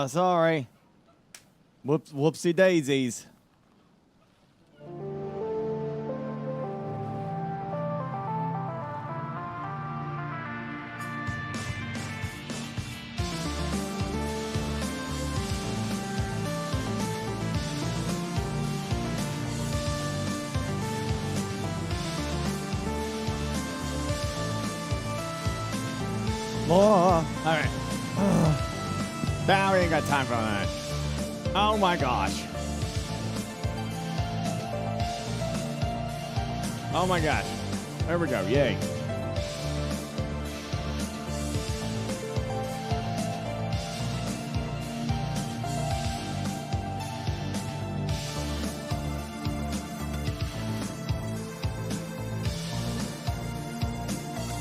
Sorry. Whoopsie daisies. More. All right. Now we ain't got time for that. Oh my gosh. Oh my gosh. There we go. Yay.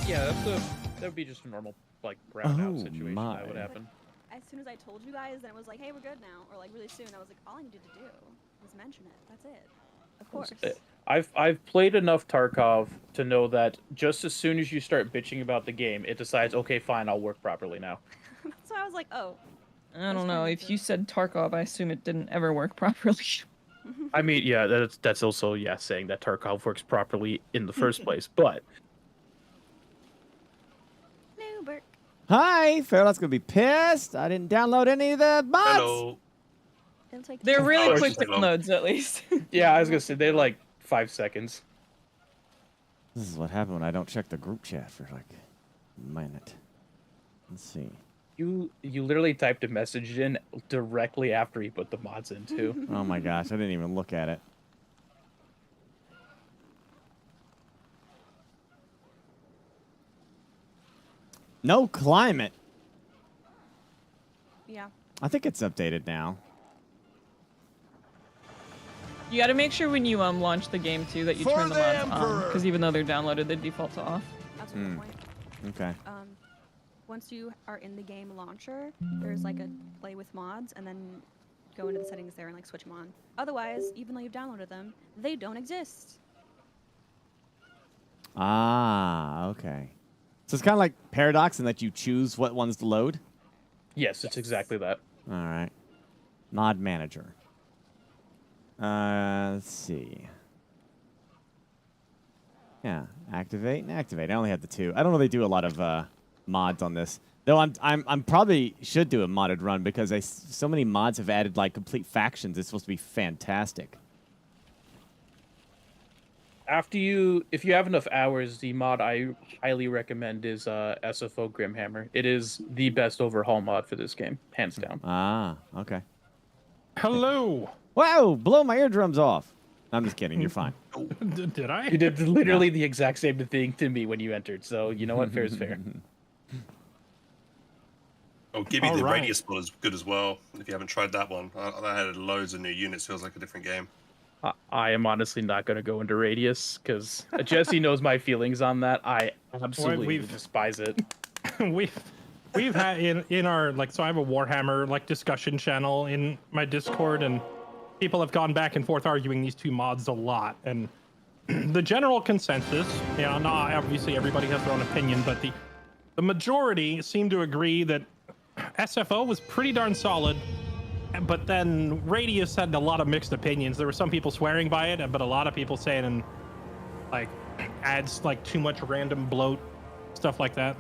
Yeah, that would be just a normal like brownout situation that would happen. As soon as I told you guys, then it was like, hey, we're good now, or like really soon. I was like, all I needed to do was mention it. That's it. Of course. I've played enough Tarkov to know that just as soon as you start bitching about the game, it decides, okay, fine, I'll work properly now. So I was like, oh. I don't know. If you said Tarkov, I assume it didn't ever work properly. I mean, yeah, that's also saying that Tarkov works properly in the first place, but. Hi, Fairlight's gonna be pissed. I didn't download any of the mods. Hello. They're really quick downloads, at least. Yeah, I was gonna say they're like 5 seconds. This is what happened when I don't check the group chat for like a minute. Let's see. You literally typed a message in directly after he put the mods in too. Oh my gosh, I didn't even look at it. No climate. Yeah. I think it's updated now. You got to make sure when you launch the game too that you turn the mods on, because even though they're downloaded, they default to off. That's a good point. Okay. Once you are in the game launcher, there's like a play with mods, and then go into the settings there and like switch them on. Otherwise, even though you've downloaded them, they don't exist. Ah, okay. So it's kind of like Paradox in that you choose what ones to load? Yes, it's exactly that. All right. Mod manager. Let's see. Yeah, activate and activate. I only have the two. I don't really do a lot of mods on this. Though I'm probably should do a modded run because so many mods have added like complete factions. It's supposed to be fantastic. If you have enough hours, the mod I highly recommend is SFO Grimhammer. It is the best overhaul mod for this game, hands down. Ah, okay. Hello. Wow, blow my eardrums off. I'm just kidding. You're fine. Did I? You did literally the exact same thing to me when you entered. So you know what? Fair is fair. Oh, Gibby, the radius mod is good as well. If you haven't tried that one, I had loads of new units. Feels like a different game. I am honestly not going to go into Radius because Jesse knows my feelings on that. I absolutely despise it. we've had in our so I have a Warhammer discussion channel in my Discord, and people have gone back and forth arguing these two mods a lot. And the general consensus, not obviously everybody has their own opinion, but the majority seem to agree that SFO was pretty darn solid. But then Radius had a lot of mixed opinions. There were some people swearing by it, but a lot of people saying adds too much random bloat, stuff like that.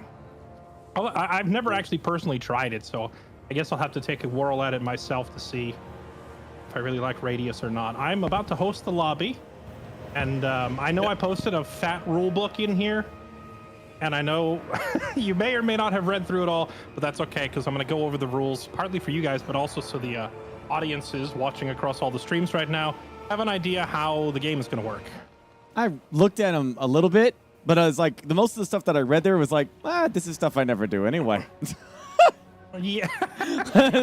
I've never actually personally tried it, so I guess I'll have to take a whirl at it myself to see if I really like Radius or not. I'm about to host the lobby, and I know I posted a fat rule book in here, and I know you may or may not have read through it all, but that's okay, because I'm going to go over the rules, partly for you guys, but also so the audiences watching across all the streams right now have an idea how the game is going to work. I looked at them a little bit, but I was like, the most of the stuff that I read there was like, this is stuff I never do anyway. Yeah.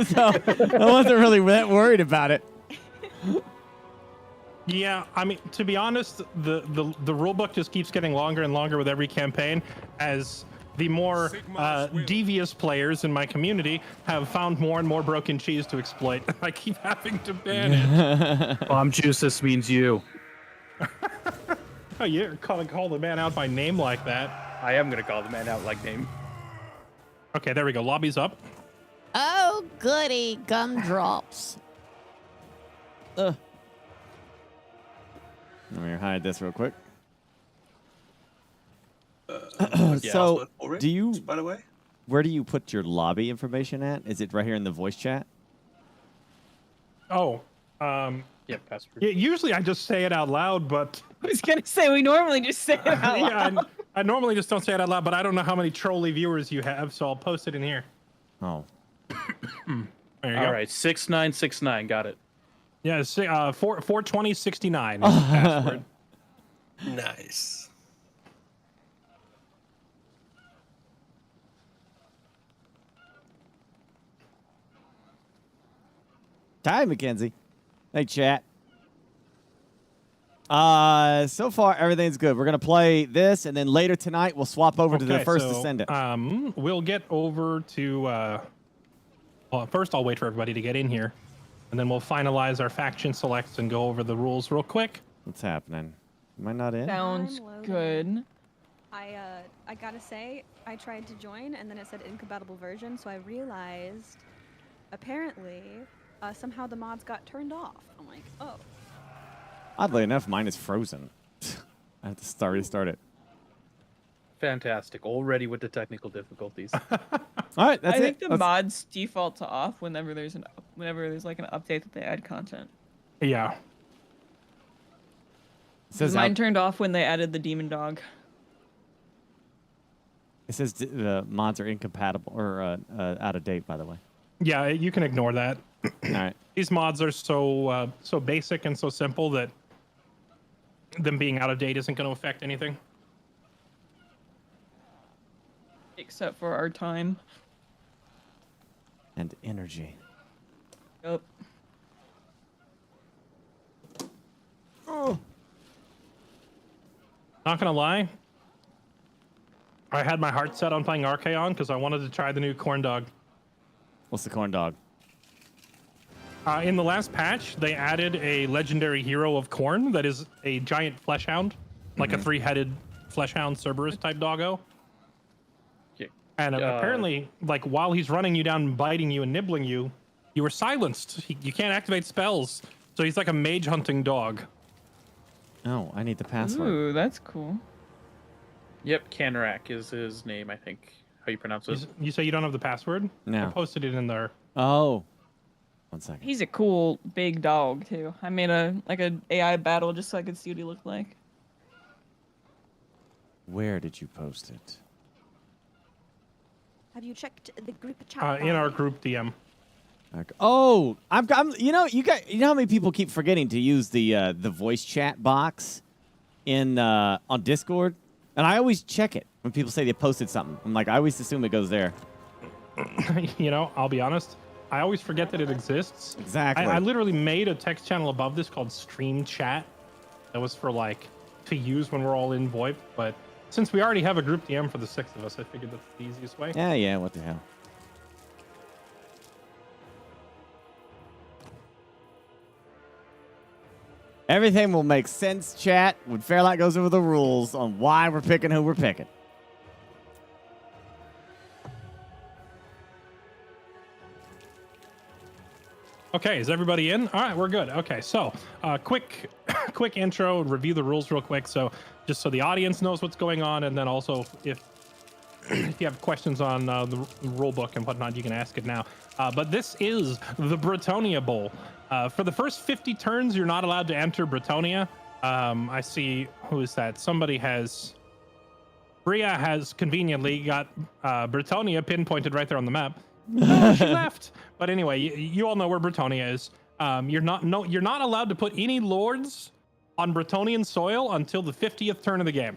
So I wasn't really that worried about it. Yeah, I mean, to be honest, the rule book just keeps getting longer and longer with every campaign as the more devious players in my community have found more and more broken cheese to exploit. I keep having to ban it. Bomb juice, this means you. Oh, you're gonna call the man out by name like that. I am gonna call the man out like name. Okay, there we go. Lobby's up. Oh goody gumdrops. Let me hide this real quick. So, do you, by the way? where do you put your lobby information at? Is it right here in the voice chat? Oh, Yeah, password. yeah, usually I just say it out loud, but I was gonna say we normally just say it out loud. yeah, I normally just don't say it out loud, but I don't know how many trolley viewers you have, so I'll post it in here. Oh. There you All go. right, 6969, got it. Yeah, it's 42069 is the password. Nice. Hi, Mackenzie. Hey, chat. So far everything's good. We're gonna play this, and then later tonight we'll swap over to the Okay, first so, descendant. We'll get over to. Well, first I'll wait for everybody to get in here, and then we'll finalize our faction selects and go over the rules real quick. What's happening? Am I not in? Sounds I'm loading. good. I gotta say, I tried to join and then it said incompatible version, so I realized apparently somehow the mods got turned off. I'm like, oh. Oddly enough, mine is frozen. I have to restart it. Fantastic. Already with the technical difficulties. All right, that's I think it. the mods default to off whenever there's like an update that they add content. Yeah. It says Mine out, turned off when they added the demon dog. it says the mods are incompatible or out of date. By the way. Yeah, you can ignore that. All right. These mods are so so basic and so simple that them being out of date isn't going to affect anything. Except for our time. And energy. Yep. Oh. Not gonna lie, I had my heart set on playing Archaon because I wanted to try the new corn dog. What's the corn dog? In the last patch, they added a legendary hero of corn that is a giant flesh hound, like a three-headed flesh hound Cerberus type doggo. Okay. And apparently, like while he's running you down, biting you and nibbling you, you were silenced. You can't activate spells, so he's like a mage hunting dog. Oh, I need the password. Ooh, that's cool. Yep, Canrack is his name, I think. How you pronounce it? You say you don't have the password? No. I posted it in there. Oh. 1 second. He's a cool big dog too. I made a AI battle just so I could see what he looked like. Where did you post it? Have you checked the group chat? In our group DM. Okay. Oh, I'm. You know, you know how many people keep forgetting to use the voice chat box in on Discord, and I always check it when people say they posted something. I'm like, I always assume it goes there. You know, I'll be honest. I always forget that it exists. Exactly. I literally made a text channel above this called Stream Chat. That was for like to use when we're all in VoIP. But since we already have a group DM for the 6 of us, I figured that's the easiest way. Yeah. What the hell? Everything will make sense, chat, when Fairlight goes over the rules on why we're picking who we're picking. Okay, is everybody in? All right, we're good. Okay, so quick intro, review the rules real quick. So just so the audience knows what's going on, and then also if you have questions on the rule book and whatnot, you can ask it now. But this is the Bretonia Bowl. For the first 50 turns, you're not allowed to enter Bretonia. I see, who is that? Somebody has... Bria has conveniently got Bretonia pinpointed right there on the map. Oh, she left. But anyway, you all know where Bretonia is. You're not allowed to put any lords on Bretonian soil until the 50th turn of the game.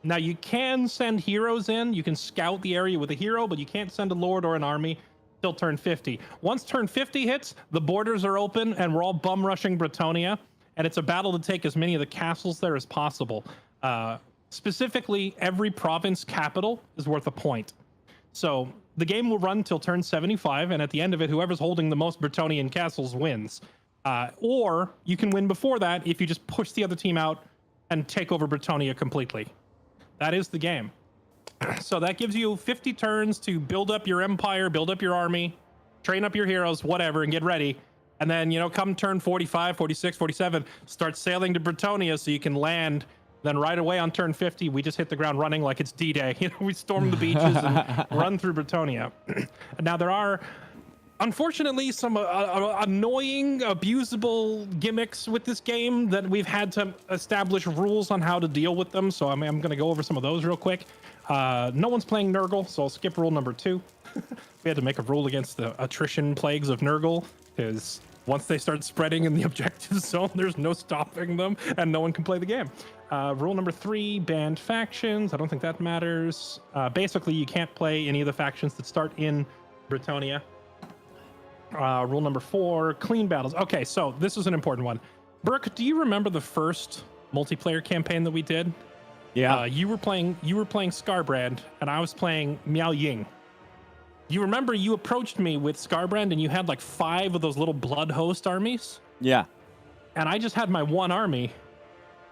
Now you can send heroes in. You can scout the area with a hero, but you can't send a lord or an army till turn 50. Once turn 50 hits, the borders are open and we're all bum rushing Bretonia, and it's a battle to take as many of the castles there as possible. Specifically, every province capital is worth a point. So the game will run till turn 75, and at the end of it, whoever's holding the most Bretonian castles wins. Or you can win before that if you just push the other team out and take over Bretonia completely. That is the game. So that gives you 50 turns to build up your empire, build up your army, train up your heroes, whatever, and get ready. And then, you know, come turn 45, 46, 47, start sailing to Bretonia so you can land. Then right away on turn 50, we just hit the ground running like it's D-Day. You know, we storm the beaches and run through Bretonia. Now, there are, unfortunately, some annoying, abusable gimmicks with this game that we've had to establish rules on how to deal with them. So I'm going to go over some of those real quick. No one's playing Nurgle, so I'll skip rule number 2. We had to make a rule against the attrition plagues of Nurgle, because once they start spreading in the objective zone, there's no stopping them, and no one can play the game. Rule number 3, banned factions. I don't think that matters. Basically, you can't play any of the factions that start in Bretonia. Rule number 4, clean battles. Okay, so this is an important one. Brooke, do you remember the first multiplayer campaign that we did? Yeah. You were playing Scarbrand, and I was playing Miao Ying. You remember you approached me with Scarbrand, and you had like 5 of those little blood host armies? Yeah. And I just had my 1 army.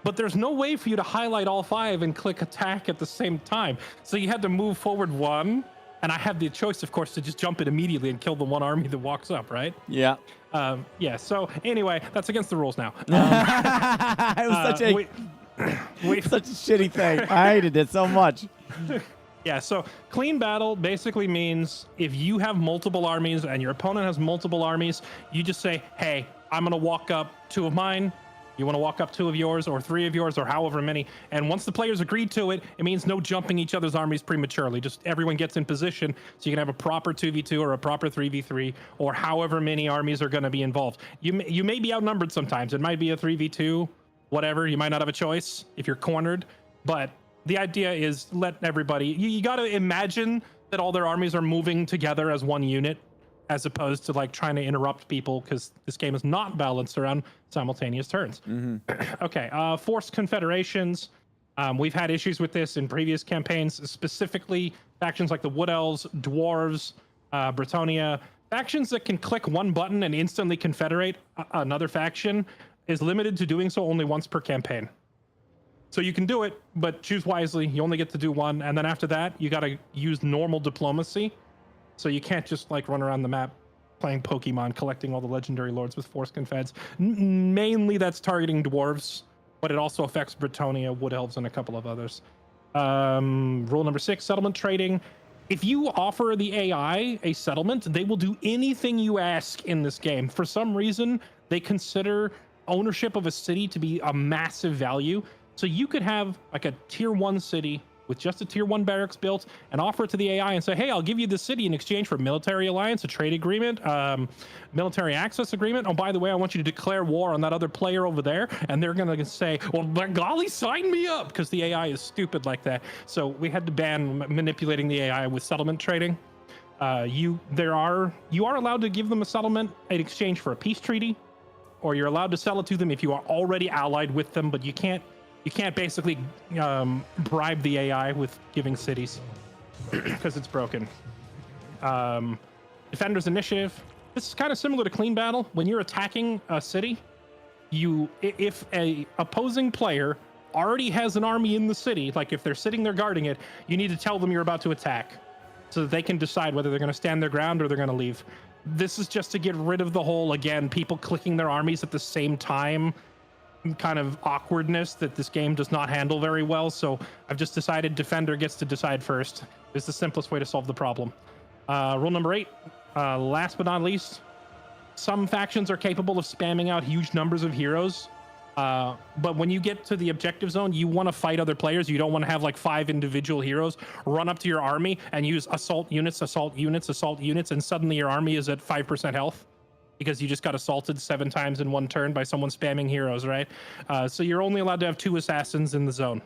But there's no way for you to highlight all 5 and click attack at the same time. So you had to move forward 1, and I had the choice, of course, to just jump it immediately and kill the 1 army that walks up, right? Yeah. Yeah, so anyway, that's against the rules now. It was such a shitty thing. I hated it so much. Yeah, so clean battle basically means if you have multiple armies and your opponent has multiple armies, you just say, hey, I'm going to walk up 2 of mine. You want to walk up 2 of yours or 3 of yours or however many. And once the players agree to it, it means no jumping each other's armies prematurely. Just everyone gets in position so you can have a proper 2v2 or a proper 3v3 or however many armies are going to be involved. You may be outnumbered sometimes. It might be a 3v2, whatever. You might not have a choice if you're cornered. But the idea is let everybody... You got to imagine that all their armies are moving together as one unit, as opposed to like trying to interrupt people, because this game is not balanced around simultaneous turns. Okay, forced confederations. We've had issues with this in previous campaigns, specifically factions like the Wood Elves, Dwarves, Bretonia. Factions that can click 1 button and instantly confederate another faction is limited to doing so only once per campaign. So you can do it, but choose wisely. You only get to do 1, and then after that, you got to use normal diplomacy. So you can't just like run around the map playing Pokemon, collecting all the legendary lords with forced confeds. Mainly that's targeting dwarves, but it also affects Bretonia, Wood Elves, and a couple of others. Rule number 6, settlement trading. If you offer the AI a settlement, they will do anything you ask in this game. For some reason, they consider ownership of a city to be a massive value. So you could have like a tier 1 city with just a tier 1 barracks built and offer it to the AI and say, hey, I'll give you the city in exchange for military alliance, a trade agreement, military access agreement. Oh, by the way, I want you to declare war on that other player over there. And they're going to say, well, by golly, sign me up, because the AI is stupid like that. So we had to ban manipulating the AI with settlement trading. You are allowed to give them a settlement in exchange for a peace treaty, or you're allowed to sell it to them if you are already allied with them, but you can't basically bribe the AI with giving cities because it's broken. Defender's initiative. This is kind of similar to clean battle. When you're attacking a city, if a opposing player already has an army in the city, like if they're sitting there guarding it, you need to tell them you're about to attack so that they can decide whether they're going to stand their ground or they're going to leave. This is just to get rid of the whole, again, people clicking their armies at the same time kind of awkwardness that this game does not handle very well. So I've just decided defender gets to decide first. It's the simplest way to solve the problem. Rule number 8, last but not least, some factions are capable of spamming out huge numbers of heroes. But when you get to the objective zone, you want to fight other players. You don't want to have like 5 individual heroes run up to your army and use assault units, and suddenly your army is at 5% health. Because you just got assaulted 7 times in 1 turn by someone spamming heroes, right? So you're only allowed to have 2 assassins in the zone.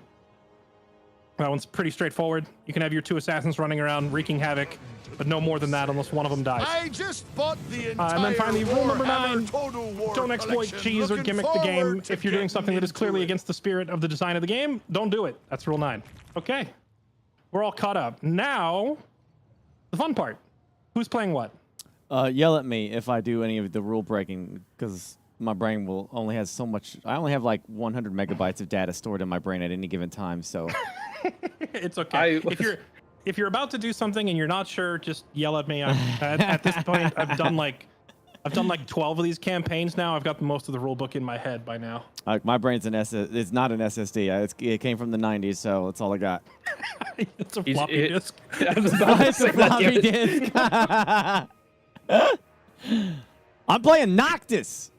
That one's pretty straightforward. You can have your 2 assassins running around wreaking havoc, but no more than that unless one of them dies. I just bought the entire and then finally, rule number 9, War don't exploit cheese or gimmick the game. If you're doing something that is clearly against the spirit of the design of the game, don't do it. That's rule 9. Okay, we're all caught up. Now, the fun part. Who's playing what? Yell at me if I do any of the rule breaking, because my brain will only has so much. I only have like 100 megabytes of data stored in my brain at any given time. So it's okay. if you're about to do something and you're not sure, just yell at me. At this point, I've done like 12 of these campaigns now. I've got most of the rule book in my head by now. My brain's it's not an SSD. It came from the 90s, so that's all I got. It's a floppy disk. I was about to It's say a that. floppy disk. I'm playing Noctis.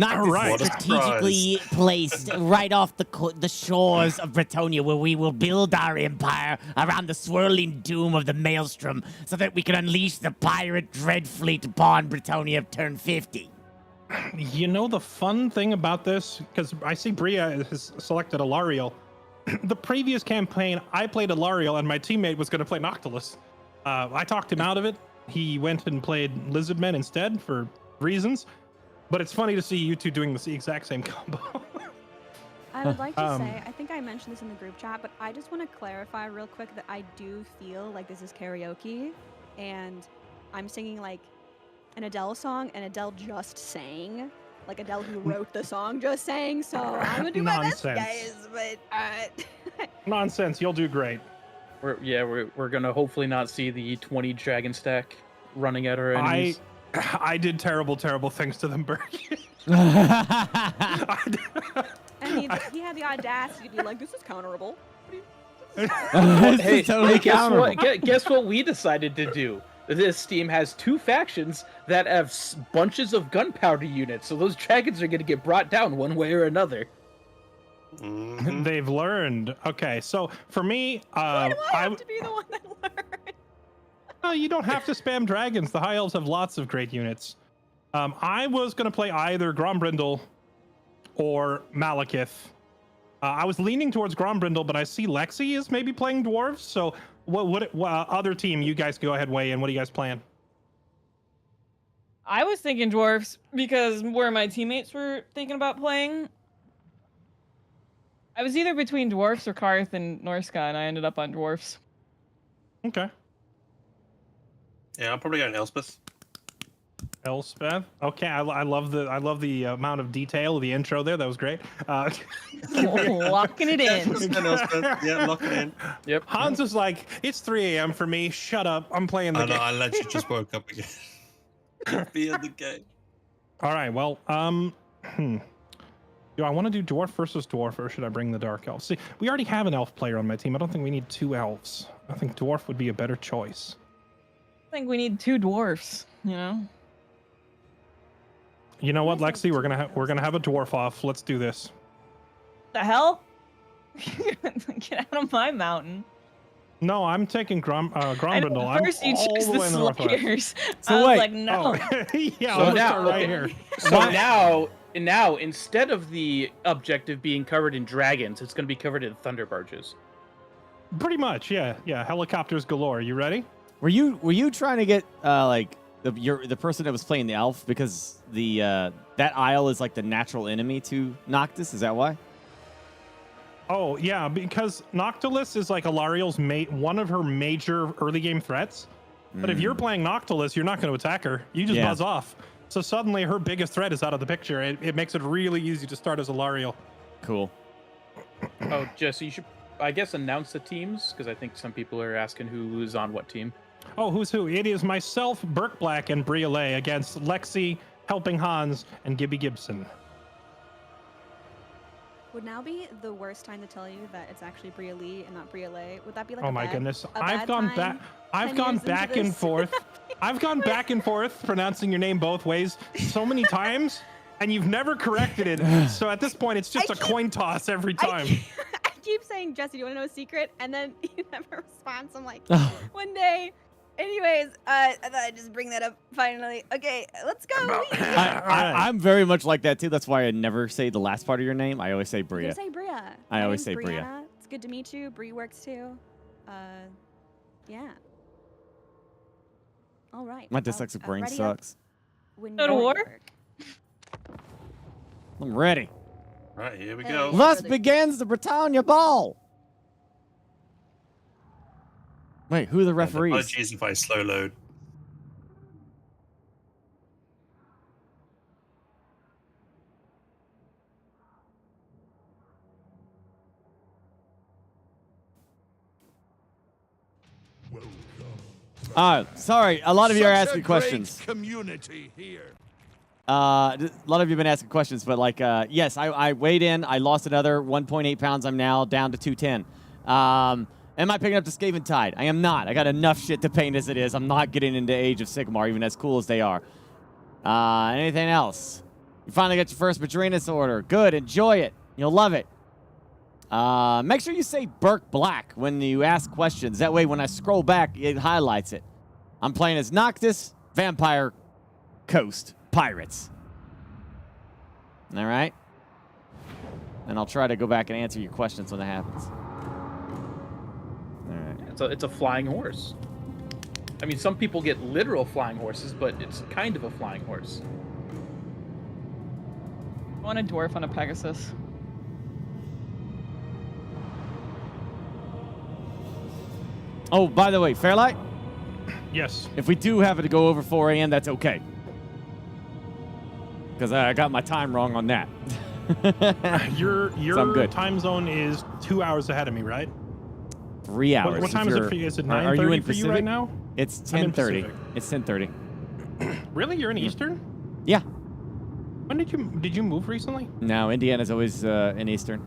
All right. What a Strategically placed right off the shores of Bretonia, where we will build our empire around the swirling doom of the Maelstrom, so that we can unleash the pirate dread fleet upon Bretonia turn 50. You know the fun thing about this, because I see Bria has selected Alariel. The previous campaign, I played Alariel, and my teammate was going to play Noctilus. I talked him out of it. He went and played Lizardmen instead for reasons. But it's funny to see you two doing the exact same combo. I would like to say, I think I mentioned this in the group chat, but I just want to clarify real quick that I do feel like this is karaoke, and I'm singing like an Adele song, and Adele just sang. Like Adele who wrote the song just sang, so I'm gonna do my best, guys, but Nonsense, you'll do great. We're gonna hopefully not see the 20 dragon stack running at our enemies. I did terrible things to them, Berg. And he had the audacity to be like, "This is counterable." Hey, totally guess what we decided to do? This team has 2 factions that have bunches of gunpowder units, so those dragons are going to get brought down one way or another. Mhm. They've learned. Okay, so for me, Why do I have to be the one that learned? no, you don't have to spam dragons. The High Elves have lots of great units. I was going to play either Grombrindle or Malekith. I was leaning towards Grombrindle, but I see Lexi is maybe playing dwarves. So what other team, you guys go ahead, weigh in. What are you guys playing? I was thinking dwarfs because where my teammates were thinking about playing. I was either between dwarfs or Karth and Norska, and I ended up on dwarfs. Okay. Yeah, I'm probably going Elspeth. Elspeth. Okay, I love the amount of detail of the intro there. That was great. Locking it in. Elspeth. Yeah, lock it in. Yep. Hans is like, it's 3 a.m. for me. Shut up. I'm playing the I know, game. I literally just woke up again. Be in the game. All right. Well, do I want to do dwarf versus dwarf, or should I bring the dark elf? See, we already have an elf player on my team. I don't think we need 2 elves. I think dwarf would be a better choice. I think we need 2 dwarfs, you know? You know what, Lexi? We're gonna have a dwarf off. Let's do this. The hell? Get out of my mountain. No, I'm taking Grombrindle. At first you chose all the way the northwest. Slayers. So I was wait. like, no. Oh, yeah, So let's now- start right okay. here. So now instead of the objective being covered in dragons, it's going to be covered in thunder barges. Pretty much, yeah. Helicopters galore. You ready? Were you trying to get like the person that was playing the elf, because the that isle is like the natural enemy to Noctis? Is that why? Oh yeah, because Noctilus is like Alariel's one of her major early game threats. But if you're playing Noctilus, you're not going to attack her. You just buzz off. So suddenly her biggest threat is out of the picture. It makes it really easy to start as Alariel. Cool. Oh, Jesse, you should, I guess, announce the teams, because I think some people are asking who's on what team. Oh, who's who? It is myself, Burke Black, and Bria Lay against Lexi, Helping Hans, and Gibby Gibson. Would now be the worst time to tell you that it's actually Bria Lee and not Bria Lay? Would that be like Oh a my bad, goodness. a I've bad gone time back 10 and years into this? forth. I've gone back and forth pronouncing your name both ways so many times, and you've never corrected it. So at this point, it's just a coin toss every time. I keep saying, Jesse, do you want to know a secret? And then you never respond. So I'm like, one day. Anyways, I thought I'd just bring that up finally. Okay, let's go. I'm very much like that too. That's why I never say the last part of your name. I always say You Bria. say Bria. I My always name's say Bria. Brianna. It's good to meet you. Brie works too. Yeah. All right. My I'll- dyslexic brain ready up sucks. when Go to you're war? ready, Burke. I'm ready. Right, here we Hey. go. Thus brother. begins the Britannia Ball. Wait, who are the referees? Apologies if I slow load. Sorry, a lot of you are Such a asking great questions. community here. A lot of you have been asking questions, but like, yes, I weighed in. I lost another 1.8 pounds. I'm now down to 210. Am I picking up the Skaven Tide? I am not. I got enough shit to paint as it is. I'm not getting into Age of Sigmar, even as cool as they are. Anything else? You finally got your first Madrinas order. Good. Enjoy it. You'll love it. Make sure you say Burke Black when you ask questions. That way, when I scroll back, it highlights it. I'm playing as Noctis, Vampire Coast, Pirates. All right? And I'll try to go back and answer your questions when that happens. All right. It's a flying horse. I mean, some people get literal flying horses, but it's kind of a flying horse. I want a dwarf on a Pegasus. Oh, by the way, Fairlight, Yes. if we do have it to go over 4 a.m., that's okay. Because I got my time wrong on that. Your So I'm good. time zone is 2 hours ahead of me, right? 3 hours. What time is it for you? Is it Are you 9:30 in for you Pacific? right now? It's I'm in 10:30. Pacific. It's 10:30. Really? You're in Eastern? Yeah. When did you move recently? No, Indiana's always in Eastern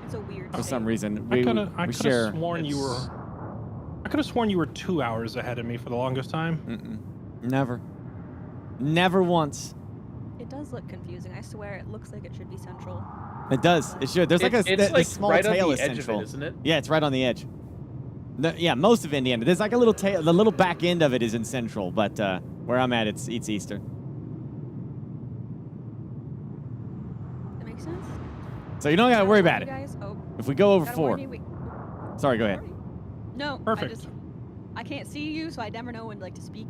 It's a weird. for some state. reason. I We could have share. sworn you were. I could have sworn you were 2 hours ahead of me for the longest time. Never. Never once. It does look confusing. I swear, it looks like it should be central. It does. It should. There's like It's a like small right on tail the is edge of central. it, isn't it? Yeah, it's right on the edge. Yeah, most of Indiana. There's like a little tail. The little back end of it is in central, but where I'm at, it's Eastern. That makes sense. So you don't gotta worry about You it. guys? Oh, If we go over gotta 4. warn you, Sorry, go ahead. No, Perfect. I can't see you, so I never know when to speak.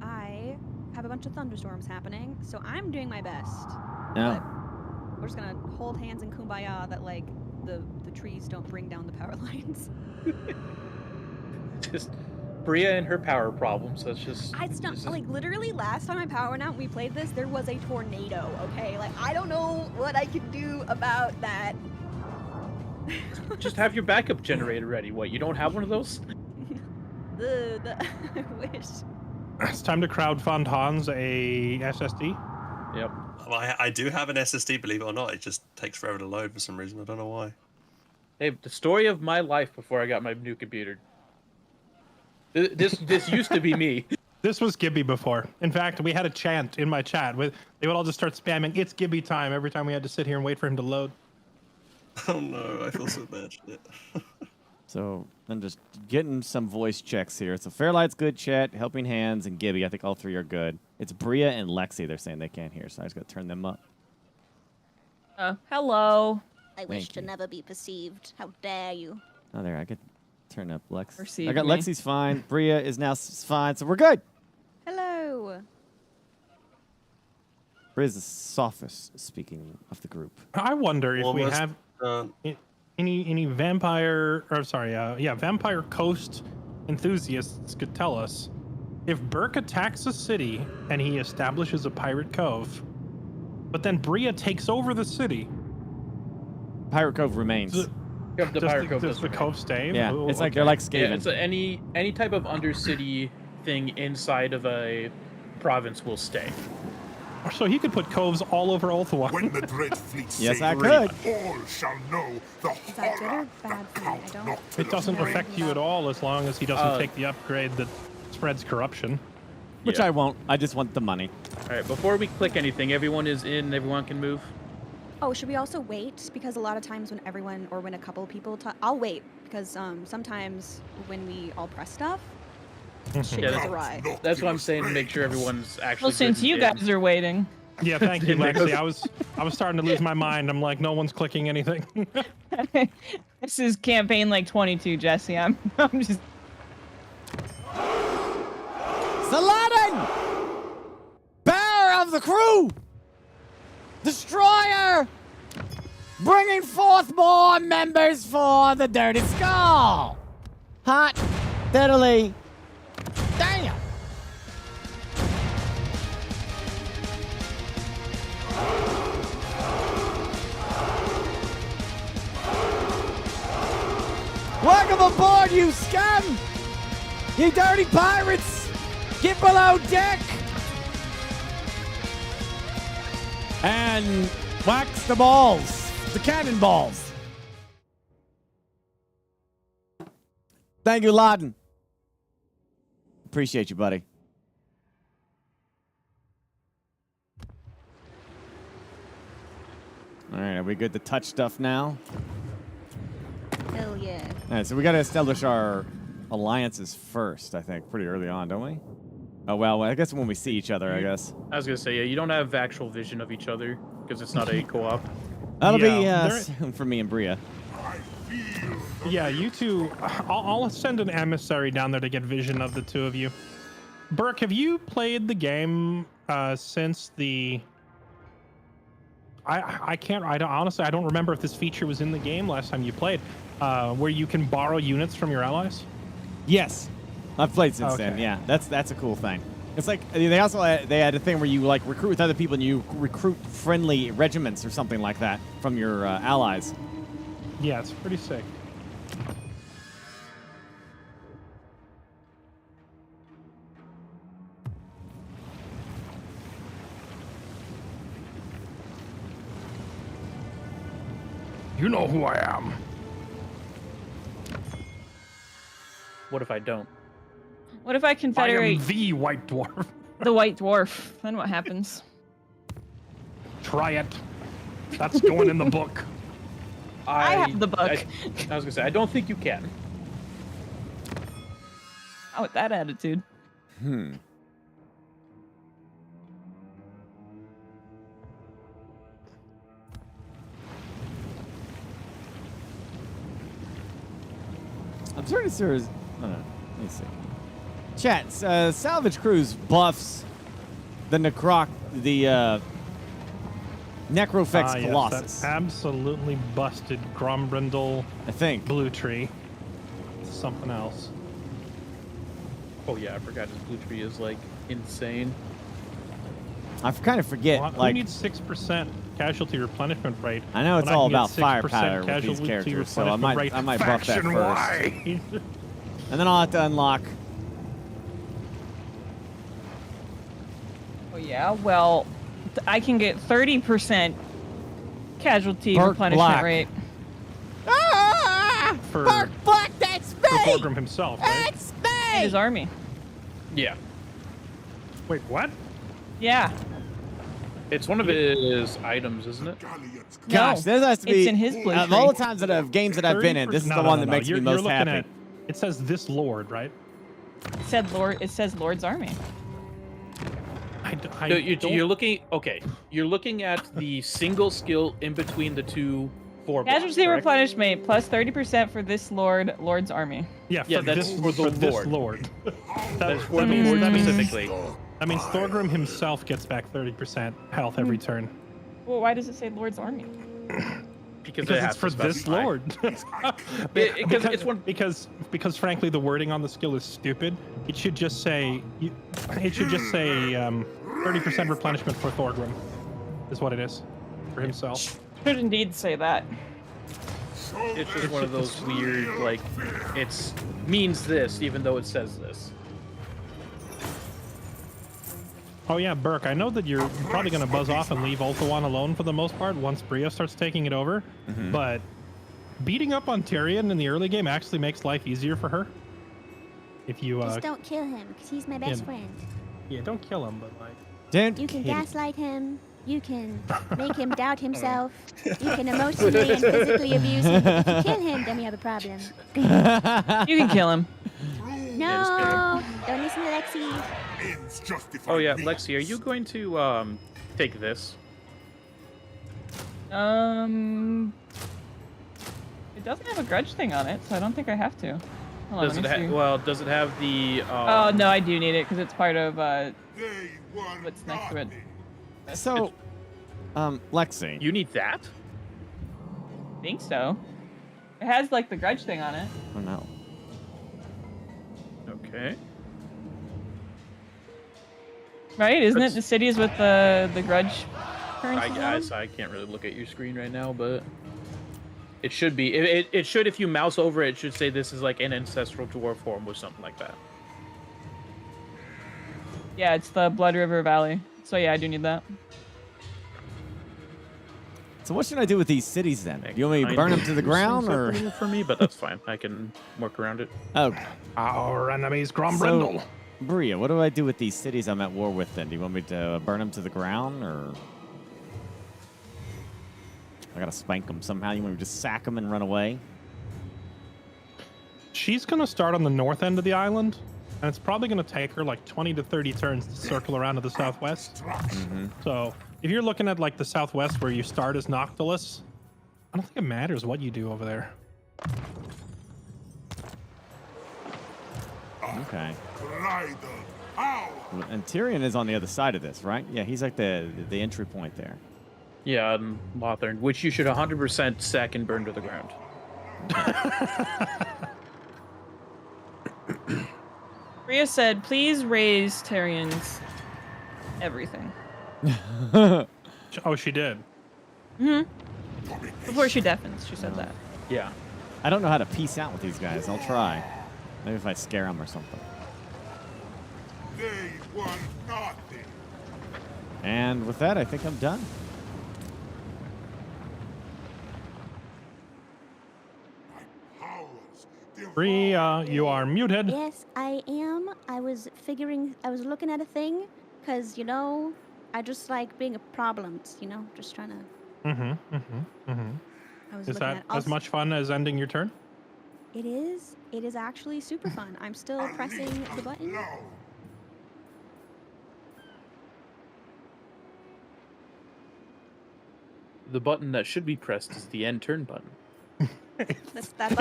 I have a bunch of thunderstorms happening, so I'm doing my best. No. But we're just gonna hold hands in kumbaya that like the trees don't bring down the power lines. Just Bria and her power problems. That's just. It's not just- like literally last time I power went out and we played this, there was a tornado. Okay, like I don't know what I can do about that. Just have your backup generator ready. What? You don't have one of those? I wish. It's time to crowdfund Hans a SSD. Yep. Well, I do have an SSD, believe it or not. It just takes forever to load for some reason. I don't know why. Hey, the story of my life before I got my new computer. This used to be me. This was Gibby before. In fact, we had a chant in my chat. They would all just start spamming, "It's Gibby time," every time we had to sit here and wait for him to load. Oh no, I feel so bad. Shit. So I'm just getting some voice checks here. So Fairlight's good, Chet, Helping Hands, and Gibby. I think all 3 are good. It's Bria and Lexi. They're saying they can't hear, so I just got to turn them up. Hello. I wish Thank to you. never be perceived. How dare you? Oh, there. I could turn up Lex. Perceive I got me. Lexi's fine. Bria is now fine, so we're good. Hello. Bria's the softest speaking of the group. I wonder if we Almost, have uh, any vampire, or sorry, Vampire Coast enthusiasts could tell us if Burke attacks a city and he establishes a pirate cove, but then Bria takes over the city. Pirate Cove remains. Does, Yep, the does Pirate the, Cove does does the remain. cove stay? Yeah, Oh, it's like okay. they're like Yeah, Skaven. it's any type of undercity thing inside of a province will stay. So he could put coves all over Ulthuan. When the dread fleet Yes, sail I in, could. all shall know the Is that good or horror bad that for me? Count I don't- Noctilus It doesn't brings. affect you at all as long as he doesn't Uh, take the upgrade that spreads corruption. Which Yeah. I won't. I just want the money. All right, before we click anything, everyone is in. Everyone can move. Oh, should we also wait? Because a lot of times when everyone or when a couple people talk, I'll wait because sometimes when we all press stuff, shit Yeah, goes that's- awry. That's what I'm saying to make sure everyone's actually. Well, since good you and guys are waiting. Yeah, thank you, Because- Lexi. I was starting to lose my mind. I'm like, no one's clicking anything. This is campaign like 22, Jesse. I'm just. Saladin! Bearer of the crew! Destroyer! Bringing forth more members for the Dirty Skull! Hot, diddly, damn! Welcome Overboard, you scum! You dirty pirates! Get below deck! And wax the balls. The cannonballs. Thank you, Laden. Appreciate you, buddy. All right, are we good to touch stuff now? Hell yeah. All right, so we got to establish our alliances first, I think, pretty early on, don't we? Oh, well, I guess when we see each other, I guess. I was gonna say, yeah, you don't have actual vision of each other because it's not a co-op. That'll Yeah, be soon for me and Bria. Yeah, you two. I'll send an emissary down there to get vision of the two of you. Burke, have you played the game since the? I can't. I don't honestly. I don't remember if this feature was in the game last time you played, where you can borrow units from your allies. Yes, I've played since then. Yeah, that's a cool thing. It's like they also they had a thing where you like recruit with other people and you recruit friendly regiments or something like that from your allies. Yeah, it's pretty sick. You know who I am. What if I don't? What if I I confederate am the White Dwarf. the White Dwarf? Then what happens? Try it. That's going in the book. I have the book. I was gonna say, I don't think you can. Oh, with that attitude. I'm pretty sure. Oh, no. Let me see. Chat. Salvage Cruise buffs the Necrofex Yes, Colossus. that absolutely busted Grombrindle I think. Blue Tree. Something else. Oh yeah, I forgot his blue tree is like insane. I kind of forget. Well, who like needs 6% casualty replenishment rate? I know it's when all can get about 6% firepower with these casualty characters, so I replenishment rate? might buff that Faction first, Y. and then I'll have to unlock. Oh yeah. Well, I can get 30% casualty Burke replenishment Black. rate. Ah! For- Burke Black, that's For me. Thorgrim himself, right? That's In me. his army. Yeah, Wait, what? Yeah. it's one of his items, isn't it? Galleons Gosh, No, this has to be. it's in his blue Of all tree. the times that I've games that I've been in, this is 30%? the No, one no, that no. makes You're me most looking happy. at- it says this Lord, right? It says Lord's army. I No, don't- you're looking. Okay, you're looking at the single skill in between the two forms. Casualty replenishment plus 30% for this Lord's army. Yeah, for Yeah, that's this, for the this Lord. Lord. That's for that the means, Lord that means, specifically. that means Thorgrim himself gets back 30% health every turn. Well, why does it say Lord's army? Because Because it has it's for to this specify. Lord. Because it's one. because frankly the wording on the skill is stupid. It should just say 30% replenishment for Thorgrim is what it is for himself. Should indeed say that. It's just one of those weird, like, it's means this even though it says this. Oh yeah, Burke, I know that you're probably going to buzz off and leave Ultawan alone for the most part once Bria starts taking it over, but beating up on Tyrion in the early game actually makes life easier for her. If you Just don't kill him, because he's my best friend. yeah, don't kill him, but like Don't You can kid- gaslight him. You can make him doubt himself. You can emotionally and physically abuse him. But if you kill him, then we have a problem. You can kill him. No! Don't listen to Lexi. ends justify Oh yeah, means. Lexi, are you going to take this? It doesn't have a grudge thing on it, so I don't think I have to. Hold on, Does let it me see. well? Does it have the? Oh no, I do need it because it's part of They were what's next to it. nothing. So, Lexi. You need that? I think so. It has like the grudge thing on it. Oh no. Okay. Right? Isn't it That's- the cities with the grudge currency? I guess I can't really look at your screen right now, but It should be. It should, if you mouse over it, it should say this is like an ancestral dwarf form or something like that. Yeah, it's the Blood River Valley. So yeah, I do need that. So what should I do with these cities then? You want me to burn them to the ground, or for me? But that's fine. I can work around it. okay? Our enemies, Grom So, Brindle. Bria, what do I do with these cities I'm at war with then? Do you want me to burn them to the ground, or I gotta spank them somehow? You want me to just sack them and run away? She's gonna start on the north end of the island, and it's probably gonna take her like 20 to 30 turns to circle around to the southwest. So if you're looking at like the southwest where you start as Noctilus, I don't think it matters what you do over there. Okay. Rider, ow! And Tyrion is on the other side of this, right? Yeah, he's like the entry point there. Yeah, Lothern, which you should 100% sack and burn to the ground. Rhea said, please raise Tyrion's everything. Oh, she did. Before she deafens, she said that. Yeah. I don't know how to peace out with these guys. I'll try. Maybe if I scare them or something. They want nothing. And with that, I think I'm done. Powers Bria, you are muted. Yes, I am. I was looking at a thing, because, you know, I just like being a problem, you know, just trying to. I was Is looking that at as much fun as ending your turn? It is. It is actually super fun. I'm still pressing the button. No. The button that should be pressed is the end turn button. That button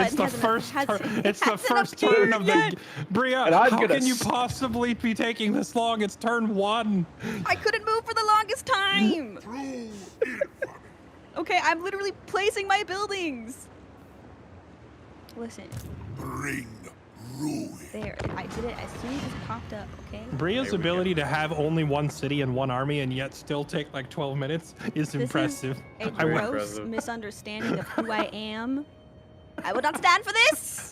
It's the hasn't- first. hasn't- It's the hasn't first appeared turn of yet. the. Bria, And I'm how gonna can you s- possibly be taking this long? It's turn 1. I couldn't move for the longest time. True infamy. Okay, I'm literally placing my buildings. Listen, Bring ruin. there. I did it as soon as it popped up. Okay. Bria's ability to have only one city and one army and yet still take like 12 minutes is This impressive. is a I would- gross impressive. misunderstanding of who I am. I will not stand for this.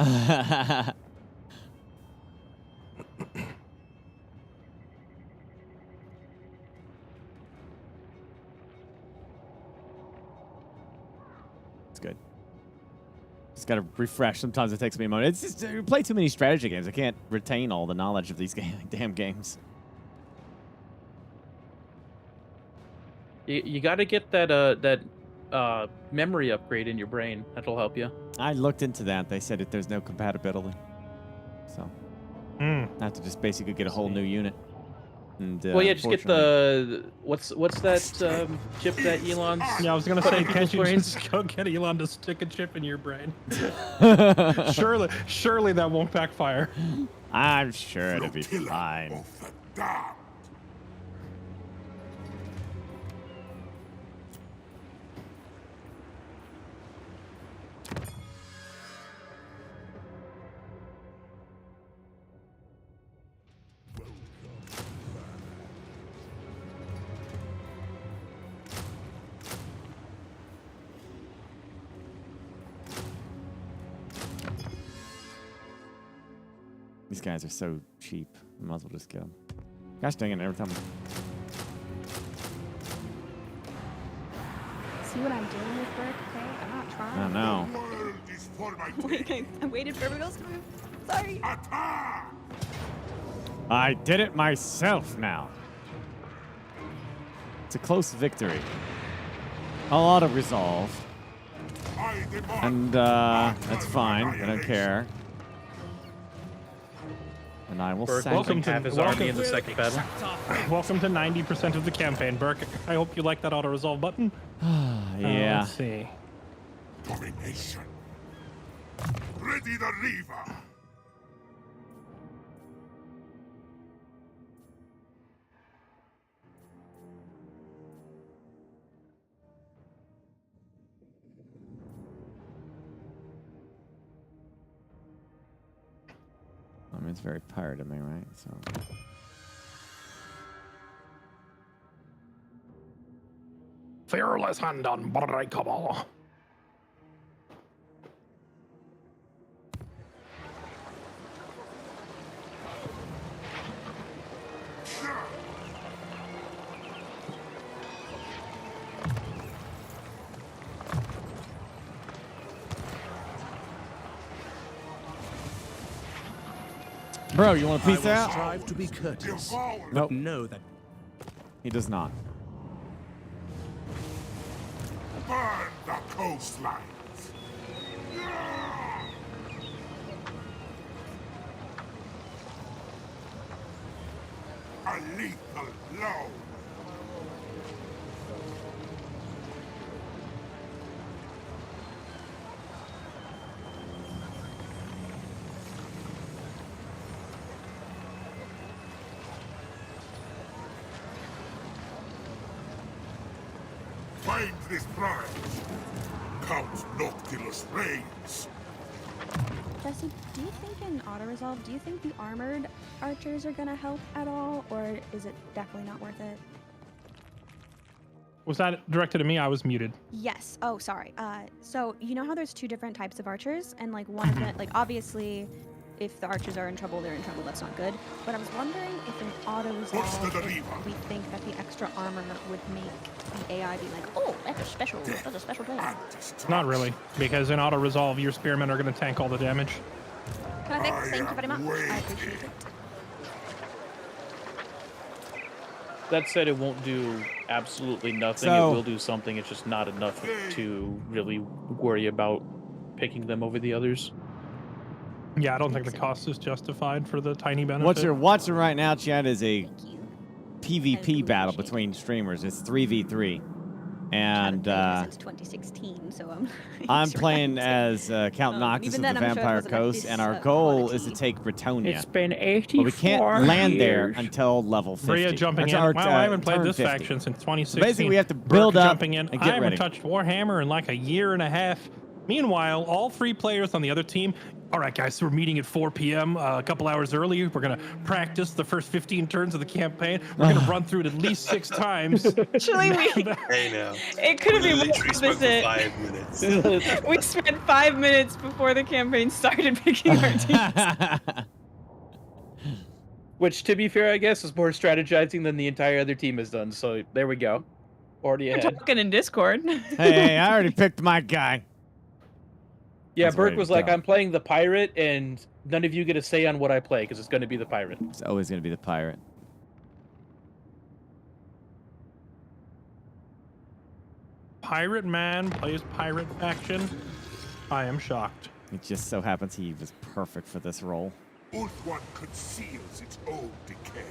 It's good. Just gotta refresh. Sometimes it takes me a moment. It's just you play too many strategy games. I can't retain all the knowledge of these damn games. You got to get that memory upgrade in your brain. That'll help you. I looked into that. They said that there's no compatibility, so I have to just basically get a whole new unit. And, Well, yeah, just get unfortunately- the what's that chip that Elon's? Yeah, I was gonna Put say, in can't you people's brains. just go get Elon to stick a chip in your brain? Surely that won't backfire. I'm sure it'll be Flotilla fine. of the damned. These guys are so cheap. We might as well just get them. Gosh dang it, every time. See what I'm dealing with, Burke? Okay, I'm not trying. I know. The world is for my Wait, I waited for everyone else to move. Sorry. attack. I did it myself now. It's a close victory. A lot of resolve. I demand And that's fine. I don't care. And I will Burke sack welcome him. half his army in the second battle. Welcome to 90% of the campaign, Burke. I hope you like that auto-resolve button. Yeah. Let's see. domination. Ready the Reaver. I mean, it's very pirate of me, right? So. Fearless hand unbreakable. Bro, you want to peace out? Strive to be courteous. Devour Nope. Know that He does not. burn the coastlines. A lethal blow. Find this prize. Count Noctilus reigns. Jesse, do you think in auto resolve, do you think the armored archers are gonna help at all, or is it definitely not worth it? Was that directed at me? I was muted. Yes. Oh, sorry. So you know how there's two different types of archers, and like one of them, like obviously, if the archers are in trouble, they're in trouble. That's not good. But I was wondering if in auto resolve, if we think that the extra armor would make the AI be like, oh, that's a special play. Not really, because in auto resolve, your spearmen are going to tank all the damage. Perfect. Thank you very much. I appreciate it. That said, it won't do absolutely nothing. So- It will do something. It's just not enough to really worry about picking them over the others. Yeah, I don't think the cost is justified for the tiny benefit. What you're watching right now, Chad, is a Thank you. PvP battle between streamers. It's 3v3. And since 2016, so I'm he's playing right. as Count even Noctis of then, the I'm sure it Vampire wasn't like Coast, this, and our goal is to quality. take Bretonia. been 84 But we can't land there until level 50. Bria jumping in. Or, Wow, I haven't played turn this 50. faction since 2016. Basically, we have to Burke build up jumping in. and I get haven't ready. touched Warhammer in like a year and a half. Meanwhile, all three players on the other team. All right, guys, so we're meeting at 4 p.m. A couple hours early. We're gonna practice the first 15 turns of the campaign. We're gonna run through it at least 6 times. Actually, Hey now. it could have We been more literally spoke for opposite. 5 minutes. We spent 5 minutes before the campaign started picking our teams. Which, to be fair, I guess is more strategizing than the entire other team has done. So there we go. Already We're ahead. talking in Discord. Hey, I already picked my guy. Yeah, That's ready Burke to was like, go. I'm playing the pirate, and none of you get a say on what I play because it's going to be the pirate. It's always going to be the pirate. Pirate man plays pirate faction. I am shocked. It just so happens he was perfect for this role. Ulthuan conceals its own decay.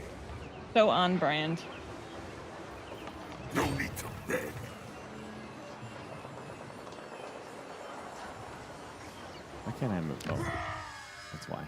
So on brand. No need to beg. Why can't I move both? That's why.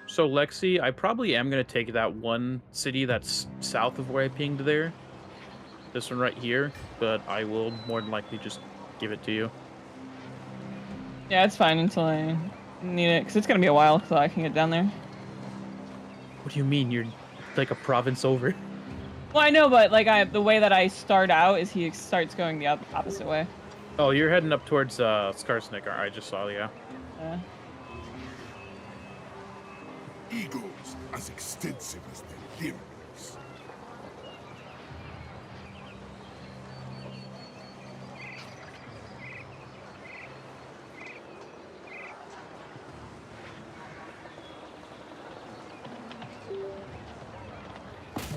So Lexi, I probably am going to take that one city that's south of where I pinged there. This one right here, but I will more than likely just give it to you. Yeah, it's fine until I need it, because it's going to be a while until I can get down there. What do you mean? You're like a province over? Well, I know, but like the way that I start out is he starts going the opposite way. Oh, you're heading up towards Skarsnik. I just saw, yeah. Eagles as extensive as the limbs.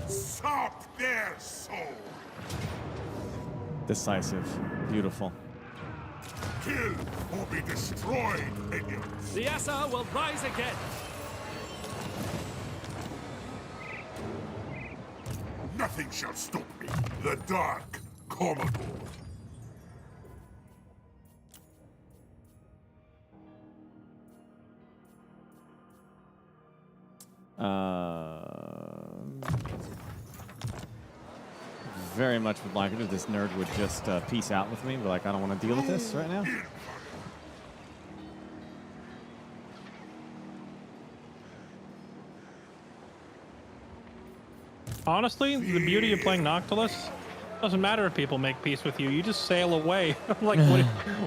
Sop their soul. Decisive. Beautiful. Kill or be destroyed, minions. the Assa will rise again. Nothing shall stop me. The dark Commodore. Very much would like it if this nerd would just peace out with me, but like I don't want to deal with this right now. Honestly, the beauty of playing Noctilus Doesn't matter if people make peace with you. You just sail away. Like,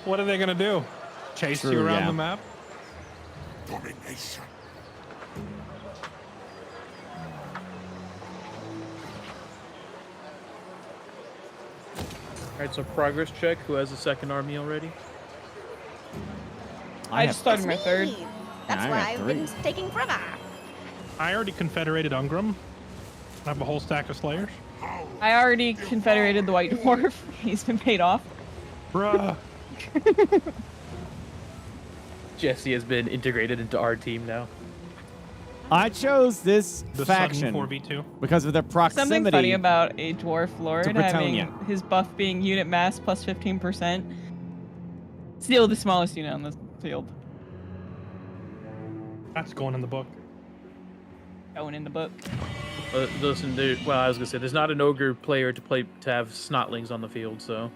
what are they gonna do? Chase you around the map? Domination. All right, so progress check. Who has a second army already? I just started my third. That's I why got I've 3. been taking forever. I already confederated Ungram. I have a whole stack of Slayers. I already confederated the White Dwarf. He's been paid off. Bruh. Jesse has been integrated into our team now. I chose this The faction sudden 4v2. because of their proximity. Something funny about a Dwarf Lord to having Bretonia. his buff being unit mass plus 15%. Still the smallest unit on the field. That's going in the book. Going in the book. Listen, well, I was gonna say there's not an ogre player to have snotlings on the field, so.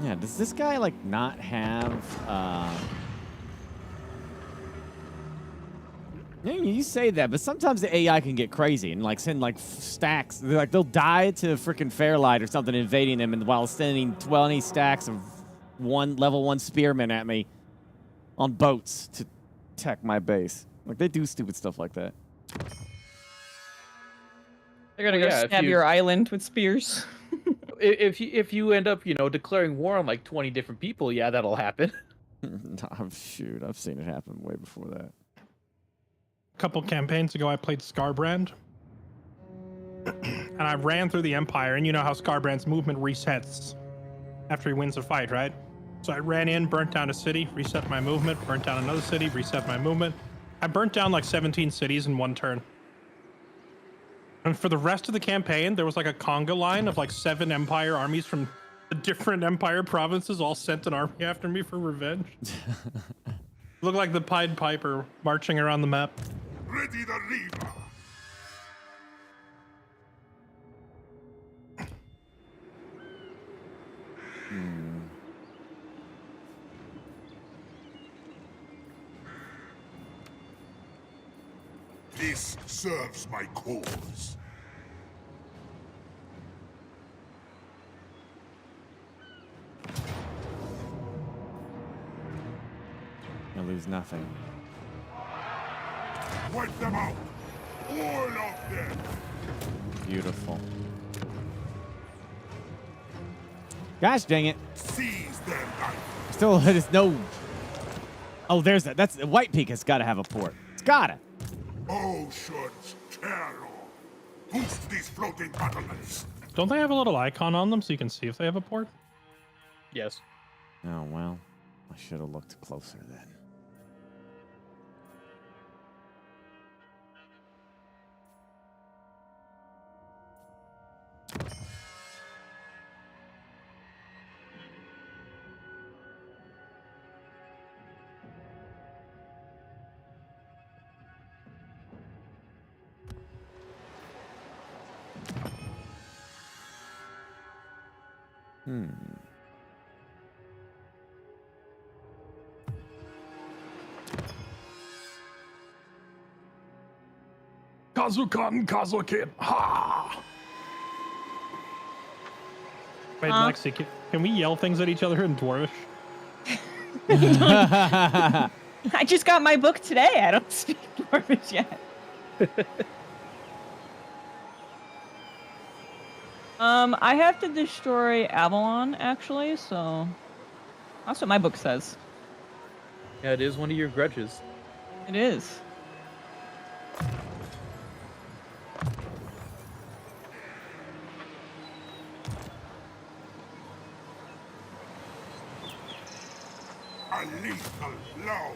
Yeah, does this guy like not have you say that, but sometimes the AI can get crazy and like send like stacks. They're like they'll die to freaking Fairlight or something invading them, and while sending 20 stacks of level 1 spearmen at me on boats to attack my base. Like they do stupid stuff like that. They're gonna go Yeah, if stab you- your island with spears. If you end up, declaring war on like 20 different people, yeah, that'll happen. Shoot, I've seen it happen way before that. A couple campaigns ago, I played Scarbrand. And I ran through the Empire, and you know how Scarbrand's movement resets after he wins a fight, right? So I ran in, burnt down a city, reset my movement, burnt down another city, reset my movement. I burnt down like 17 cities in one turn. And for the rest of the campaign, there was like a conga line of like 7 Empire armies from the different Empire provinces all sent an army after me for revenge. Looked like the Pied Piper marching around the map. Ready the lever. This serves my cause. I lose nothing. Wipe them out. All of them. Beautiful. Gosh dang it. Seize their life. Still, there's no. Oh, there's that. That's White Peak has got to have a port. It's gotta. Ocean's terror. Boost these floating battlements. Don't they have a little icon on them so you can see if they have a port? Yes. Oh well, I should have looked closer then. Kazukan Kazukin. Ha! Wait, Lexi, can we yell things at each other in Dwarvish? I just got my book today. I don't speak Dwarvish yet. I have to destroy Avalon, actually, so that's what my book says. Yeah, it is one of your grudges. It is. A lethal blow.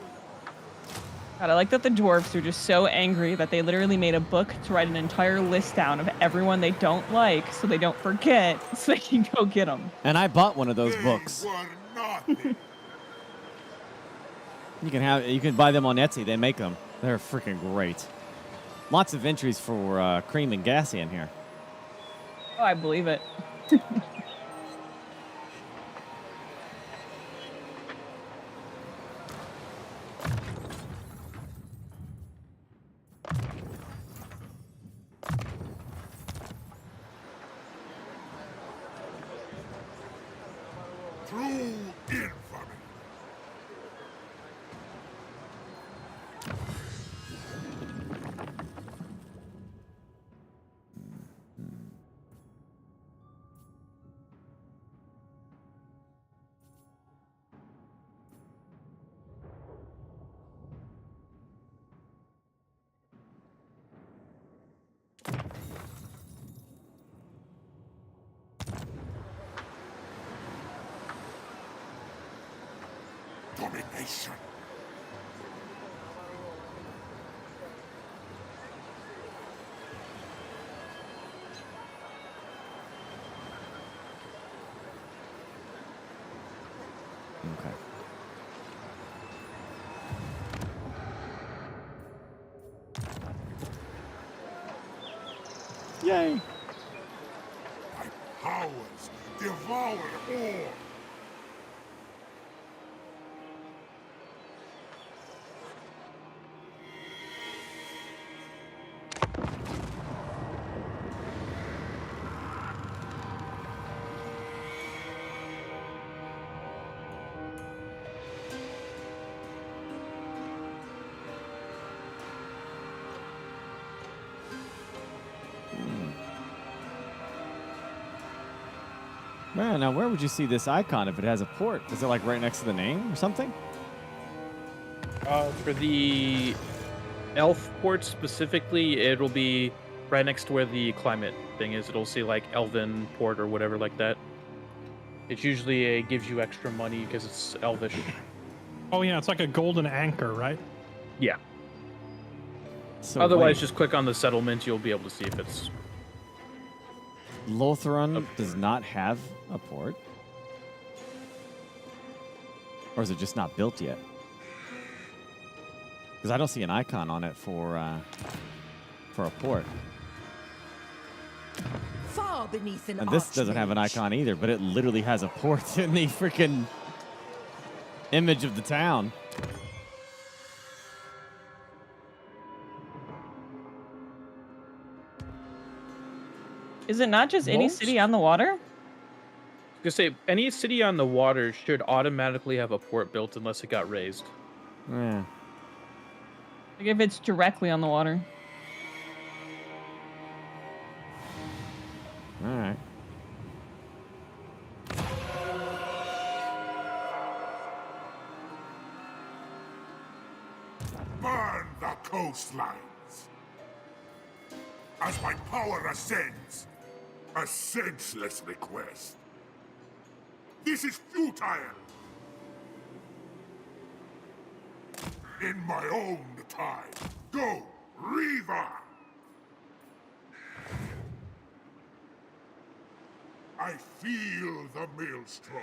God, I like that the dwarves are just so angry that they literally made a book to write an entire list down of everyone they don't like so they don't forget, so they can go get them. And I bought one of those books. They were nothing. You can buy them on Etsy. They make them. They're freaking great. Lots of entries for Cream and Gassy in here. Oh, I believe it. True infamy. Domination. Okay. Yay! My powers devour all. Man, now where would you see this icon if it has a port? Is it like right next to the name or something? For the elf port specifically, it'll be right next to where the climate thing is. It'll say like Elven port or whatever like that. It usually gives you extra money because it's Elvish. Oh yeah, it's like a golden anchor, right? Yeah. So Otherwise, wait, just click on the settlement. You'll be able to see if it's. Lothron does not have a port? Or is it just not built yet? Because I don't see an icon on it for a port. Far beneath an And this doesn't have an archmage. icon either, but it literally has a port in the freaking image of the town. Is it not just any Most? city on the water? I was gonna say any city on the water should automatically have a port built unless it got raised. Yeah. Like if it's directly on the water. All right. Burn the coastlines. As my power ascends, a senseless request. This is futile. In my own time. Go, Reaver! I feel the maelstrom.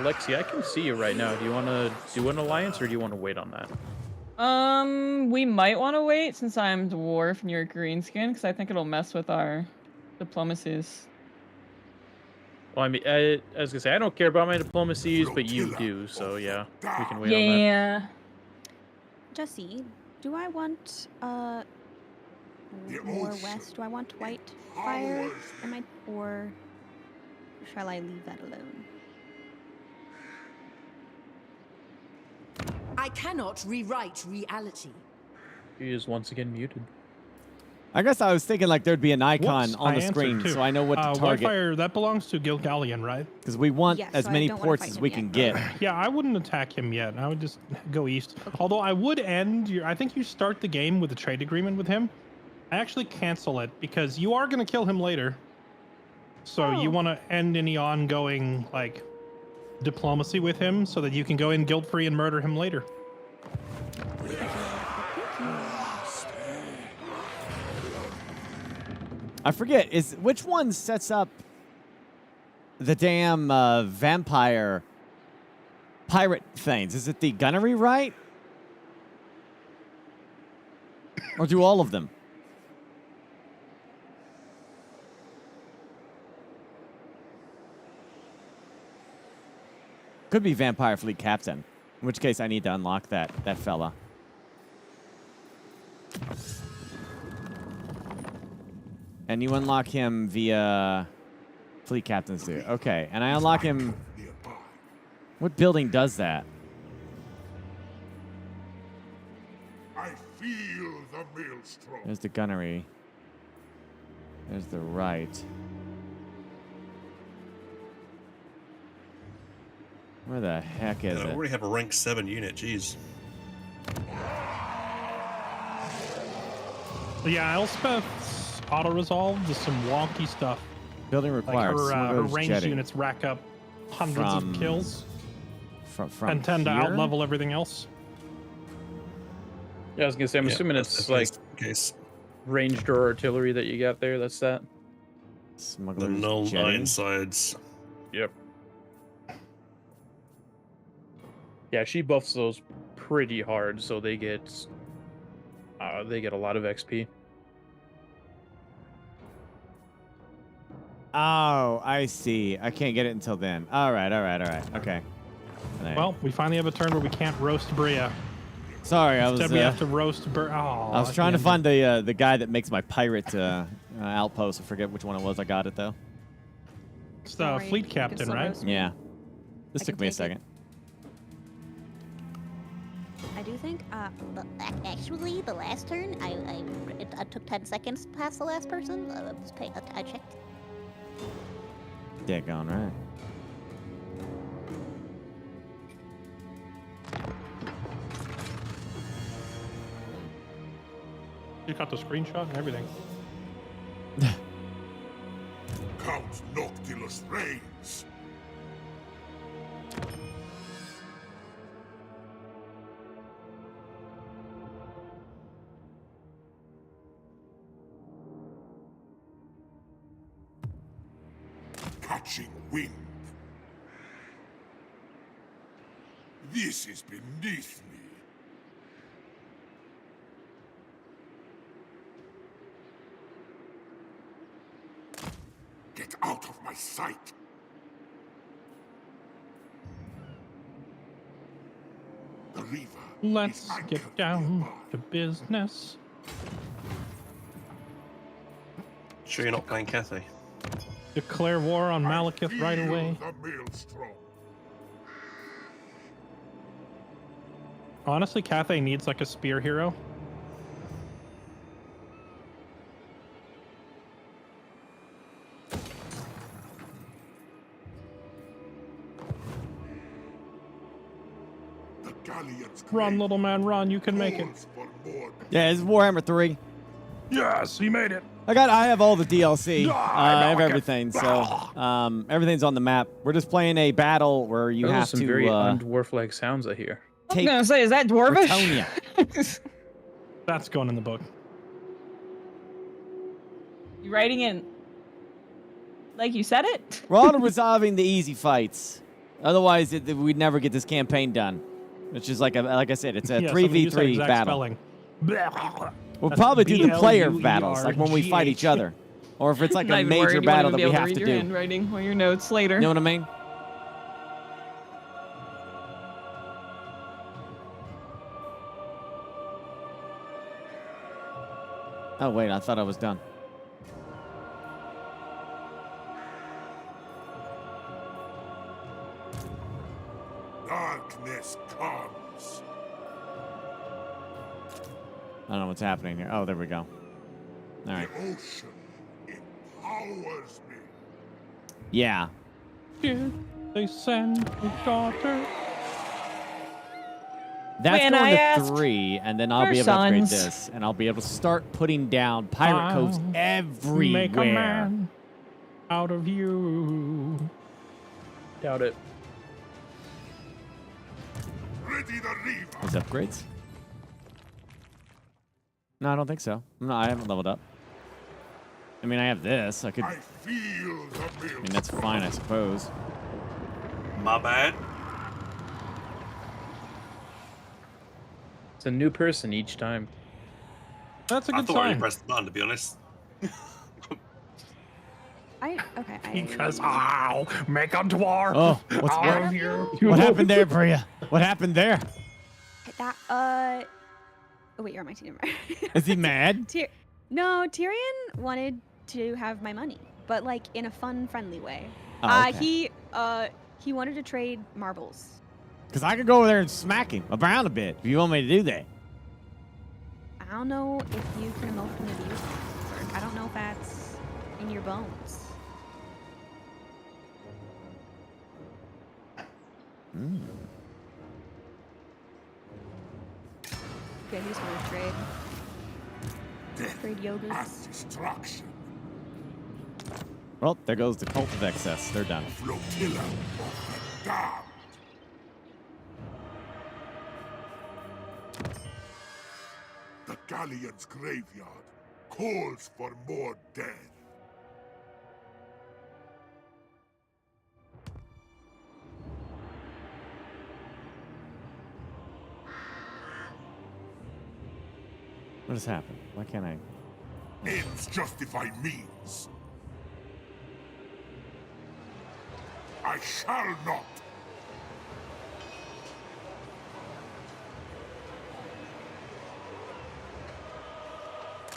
Lexi, I can see you right now. Do you want to do an alliance or do you want to wait on that? We might want to wait since I'm dwarf and you're greenskin, because I think it'll mess with our diplomacies. Well, I mean, I was gonna say I don't care about my diplomacies, but you do, so yeah, we can wait on that. Yeah. Jesse, do I want more ocean west? Do I want white fire? Or shall I leave that alone? I cannot rewrite reality. He is once again muted. I guess I was thinking like there'd be an icon Whoops, on the I answered screen too. so I know what to target. Wildfire, that belongs to Gilgallion, right? Because we want Yes, as so I many don't wanna ports fight as him we yet. can get. Yeah, I wouldn't attack him yet. I would just go east. Although I would end your. I think you start the game with a trade agreement with him. I actually cancel it because you are going to kill him later. So you Oh. want to end any ongoing like diplomacy with him so that you can go in guilt free and murder him later. I forget, which one sets up the damn vampire pirate things? Is it the gunnery right? Or do all of them? Could be Vampire Fleet Captain. In which case, I need to unlock that fella. And you unlock him via Fleet Captain's suit. Okay, and I unlock him. What building does that? I feel the maelstrom. There's the gunnery. There's the right. Where the heck is I it? already have a rank 7 unit. Jeez. Yeah, Elspeth's auto resolve is some wonky stuff. Building Like required. her ranged units rack up hundreds From- of kills From and tend to here? outlevel everything else. Yeah, I was gonna say. I'm assuming it's like case. ranged or artillery that you got there. That's that. The Smuggler's null jetty. Ironsides. Yep. Yeah, she buffs those pretty hard, so they get a lot of XP. Oh, I see. I can't get it until then. All right. Okay. Right. Well, we finally have a turn where we can't roast Bria. sorry, I was. Instead, we have to roast Oh, I was trying to find the guy that makes my pirate outpost. I forget which one it was. I got it though. It's the Sorry, you fleet can captain, still right? roast me. Yeah. This I took can me a take it. second. I do think. Actually, the last turn, I took 10 seconds past the last person. I checked. Daggone right. You got the screenshot and everything. Count Noctilus reigns. Catching wind. This is beneath me. Get out of my sight. The river. Let's is anchored get down nearby. to business. Sure you're not playing Cathay? Declare war on I Malekith right feel away. the maelstrom. Honestly, Cathay needs like a spear hero. The galleons Run, crave little man, run. You can make it. calls for more. Yeah, it's Warhammer 3. Yes, he made it. I have all the DLC. I have Malekith. everything. So everything's on the map. We're just playing a battle where you Those are have some to very undwarf-like sounds I hear. I was take gonna say, is that dwarvish? Bretonia. That's going in the book. You writing it like you said it? We're on to resolving the easy fights. Otherwise, we'd never get this campaign done. It's just like I said, it's a Yeah, somebody use that 3v3 exact battle. spelling. We'll That's probably do the player BLUERGH. battles, like when we fight each other, or if it's like Not a even major worried, you won't battle even that be we able have read to your do. handwriting or your notes later. You know what I mean? Oh wait, I thought I was done. Darkness comes. I don't know what's happening here. Oh, there we go. All right. The ocean empowers me. Yeah. Here they send a daughter. That's When I going to asked 3, and then I'll for be able to upgrade sons. this, and I'll be able to start putting down pirate coves I'll everywhere. Make a man out of you. Doubt it. Ready the river. Those upgrades? No, I don't think so. No, I haven't leveled up. I mean, I have this. I could. I feel the I maelstrom. mean, that's fine, I suppose. My bad. It's a new person each time. That's a I good thought I only sign. pressed the button, to be honest. Okay. Because I'll make a dwarf. Oh, what's out what? of you. What happened there, Bria? What happened there? That Oh wait, you're on my team. Is he mad? No, Tyrion wanted to have my money, but like in a fun, friendly way. Oh, okay. He wanted to trade marbles. Because I could go over there and smack him around a bit if you want me to do that. I don't know if you can emotionally abuse him. I don't know if that's in your bones. Yeah, he's gonna trade. Trade yogurts. Destruction. Well, there goes the cult of excess. They're done. Flotilla of the damned. The galleon's graveyard calls for more death. What has happened? Why can't I? Ends justify means. I shall not.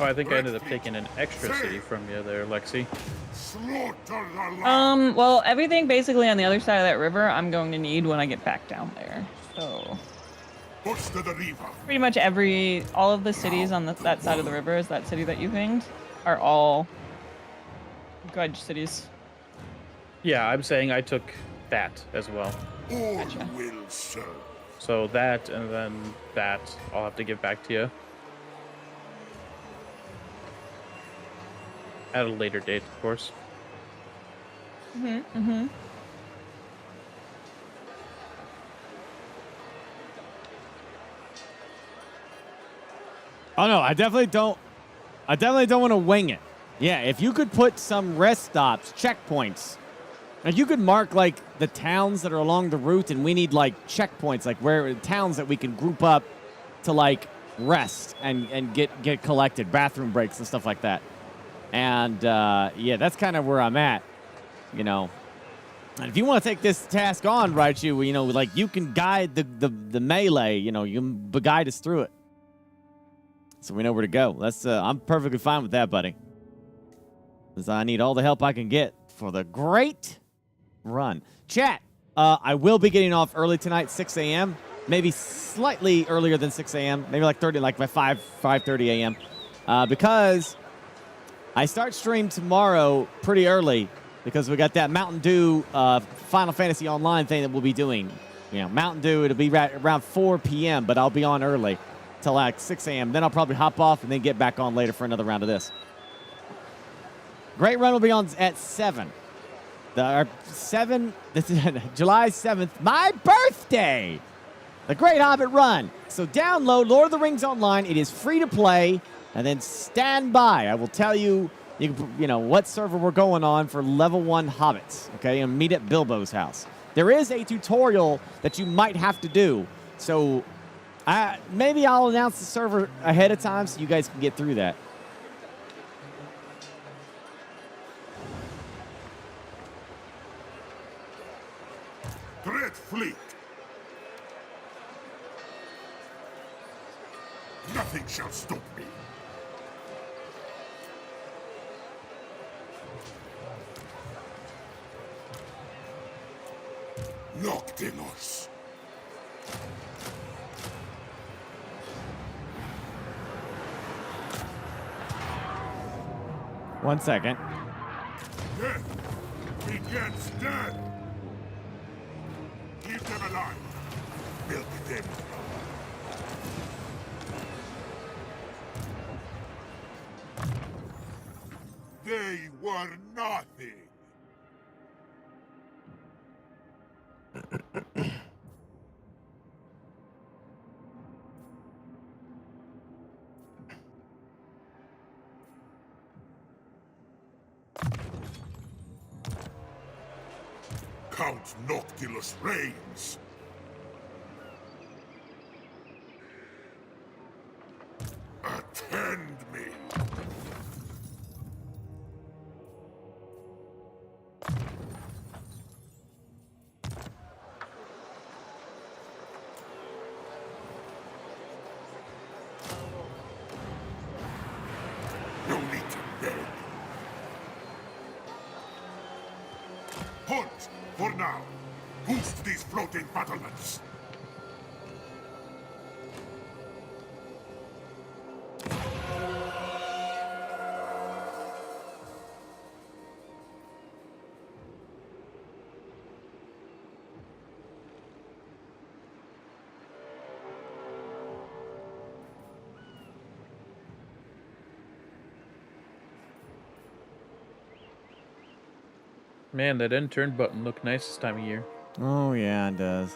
Oh, I think I ended up taking an extra city from you there, Lexi. Slaughter the land. Well, everything basically on the other side of that river, I'm going to need when I get back down there. So, Push to the river. pretty much all of the cities on that side of the river, is that city that you pinged, are all grudge cities. Yeah, I'm saying I took that as well. All Gotcha. will serve. So that and then that I'll have to give back to you. At a later date, of course. Oh no, I definitely don't want to wing it. Yeah, if you could put some rest stops, checkpoints. Like you could mark like the towns that are along the route, and we need like checkpoints, like where towns that we can group up to like rest and get collected, bathroom breaks and stuff like that. And yeah, that's kind of where I'm at, you know. And if you want to take this task on, right, you know, like you can guide the melee, you know, you can guide us through it. So we know where to go. That's I'm perfectly fine with that, buddy. Because I need all the help I can get for the great run. Chat, I will be getting off early tonight, 6 a.m. Maybe slightly earlier than 6 a.m. Maybe like by 5:30 a.m. Because I start stream tomorrow pretty early because we got that Mountain Dew Final Fantasy Online thing that we'll be doing. You know, Mountain Dew, it'll be right around 4 p.m., but I'll be on early till like 6 a.m. Then I'll probably hop off and then get back on later for another round of this. Great Run will be on at 7. This is July 7th, my birthday. The Great Hobbit Run. So download Lord of the Rings Online. It is free to play. And then stand by. I will tell you, you know, what server we're going on for level 1 hobbits. Okay, and meet at Bilbo's house. There is a tutorial that you might have to do. So maybe I'll announce the server ahead of time so you guys can get through that. Dread fleet. Nothing shall stop me. Noctilos. One second. Death begets death. Keep them alive. Milk them. They were nothing. Count Noctilus reigns. Attend me. Halt! For now. Boost these floating battlements. Man, that end turn button looked nice this time of year. Oh yeah, it does.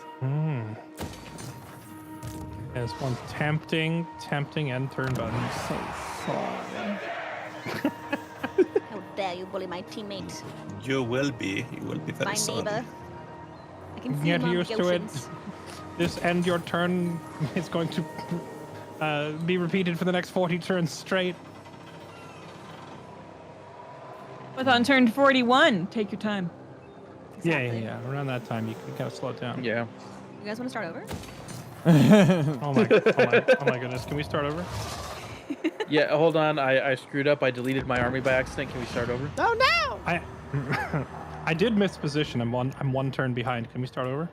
There's one tempting end turn button. So sorry. How dare you bully my teammate, You will be very my sorry. neighbor. I can see Get him on used the to it. oceans. This end your turn is going to be repeated for the next 40 turns straight. With on turn 41, take your time. Exactly. Yeah. Around that time, you can kind of slow it down. Yeah. You guys want to start over? Oh my goodness. Can we start over? Yeah, hold on. I screwed up. I deleted my army by accident. Can we start over? Oh no! I did miss position. I'm one turn behind. Can we start over?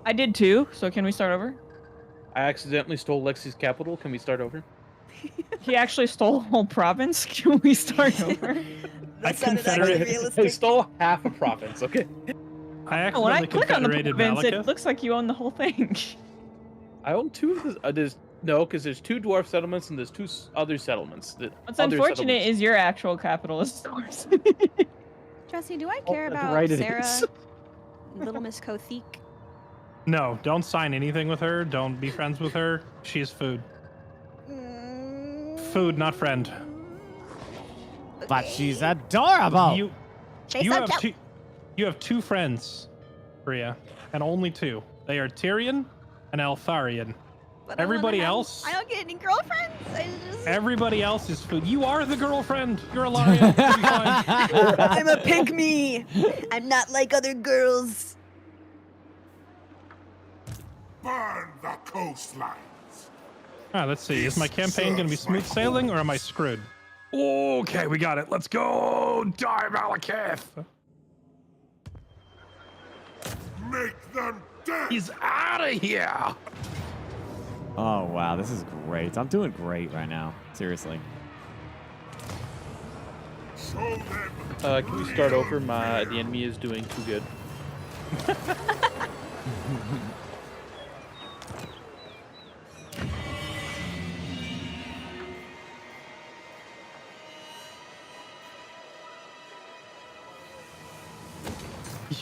I did too, so can we start over? I accidentally stole Lexi's capital. Can we start over? He actually stole a whole province. Can we start over? I confederate. I stole half a province. Okay. I Oh, when I accidentally click on the confederated province, Malekith. it looks like you own the whole thing. I own two of the. There's no, because there's two dwarf settlements and there's two other settlements. What's unfortunate is your actual capital is yours. Jesse, do I care that's about right, it Sarah, is. Little Miss Kothik? No, don't sign anything with her. Don't be friends with her. She's food. Food, not friend. But she's adorable. You have two friends, Priya, and only two. They are Tyrion and Altharion. But Everybody else? I don't get any girlfriends. Everybody else is food. You are the girlfriend. You're a lion. You'll be fine. I'm a pygmy. I'm not like other girls. Burn the coastlines. Let's see. Is my campaign going to be smooth sailing, or am I screwed? Okay, we got it. Let's go, die, Malekith. Make them dead. He's out of here. Oh wow, this is great. I'm doing great right now. Seriously. Show them. Can we start over? The enemy is doing too good.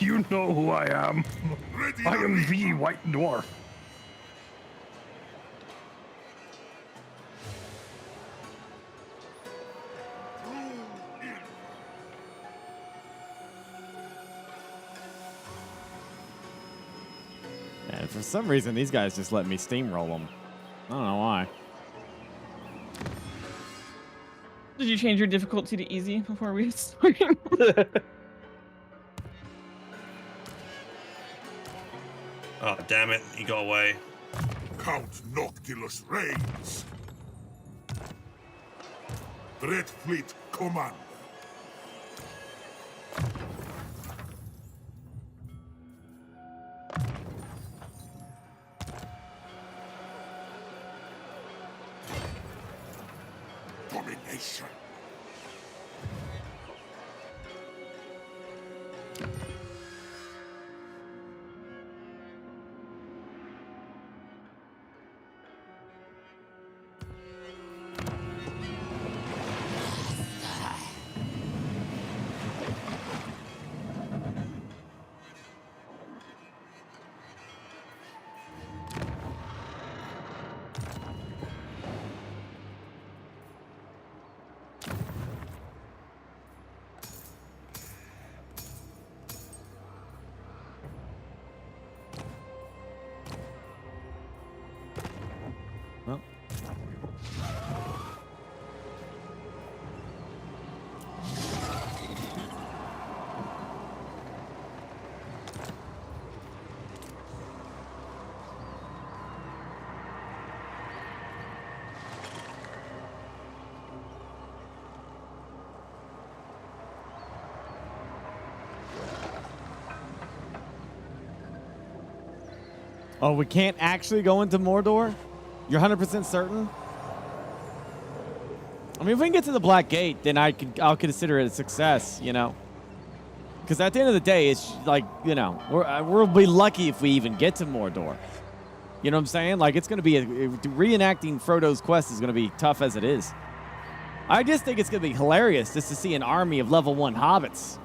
You know who I am. Ready I to am meet. the White Dwarf. And for some reason, these guys just let me steamroll them. I don't know why. Did you change your difficulty to easy before we started? Oh, damn it. He got away. Count Noctilus reigns. Dread Fleet Commander. Domination. Oh, we can't actually go into Mordor? You're 100% certain? I mean, if we can get to the Black Gate, then I'll consider it a success, you know? Because at the end of the day, it's like, you know, we'll be lucky if we even get to Mordor. You know what I'm saying? Like, it's going to be reenacting Frodo's quest is going to be tough as it is. I just think it's going to be hilarious just to see an army of level 1 hobbits.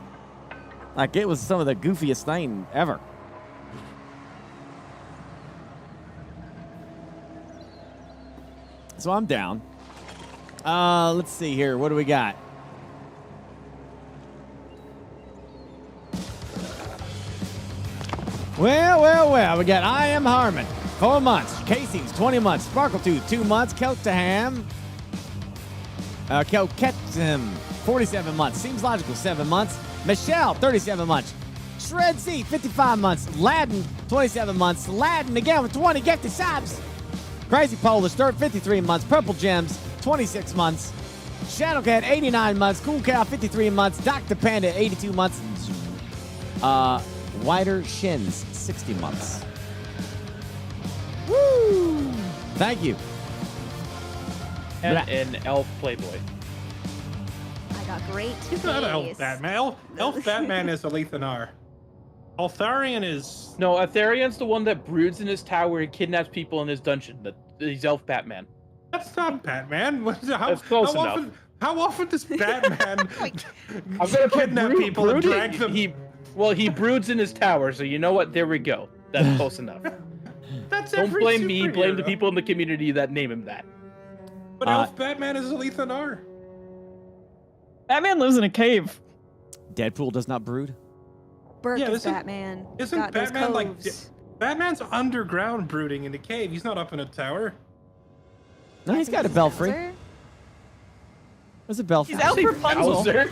Like, it was some of the goofiest thing ever. So I'm down. Let's see here. What do we got? Well. We got I Am Harmon, 4 months. Casey's 20 months. Sparkletooth, 2 months. Keltaham, 47 months. Seems Logical, 7 months. Michelle, 37 months. Shred Z, 55 months. Ladin, 27 months. Ladin again with 20 gifted subs. Crazy Polish Dirt, 53 months. Purple Gems, 26 months. Shadowcat, 89 months. Cool Cow, 53 months. Dr. Panda, 82 months. Wider Shins, 60 months. Woo! Thank you. And an elf Playboy. I got great. He's not Elf Batman. Elf Batman is Alethanar. Altharion is... No, Atharian's the one that broods in his tower and kidnaps people in his dungeon. He's Elf Batman. That's not Batman. That's close enough. How often does Batman I'm gonna kidnap people and drag them? He broods in his tower, so you know what? There we go. That's close enough. That's Don't every blame me. Blame the superhero. people in the community that name him that. But Elf Batman is Alethanar. Batman lives in a cave. Deadpool does not brood. Burke Yeah, is Batman. Isn't Got those Batman like... coves. Batman's underground brooding in a cave. He's not up in a tower. No, he's got a belfry. There's a belfry. He's Elf Rapunzel. Bowser.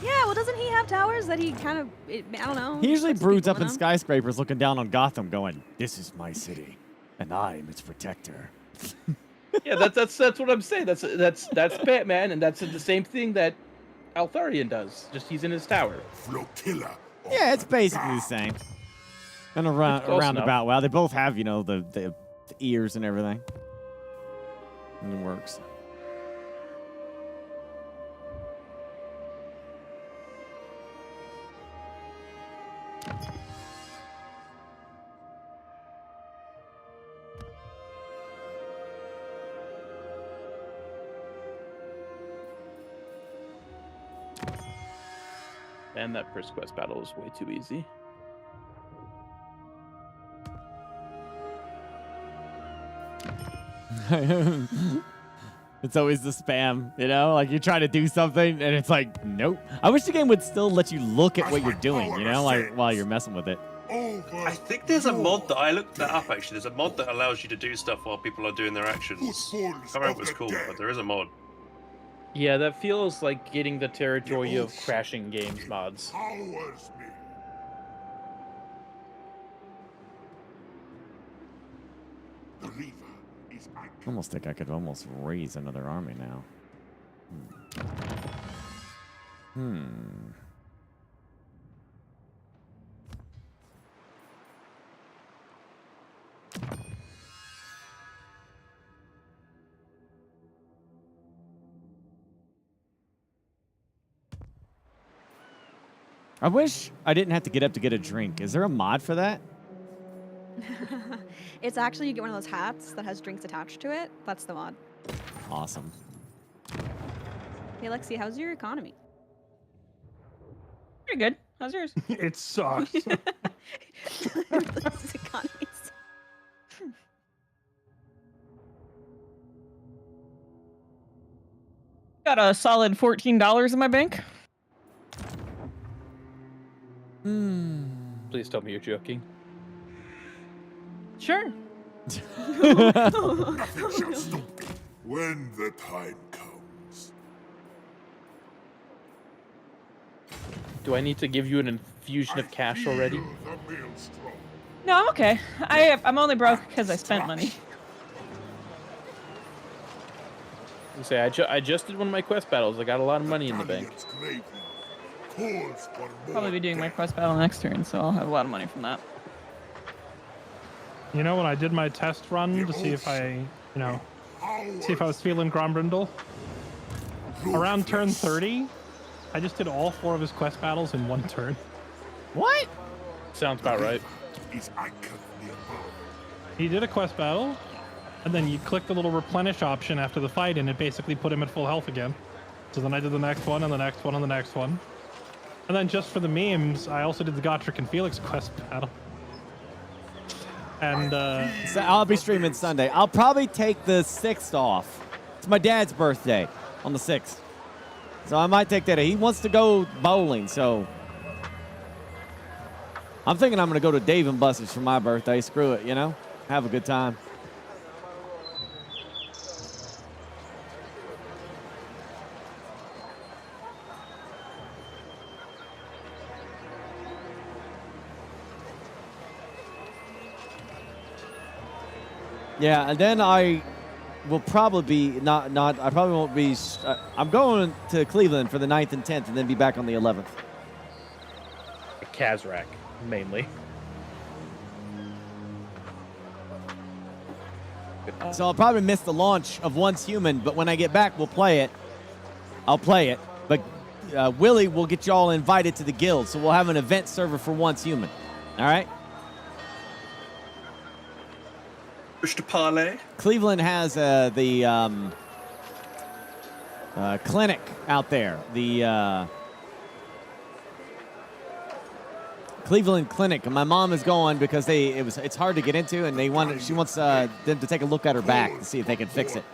Yeah, well, doesn't he have towers that he kind of, I don't know. He usually puts broods people up in them? skyscrapers looking down on Gotham going, this is my city, and I am its protector. Yeah, that's what I'm saying. That's Batman, and that's the same thing that Altharion does. Just he's in his tower. Flotilla. Yeah, it's basically the same. And a close roundabout. Wow, they both have, you know, the ears and everything. And it works. And that first quest battle is way too easy. It's always the spam, you know? Like, you try to do something, and it's like, nope. I wish the game would still let you look at what you're doing, you know? Like, while you're messing with it. I think there's a mod that I looked that up actually. There's a mod that allows you to do stuff while people are doing their actions. I can't remember what it's called, but there is a mod. Yeah, that feels like getting the territory of crashing games mods. Powers me. The river is anchored. I almost think I could almost raise another army now. I wish I didn't have to get up to get a drink. Is there a mod for that? It's actually, you get one of those hats that has drinks attached to it. That's the mod. Awesome. Hey, Lexi, how's your economy? Pretty good. How's yours? It sucks. This economy sucks. Got a solid $14 in my bank. Please tell me you're joking. Sure. Nothing shall stop me when the time comes. Do I need to give you an infusion of cash already? Feel the maelstrom. No, I'm okay. I'm only broke because I spent money. You say I just did one of my quest battles. I got a lot of money in the bank. Valiant's craving calls for more Probably be doing my death. quest battle next turn, so I'll have a lot of money from that. You know, when I did my test run to see if I, see if I was feeling Grombrindle, around turn 30, I just did all 4 of his quest battles in 1 turn. What? Sounds about right. He did a quest battle, and then you click the little replenish option after the fight, and it basically put him at full health again. So then I did the next one, and the next one, and the next one. And then just for the memes, I also did the Gotrek and Felix quest battle. And So I'll be streaming Sunday. I'll probably take the 6th off. It's my dad's birthday on the 6th. So I might take that. He wants to go bowling, so I'm thinking I'm going to go to Dave & Buster's for my birthday. Screw it, Have a good time. Yeah, and then I will probably be I probably won't be. I'm going to Cleveland for the 9th and 10th, and then be back on the 11th. Kazrak, mainly. So I'll probably miss the launch of Once Human, but when I get back, we'll play it. I'll play it, but Willie will get you all invited to the guild, so we'll have an event server for Once Human. All right? Push to parlay. Cleveland has the clinic out there. The Cleveland Clinic. And my mom is going because it's hard to get into, and she wants them to take a look at her back to see if they can fix it.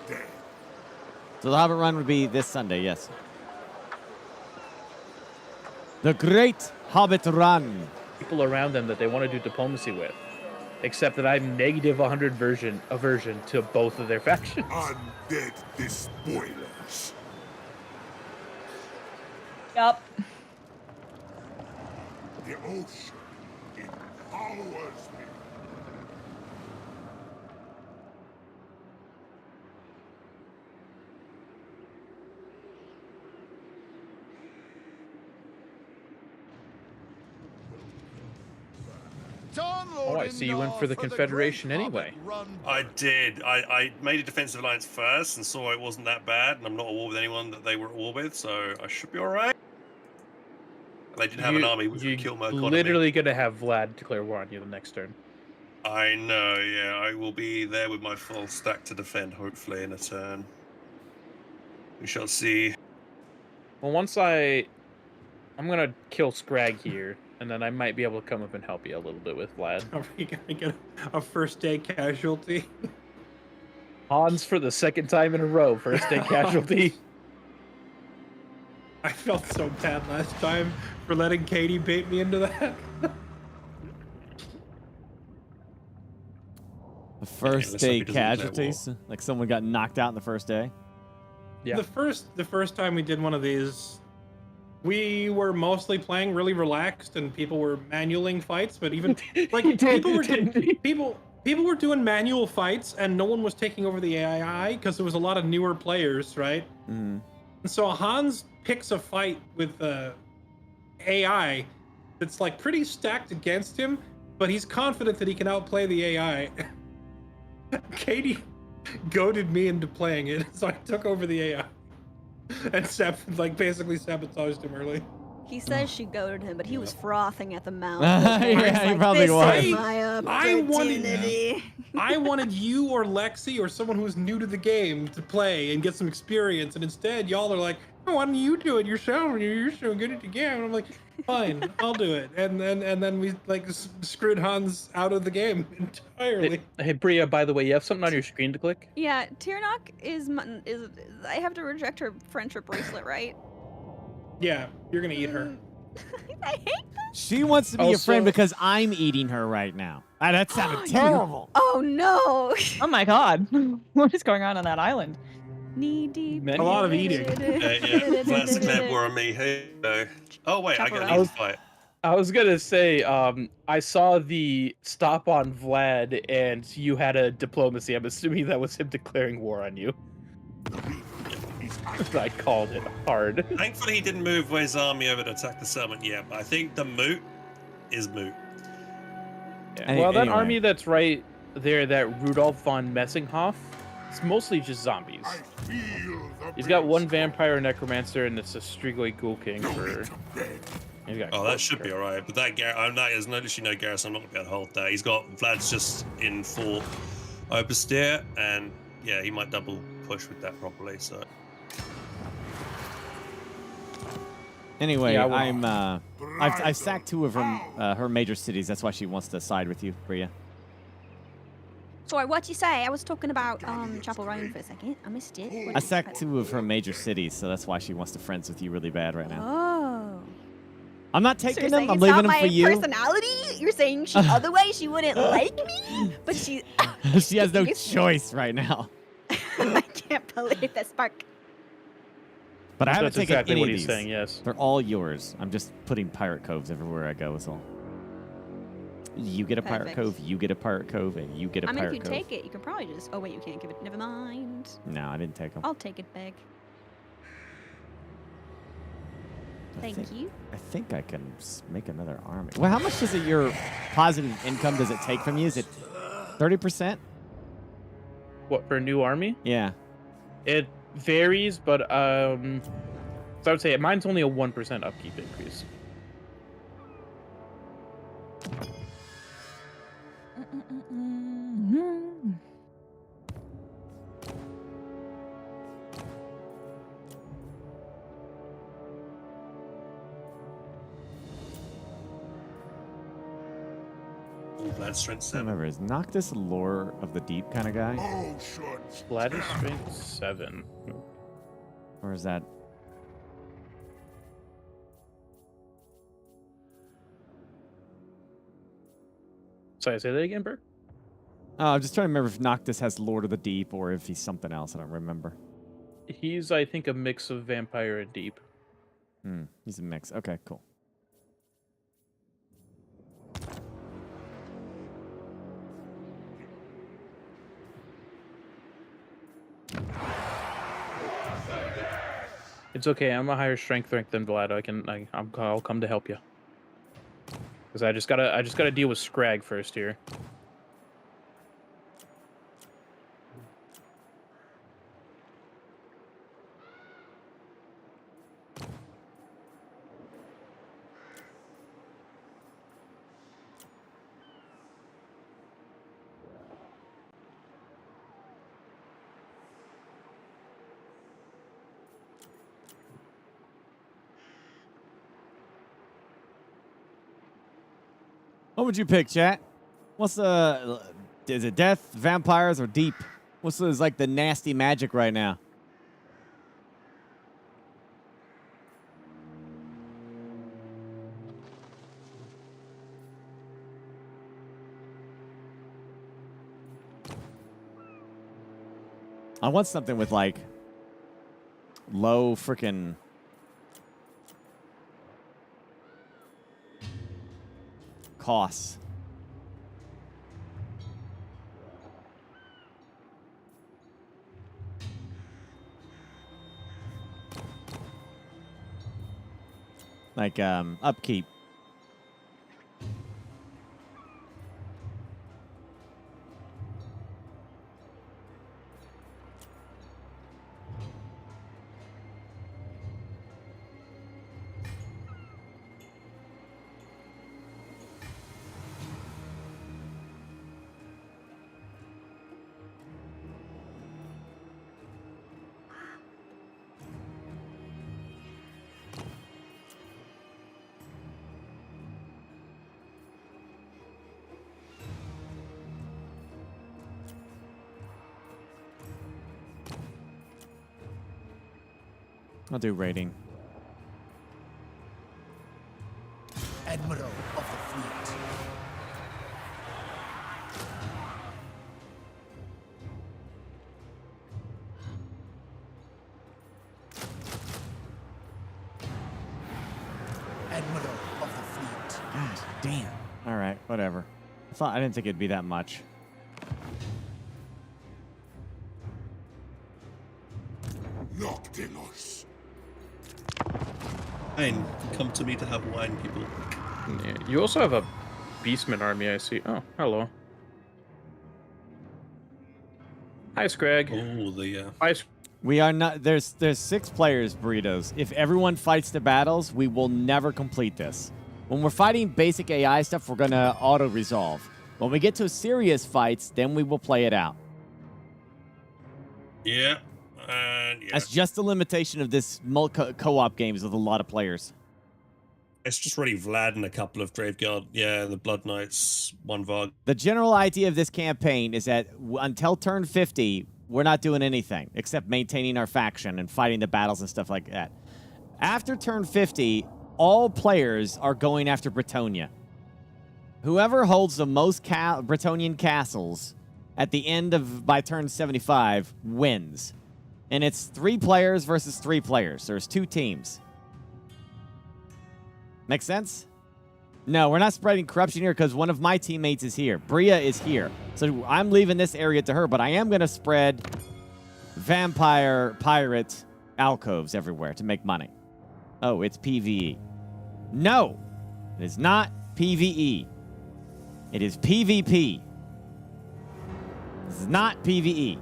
So the Hobbit run would be this Sunday, yes. The Great Hobbit Run. People around them that they want to do diplomacy with. Except that I'm negative 100 aversion to both of their factions. Undead despoilers. Yep. The ocean empowers me. Oh, I see you went for the Confederation anyway. I did. I made a defensive alliance first and saw it wasn't that bad, and I'm not at war with anyone that they were at war with, so I should be all right. They didn't have an army which would kill my economy. Literally going to have Vlad declare war on you the next turn. I know, yeah. I will be there with my full stack to defend, hopefully, in a turn. We shall see. Well, once I'm going to kill Scrag here, and then I might be able to come up and help you a little bit with Vlad. Are we going to get a first day casualty? Hans for the 2nd time in a row, first day casualty. I felt so bad last time for letting Katie bait me into that. The first day casualties? Like someone got knocked out in the first day? Yeah. The first time we did one of these, we were mostly playing really relaxed, and people were manualing fights. But even like people were doing manual fights, and no one was taking over the AI because there was a lot of newer players, right? Mm-hmm. And so Hans picks a fight with AI that's like pretty stacked against him, but he's confident that he can outplay the AI. Katie goaded me into playing it, so I took over the AI and basically sabotaged him early. He says she goaded him, but he was frothing at the mouth. Yeah, he probably was. This is my opportunity. I wanted you or Lexi or someone who's new to the game to play and get some experience, and instead y'all are like, oh, why don't you do it yourself? You're so good at the game. And I'm like, fine, I'll do it. And then we like screwed Hans out of the game entirely. Hey Bria, by the way, you have something on your screen to click? Yeah, Tyrnok is. I have to reject her friendship bracelet, right? Yeah, you're gonna eat her. I hate this. She wants to be a friend because I'm eating her right now. That sounded terrible. Oh no! Oh my god. What is going on that island? Knee deep. A lot of eating. Yeah, that's declared war on me. Hey, oh wait, I got to fight. I was gonna say, I saw the stop on Vlad, and you had a diplomacy. I'm assuming that was him declaring war on you. I called it hard. Thankfully, he didn't move his army over to attack the settlement yet, but I think the moot is moot. Yeah. Well, that army that's right they're that Rudolf von Messinghoff. It's mostly just zombies. I feel the He's got one brainstorm. vampire necromancer, and it's a Strigoi Ghoul King for. He's got Oh, that should be alright. But that there's literally no Garrison. I'm not gonna be able to hold that. He's got Vlad's just in for Obersteer, and yeah, he might double push with that properly. So Anyway, Yeah, well- I've sacked 2 of her major cities. That's why she wants to side with you, Bria. Sorry, what'd you say? I was talking about Chapel Roan for a second. I missed it. What I did you sacked say? 2 of her major cities, so that's why she wants to friends with you really bad right now. Oh. I'm not So taking you're them. saying I'm it's leaving not them my for you. personality? You're saying she otherwise she wouldn't like me, but she. She has no You- choice right now. I can't believe that spark. But I haven't That's taken exactly any what of he's these. saying. Yes. They're all yours. I'm just putting pirate coves everywhere I go. Is all. You get a pirate Perfect. cove. You get a pirate cove, and you get a I mean, if pirate you cove. take it, you can probably just. Oh wait, you can't give it. Never mind. No, I didn't take them. I'll take it back. Thank you. I think I can make another army. Well, how much does your positive income does it take from you? Is it 30%? What for a new army? Yeah. It varies, but so I would say mine's only a 1% upkeep increase. Vlad's strength I 7. remember, is Noctis Lore of the Deep kind of guy? All shots. Vlad is strength 7. Or is that... Sorry, say that again, Bert. Oh, I'm just trying to remember if Noctis has Lord of the Deep or if he's something else. I don't remember. He's, I think, a mix of vampire and deep. He's a mix. Okay, cool. It's okay. I'm a higher strength rank than Vlad. I'll come to help you. Because I just gotta deal with Scrag first here. What would you pick, chat? What's the... Is it death, vampires, or deep? What's like the nasty magic right now? I want something with like low freaking costs. Like upkeep. I'll do rating. Admiral of the fleet. Admiral of the fleet. God damn. All right, whatever. I didn't think it'd be that much. Noctilos. Kane, come to me to have wine, people. Yeah, you also have a Beastman army, I see. Oh, hello. Hi, Scrag. Oh, the Hi, We are not. There's 6 players, burritos. If everyone fights the battles, we will never complete this. When we're fighting basic AI stuff, we're gonna auto resolve. When we get to serious fights, then we will play it out. yeah, and yeah. That's just the limitation of this co-op games with a lot of players. It's just really Vlad and a couple of Graveguard. Yeah, the Blood Knights, one Varg. The general idea of this campaign is that until turn 50, we're not doing anything except maintaining our faction and fighting the battles and stuff like that. After turn 50, all players are going after Bretonnia. Whoever holds the most Bretonian castles at the end of by turn 75 wins. And it's 3 players versus 3 players. There's 2 teams. Make sense? No, we're not spreading corruption here because one of my teammates is here. Bria is here. So I'm leaving this area to her, but I am going to spread vampire, pirate alcoves everywhere to make money. Oh, it's PvE. No, it is not PvE. It is PvP. This is not PvE.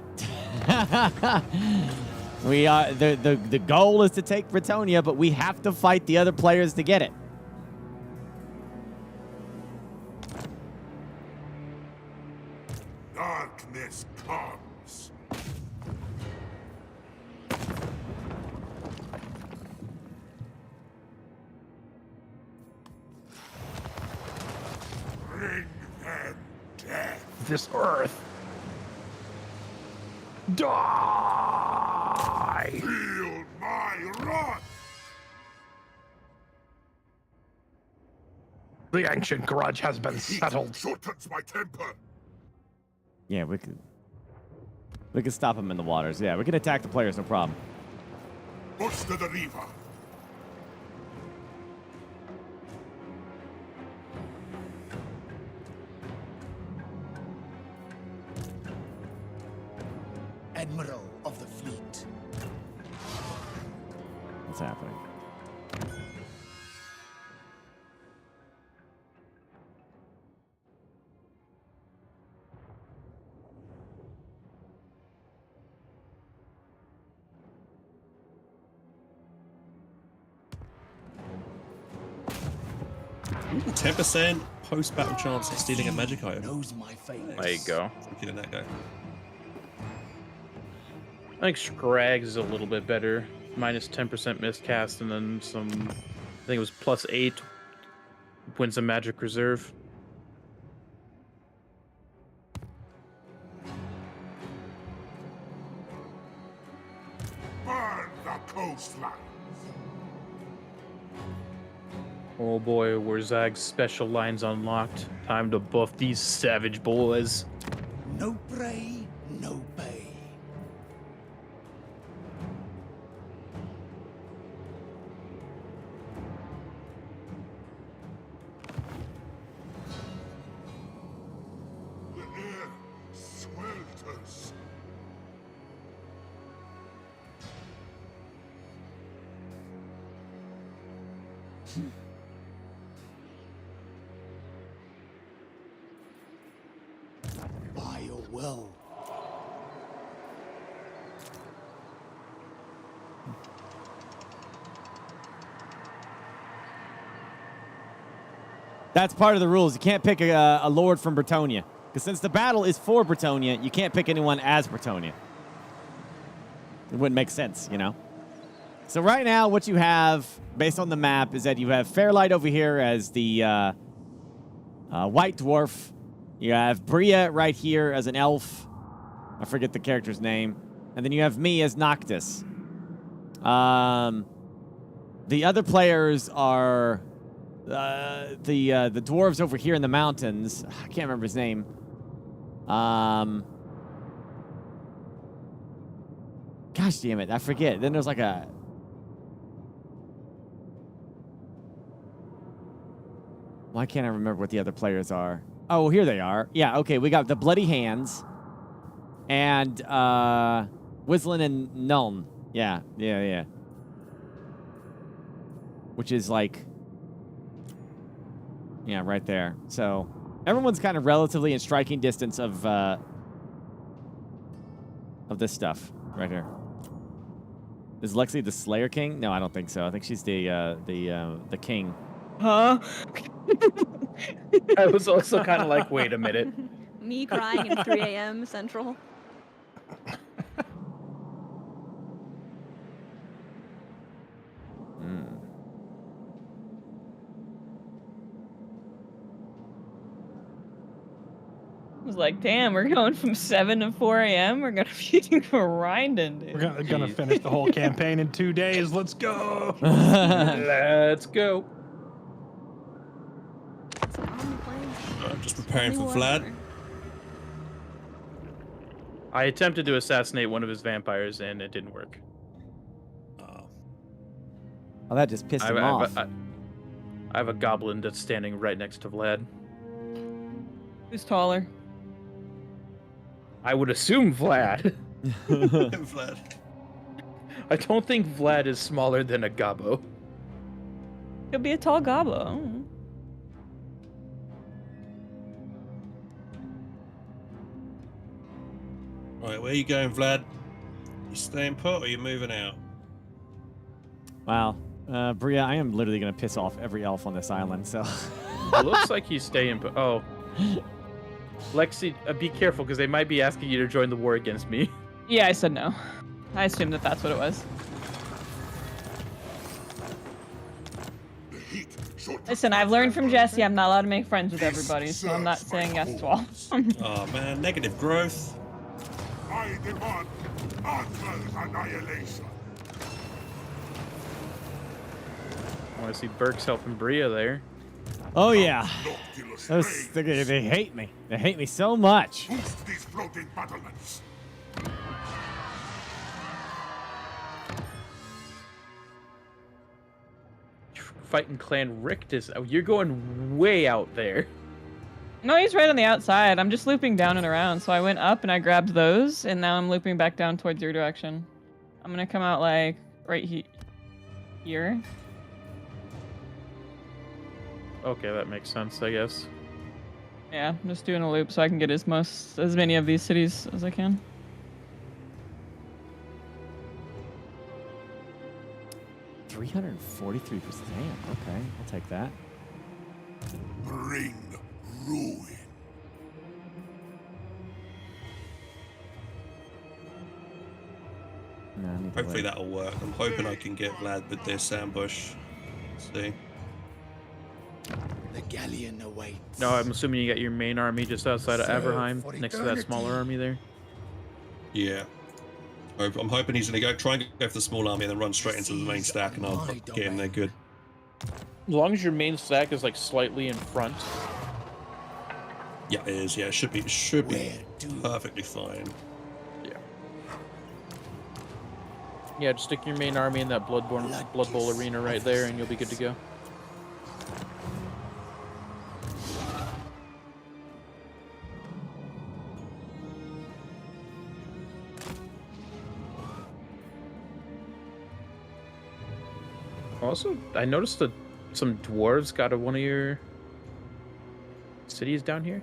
We are the goal is to take Bretonnia, but we have to fight the other players to get it. Darkness comes. Bring them death. This earth. Die! Feel my wrath. The ancient grudge has been settled. Shortens my temper. Yeah, we could stop them in the waters. Yeah, we can attack the players, no problem. Push to the river. Admiral of the fleet. What's happening? Ooh, 10% post-battle chance of stealing a magic item. Knows my fate. There you go. Looking at that guy. I think Scrags is a little bit better. Minus 10% miscast, and then some. I think it was +8. Wins a magic reserve. Burn the coastline. Oh boy, were Zag's special lines unlocked. Time to buff these savage boys. No prey, no pay. The air swelters. By your will. That's part of the rules. You can't pick a lord from Bretonnia. Because since the battle is for Bretonnia, you can't pick anyone as Bretonnia. It wouldn't make sense, you know? So right now, what you have, based on the map, is that you have Fairlight over here as the white dwarf. You have Bria right here as an elf. I forget the character's name. And then you have me as Noctis. The other players are the dwarves over here in the mountains. I can't remember his name. Gosh damn it, I forget. Then there's like a... Why can't I remember what the other players are? Oh, here they are. Yeah, okay, we got the Bloody Hands and Whistling and Nuln. Yeah. Which is like... Yeah, right there. So everyone's kind of relatively in striking distance of of this stuff right here. Is Lexi the Slayer King? No, I don't think so. I think she's the king. Huh? I was also kind of like, wait a minute. Me crying at 3 a.m. Central. I was like, damn, we're going from 7 to 4 a.m. We're gonna be grinding, dude. We're gonna finish the whole campaign in 2 days. Let's go. Let's go. It's an army plane. I'm just preparing for Only Vlad. warhammer. I attempted to assassinate one of his vampires and it didn't work. Oh, that just pissed him off. I have a goblin that's standing right next to Vlad. Who's taller? I would assume Vlad. Vlad. I don't think Vlad is smaller than a gobbo. Could be a tall gobbo. Right, where you going, Vlad? You staying put or you moving out? Wow. Bria, I am literally going to piss off every elf on this island, so... It looks like he's staying put. Oh. Lexi, be careful because they might be asking you to join the war against me. Yeah, I said no. I assumed that that's what it was. Listen, I've learned from Jesse I'm not allowed to make friends with everybody, so I'm not saying yes to all. Oh man, negative growth. I demand Arthur's annihilation. I want to see Burks helping Bria there. Oh, yeah. They hate me. They hate me so much. Boost these floating battlements. Fighting Clan Rictus. Oh, you're going way out there. No, he's right on the outside. I'm just looping down and around. So I went up and I grabbed those, and now I'm looping back down towards your direction. I'm gonna come out like right here. Okay, that makes sense, I guess. Yeah, I'm just doing a loop so I can get as many of these cities as I can. $343%. Okay, I'll take that. Bring ruin. No, I need to Hopefully wait. that'll work. I'm hoping I can get Vlad with this ambush. Let's see. The galleon awaits. No, I'm assuming you got your main army just outside of Serve Averheim, for next to that smaller eternity. army there. Yeah. I'm hoping he's gonna try and go for the small army and then run straight into the main stack, and I'll get him there good. As long as your main stack is like slightly in front. Yeah, it is. Yeah, it should be perfectly fine. Yeah, just stick your main army in that Blood Bowl arena right there, and you'll be good to go. Also, I noticed that some dwarves got one of your cities down here.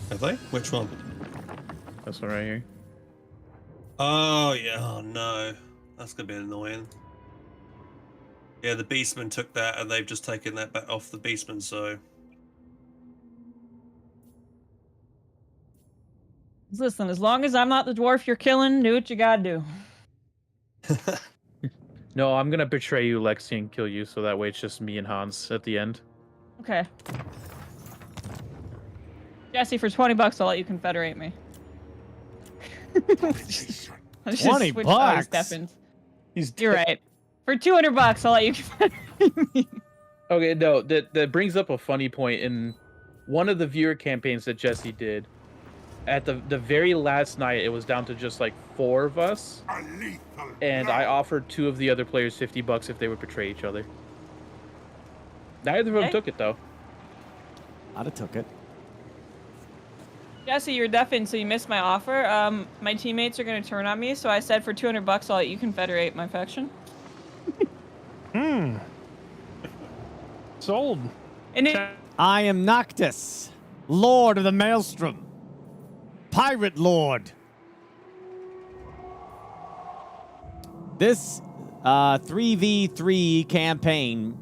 Have they? Which one? This one right here. Oh yeah. Oh no, that's gonna be annoying. Yeah, the Beastmen took that, and they've just taken that back off the Beastmen. So Listen, as long as I'm not the dwarf you're killing, do what you gotta do. No, I'm gonna betray you, Lexi, and kill you, so that way it's just me and Hans at the end. Okay. Jesse, for $20, I'll let you confederate me. I just 20 switched bucks? Stephens. You're right. For $200, I'll let you confederate me. Okay, no, that brings up a funny point. In one of the viewer campaigns that Jesse did, at the very last night, it was down to just like 4 of us, and I offered 2 of the other players $50 if they would betray each other. Neither of them took it though. I'd have took it. Jesse, you're deafened, so you missed my offer. My teammates are gonna turn on me, so I said for $200, I'll let you confederate my faction. Sold. And it, I am Noctis, Lord of the Maelstrom. Pirate Lord. This 3v3 campaign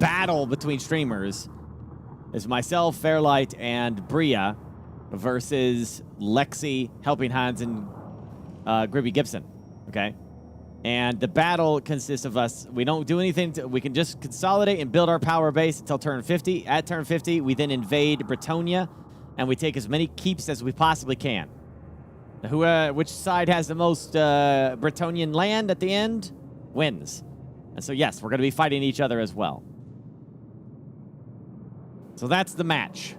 battle between streamers is myself, Fairlight, and Bria versus Lexi, Helping Hands, and Gribby Gibson. Okay? And the battle consists of us. We don't do anything. We can just consolidate and build our power base until turn 50. At turn 50, we then invade Bretonia, and we take as many keeps as we possibly can. Which side has the most Bretonian land at the end wins. And so, yes, we're going to be fighting each other as well. So that's the match.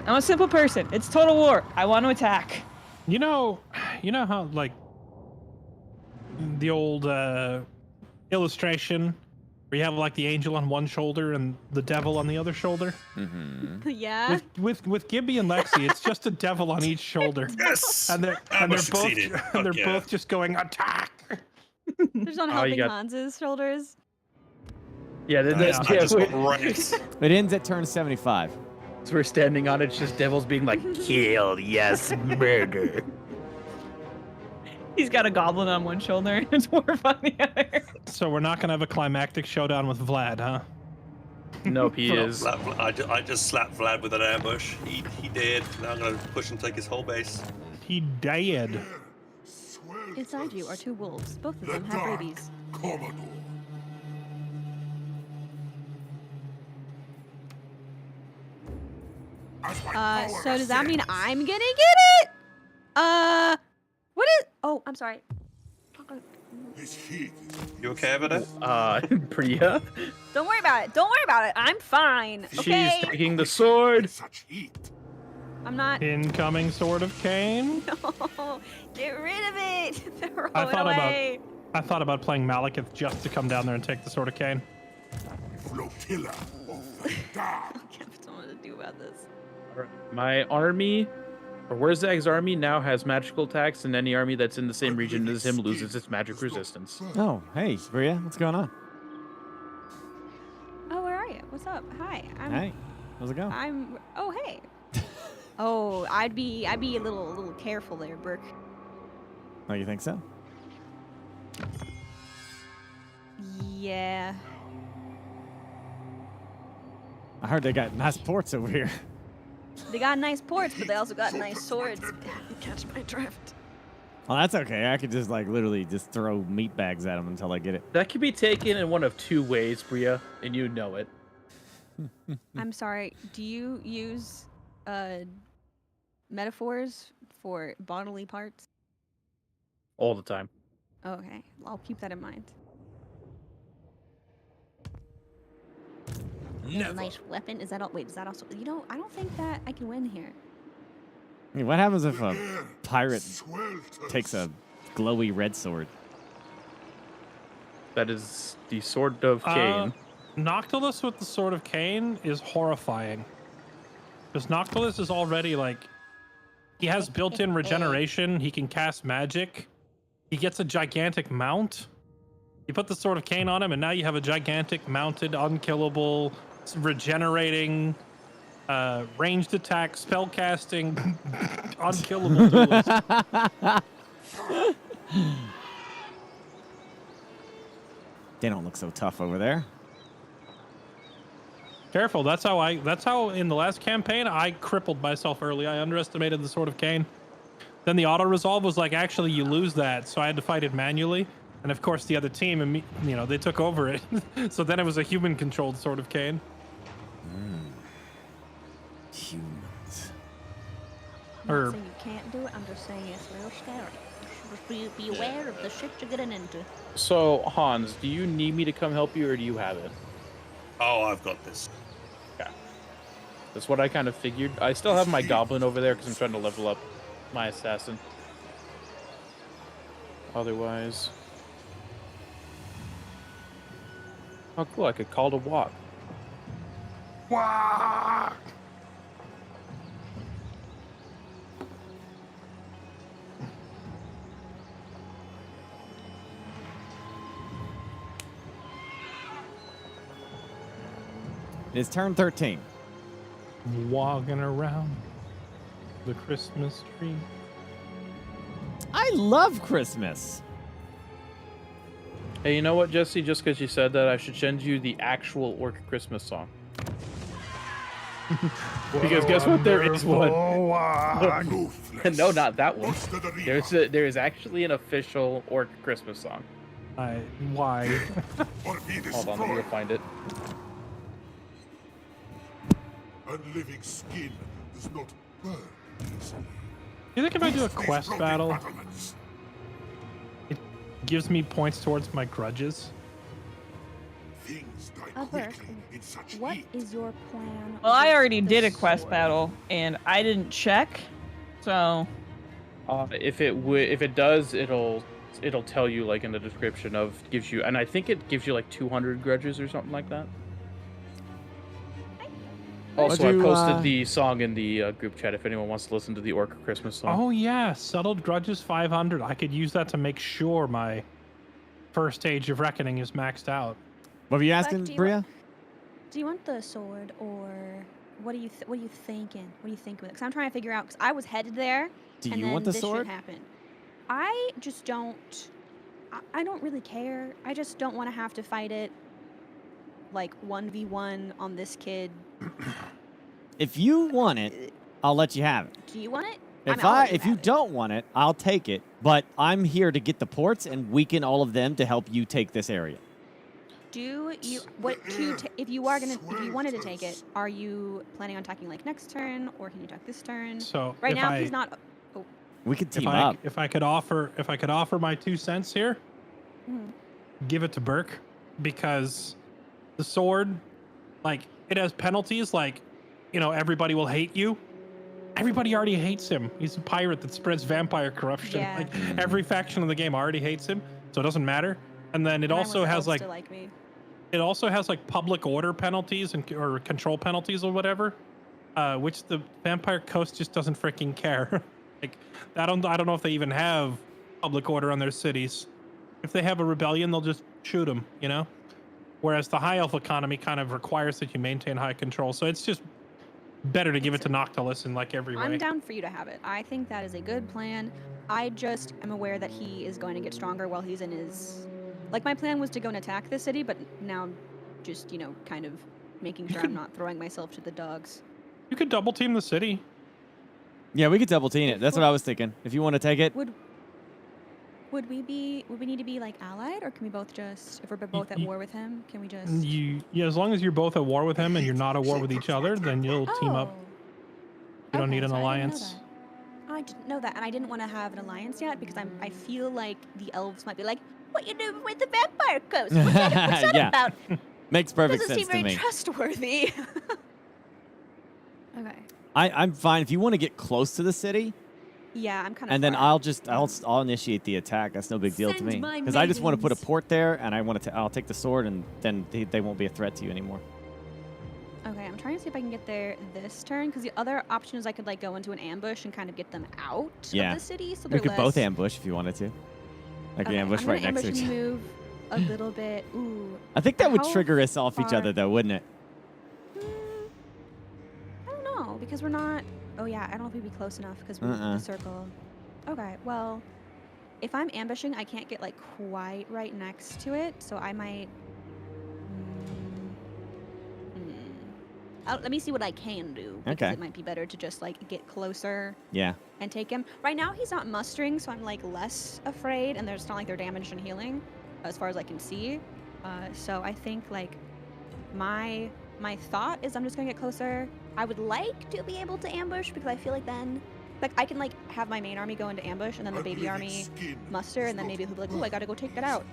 I'm a simple person. It's total war. I want to attack. You know how like the old illustration where you have like the angel on one shoulder and the devil on the other shoulder? Mm-hmm. Yeah. With Gibby and Lexi, it's just a devil on each shoulder. Yes. And they're both just going attack. There's on Oh, you helping got- Hans's shoulders. Yeah, I just got wrecked. It ends at turn 75. So we're standing on it, it's just devils being like, kill, yes, murder. He's got a goblin on one shoulder and a dwarf on the other. So we're not gonna have a climactic showdown with Vlad, huh? Nope, he is. I just slapped Vlad with an ambush. He did. Now I'm gonna push and take his whole base. He died. Inside you are two wolves. Both of The them have Dark rabies. Commodore. As my power So does that mean ascends, I'm gonna get it? What is? Oh, I'm sorry. his heat is You okay over there? Priya, Don't worry about it. Don't worry about it. I'm fine. Okay. she's taking the sword. such heat. I'm not. Incoming Sword of Kane. No, get rid of it. Throw I it thought away. I thought about playing Malekith just to come down there and take the Sword of Kane. Flotilla of the dark. I don't know what to do about this. My army, or Wurzag's army, now has magical attacks, and any army that's in the same region as him loses its magic resistance. Oh, hey, Bria, what's going on? Oh, where are you? What's up? Hi. Hey, how's it going? I'm. Oh, hey. Oh, I'd be a little careful there, Burke. Oh, you think so? Yeah. I heard they got nice ports over here. They got nice ports, but they also got nice swords. Catch my drift. Well, that's okay. I could just like literally just throw meat bags at them until I get it. That can be taken in one of two ways, Bria, and you know it. I'm sorry. Do you use metaphors for bodily parts? All the time. Okay, I'll keep that in mind. Never. Nice weapon. Is that all? Wait, is that also? You know, I don't think that I can win here. I mean, what happens if a pirate Swelters. takes a glowy red sword? That is the sword of Kane. Noctilus with the Sword of Kane is horrifying. Because Noctilus is already like, he has built-in regeneration. He can cast magic. He gets a gigantic mount. You put the Sword of Kane on him, and now you have a gigantic mounted, unkillable, regenerating, ranged attack, spell casting, unkillable duelist. They don't look so tough over there. Careful, that's how in the last campaign I crippled myself early. I underestimated the Sword of Kane. Then the auto resolve was like, actually you lose that, so I had to fight it manually. And of course the other team, they took over it. So then it was a human controlled Sword of Kane. Humans. I'm Or- not saying you can't do it. I'm just saying it's real scary. Just be aware of the shit you're getting into. So, Hans, do you need me to come help you, or do you have it? Oh, I've got this. Okay. That's what I kind of figured. I still have my goblin over there because I'm trying to level up my assassin. Otherwise... Oh, cool. I could call to walk. Wah! It's turn 13. Walking around the Christmas tree. I love Christmas. Hey, you know what, Jesse? Just because you said that, I should send you the actual Orc Christmas song. Because guess what? There is one. No, not that one. There is actually an official Orc Christmas song. Why? Hold on, let me go find it. Unliving skin does not burn easily. You think if I do a quest These battle, battlements. it gives me points towards my grudges? Things die Burke, quickly in such what heat. is your plan? Well, I with already the did a quest sword? battle, and I didn't check, so If it does, it'll tell you like in the description of gives you, and I think it gives you like 200 grudges or something like that. Also, I posted the song in the group chat if anyone wants to listen to the Orc Christmas song. Oh yeah, settled grudges 500. I could use that to make sure my first stage of reckoning is maxed out. What were you Buck, asking, do you Bria? want- Do you want the sword, or what are you thinking? What do you think with it? Because I'm trying to figure out. Because I was headed there. Do and you then want the this sword? Shit happened. I just don't. I don't really care. I just don't want to have to fight it. Like 1v1 on this kid. If you want it, I'll let you have it. Do you want it? If you don't want it, I'll take it. But I'm here to get the ports and weaken all of them to help you take this area. Do you if you wanted to take it, are you planning on attacking like next turn, or can you attack this turn? So right if now I, he's not. Oh, We could team if I, up. if I could offer my 2 cents here, mhm. give it to Burke, because the sword, like, it has penalties like, you know, everybody will hate you. Everybody already hates him. He's a pirate that spreads vampire corruption. Yeah. Like, every faction of the game already hates him, so it doesn't matter. And then it And I also want the has elves like to like me. it also has like public order penalties or control penalties or whatever, which the Vampire Coast just doesn't freaking care. Like, I don't know if they even have public order on their cities. If they have a rebellion, they'll just shoot them, you know. Whereas the High Elf economy kind of requires that you maintain high control, so it's just better to give it to Noctilus in like every way. I'm down for you to have it. I think that is a good plan. I just am aware that he is going to get stronger while he's in his. Like, my plan was to go and attack the city, but now I'm just, you know, kind of making sure I'm not throwing myself to the dogs. You could double team the city. Yeah, we could double team it. That's what I was thinking. If you want to take it. Would we need to be like allied, or can we both just, if we're both at war with him, can we just? Yeah, as long as you're both at war with him and you're not at war with each other, then you'll team up. You don't need an alliance. I didn't know that, and I didn't want to have an alliance yet because I feel like the elves might be like, "What you doing with the Vampire Coast? What's that Yeah. about?" Makes perfect Doesn't sense seem to very me. trustworthy. Okay. I'm fine. If you want to get close to the city, Yeah, I'm kind of. and then I'll initiate the attack. That's no big deal to Send me. my Because I just want to put a maidens. port there, and I'll take the sword, and then they won't be a threat to you anymore. Okay, I'm trying to see if I can get there this turn, because the other option is I could like go into an ambush and kind of get them out Yeah. of the city, so We they're could less. both ambush if you wanted to. Like we Okay, ambush I'm gonna right next to ambush each and other. move a little bit. Ooh. I think that would How trigger us off each far- other, though, wouldn't it? I don't know, because we're not. Oh yeah, I don't know if we'd be close enough because we're in the circle. Okay, well, if I'm ambushing, I can't get like quite right next to it, so I might. Let me see what I can do. Because Okay. it might be better to just like get closer Yeah. and take him. Right now he's not mustering, so I'm like less afraid, and there's not like they're damaged and healing, as far as I can see. So I think like my thought is I'm just gonna get closer. I would like to be able to ambush because I feel like then, like I can like have my main army go into ambush and then the baby army muster, and then maybe he'll be like, oh, I gotta go take that out,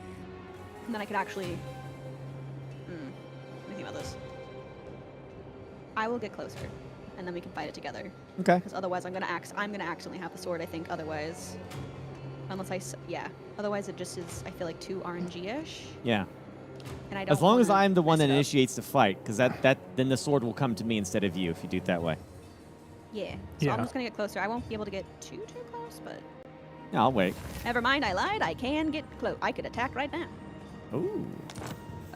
and then I could actually. Let me think about this. I will get closer, and then we can fight it together. Okay. Because otherwise, I'm gonna accidentally have the sword. I think otherwise, unless otherwise it just is. I feel like too RNG-ish, Yeah. and I don't. As long as wanna I'm the one mess that it up. initiates the fight, because then the sword will come to me instead of you if you do it that way. Yeah. So Yeah. I'm just gonna get closer. I won't be able to get too close, but Yeah, I'll wait. never mind. I lied. I can get close. I could attack right now. Ooh.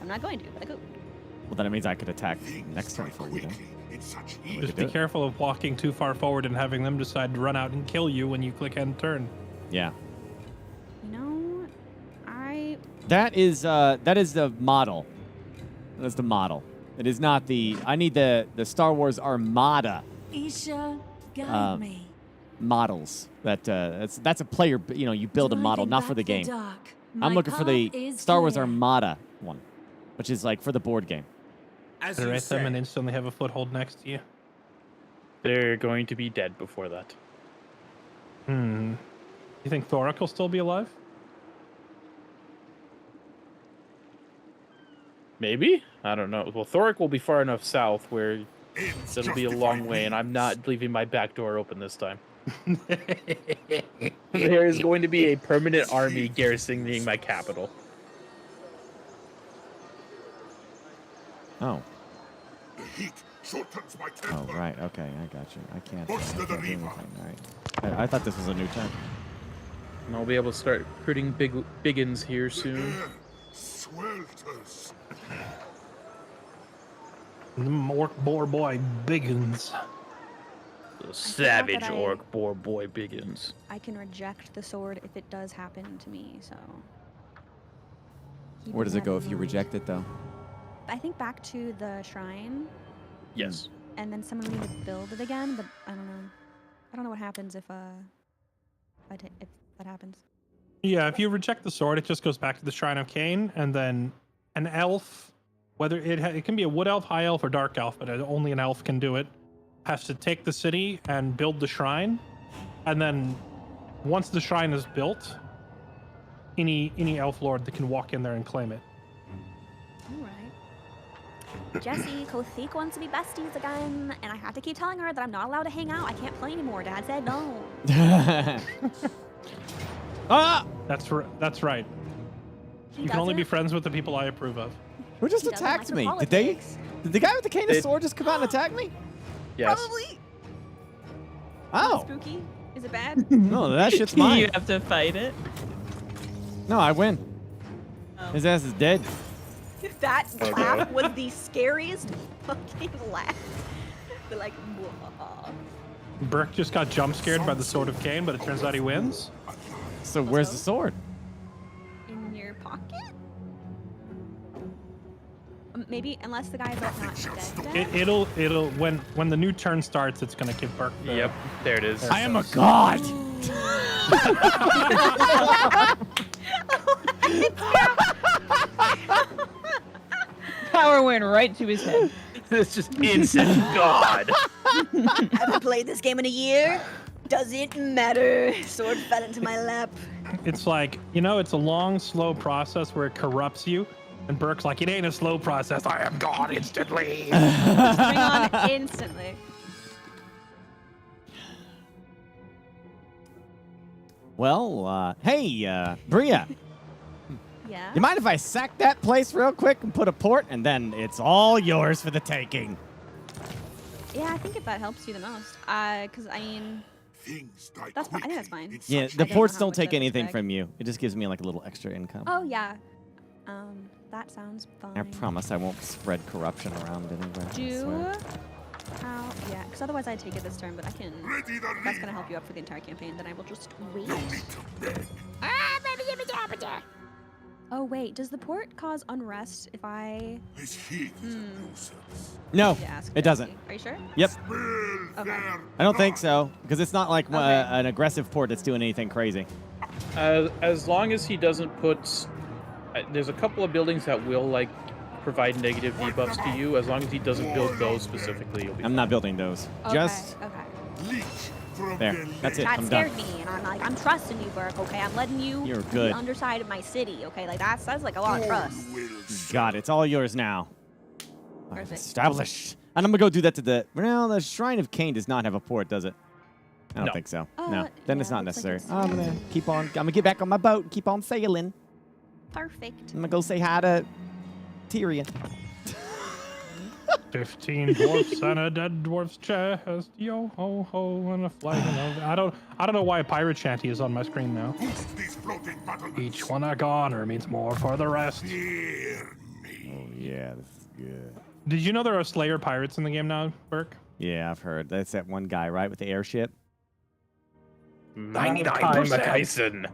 I'm not going to, but I could. Well, then it means I could attack Things next turn die for you. Then. quickly in such heat. Just do be it. careful of walking too far forward and having them decide to run out and kill you when you click end turn. Yeah. That is the model. That's the model. It is not the. I need the Star Wars Armada Isha, guide me. models. That's a player. You know, you build a Do I model, think not for back the game. dark? I'm My looking for path the is Star Wars clear. Armada one, which is like for the board game. As Rate you them say. and instantly have a foothold next to you. They're going to be dead before that. You think Thoric will still be alive? Maybe? I don't know. Well, Thoric will be far enough south where Ends it'll be a justify long way, and I'm not means. leaving my back door open this time. There is going to be a permanent army garrisoning my capital. Oh. The heat shortens my temper. Oh, right. Okay, I got you. I can't do What's the anything. Riva? All right. I thought this was a new turn. And I'll be able to start recruiting biggins here soon. Air swelters. Orc boar boy biggins. The that savage I- orc boar boy biggins. I can reject the sword if it does happen to me, so. Where does it keeping go that if you in mind. reject it, though? I think back to the shrine, Yes. and then someone would need to build it again, but I don't know. I don't know what happens if if that happens. Yeah, if you reject the sword, it just goes back to the Shrine of Kane, and then an elf, whether it can be a wood elf, high elf, or dark elf, but only an elf can do it, has to take the city and build the shrine, and then once the shrine is built, any elf lord that can walk in there and claim it. All right. Jesse, Kothik wants to be besties again, and I have to keep telling her that I'm not allowed to hang out. I can't play anymore. Dad said no. Ah! That's right. He You can only be doesn't. friends with the people I approve of. Who just He doesn't attacked like the me? Did politics. the guy with the cane of They- sword just come out and attack me? Yes. Probably. Oh. Spooky. Is it bad? No, that shit's You mine. have to fight it. No, I win. Oh. His ass is dead. That Okay. laugh was the scariest fucking laugh. The like, "Wah." Burke just got jump scared by the Sword of Kane, but it turns out he wins. So where's the sword? In your pocket? Maybe, unless the guy's like not dead. It'll when the new turn starts, it's gonna give Burke. The, Yep. There it is. I am a god. Power went right to his head. It's just instant god. Haven't played this game in a year. Doesn't matter. Sword fell into my lap. It's like, it's a long, slow process where it corrupts you. And Burke's like, it ain't a slow process. I am God instantly. Bring on instantly. Well, hey, Bria, Yeah. you mind if I sack that place real quick and put a port, and then it's all yours for the taking? Yeah, I think if that helps you the most. Because I mean, Things die That's fine. I think quickly that's fine. in Yeah, such the don't know ports how don't much take that is anything big. from you. It just gives me like a little extra income. oh yeah. That sounds fine. I promise I won't spread corruption around anywhere. I Do swear. how? Yeah, because otherwise I'd take it this turn, but I can. ready the If that's gonna lead. help you up for the entire campaign, then I will just wait. No need to beg. Oh wait, does the port cause unrest if I This heat is a nuisance. No, need to ask? it doesn't. Are you sure? Yep. Smell Okay. their I don't think blood. so, because it's not like Okay. an aggressive port that's doing anything crazy. As long as he doesn't put, there's a couple of buildings that will like provide negative debuffs to you. As long as he doesn't build those specifically, you'll be. I'm not building those. Okay. Just okay. Leech from there. their That's it. That I'm done. scared me, and I'm like, I'm trusting you, Burke. Okay, I'm letting you You're be good. the underside of my city. Okay, like that's like a lot of trust. Got it. It's all yours now. I've Perfect. established. And I'm gonna go do that to the. Well, the Shrine of Kane does not have a port, does it? I don't No. think so. No. Then yeah, it's not looks like necessary. it's- I'm gonna keep on. I'm gonna get back on my boat and keep on sailing. Perfect. I'm gonna go say hi to Tyrion. 15 dwarfs and a dead dwarf's chest. Yo ho ho and a flag of. I don't know why a pirate shanty is on my screen now. These floating battlements. Each one a goner means more for the rest. Fear me. Oh yeah, this is good. Did you know there are Slayer pirates in the game now, Burke? Yeah, I've heard. That's that one guy, right, with the airship. 99%. Tyson.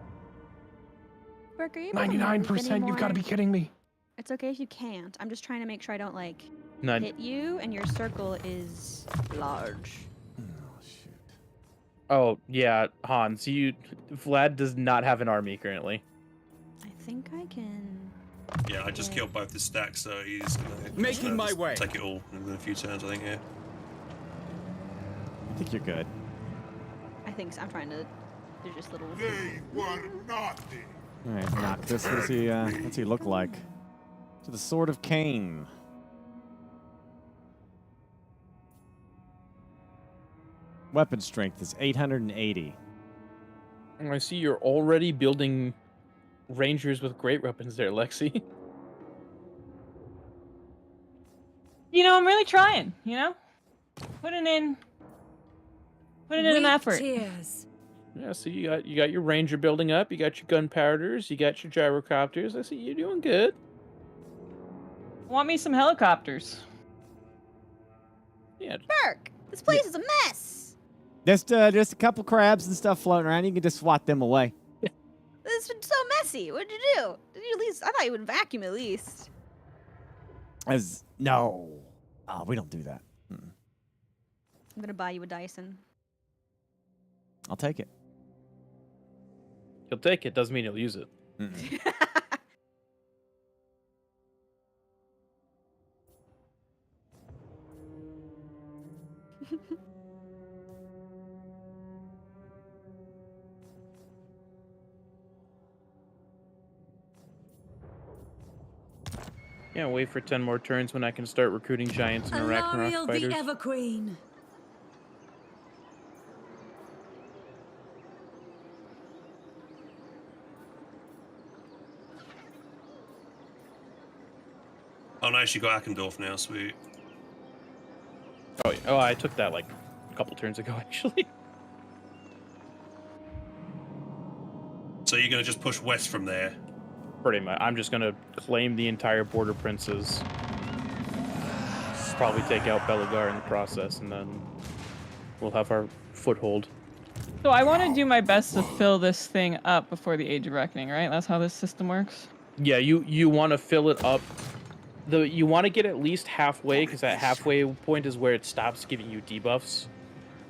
Burke, are you able to move 99%, you've got to anymore? be kidding me. It's okay if you can't. I'm just trying to make sure I don't like None. hit you, and your circle is large. Oh, shoot. Oh yeah, Hans. Vlad does not have an army currently. I think I can. Yeah, I just Yeah. killed both the stacks, so he's gonna Making my just way. take it all in a few turns, I think. Yeah. I think you're good. I think so. I'm trying to. There's just little. They were nothing. All right, knock this. What's he look like? To the Sword of Kane. Weapon strength is 880. I see you're already building rangers with great weapons there, Lexi. I'm really trying, Putting in an Weak effort. tears. Yeah, so you got your ranger building up, you got your gunpowders, you got your gyrocopters. I see you're doing good. Want me some helicopters. Yeah. Burke, this place is a mess. Just a couple crabs and stuff floating around. You can just swat them away. This is so messy. What'd you do? Did you at least? I thought you would vacuum at least. No. Oh, we don't do that. Mm-mm. I'm gonna buy you a Dyson. I'll take it. He'll take it, doesn't mean he'll use it. Mm-mm. Yeah, wait for 10 more turns when I can start recruiting giants and Arachnarok Alariel the fighters. Everqueen. Oh, nice, you got Akendorf now, sweet. Oh, yeah. Oh, I took that like a couple turns ago, actually. So you're gonna just push west from there? Pretty much. I'm just gonna claim the entire border princes. Probably take out Belagar in the process, and then we'll have our foothold. So I want to do my best to fill this thing up before the Age of Reckoning, right? That's how this system works. Yeah, you want to fill it up. You want to get at least halfway, because that halfway point is where it stops giving you debuffs.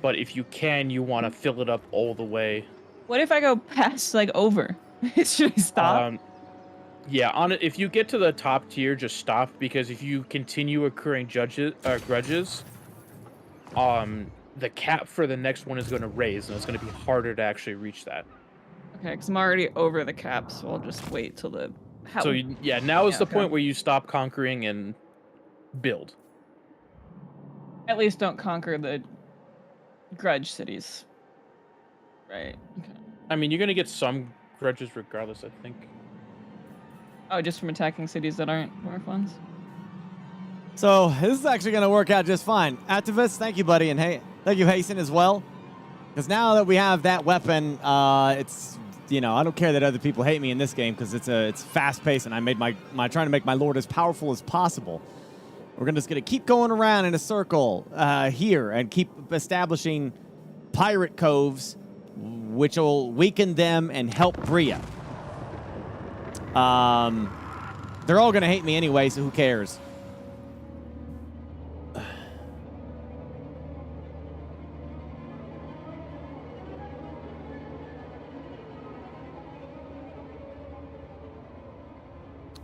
But if you can, you want to fill it up all the way. What if I go past, like, over? Should I stop? Yeah, if you get to the top tier, just stop, because if you continue accruing grudges, the cap for the next one is going to raise, and it's going to be harder to actually reach that. Okay, because I'm already over the cap, so I'll just wait till the... So now is the okay. point where you stop conquering and build. At least don't conquer the grudge cities. Right, okay. I mean, you're going to get some grudges regardless, I think. Oh, just from attacking cities that aren't dwarf ones? So this is actually going to work out just fine. Activist, thank you, buddy, and hey, thank you, Hasten, as well. Because now that we have that weapon, it's I don't care that other people hate me in this game because it's fast paced, and I made my trying to make my lord as powerful as possible. We're just gonna keep going around in a circle here and keep establishing pirate coves, which will weaken them and help Bria. They're all gonna hate me anyway, so who cares?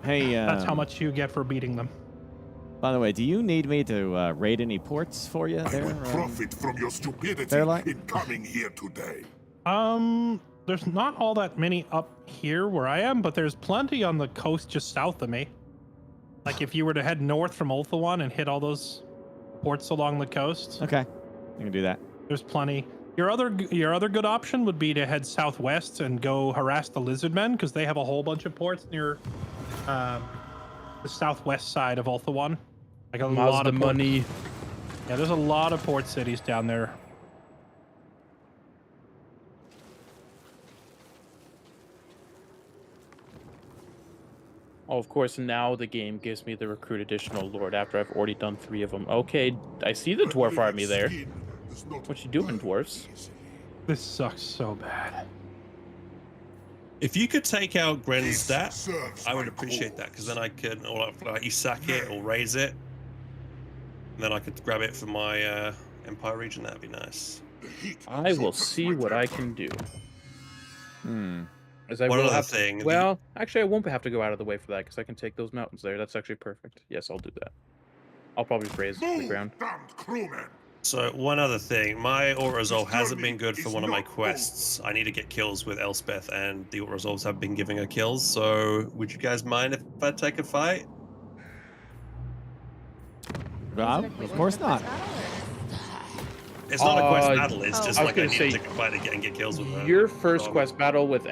Hey, That's how much you get for beating them. by the way, do you need me to raid any ports for you I there? would profit from your stupidity Fairlight? in coming here today. There's not all that many up here where I am, but there's plenty on the coast just south of me. Like if you were to head north from Ulthuan and hit all those ports along the coast, Okay, you can do that. there's plenty. Your other good option would be to head southwest and go harass the Lizardmen, because they have a whole bunch of ports near the southwest side of Ulthuan. Like a lot of money. Yeah, there's a lot of port cities down there. Oh, of course, now the game gives me the recruit additional lord after I've already done 3 of them. Okay, I see the dwarf army there. What you doing, dwarves? This sucks so bad. If you could take out Gren's This stat, serves I would my appreciate that, because then I cause. could, or like you sack it or raise it, and then I could grab it for my Empire region. That'd be nice. The heat I will shortens see my what I temper. can do. Hmm. As I One will other have thing, the- well, actually, I won't have to go out of the way for that because I can take those mountains there. That's actually perfect. Yes, I'll do that. I'll probably raise the Move, ground. damned crewmen! So one other thing, my auto resolve This hasn't journey been good for is one of my not over. quests. I need to get kills with Elspeth, and the auto resolves have been giving her kills. So would you guys mind if I take a fight? Of course not. It's not a quest Uh, battle. It's oh. just I was like I gonna need say, to take a fight and get kills with her. Your first So- quest battle with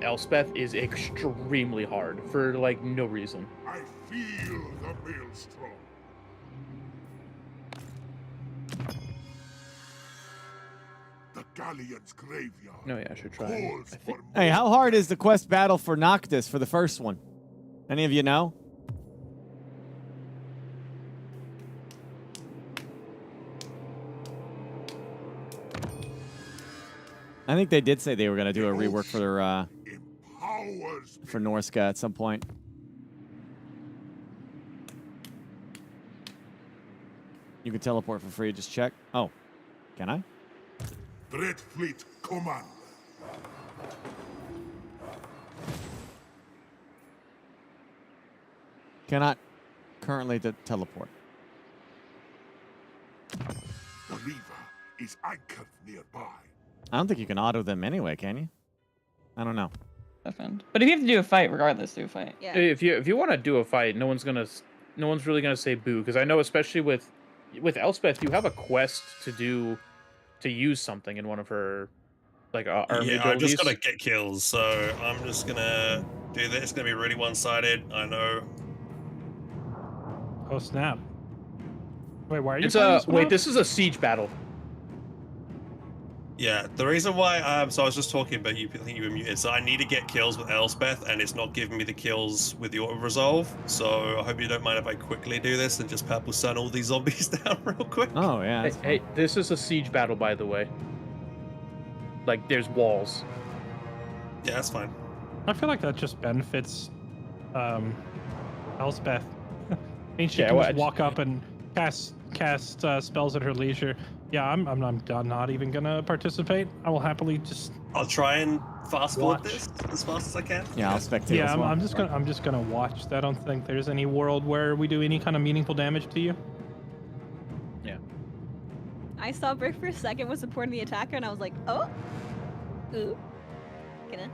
Elspeth is extremely hard for like no reason. I feel the maelstrom. The galleon's graveyard No, yeah, I should try. calls I think for Hey, how hard is the quest battle for Noctis for the first one? Any of you know? I think they did say they were going to do a rework empowers for Norska at some point. You can teleport for free. Just check. Oh, can I? Dread Fleet Commander. Cannot currently teleport. The Reaver is anchored nearby. I don't think you can auto them anyway, can you? I don't know. Defend. But if you have to do a fight, regardless, do a fight. Yeah. if you want to do a fight, no one's really gonna say boo, because I know especially with Elspeth, you have a quest to use something in one of her like army Yeah, I'm abilities. just gonna get kills, so I'm just gonna do this. It's gonna be really one-sided. I know. Oh snap! Wait, why are you? It's playing a this wait. map? This is a siege battle. Yeah, the reason why so I was just talking about you. I think you were muted. So I need to get kills with Elspeth, and it's not giving me the kills with the auto resolve. So I hope you don't mind if I quickly do this and just purple sun all these zombies down real quick. Oh, yeah. Hey, that's hey, this is a siege battle, by the way. Like, there's walls. Yeah, that's fine. I feel like that just benefits Elspeth. I mean, she Yeah, can well, just walk up and cast spells at her leisure. Yeah, I'm not even gonna participate. I will happily just. I'll try and fast forward Watch. this as fast as I can. Yeah, I'll spectate Yeah, as well. I'm just gonna watch. I don't think there's any world where we do any kind of meaningful damage to you. Yeah. I saw Brick for a second was supporting the attacker, and I was like, oh, ooh, gonna.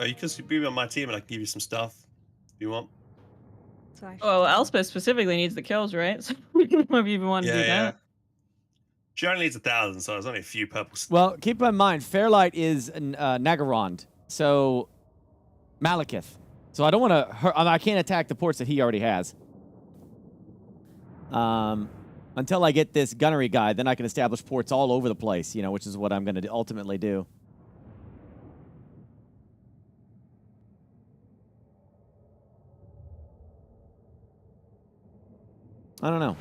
Oh, you can be on my team, and I can give you some stuff if you want. So I Well, Elspeth specifically needs the kills, right? So if you even want to do that. She only needs 1,000, so there's only a few purples. Well, keep in mind, Fairlight is Nagarond, so Malekith. So I don't want to. I can't attack the ports that he already has. Until I get this gunnery guy, then I can establish ports all over the place. You know, which is what I'm going to ultimately do. I don't know.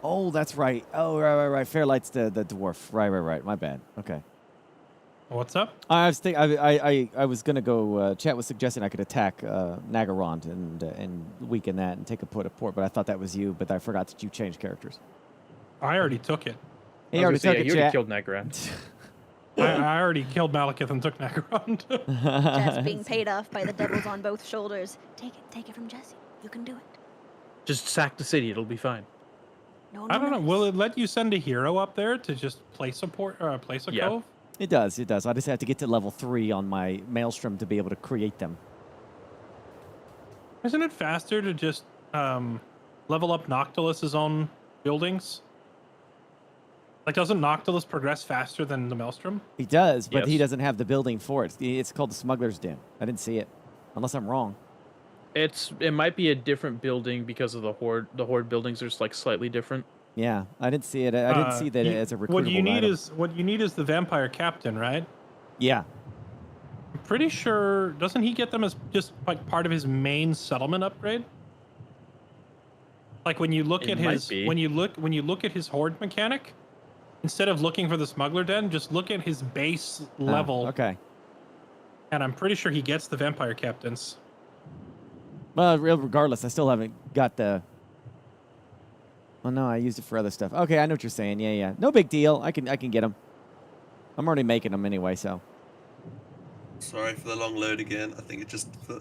Oh, that's right. Oh, right. Fairlight's the dwarf. Right. My bad. Okay. What's up? I was gonna go. Chat was suggesting I could attack Nagarond and weaken that and take a port, but I thought that was you. But I forgot that you changed characters. I already took it. He I already was gonna took say, it. you already Chat. killed Negron. I already killed Malekith and took Nagarond. Jess being paid off by the devils on both shoulders. Take it from Jesse. You can do it. Just sack the city; it'll be fine. No, I don't know. no. Will it let you send a hero up there to just place a place a Yeah. cove? It does. I just have to get to level 3 on my Maelstrom to be able to create them. Isn't it faster to just level up Noctilus's own buildings? Like, doesn't Noctilus progress faster than the Maelstrom? He does, but he Yes. doesn't have the building for it. It's called the Smuggler's Den. I didn't see it, unless I'm wrong. It might be a different building because of the horde. The horde buildings are like slightly different. Yeah, I didn't see it. I didn't see that as a recruitable What you need item. what you need is the vampire captain, right? Yeah. I'm pretty sure doesn't he get them as just like part of his main settlement upgrade? Like when you look It at might his be. when you look at his horde mechanic, instead of looking for the smuggler den, just look at his base level. Okay. And I'm pretty sure he gets the vampire captains. Well, regardless, I still haven't got the... Oh, no, I used it for other stuff. Okay, I know what you're saying. Yeah, yeah. No big deal. I can get them. I'm already making them anyway, so... Sorry for the long load again. I think it just for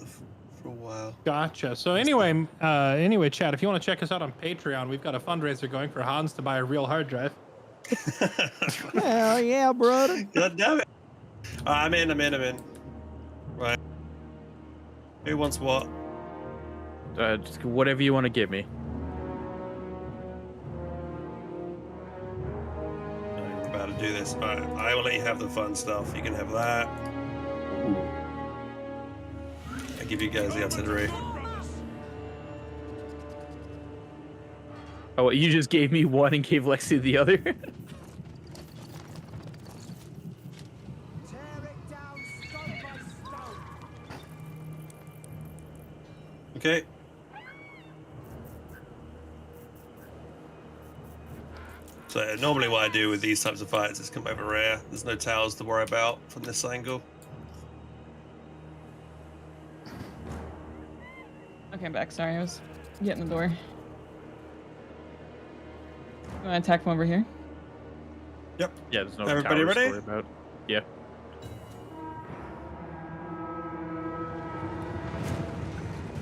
a while. Gotcha. So anyway, Chad, if you want to check us out on Patreon, we've got a fundraiser going for Hans to buy a real hard drive. Hell yeah, brother. God damn it. I'm in. Right. Who wants what? Just whatever you want to give me. I'm about to do this. Alright, I will let you have the fun stuff. You can have that. I give you guys the artillery. Oh, you just gave me one and gave Lexi the other? Okay. So normally what I do with these types of fights is come over rear. There's no towers to worry about from this angle. Okay, I'm back. Sorry, I was getting the door. You want to attack from over here? Yep. Yeah, there's no Everybody towers ready? to worry about. Yeah.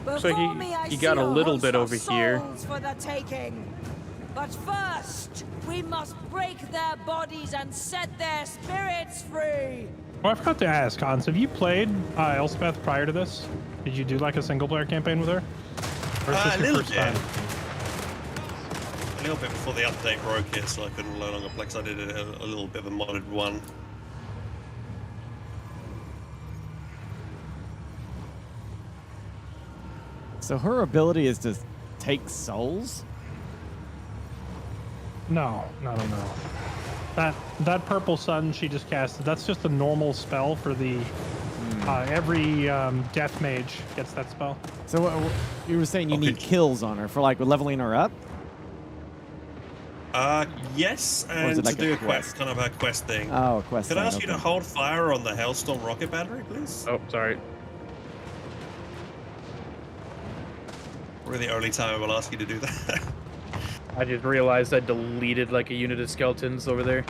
Looks like he got a little bit over here. For the taking. But first, we must break their bodies and set their spirits free. Oh, I forgot to ask, Hans, have you played Elspeth prior to this? Did you do like a single player campaign with her? Or is this your first time? A little bit before the update broke it, so I couldn't no longer play, 'cause I did a little bit of a modded one. So her ability is to take souls? No. That purple sun she just casted, that's just a normal spell for the... every death mage gets that spell. So you were saying you need kills on her for like leveling her up? Yes, Or is and it like to do a a quest, kind of a quest thing. Oh, a quest Could I thing, ask you to okay. hold fire on the Hailstorm rocket battery, please? Oh, sorry. We're the only time I will ask you to do that. I just realized I deleted like a unit of skeletons over there.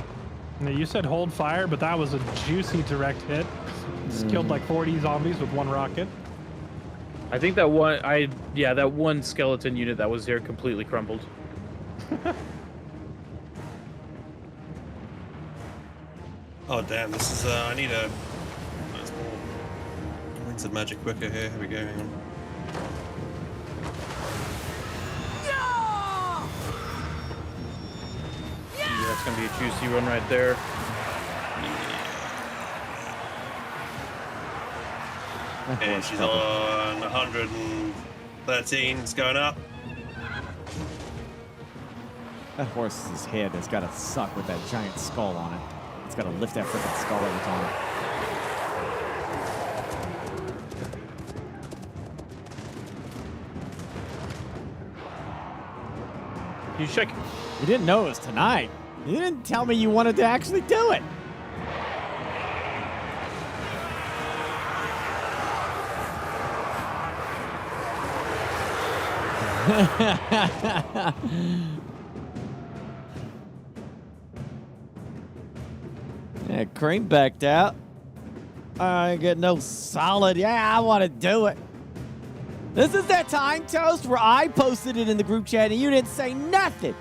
Now, you said hold fire, but that was a juicy direct hit. Just killed like 40 zombies with one rocket. I think that one, that one skeleton unit that was there completely crumbled. Oh damn, this is I need a Rings of Magic quicker here. Here we go, hang on. Yeah, that's gonna be a juicy one right there. And she's on 113, it's going up. That horse's head has got to suck with that giant skull on it. It's got to lift that freaking skull every time. You check. You didn't know it was tonight. You didn't tell me you wanted to actually do it. Yeah, Cream backed out. I get no solid. Yeah, I want to do it. This is that time, Toast, where I posted it in the group chat and you didn't say nothing.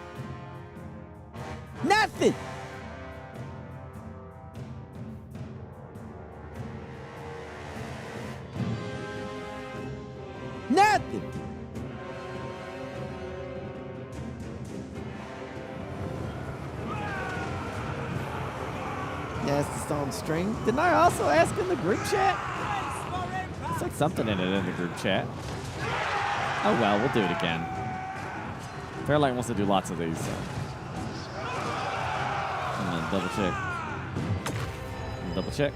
Nothing. Nothing. Yes, it's on stream. Didn't I also ask in the group chat? I said something in it in the group chat. Oh well, we'll do it again. Fairlight wants to do lots of these, so. I'm gonna double check. Double check.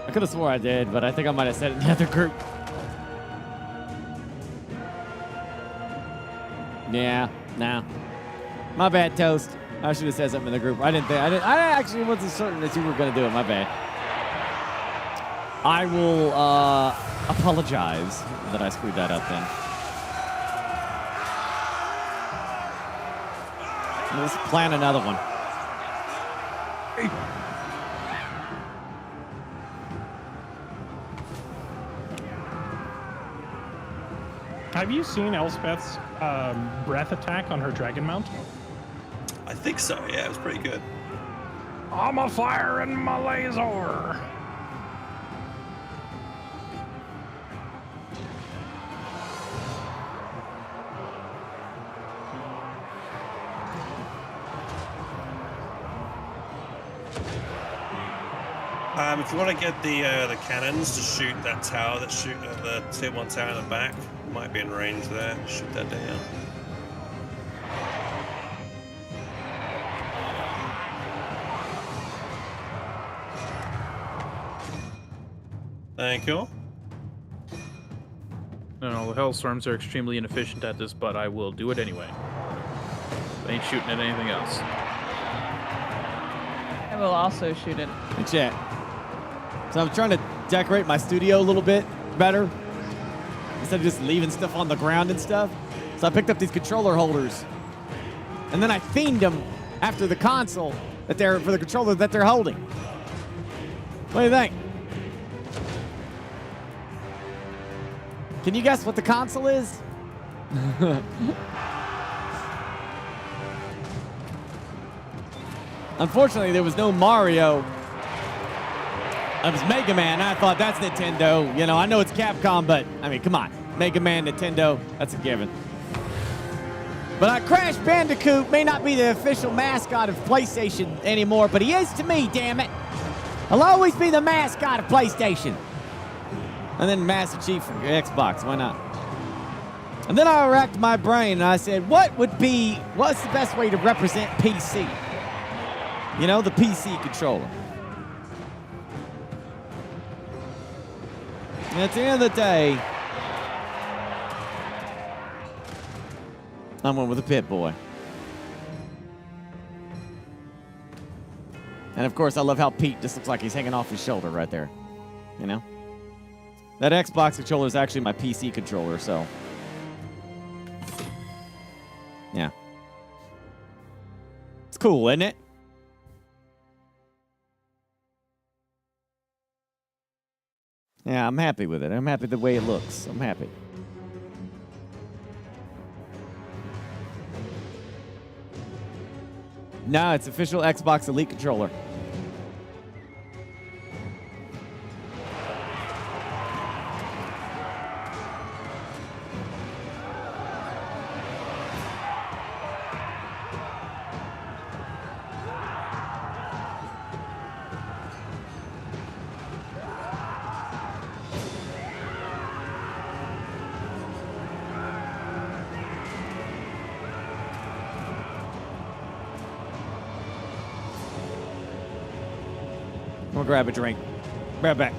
I could have swore I did, but I think I might have said it in the other group. Yeah, nah. My bad, Toast. I should have said something in the group. I actually wasn't certain that you were going to do it. My bad. I will apologize that I screwed that up then. Let's plan another one. Have you seen Elspeth's breath attack on her dragon mount? I think so. Yeah, it was pretty good. I'm a fire in my laser. If you want to get the cannons to shoot that tower, that shoot the tier 1 tower in the back, might be in range there. Shoot that down. Thank you. No, the Hellstorms are extremely inefficient at this, but I will do it anyway. I ain't shooting at anything else. I will also shoot it. In chat. So I'm trying to decorate my studio a little bit better instead of just leaving stuff on the ground and stuff. So I picked up these controller holders, and then I themed them after the console that they're for the controller that they're holding. What do you think? Can you guess what the console is? Unfortunately, there was no Mario. It was Mega Man. I thought that's Nintendo. You know, I know it's Capcom, but I mean, come on. Mega Man, Nintendo, that's a given. But Crash Bandicoot may not be the official mascot of PlayStation anymore, but he is to me, damn it. He'll always be the mascot of PlayStation. And then Master Chief for Xbox, why not? And then I racked my brain and I said, what's the best way to represent PC? You know, the PC controller. And at the end of the day, I went with a Pit Boy. And of course, I love how Pete just looks like he's hanging off his shoulder right there. You know? That Xbox controller is actually my PC controller, so. Yeah. It's cool, isn't it? Yeah, I'm happy with it. I'm happy the way it looks. I'm happy. No, it's official Xbox Elite controller. I'm gonna grab a drink. Right back.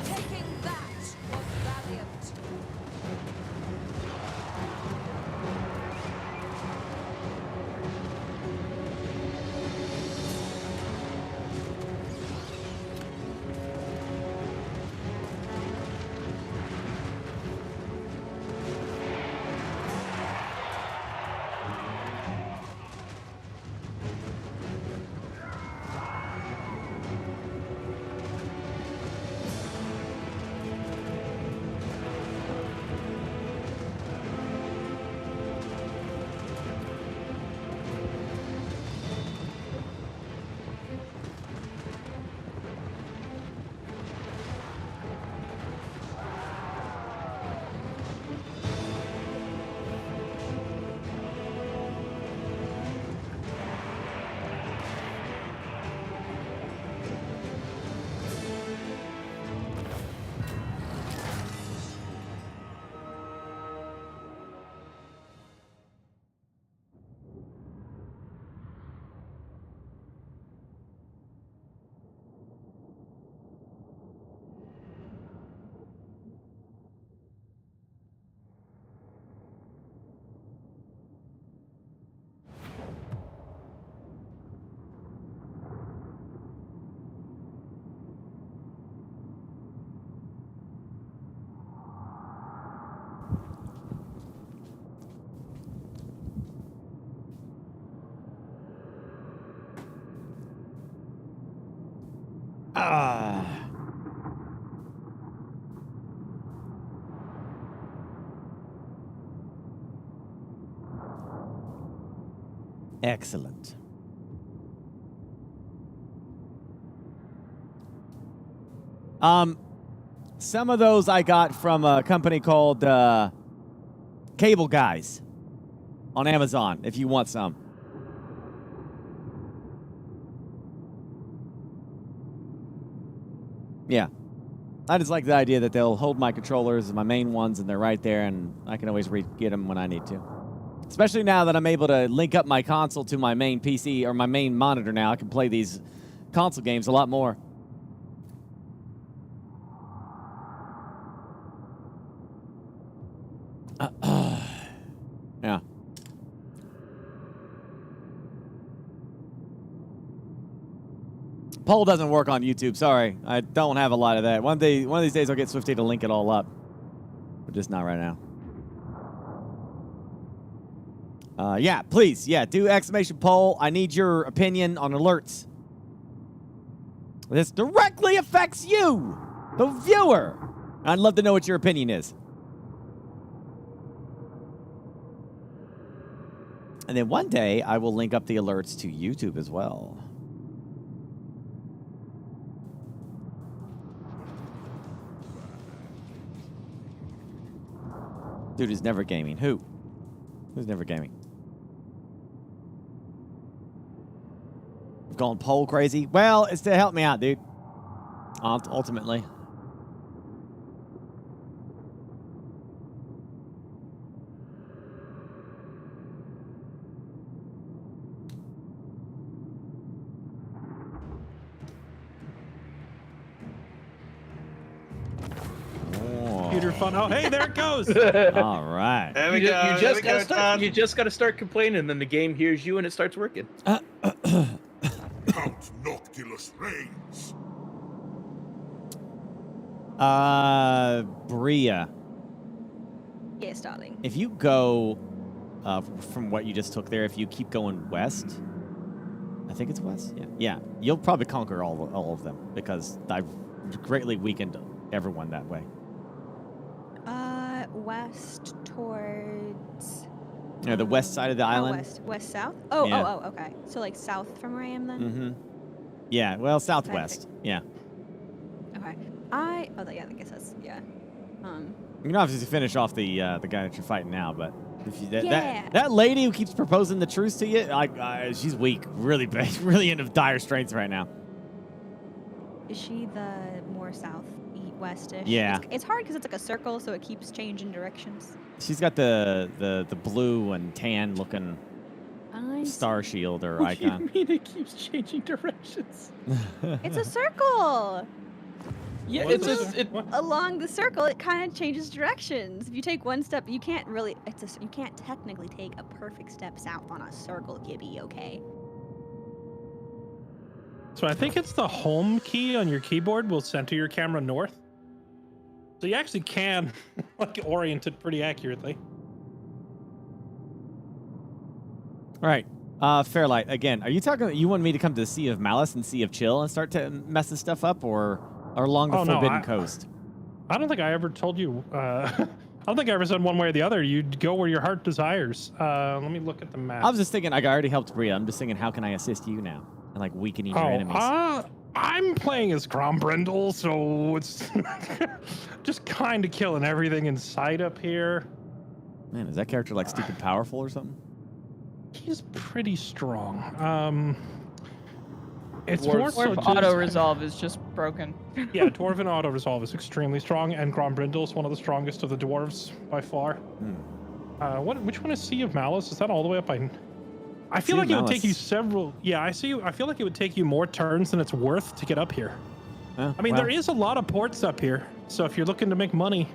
Taking that was valiant. Excellent. Some of those I got from a company called Cable Guys on Amazon, if you want some. Yeah. I just like the idea that they'll hold my controllers, my main ones, and they're right there, and I can always get them when I need to. Especially now that I'm able to link up my console to my main PC or my main monitor now. I can play these console games a lot more. Yeah. Poll doesn't work on YouTube. Sorry, I don't have a lot of that. One of these days, I'll get Swifty to link it all up, but just not right now. Yeah, please, yeah, do exclamation poll. I need your opinion on alerts. This directly affects you, the viewer. I'd love to know what your opinion is. And then one day, I will link up the alerts to YouTube as well. Dude is never gaming. Who? Who's never gaming? Going poll crazy? Well, it's to help me out, dude. Ultimately. Computer fun. Oh, hey, there it goes. All right. There we go. You just gotta start complaining, and then the game hears you and it starts working. Count Noctilus reigns. Bria. Yes, darling. If you go from what you just took there, if you keep going west, I think it's west. Yeah. You'll probably conquer all of them because I've greatly weakened everyone that way. West towards. Yeah, the west side of the island. West south. Oh, Yeah. Okay. So like south from where I am then. Mm-hmm. Yeah. Well, southwest. Yeah. Okay. I guess that's yeah. You can obviously finish off the guy that you're fighting now, but if you, Yeah. that lady who keeps proposing the truce to you, she's weak, really bad, really in dire straits right now. Is she the more westish? Yeah. It's hard because it's like a circle, so it keeps changing directions. She's got the blue and tan looking I star shield or What do you icon. mean it keeps changing directions? It's a circle. Yeah, What it's is just this? it. What? Along the circle, it kind of changes directions. If you take one step, you can't really. You can't technically take a perfect step south on a circle, Gibby. Okay. So I think it's the home key on your keyboard will center your camera north. So you actually can like orient it pretty accurately. All right. Fairlight, again, are you talking? You want me to come to the Sea of Malice and Sea of Chill and start to mess this stuff up, or along the Forbidden Coast? I don't think I ever told you. I don't think I ever said one way or the other. You'd go where your heart desires. Let me look at the map. I was just thinking, I already helped Bria. I'm just thinking, how can I assist you now? And like weakening your enemies. I'm playing as Grombrindle, so it's just kind of killing everything in sight up here. Man, is that character like stupid powerful or something? He's pretty strong. It's more so Dwarf auto resolve is just broken. Yeah, Dwarven auto resolve is extremely strong, and Grombrindle is one of the strongest of the dwarves by far. Which one is Sea of Malice? Is that all the way up by? I feel like it would take you several. Yeah, I see. I feel like it would take you more turns than it's worth to get up here. I mean, there is a lot of ports up here, so if you're looking to make money,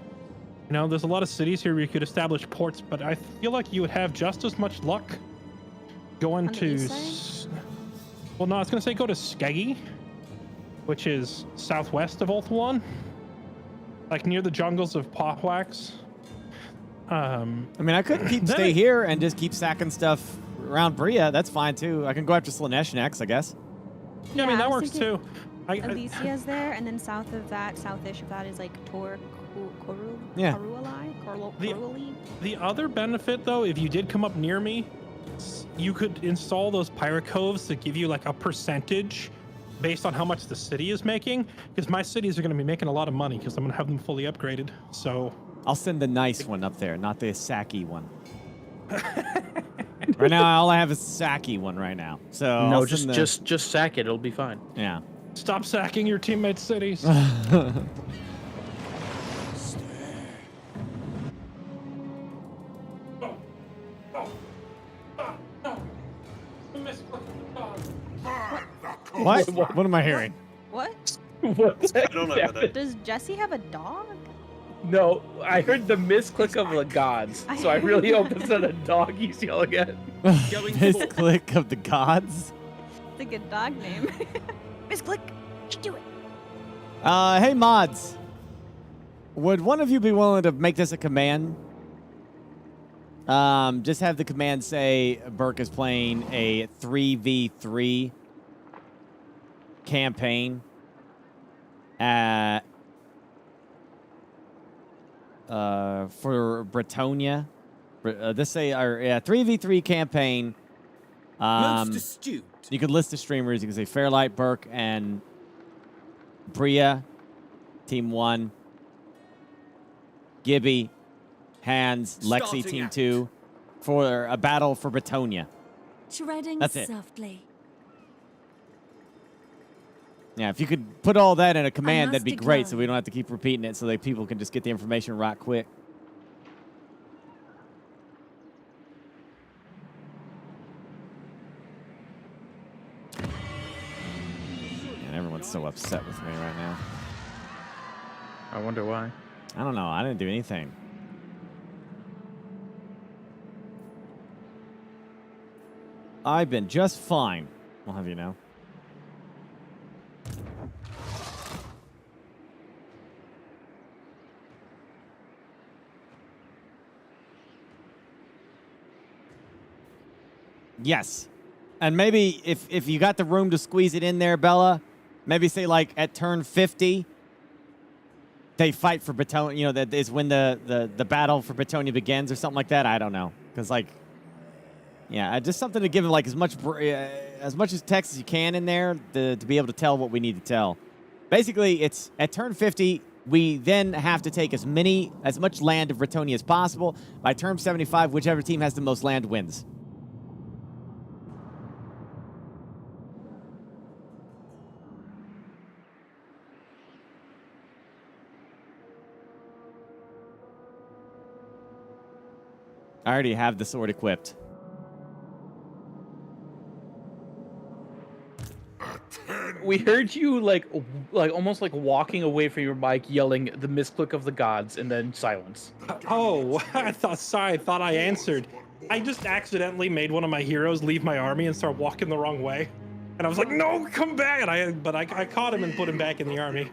you know, there's a lot of cities here where you could establish ports. But I feel like you would have just as much luck going On the to. east side? Well, no, I was gonna say go to Skeggy, which is southwest of Ulthuan, like near the jungles of Pawwax. I mean, I could stay here and just keep sacking stuff around Bria. That's fine too. I can go after Slanesh next, I guess. Yeah, I mean, that was works thinking too. Alicia's there, and then south of that, southish of that is like Yeah. Coruli? The other benefit, though, if you did come up near me, you could install those pirate coves to give you like a percentage based on how much the city is making, because my cities are going to be making a lot of money because I'm going to have them fully upgraded. So I'll send the nice one up there, not the Saki one. Right now, all I have is Saki one right now. So No, I'll just send the- just sack it. It'll be fine. yeah. stop sacking your teammates' cities. What? What am I hearing? What? What? I don't know about that. Does Jesse have a dog? No, I heard the misclick of the gods, so I really hope it's not a dog he's yelling at. This click of the gods. It's a good dog name. Misclick. You do it. Hey mods, would one of you be willing to make this a command? Just have the command say Burke is playing a 3v3 campaign for Bretonia. This say our 3v3 campaign. Most astute. You could list the streamers. You can say Fairlight, Burke, and Bria, Team 1. Gibby, Hands, Lexi, Starting Team out. 2, for a battle for Bretonia. Treading That's it. softly. Yeah, if you could put all that in a command, must that'd be great, so decline. we don't have to keep repeating it, so that people can just get the information right quick. And everyone's so upset with me right now. I wonder why. I don't know. I didn't do anything. I've been just fine. I'll have you know. Yes. And maybe if you got the room to squeeze it in there, Bella, maybe say like at turn 50, they fight for Bretonia, you know, that is when the battle for Bretonia begins or something like that. I don't know. Because, like, yeah, just something to give it, like, as much as text as you can in there to be able to tell what we need to tell. Basically, it's at turn 50, we then have to take as much land of Bretonia as possible. By turn 75, whichever team has the most land wins. I already have the sword equipped. We heard you like almost like walking away from your mic, yelling the misclick of the gods, and then silence. Oh, I thought I answered. I just accidentally made one of my heroes leave my army and start walking the wrong way. And I was like, no, come back. And I caught him and put him back in the army.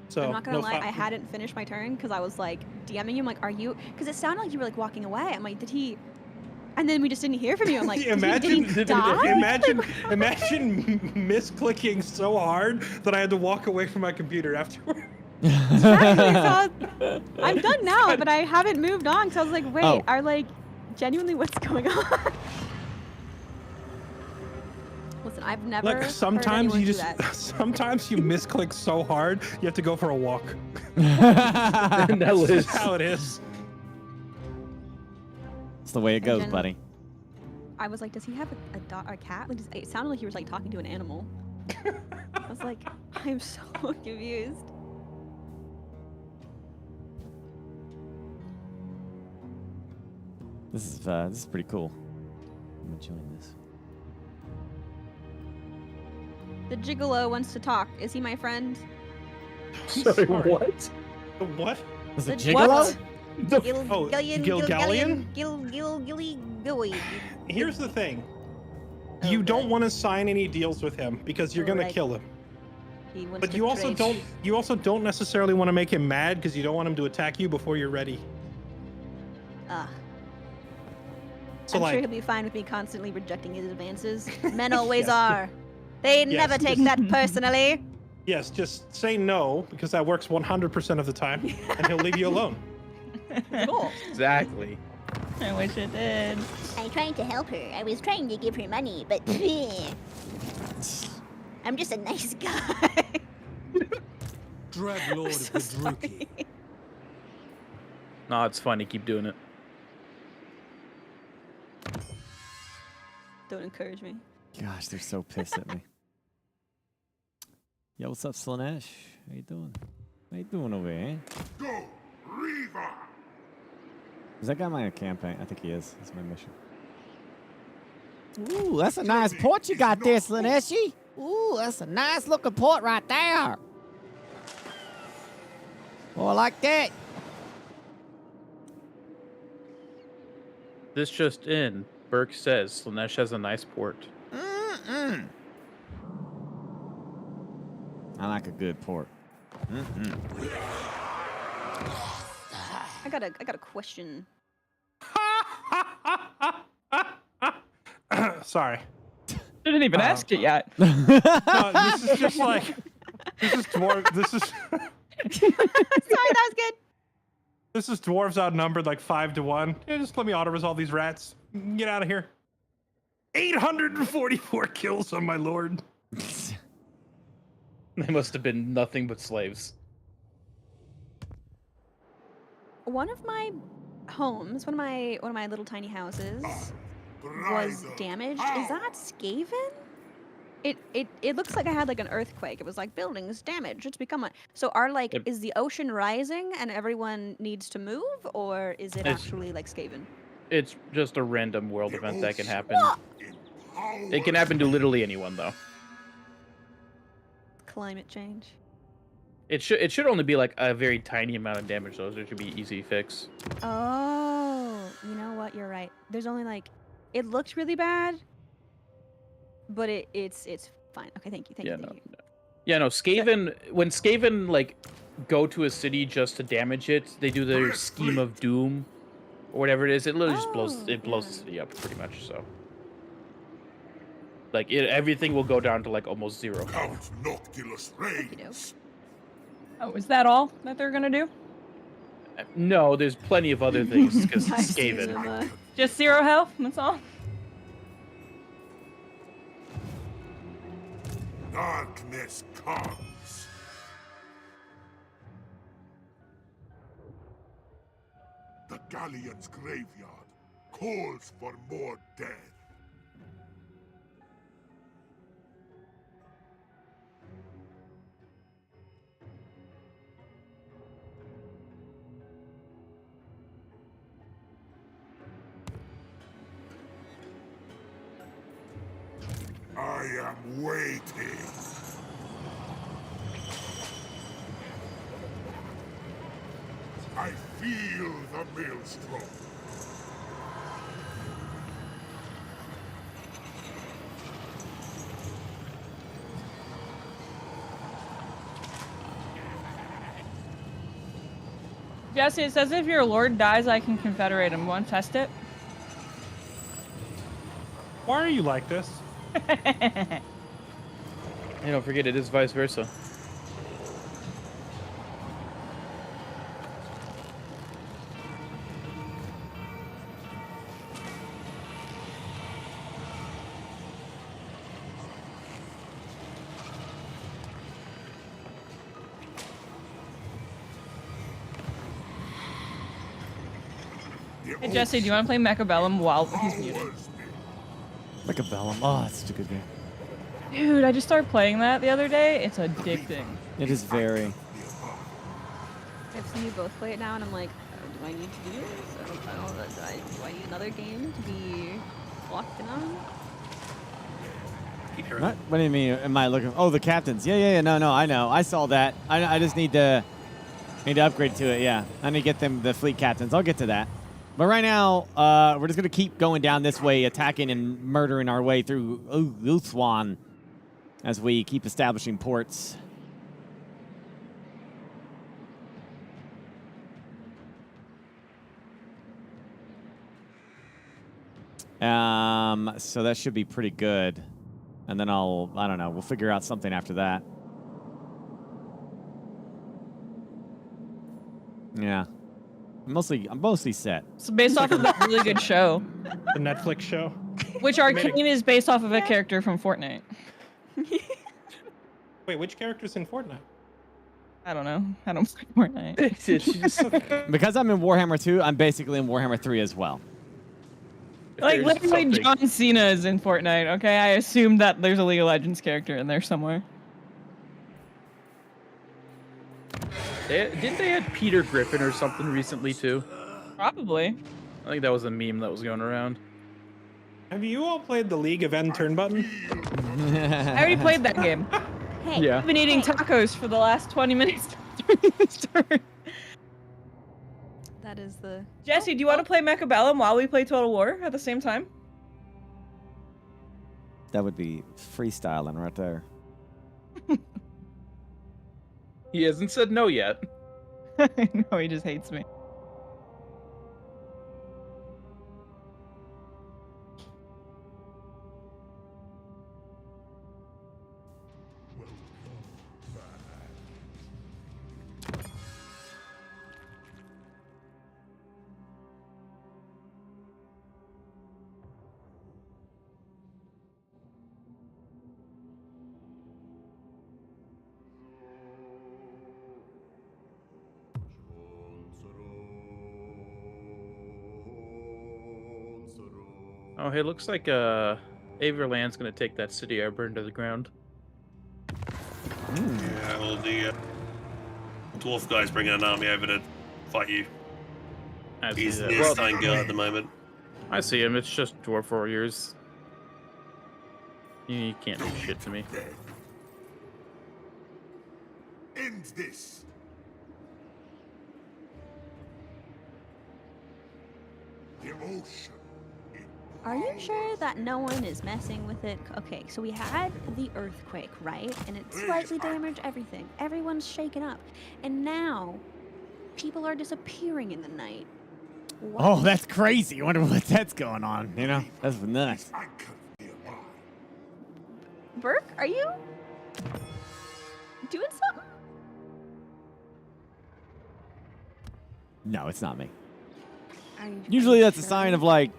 So, I'm not gonna no lie, foul. I hadn't finished my turn because I was like DMing you. I'm like, are you? Because it sounded like you were like walking away. I'm like, did he? And then we just didn't hear from you. I'm like, did he die? imagine misclicking so hard that I had to walk away from my computer afterward. Exactly. So I'm done now, but I haven't moved on. So I was like, wait, Oh. are like genuinely what's going on? Listen, I've never. Like sometimes heard you anyone do just sometimes you misclick so hard you have to go for a walk. And that That's was how it is. That's the way it goes, then- buddy. I was like, does he have a cat? Like, it sounded like he was like talking to an animal. I was like, I'm so confused. This is pretty cool. I'm enjoying this. The gigolo wants to talk. Is he my friend? sorry. What? The what? Was it The- Gigolo? what? The Oh, Gilgallion? Gilly. Here's the thing. You don't want to sign any deals with him because you're gonna Right. kill him. He wants But to you also trade. don't necessarily want to make him mad because you don't want him to attack you before you're ready. So I'm like sure he'll be fine with me constantly rejecting his advances. Men always are. They Yes. never take that personally. yes, just say no because that works 100% of the time and he'll leave you alone. Cool. Exactly. I wish it did. I tried to help her. I was trying to give her money, but I'm just a nice guy. Dreadlord so of the Druki. No, it's funny. Keep doing it. Don't encourage me. Gosh, they're so pissed at me. Yo, what's up, Slanesh? How you doing? How you doing over here? Go, Reaver! Is that guy my campaign? I think he is. That's my mission. Ooh, that's a nice port you got there, Slaneshi. Ooh, that's a nice looking port right there. Oh, I like that. This just in. Burke says Slanesh has a nice port. I like a good port. I got a question. Sorry. Didn't even ask it yet. No, this is just like this is dwarf. This is Sorry, that was good. this is dwarves outnumbered like 5-1. Yeah, just let me auto resolve these rats. Get out of here. 844 kills on my lord. They must have been nothing but slaves. One of my homes, one of my little tiny houses, was damaged. Is that Skaven? It looks like I had like an earthquake. It was like buildings damaged. It's become a so are like is the ocean rising and everyone needs to move, or is it actually like Skaven? It's just a random world event that can happen. It can happen to literally anyone, though. Climate change. It should only be like a very tiny amount of damage, though. So it should be easy fix. Oh, you know what? You're right. There's only like it looked really bad, but it's fine. Okay, thank you. Thank you. Yeah, no. Skaven when Skaven like go to a city just to damage it, they do their scheme of doom or whatever it is. It literally just blows the city up pretty much. So like everything will go down to like almost zero. Count Noctilus reigns. Oh, is that all that they're gonna do? No, there's plenty of other things because Skaven. Just 0 health. That's all. Darkness comes. The Galleon's graveyard calls for more death. I am waiting. I feel the maelstrom. Jesse, it says if your lord dies, I can confederate him. Want to test it? Why are you like this? Hey, don't forget it is vice versa. Hey, Jesse, do you want to play Mechabellum while he's muted? Like a Bellum. Oh, that's such a good game. Dude, I just started playing that the other day. It's addicting. It is very. I've seen you both play it now, and I'm like, do I need to do this? I don't do I need another game to be locked in on? What do you mean? Am I looking? Oh, the captains. Yeah. No, I know. I saw that. I just need to upgrade to it. Yeah, I need to get them the fleet captains. I'll get to that. But right now, we're just gonna keep going down this way, attacking and murdering our way through Uthwan as we keep establishing ports. So that should be pretty good. And then I don't know, we'll figure out something after that. Yeah. I'm mostly set. It's based off of that really good show, The Netflix show. which Kane is based off of a character from Fortnite. Wait, which character's in Fortnite? I don't know. I don't play Fortnite. Because I'm in Warhammer 2, I'm basically in Warhammer 3 as well. Like, There's literally, something- John Cena is in Fortnite, okay? I assumed that there's a League of Legends character in there somewhere. Didn't they add Peter Griffin or something recently too? Probably. I think that was a meme that was going around. Have you all played the League of End turn button? I already played that game. Hey, Yeah. I've been eating tacos for the last 20 minutes during this turn. that is the. Jesse, do you want to play Mechabellum while we play Total War at the same time? That would be freestyling right there. He hasn't said no yet. I know, he just hates me. Oh, hey, looks like Averland's gonna take that city I burned to the ground. Yeah, well, the dwarf guy's bringing an army over to fight you. I see He's that. near Well, Steingart at the moment. I see him. It's just dwarf warriors. You can't do shit to me. End this. The ocean. Are you sure that no one is messing with it? Okay, so we had the earthquake, right? And it slightly damaged everything. Everyone's shaken up. And now, people are disappearing in the night. What Oh, is- that's crazy. I wonder what that's going on. You know, that's nuts. Anchored nearby. Burke, are you doing something? No, it's not me. Are you Usually that's a sure? sign of like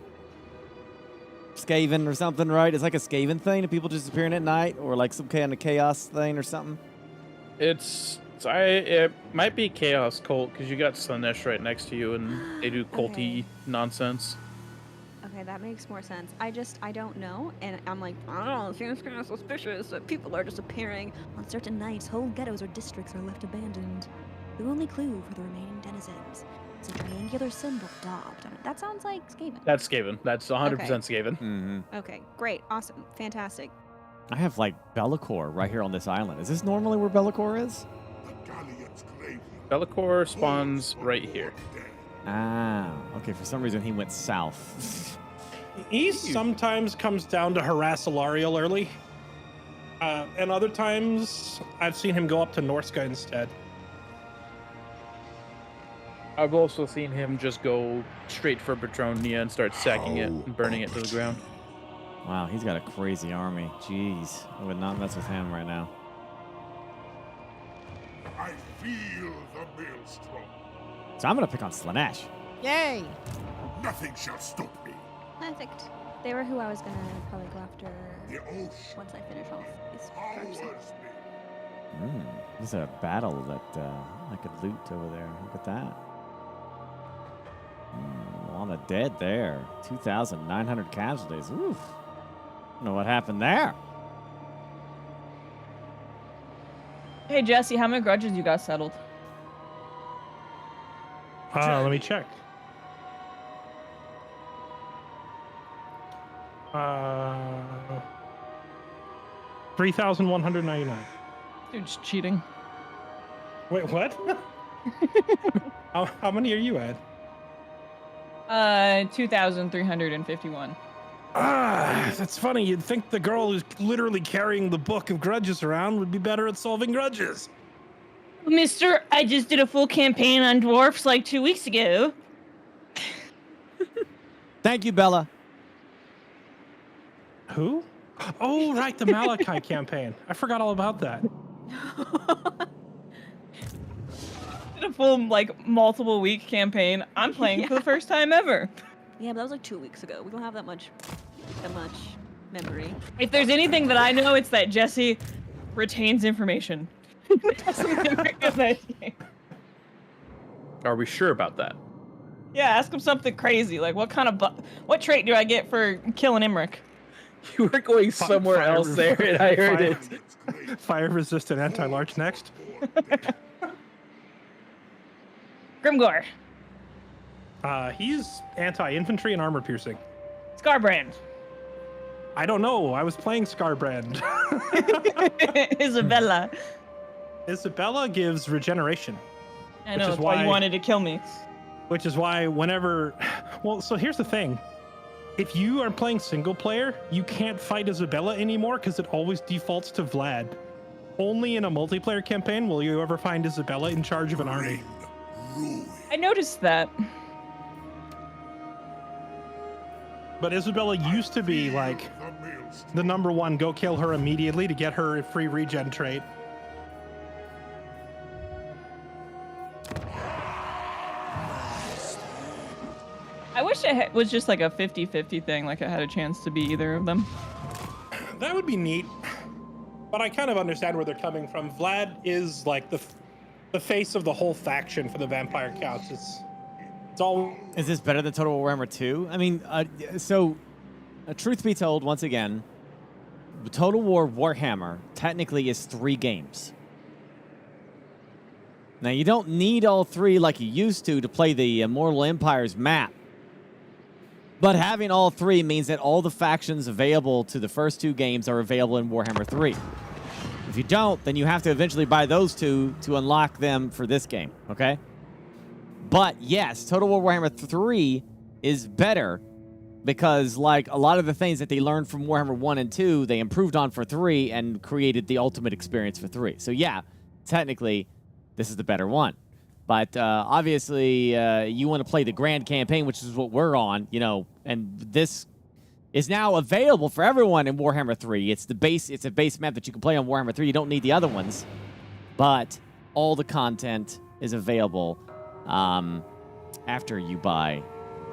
Skaven or something, right? It's like a Skaven thing of people disappearing at night, or like some kind of chaos thing or something. It might be Chaos Cult because you got Slanesh right next to you and they do culty Okay. nonsense. Okay, that makes more sense. I don't know, and I'm like, I don't know, it seems kind of suspicious that people are disappearing. On certain nights, whole ghettos or districts are left abandoned. The only clue for the remaining denizens is a triangular symbol daubed on it. That sounds like Skaven. That's Skaven. That's 100% Skaven. Mm-hmm. Okay, great, awesome, fantastic. I have like Bellicor right here on this island. Is this normally where Bellicor is? The galleon's graveyard. Bellicor spawns right here. Ah, okay. For some reason he went south. He sometimes comes down to harass Alariel early. And other times, I've seen him go up to Norska instead. I've also seen him just go straight for Petronia and start sacking it and burning it to the ground. Wow, he's got a crazy army. Jeez, I would not mess with him right now. I feel the maelstrom. So I'm gonna pick on Slanesh. Yay! Nothing shall stop me. Perfect. They were who I was gonna probably go after The ocean once I finish off this powers person. me. There's a battle that I could loot over there. Look at that. A lot of dead there. 2,900 casualties. Oof. Don't know what happened there. Hey, Jesse, how many grudges you got settled? Let me check. 3,199. Dude's cheating. Wait, what? how many are you at? 2,351. That's funny. You'd think the girl who's literally carrying the book of grudges around would be better at solving grudges. Mister, I just did a full campaign on dwarfs like 2 weeks ago. Thank you, Bella. Who? Oh, right, the Malachi campaign. I forgot all about that. did a full like multiple week campaign. I'm playing for the first time ever. Yeah, but that was like 2 weeks ago. We don't have that much memory. If there's anything that I know, it's that Jesse retains information. Are we sure about that? Yeah, ask him something crazy. Like, what trait do I get for killing Imric? You were going somewhere else there, and I heard it. Fire resistant anti-large next. Grimgore. He's anti-infantry and armor piercing. Scarbrand. I don't know. I was playing Scarbrand. Isabella. Isabella gives regeneration. I know, that's why you wanted to kill me. Which is why whenever... Well, so here's the thing. If you are playing single player, you can't fight Isabella anymore because it always defaults to Vlad. Only in a multiplayer campaign will you ever find Isabella in charge of an army. I noticed that. But Isabella used to be like the #1, go kill her immediately to get her a free regen trait. I wish it was just like a 50-50 thing, like I had a chance to be either of them. That would be neat. But I kind of understand where they're coming from. Vlad is like the face of the whole faction for the vampire counts. It's all... Is this better than Total Warhammer 2? I mean, truth be told, once again, Total War Warhammer technically is 3 games. Now, you don't need all 3 like you used to play the Immortal Empires map. But having all 3 means that all the factions available to the first 2 games are available in Warhammer 3. If you don't, then you have to eventually buy those 2 to unlock them for this game, okay? But yes, Total War Warhammer 3 is better because, like, a lot of the things that they learned from Warhammer 1 and 2, they improved on for 3 and created the ultimate experience for 3. So yeah, technically, this is the better one. But obviously, you want to play the grand campaign, which is what we're on, you know, and this is now available for everyone in Warhammer 3. It's a base map that you can play on Warhammer 3. You don't need the other ones, but all the content is available after you buy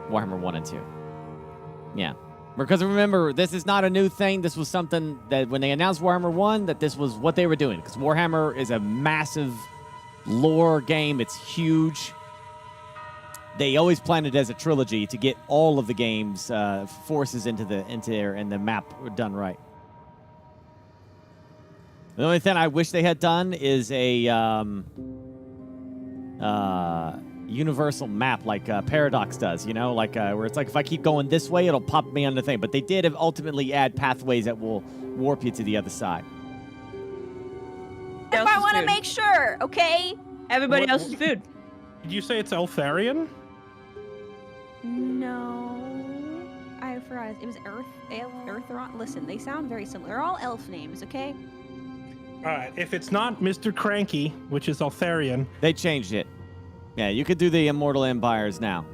Warhammer 1 and 2. Yeah. Because remember, this is not a new thing. This was something that when they announced Warhammer 1, that this was what they were doing. Because Warhammer is a massive lore game. It's huge. They always planned it as a trilogy to get all of the game's forces into there and the map done right. The only thing I wish they had done is a universal map like Paradox does, you know, like where it's like if I keep going this way, it'll pop me on the thing. But they did ultimately add pathways that will warp you to the other side. If I want to make sure, okay? Everybody else's food. Did you say it's Eltharion? No. I forgot. It was Eartheron. Listen, they sound very similar. They're all elf names, okay? All right. If it's not Mr. Cranky, which is Eltharion. They changed it. Yeah, you could do the Immortal Empires now.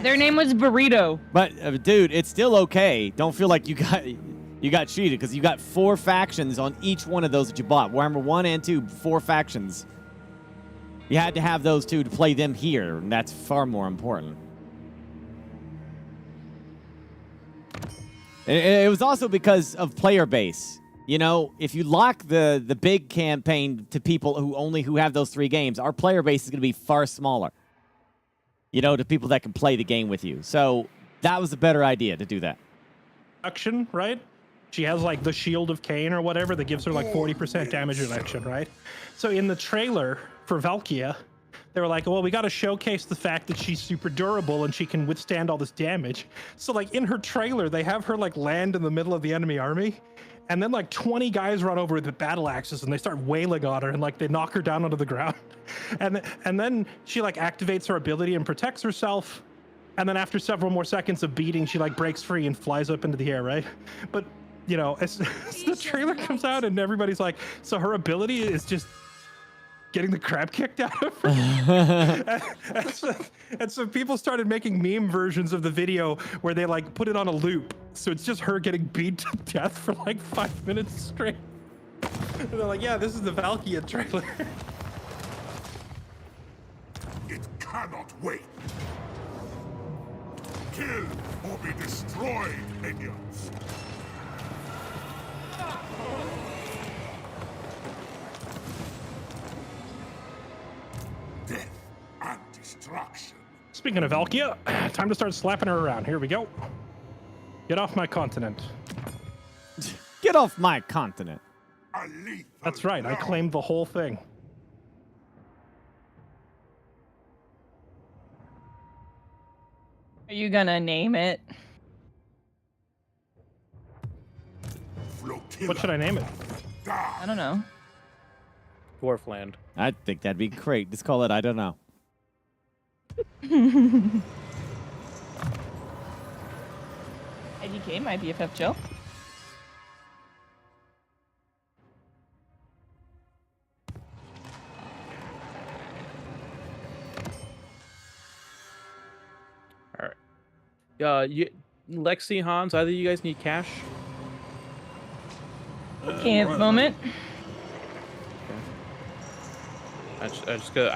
Their name was Burrito. But, dude, it's still okay. Don't feel like you got cheated because you got 4 factions on each one of those that you bought. Warhammer 1 and 2, 4 factions. You had to have those 2 to play them here, and that's far more important. It was also because of player base. You know, if you lock the big campaign to people who have those 3 games, our player base is going to be far smaller. You know, to people that can play the game with you. So that was a better idea to do that. Action, right? She has like the Shield of Kane or whatever that gives her like 40% damage reduction, right? So in the trailer for Valkia, they were like, well, we got to showcase the fact that she's super durable and she can withstand all this damage. So like in her trailer, they have her like land in the middle of the enemy army. And then like 20 guys run over with the battle axes and they start wailing on her and like they knock her down onto the ground. And then she like activates her ability and protects herself. And then after several more seconds of beating, she like breaks free and flies up into the air, right? But you know, as the trailer comes out and everybody's like, so her ability is just getting the crap kicked out of her. and so people started making meme versions of the video where they like put it on a loop. So it's just her getting beat to death for like 5 minutes straight. They're like, yeah, this is the Valkyria trailer. It cannot wait. Kill or be destroyed, minions. Death and destruction. Speaking of Valkyria, time to start slapping her around. Here we go. Get off my continent. Get off my continent. A lethal That's right, I blow. claimed the whole thing. Are you gonna name it? Flotilla. What should I name it? I don't know. Dwarfland. I think that'd be great. Just call it I don't know. IDK, my BFF Joe. All right. Lexi, Hans, either of you guys need cash? Okay, at the moment. I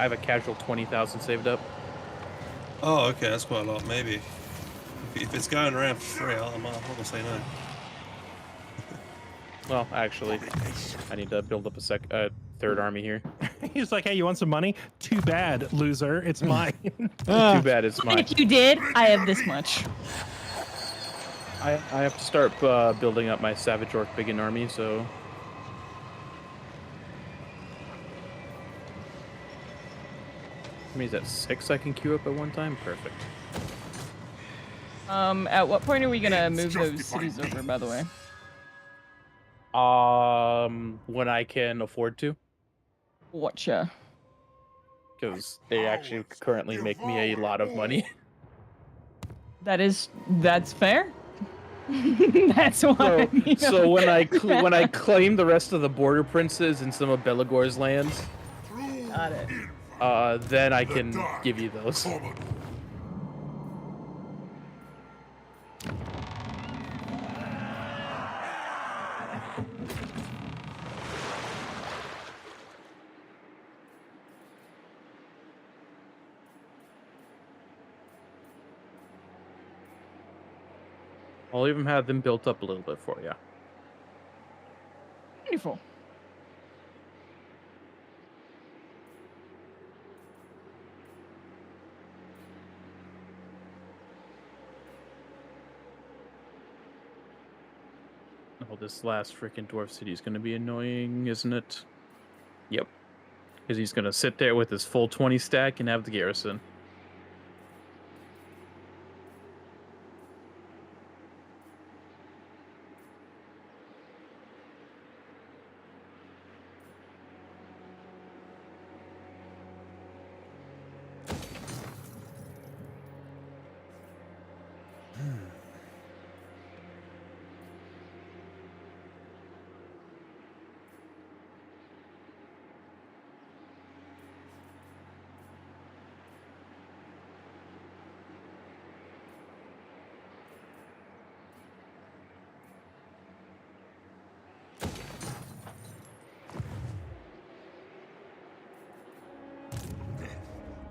have a casual 20,000 saved up. Oh, okay, that's quite a lot. Maybe if it's going around for free, I'm not gonna say no. Well, actually, I need to build up a third army here. He's like, hey, you want some money? Too bad, loser. It's mine. Too bad it's mine. If you did, I have this much. I have to start building up my Savage Orc Biggin army, so. Means that 6 I can queue up at one time? Perfect. At what point are we gonna move those cities over, by the way? When I can afford to, Whatcha? because they actually currently make me a lot of money. That's fair. That's why. So when I claim the rest of the border princes and some of Belagor's lands, Got it. then I can give you those. Common. I'll even have them built up a little bit for you. Beautiful. Oh, this last freaking dwarf city is going to be annoying, isn't it? Yep. Because he's going to sit there with his full 20 stack and have the garrison.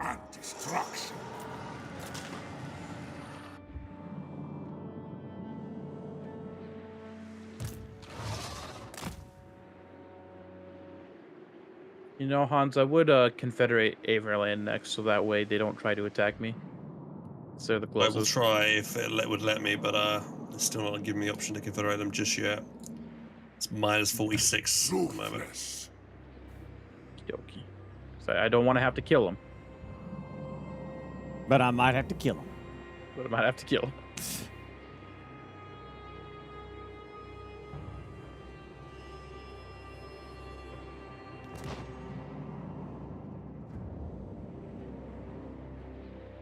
And destruction. You know, Hans, I would confederate Averland next, so that way they don't try to attack me. So they're the I will closest. try if it would let me, but it's still not giving me the option to confederate them just yet. It's minus 46 at the moment. Ruthless. Okey-dokey. So I don't want to have to kill them, But I might have to kill him. but I might have to kill them.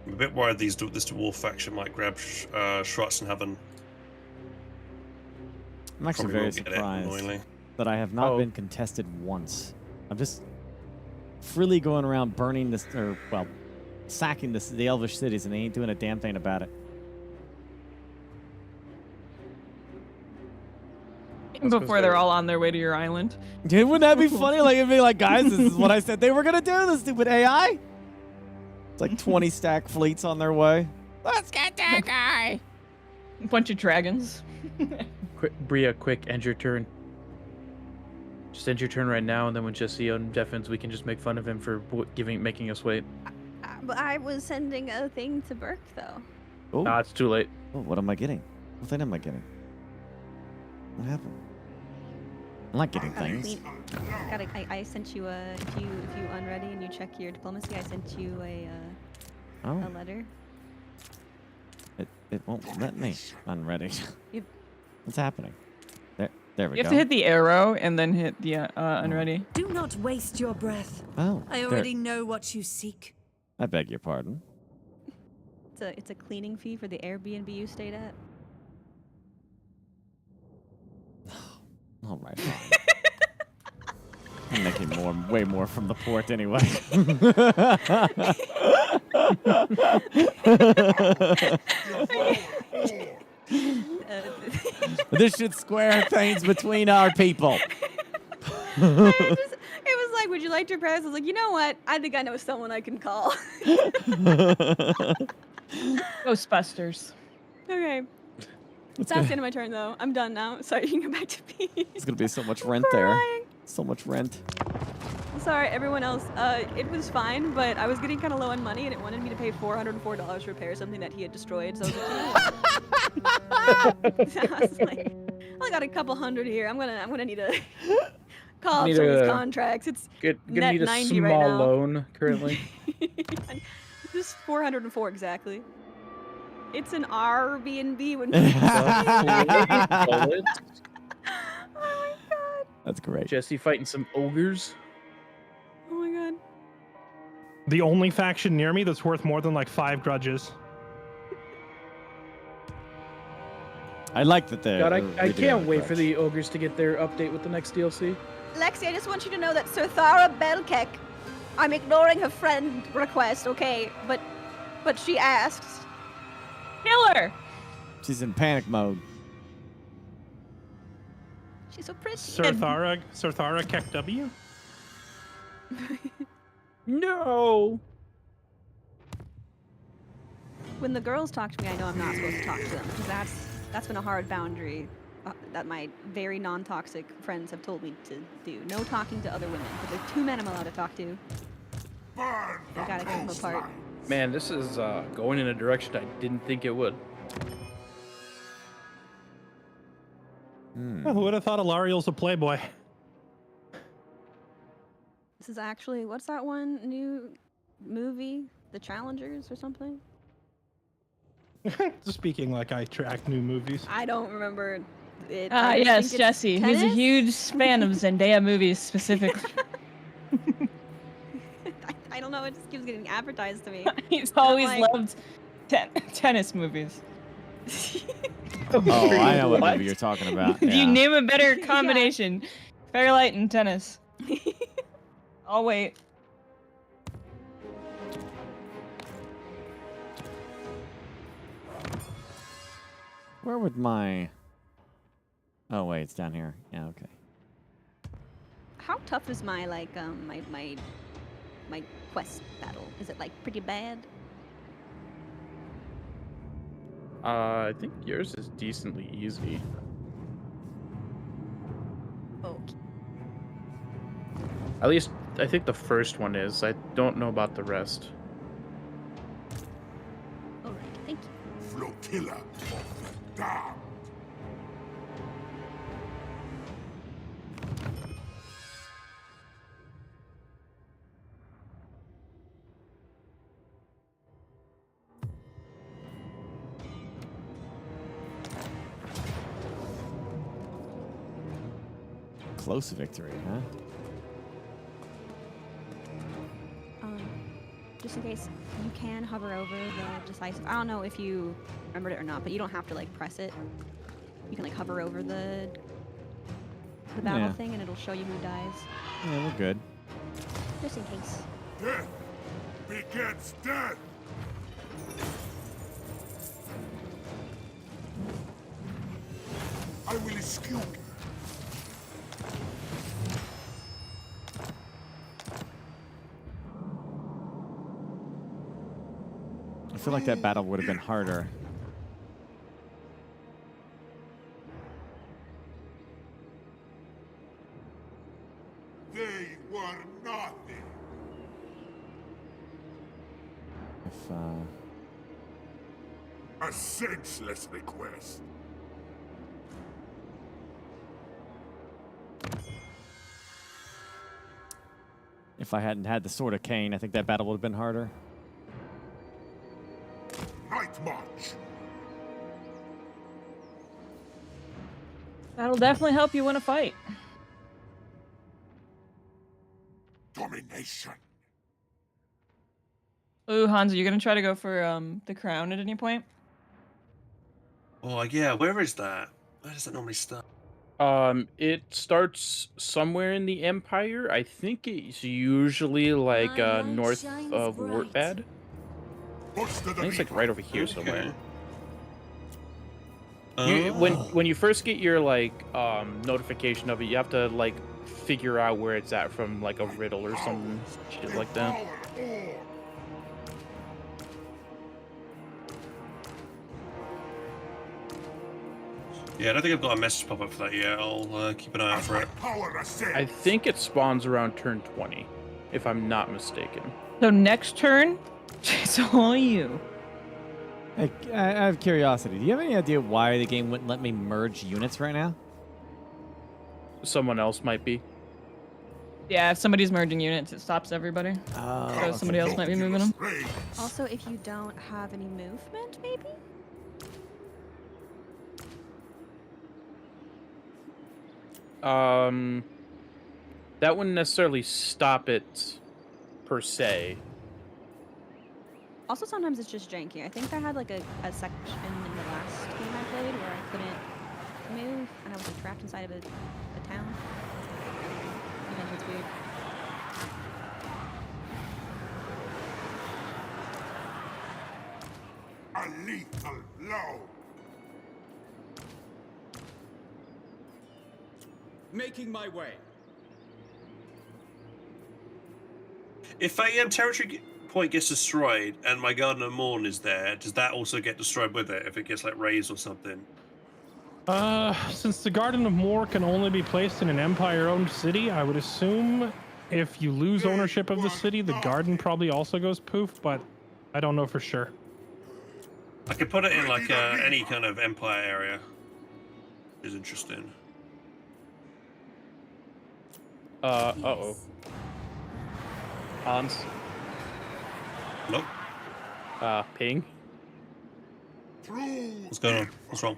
I'm a bit worried this dwarf faction might grab Schwarzenhaven. I'm actually Probably very won't get it, surprised annoyingly. that I have not Oh. been contested once. I'm just freely going around burning this, or well, sacking the Elvish cities, and they ain't doing a damn thing about it. Before they're all on their way to your island. Dude, wouldn't that be funny? Like, it'd be like, guys, this is what I said they were gonna do. The stupid AI. It's like 20 stack fleets on their way. Let's get that guy. A bunch of dragons. Quick, Bria, quick, end your turn. Just end your turn right now, and then when Jesse undeafens, we can just make fun of him for making us wait. But I was sending a thing to Burke, though. Oh, Nah, it's too late. oh, what am I getting? What thing am I getting? What happened? I'm not getting things. I sent you a if you unready and you check your diplomacy, I sent you a Oh, letter. it won't let me. Unready. Yep. What's happening? There we You go. have to hit the arrow and then hit the unready. Do not waste your breath. Oh, I there- already know what you seek. I beg your pardon. It's a cleaning fee for the Airbnb you stayed at. All right, fine. I'm making way more from the port anyway. This should square things between our people. It was like, would you like to press? I was like, you know what? I think I know someone I can call. Ghostbusters. Okay. That's the end of my turn, though. I'm done now. Sorry, you can go back to peace. There's gonna be so much rent there. So much rent. Sorry, everyone else. It was fine, but I was getting kind of low on money, and it wanted me to pay $404 to repair something that he had destroyed. So I was like, I only got a couple hundred here. I'm gonna need to call up Need some of a- these contracts. It's Gonna net need a 90 small right now. loan currently. Just 404 exactly. It's an Airbnb when. Solid. Oh my god. That's great. Jesse fighting some ogres. Oh my god. The only faction near me that's worth more than like 5 grudges. I like that they're. God, I redoing can't wait for grudge. the ogres to get their update with the next DLC. Lexi, I just want you to know that Sir Thara Belkek, I'm ignoring her friend request, okay? But she asked. Kill her! She's in panic mode. She's so pretty. Sir Thara Kek W? No. When the girls talk to me, I know I'm not supposed to talk to them because that's been a hard boundary that my very non-toxic friends have told me to do. No talking to other women. But there's 2 men I'm allowed to talk to. I gotta keep them apart. Man, this is going in a direction I didn't think it would. Oh, who would have thought Alariel's a playboy? This is actually, what's that one new movie? The Challengers or something? Speaking like I track new movies. I don't remember it. Ah, I just yes, think it's Jesse. He's a tennis? huge fan of Zendaya movies specifically. I don't know, it just keeps getting advertised to me. He's I'm always like- loved tennis movies. Oh, I know what movie you're talking about. Do you Yeah. name a better combination? Fairlight and tennis. I'll wait. Where would my? Oh wait, it's down here. Yeah, okay. How tough is my like my quest battle? Is it like pretty bad? I think yours is decently easy. Okay. At least I think the first one is. I don't know about the rest. Alright, thank you. Flotilla of the damned. Close victory, huh? Just in case, you can hover over the decisive. I don't know if you remembered it or not, but you don't have to like press it. You can like hover over the battle Yeah. thing, and it'll show you who dies. Yeah, we're good. Just in case. Death begets death. I will eschew I feel like that battle would have been harder. They were nothing. If, A senseless request. if I hadn't had the Sword of Kane, I think that battle would have been harder. Night march. That'll definitely help you win a fight. Domination. Ooh, Hans, are you gonna try to go for the crown at any point? Oh, yeah, where is that? Where does that normally start? It starts somewhere in the Empire. I think it's usually like My light north shines of bright. Wartbad. Push to I the think it's like meat. right over here somewhere. Okay. When you first get your like notification of it, you have to like figure out where it's at from like a riddle or some shit like that. Devour all. Yeah, I don't think I've got a message pop up for that yet. I'll keep an eye out As for my it. power ascends. I think it spawns around turn 20, if I'm not mistaken. So next turn, it's all you. Hey, I have curiosity. Do you have any idea why the game wouldn't let me merge units right now? Someone else might be. Yeah, if somebody's merging units, it stops everybody. Oh, So somebody else might be moving them. Rage. Also, if you don't have any movement, maybe? That wouldn't necessarily stop it per se. Also, sometimes it's just janky. I think I had like a section in the last game I played where I couldn't move and I was like, trapped inside of a town. Sometimes it's weird. A lethal blow. Making my way. If a territory point gets destroyed and my Garden of Morn is there, does that also get destroyed with it if it gets like razed or something? Since the Garden of Moor can only be placed in an Empire-owned city, I would assume if you lose ownership of the city, the garden probably also goes poof, but I don't know for sure. I could put it in like any kind of Empire area. Is interesting. Uh-oh. Hans, Nope. ping. Through What's going on? What's wrong?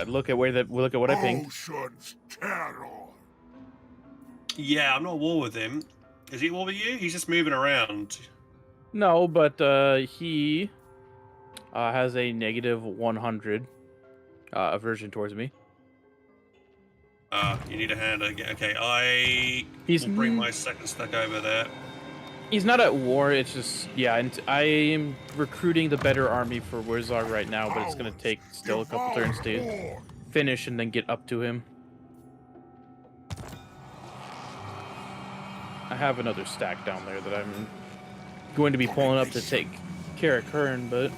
Look at what I pinged. Ocean's terror. Yeah, I'm not at war with him. Is he at war with you? He's just moving around. No, but he has a negative 100 aversion towards me. You need a hand again. Okay, I He's will bring my second stack over there. He's not at war. It's just and I am recruiting the better army for Warzog right now, but it's gonna take still a couple turns to finish and then get up to him. I have another stack down there that I'm going to be pulling up to take care of Kern, but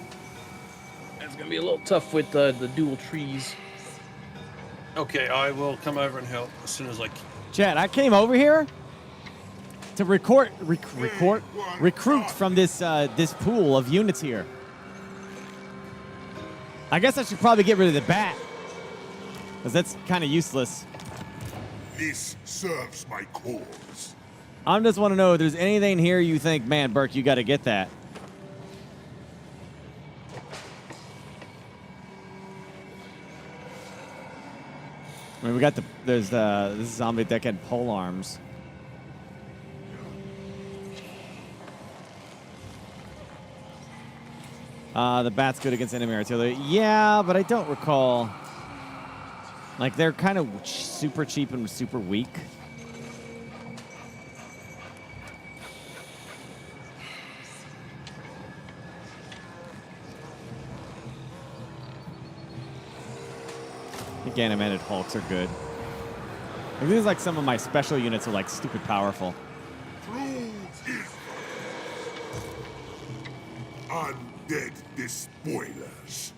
it's gonna be a little tough with the dual trees. Okay, I will come over and help as soon as I can. Chad, I came over here to recruit from this this pool of units here. I guess I should probably get rid of the bat, because that's kind of useless. This serves my cause. I just want to know if there's anything here you think, man, Burke, you got to get that. I mean, we got there's this zombie deck had pole arms. The bat's good against enemy artillery. Yeah, but I don't recall. Like, they're kind of super cheap and super weak. Again, animated Hulks are good. Like, these are like some of my special units are like stupid powerful. Through is a Undead despoilers.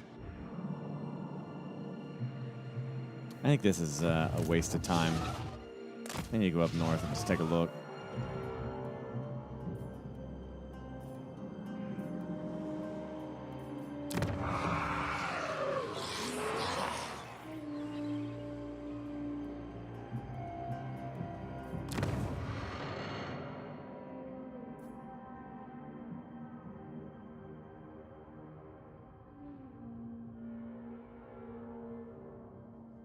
I think this is a waste of time. I need to go up north and just take a look.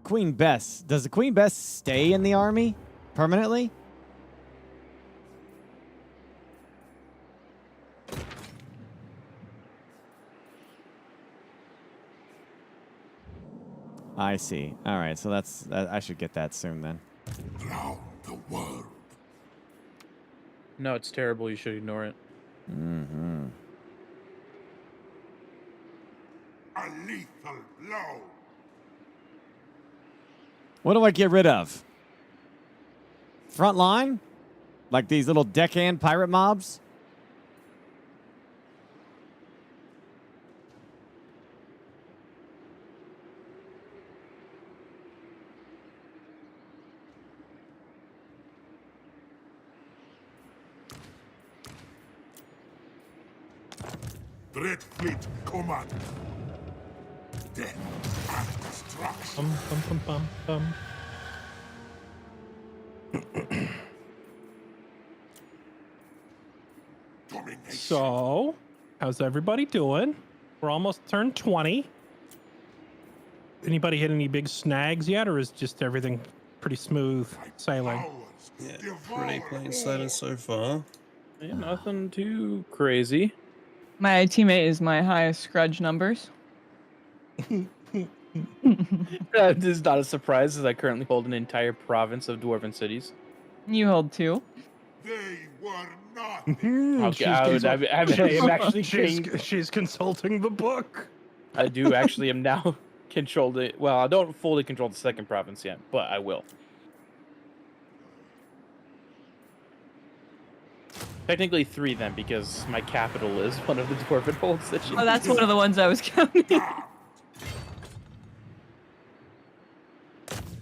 Queen Bess. Does the Queen Bess stay in the army permanently? I see. All right, so I should get that soon then. Drown the world. No, it's terrible. You should ignore it. Mm-hmm. A lethal blow. What do I get rid of? Front line? Like these little deckhand pirate mobs? Dread fleet command. Death and destruction. Bum, bum, bum, bum, Domination. So, how's everybody doing? We're almost turned 20. Anybody hit any big snags yet, or is just everything pretty smooth sailing? Powers Yeah, devour pretty plain all. sailing so far. Yeah, nothing too crazy. My teammate is my highest scrudge numbers. That is not a surprise, as I currently hold an entire province of dwarven cities. You hold 2. They were not. Okay, I'm actually she's consulting the book. I do actually am now controlled. Well, I don't fully control the second province yet, but I will. Technically 3 then, because my capital is one of the dwarven holds that you. Oh, that's one of the ones I was counting.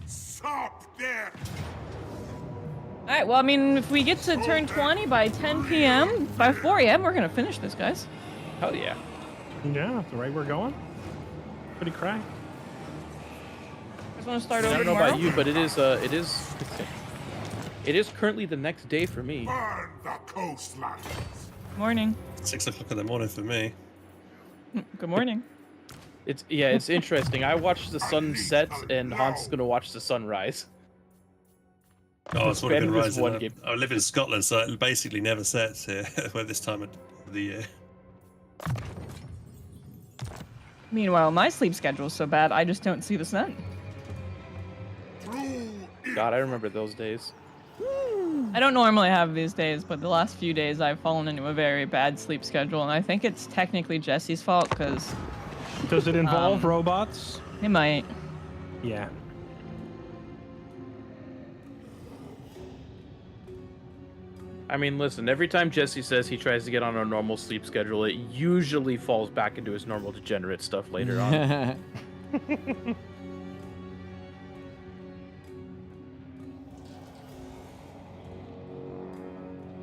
Stop there. All right, well, I mean, if we get to turn 20 by 10 p.m., by 4 a.m., we're going to finish this, guys. Hell yeah. Yeah, that's the right we're going. Pretty crack. Just want to start I over don't know tomorrow? about you, but it is currently the next day for me. Burn the coastlines. Morning. 6 o'clock in the morning for me. Good morning. It's interesting. I watched the sun set, and Hans is gonna watch the sunrise. Oh, it's already been Spanning this rising. one I game. I live in Scotland, so it basically never sets here at this time of the year. Meanwhile, my sleep schedule's so bad, I just don't see the sun. God, I remember those days. I don't normally have these days, but the last few days I've fallen into a very bad sleep schedule, and I think it's technically Jesse's fault, because Does it involve robots? it might. Yeah. I mean, listen, every time Jesse says he tries to get on a normal sleep schedule, it usually falls back into his normal degenerate stuff later on.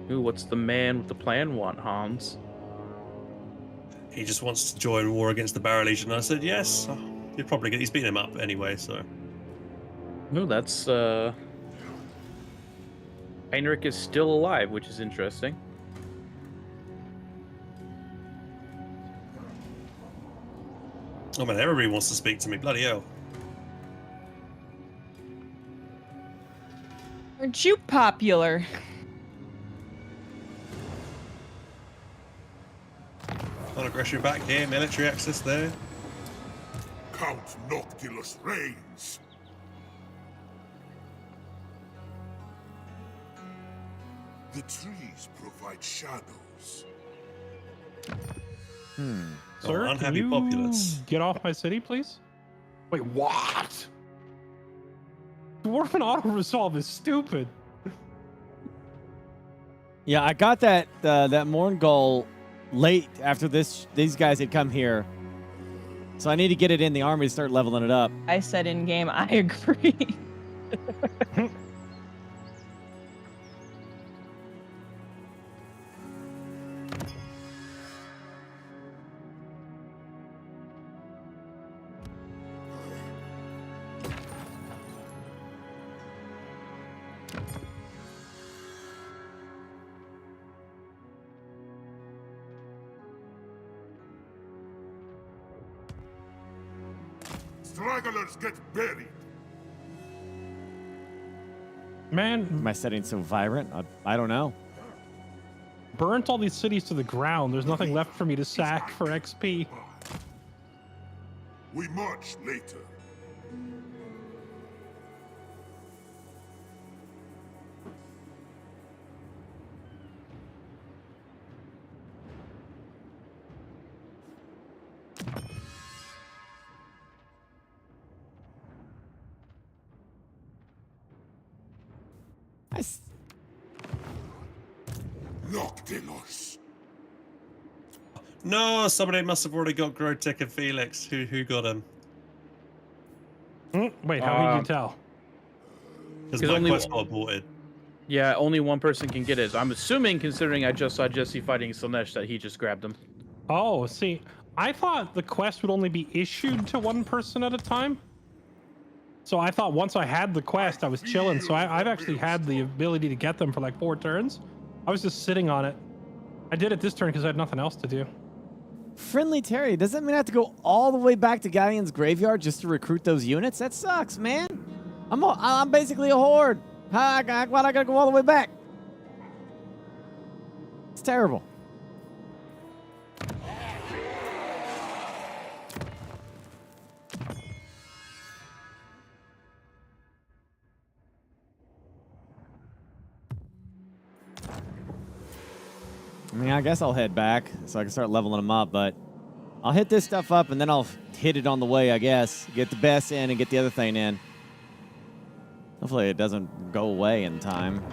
Ooh, what's the man with the plan want, Hans? He just wants to join war against the Barrow Legion. I said yes. He'd probably get. He's beating him up anyway, so. Ooh, that's Heinrich is still alive, which is interesting. Oh man, everybody wants to speak to me. Bloody hell. Aren't you popular? Non-aggression back here. Military access there. Count Noctilus reigns. The trees provide shadows. Sir, can unhappy you populace. get off my city, please? Wait, what? Dwarven auto-resolve is stupid. Yeah, I got that that Morngol late after these guys had come here. So I need to get it in the army to start leveling it up. I said in game, I agree. Stragglers get buried. Man, Am I setting so vibrant? I don't know. burnt all these cities to the ground. There's nothing left for me to sack for XP. We march later. Noctilos. No, somebody must have already got Grotech and Felix. Who got him? Wait, how did you tell? Because my quest got aborted. Yeah, only one person can get it. I'm assuming, considering I just saw Jesse fighting Slanesh, that he just grabbed him. Oh, see, I thought the quest would only be issued to one person at a time. So I thought once I had the quest, I was chilling. So I've actually had the ability to get them for like 4 turns. I was just sitting on it. I did it this turn because I had nothing else to do. Friendly Terry, does that mean I have to go all the way back to Galleon's graveyard just to recruit those units? That sucks, man. I'm basically a horde. Why do I gotta go all the way back? It's terrible. I mean, I guess I'll head back so I can start leveling them up, but I'll hit this stuff up and then I'll hit it on the way, I guess. Get the best in and get the other thing in. Hopefully it doesn't go away in time.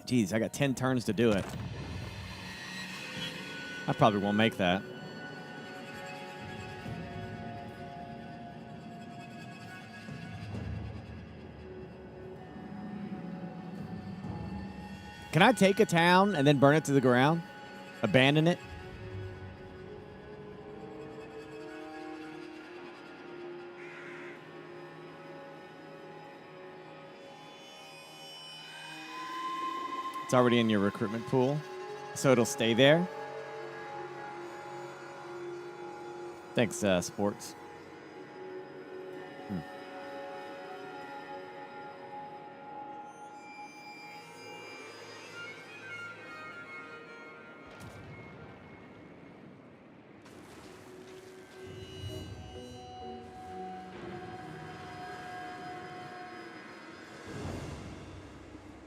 Jeez, I got 10 turns to do it. I probably won't make that. Can I take a town and then burn it to the ground? Abandon it? It's already in your recruitment pool, so it'll stay there. Thanks, sports.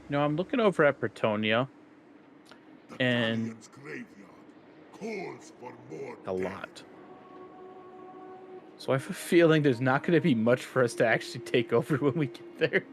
No, I'm looking over at Bretonia, and Calls for more a lot. So I have a feeling there's not going to be much for us to actually take over when we get there.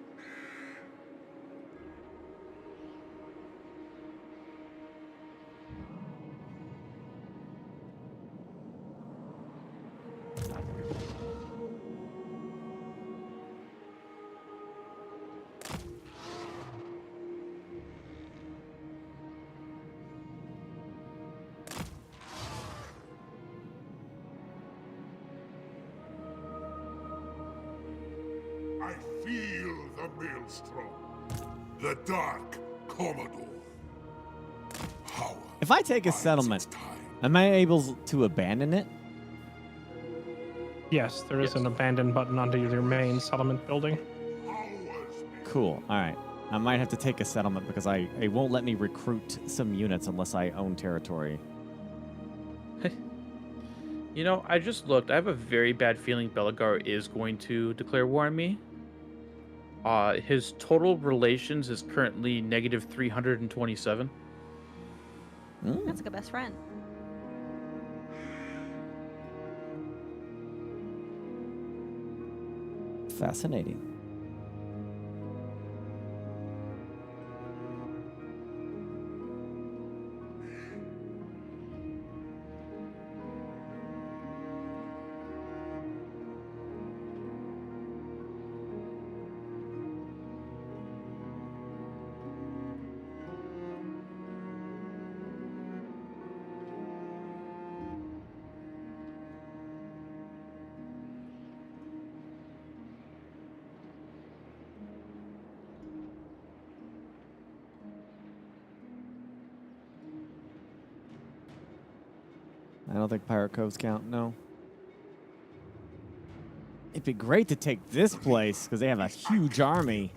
I feel the maelstrom. The Dark Commodore. Power. If I take a settlement, am I able to abandon it? Yes, there is an abandon button under your main settlement building. Cool. All right. I might have to take a settlement because it won't let me recruit some units unless I own territory. You know, I just looked. I have a very bad feeling Belagar is going to declare war on me. His total relations is currently negative 327. That's like a best friend. Fascinating. I don't think pirate coves count. No. It'd be great to take this place because they have a huge army.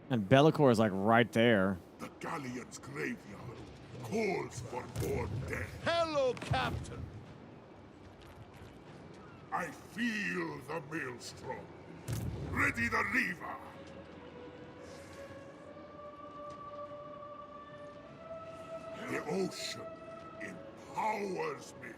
And Bellicor is like right there. The galleon's graveyard calls for more death. Hello, Captain. I feel the maelstrom. Ready the lever. The ocean empowers me.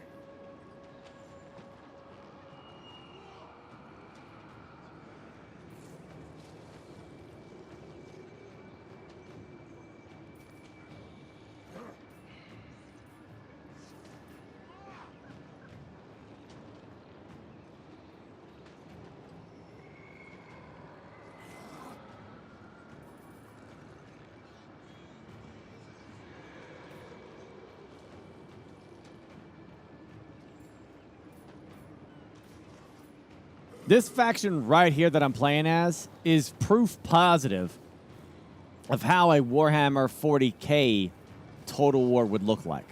This faction right here that I'm playing as is proof positive of how a Warhammer 40K Total War would look like.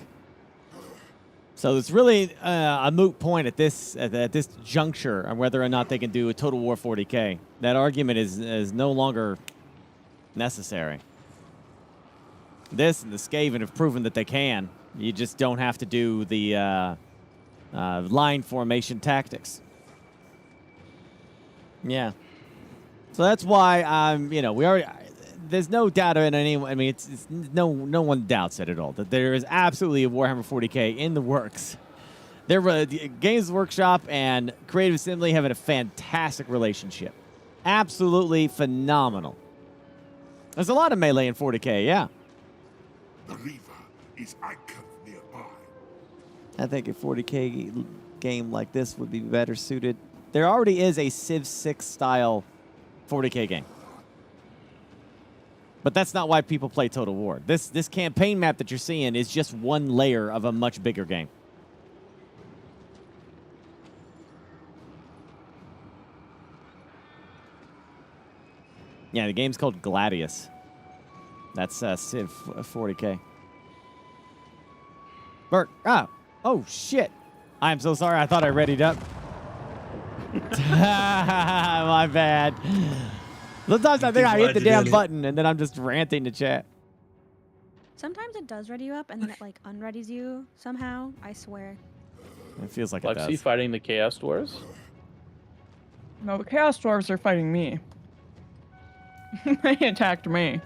So it's really a moot point at this juncture on whether or not they can do a Total War 40K. That argument is no longer necessary. This and the Skaven have proven that they can. You just don't have to do the line formation tactics. Yeah. So that's why we already. There's no doubt in anyone. I mean, it's no one doubts it at all that there is absolutely a Warhammer 40K in the works. Games Workshop and Creative Assembly have a fantastic relationship. Absolutely phenomenal. There's a lot of melee in 40K, yeah. The river is anchored nearby. I think a 40K game like this would be better suited. There already is a Civ 6 style 40K game. But that's not why people play Total War. This campaign map that you're seeing is just one layer of a much bigger game. Yeah, the game's called Gladius. That's Civ 40K. Bert, oh shit. I'm so sorry. I thought I readied up. My bad. Sometimes I think I hit the damn button and then I'm just ranting to chat. Sometimes it does ready you up and then it like unreadies you somehow. I swear. It feels like it Lexi does. fighting the Chaos Dwarves? No, the Chaos Dwarves are fighting me. They attacked me.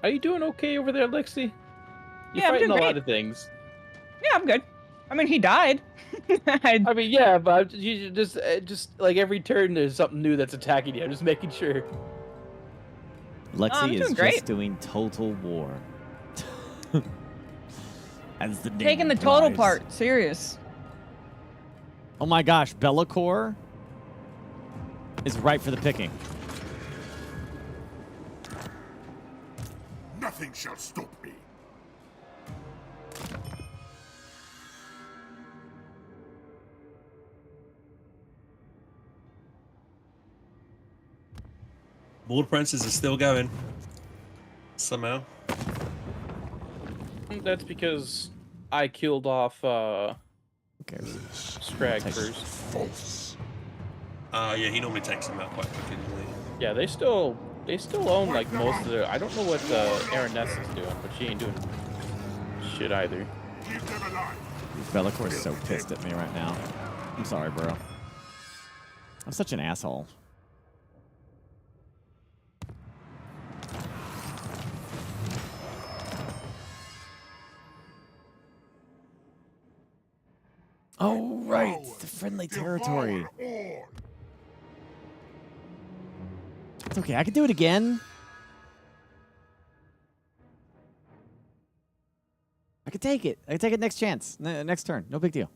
Are you doing okay over there, Lexi? You're Yeah, I'm fighting doing a lot great. of things. Yeah, I'm good. I mean, he died. I mean, yeah, but you just like every turn there's something new that's attacking you. I'm just making sure. Lexi is doing great. just doing Total War. As the name Taking the total implies. part. Serious. Oh my gosh, Bellicor is ripe for the picking. Nothing shall stop me. Board Princess is still going. Somehow. That's because I killed off Who cares? Scrag first. False. Yeah, he normally takes them out quite quickly. Yeah, they still own like most of their. I don't know what Araness is doing, but she ain't doing shit either. Keep them alive. Bellicor is so pissed at me right now. I'm sorry, bro. I'm such an asshole. Oh, right. It's the friendly territory. Devour all. It's okay. I can do it again. I can take it. I can take it next chance. Next turn. No big deal.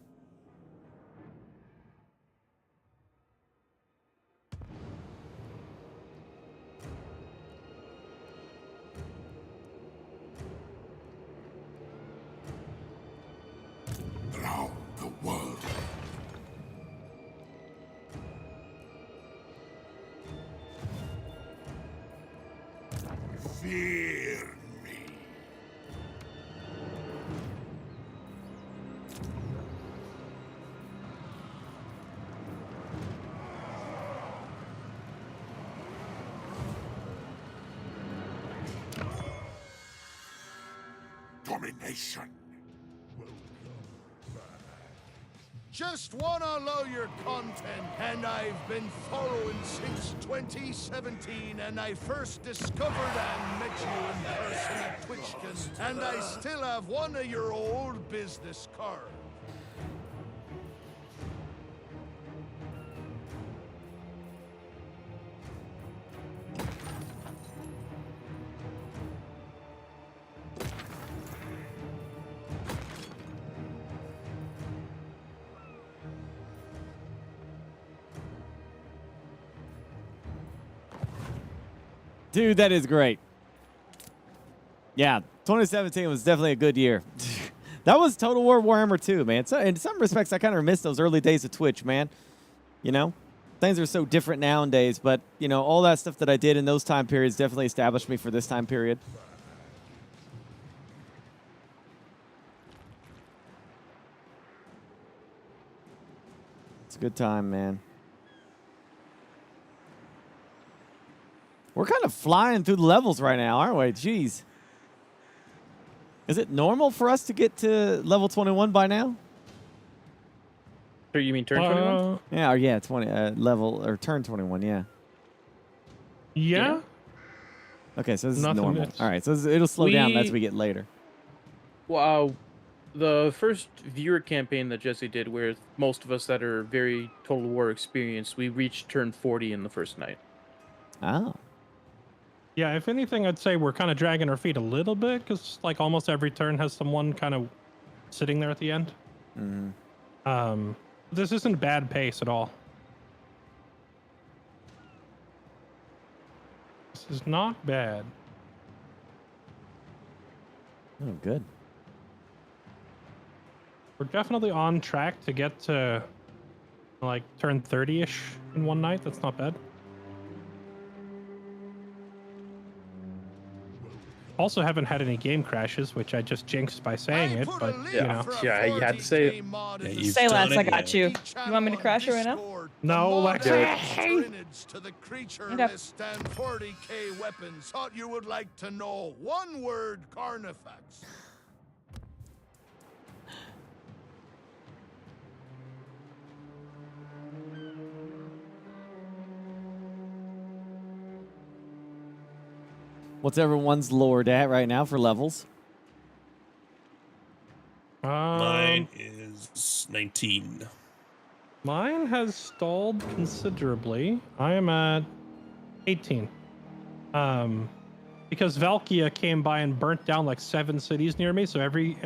Round the world. Fear me. Domination. Just wanna know your content, and I've been following since 2017, and I first discovered and met you in person at Twitchkin, and I still have one of your old business cards. Dude, that is great. Yeah, 2017 was definitely a good year. That was Total War Warhammer 2, man. So, in some respects, I kind of miss those early days of Twitch, man. You know? Things are so different nowadays, but, you know, all that stuff that I did in those time periods definitely established me for this time period. It's a good time, man. We're kind of flying through the levels right now, aren't we? Jeez. Is it normal for us to get to level 21 by now? Or you mean turn 21? Yeah, or yeah, 20 level or turn 21, yeah. Yeah. Okay, so this Nothing is normal. that's- All right, so it'll slow down as we get later. Wow. The first viewer campaign that Jesse did, where most of us that are very Total War experienced, we reached turn 40 in the first night. Oh. Yeah, if anything, I'd say we're kind of dragging our feet a little bit because, like, almost every turn has someone kind of sitting there at the end. Mm-hmm. This isn't bad pace at all. This is not bad. Oh, good. We're definitely on track to get to, like, turn 30-ish in one night. That's not bad. Also haven't had any game crashes, which I just jinxed by saying it, but, you know. Yeah, you had to say it. Yeah, you've Say done less, it, I got yeah. you. You want me to crash it right now? No, Lexi. To the creature Okay. list and 40k weapons. Thought you would like to know. One word, Carnifex. What's everyone's lord at right now for levels? Mine is 19. Mine has stalled considerably. I am at 18. Because Valkia came by and burnt down like 7 cities near me, so every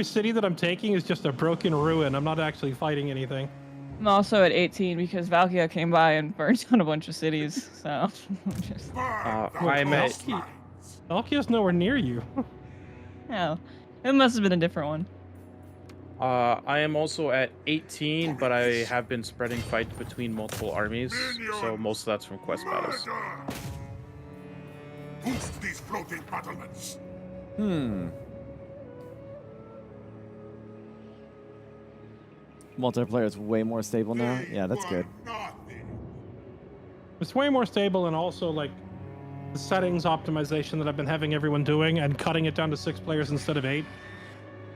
city that I'm taking is just a broken ruin. I'm not actually fighting anything. I'm also at 18 because Valkia came by and burned down a bunch of cities. So, just, I'm at Valkia's nowhere near you. yeah, it must have been a different one. I am also at 18, but I have been spreading fights between multiple armies, so most of that's from quest battles. Boost these floating battlements. Multiplayer is way more stable now. Yeah, that's good. It's way more stable, and also like the settings optimization that I've been having everyone doing and cutting it down to 6 players instead of 8.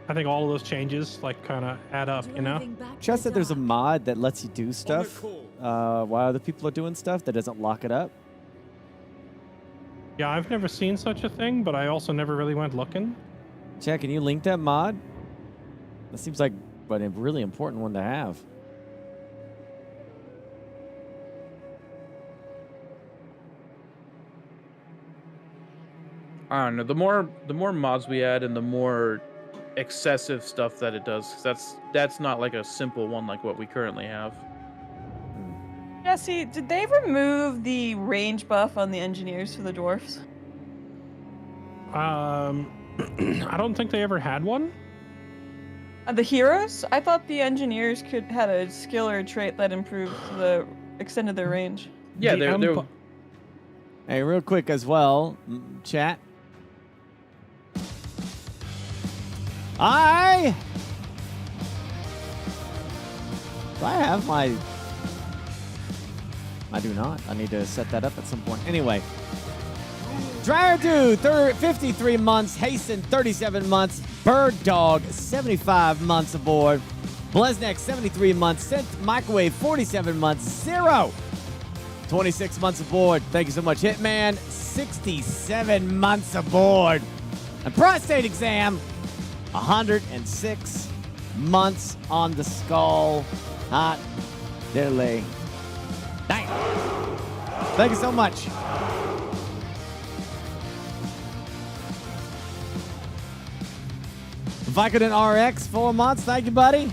I think all of those changes like kind of add up, you know? Chess said there's a mod that lets you do stuff while other people are doing stuff that doesn't lock it up. Yeah, I've never seen such a thing, but I also never really went looking. Chad, can you link that mod? That seems like a really important one to have. I don't know. The more mods we add, and the more excessive stuff that it does. 'Cause that's not like a simple one like what we currently have. Jesse, did they remove the range buff on the engineers for the dwarfs? I don't think they ever had one. The heroes? I thought the engineers had a skill or a trait that improved extended their range. Yeah, The Hey, real quick as well, chat. I have my... I do not. I need to set that up at some point. Anyway. Dryer 53 months. Hasten, 37 months. Bird Dog, 75 months aboard. Blesnek, 73 months. Synth Microwave, 47 months. Zero, 26 months aboard. Thank you so much. Hitman, 67 months aboard. And Prostate Exam, 106 months on the skull. Hot diddly. Dang. Thank you so much. Vicodin RX, 4 months. Thank you, buddy.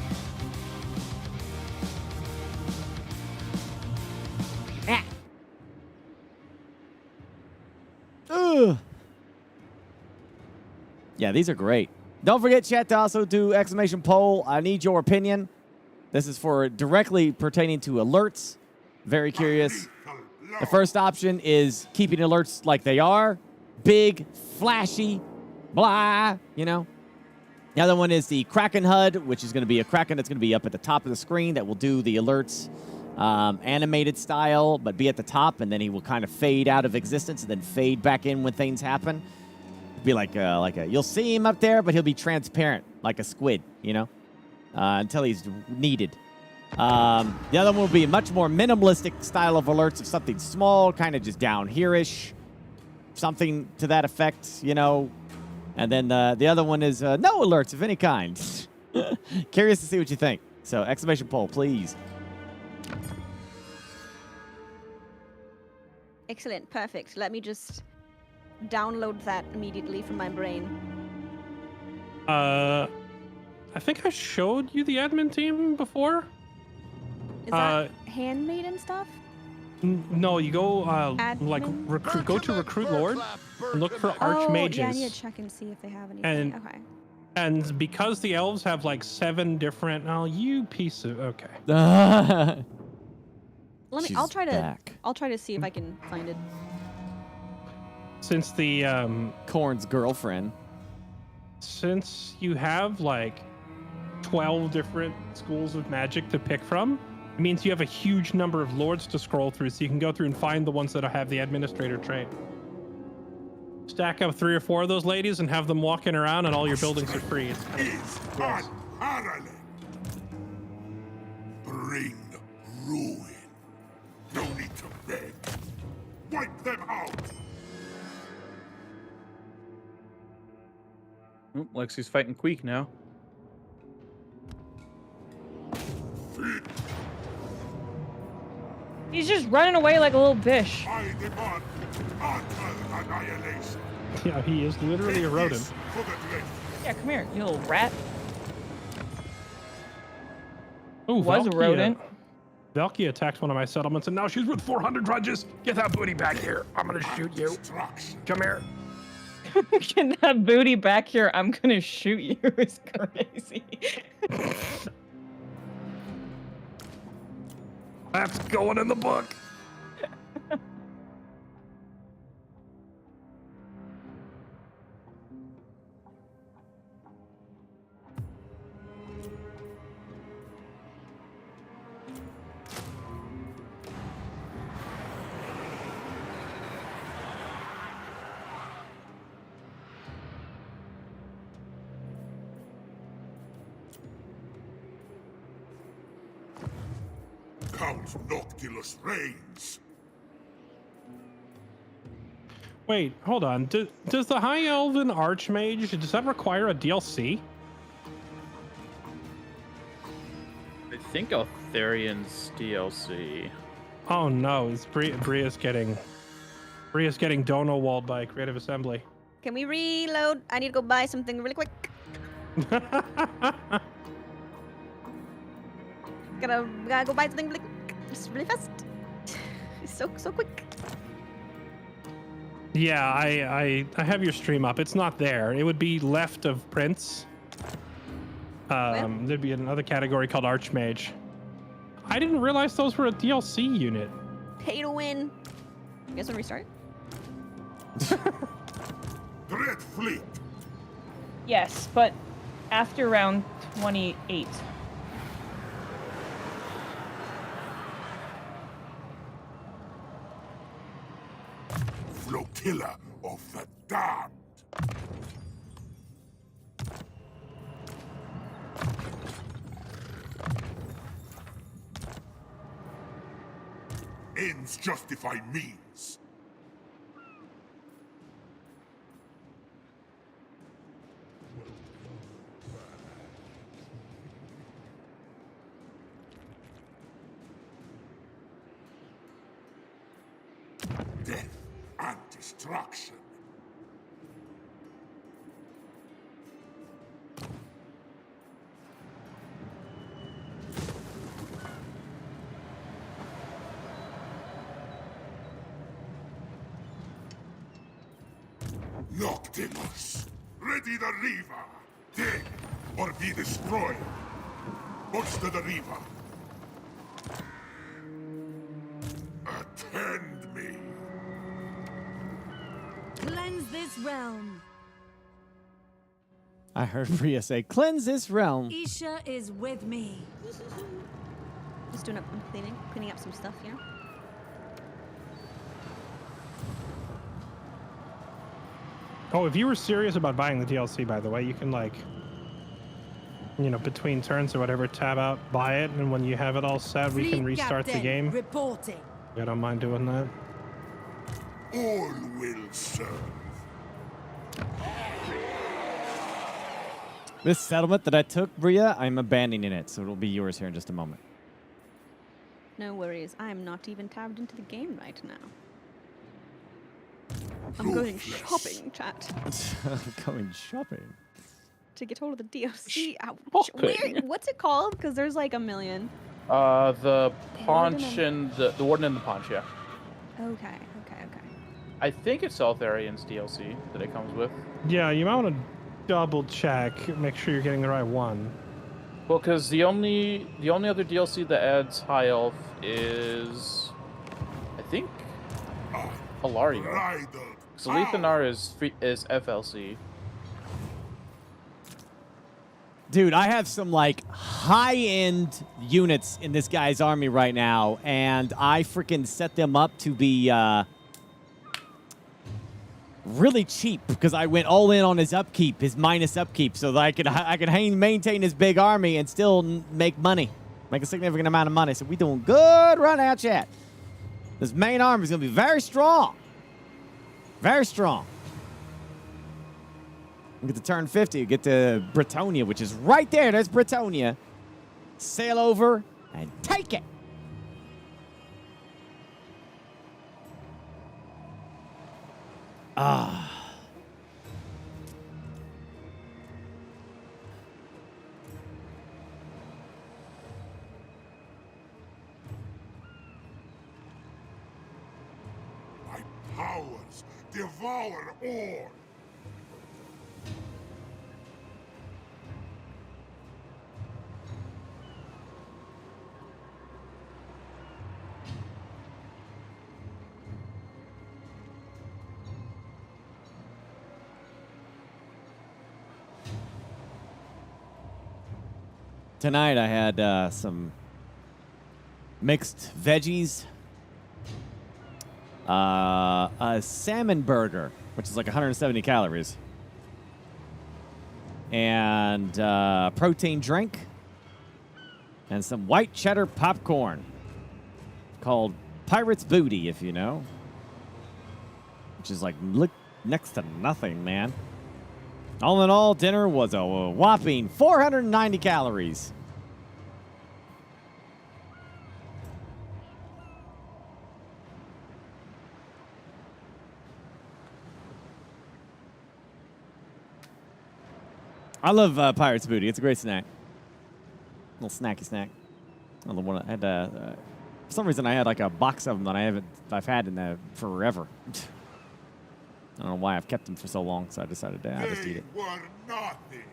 Ah. Ugh. Yeah, these are great. Don't forget, chat, to also do exclamation poll. I need your opinion. This is for directly pertaining to alerts. Very curious. The first option is keeping alerts like they are. Big, flashy, blah, you know. The other one is the Kraken HUD, which is going to be a Kraken that's going to be up at the top of the screen that will do the alerts animated style, but be at the top, and then he will kind of fade out of existence and then fade back in when things happen. Be like a you'll see him up there, but he'll be transparent like a squid, you know, until he's needed. The other one will be a much more minimalistic style of alerts of something small, kind of just down here-ish, something to that effect, you know. And then the other one is no alerts of any kind. Curious to see what you think. So exclamation poll, please. Excellent. Perfect. Let me just download that immediately from my brain. I think I showed you the admin team before. Is that handmade and stuff? No, you go like Admin? go to Recruit Lord and look for Archmages. Yeah, I need to check and see if they have anything. Okay. And because the elves have like 7 different, oh, you piece of okay. Let me. She's I'll try to. back. I'll try to see if I can find it. Since the Korn's girlfriend. Since you have like 12 different schools of magic to pick from, it means you have a huge number of lords to scroll through, so you can go through and find the ones that have the administrator trait. Stack up 3 or 4 of those ladies and have them walking around, and all your buildings are free. It's kind of gross. Bring ruin. No need to beg. Wipe them out. Oh, Lexi's fighting Queek now. He's just running away like a little fish. I demand utter annihilation. Yeah, he is literally a rodent. For the drift. Yeah, come here, you little rat. Oh, Was a rodent. Valky attacked one of my settlements, and now she's with 400 drudges. Get that booty back here. I'm gonna shoot you. Come here. Get that booty back here. I'm gonna shoot you. It's crazy. That's going in the book. Count Noctilus reigns. Wait, hold on. Does the High Elven Archmage, does that require a DLC? I think Altharian's DLC. Oh no, is Bria's getting dono walled by Creative Assembly. Can we reload? I need to go buy something really quick. Gotta go buy something really quick. Just really fast. It's so quick. Yeah, I have your stream up. It's not there. It would be left of Prince. There'd be another category called Archmage. I didn't realize those were a DLC unit. Pay to win. You guys want to restart? Dread fleet. Yes, but after round 28. Flotilla of the damned. Ends justify means. Death and destruction. Noctimus, ready the Reaver. Take or be destroyed. Bolster the Reaver. Attend me. Cleanse this realm. I heard Rhea say, "Cleanse this realm." Isha is with me. Just doing up cleaning up some stuff, you know? Oh, if you were serious about buying the DLC, by the way, you can like, you know, between turns or whatever, tab out, buy it, and when you have it all set, we can Fleet restart the captain game. reporting. I don't mind doing that. All will serve. This settlement that I took, Rhea, I'm abandoning it, so it'll be yours here in just a moment. No worries. I'm not even tabbed into the game right now. I'm going shopping, chat, I'm going shopping. to get hold of the DLC. Ouch. Shopping. What's it called? Because there's like a million. The paunch Warden and the warden and the paunch, yeah. Okay. I think it's South Arian's DLC that it comes with. Yeah, you might want to double check, make sure you're getting the right one. Well, because the only other DLC that adds High Elf is, I think, Alario. So Lethanar is FLC. Dude, I have some like high-end units in this guy's army right now, and I freaking set them up to be really cheap because I went all in on his upkeep, his minus upkeep, so that I could maintain his big army and still make money, make a significant amount of money. So we doing good right now, chat. This main army is gonna be very strong, very strong. We get to turn 50, get to Britonia, which is right there. There's Britonia. Sail over and take it. Ah. My powers devour all. Tonight I had some mixed veggies, a salmon burger, which is like 170 calories, and protein drink, and some white cheddar popcorn called Pirate's Booty, if you know, which is like next to nothing, man. All in all, dinner was a whopping 490 calories. I love Pirate's Booty. It's a great snack. Little snacky snack. I had for some reason I had like a box of them that I've had in there forever. I don't know why I've kept them for so long, so I decided to just eat it. They were nothing.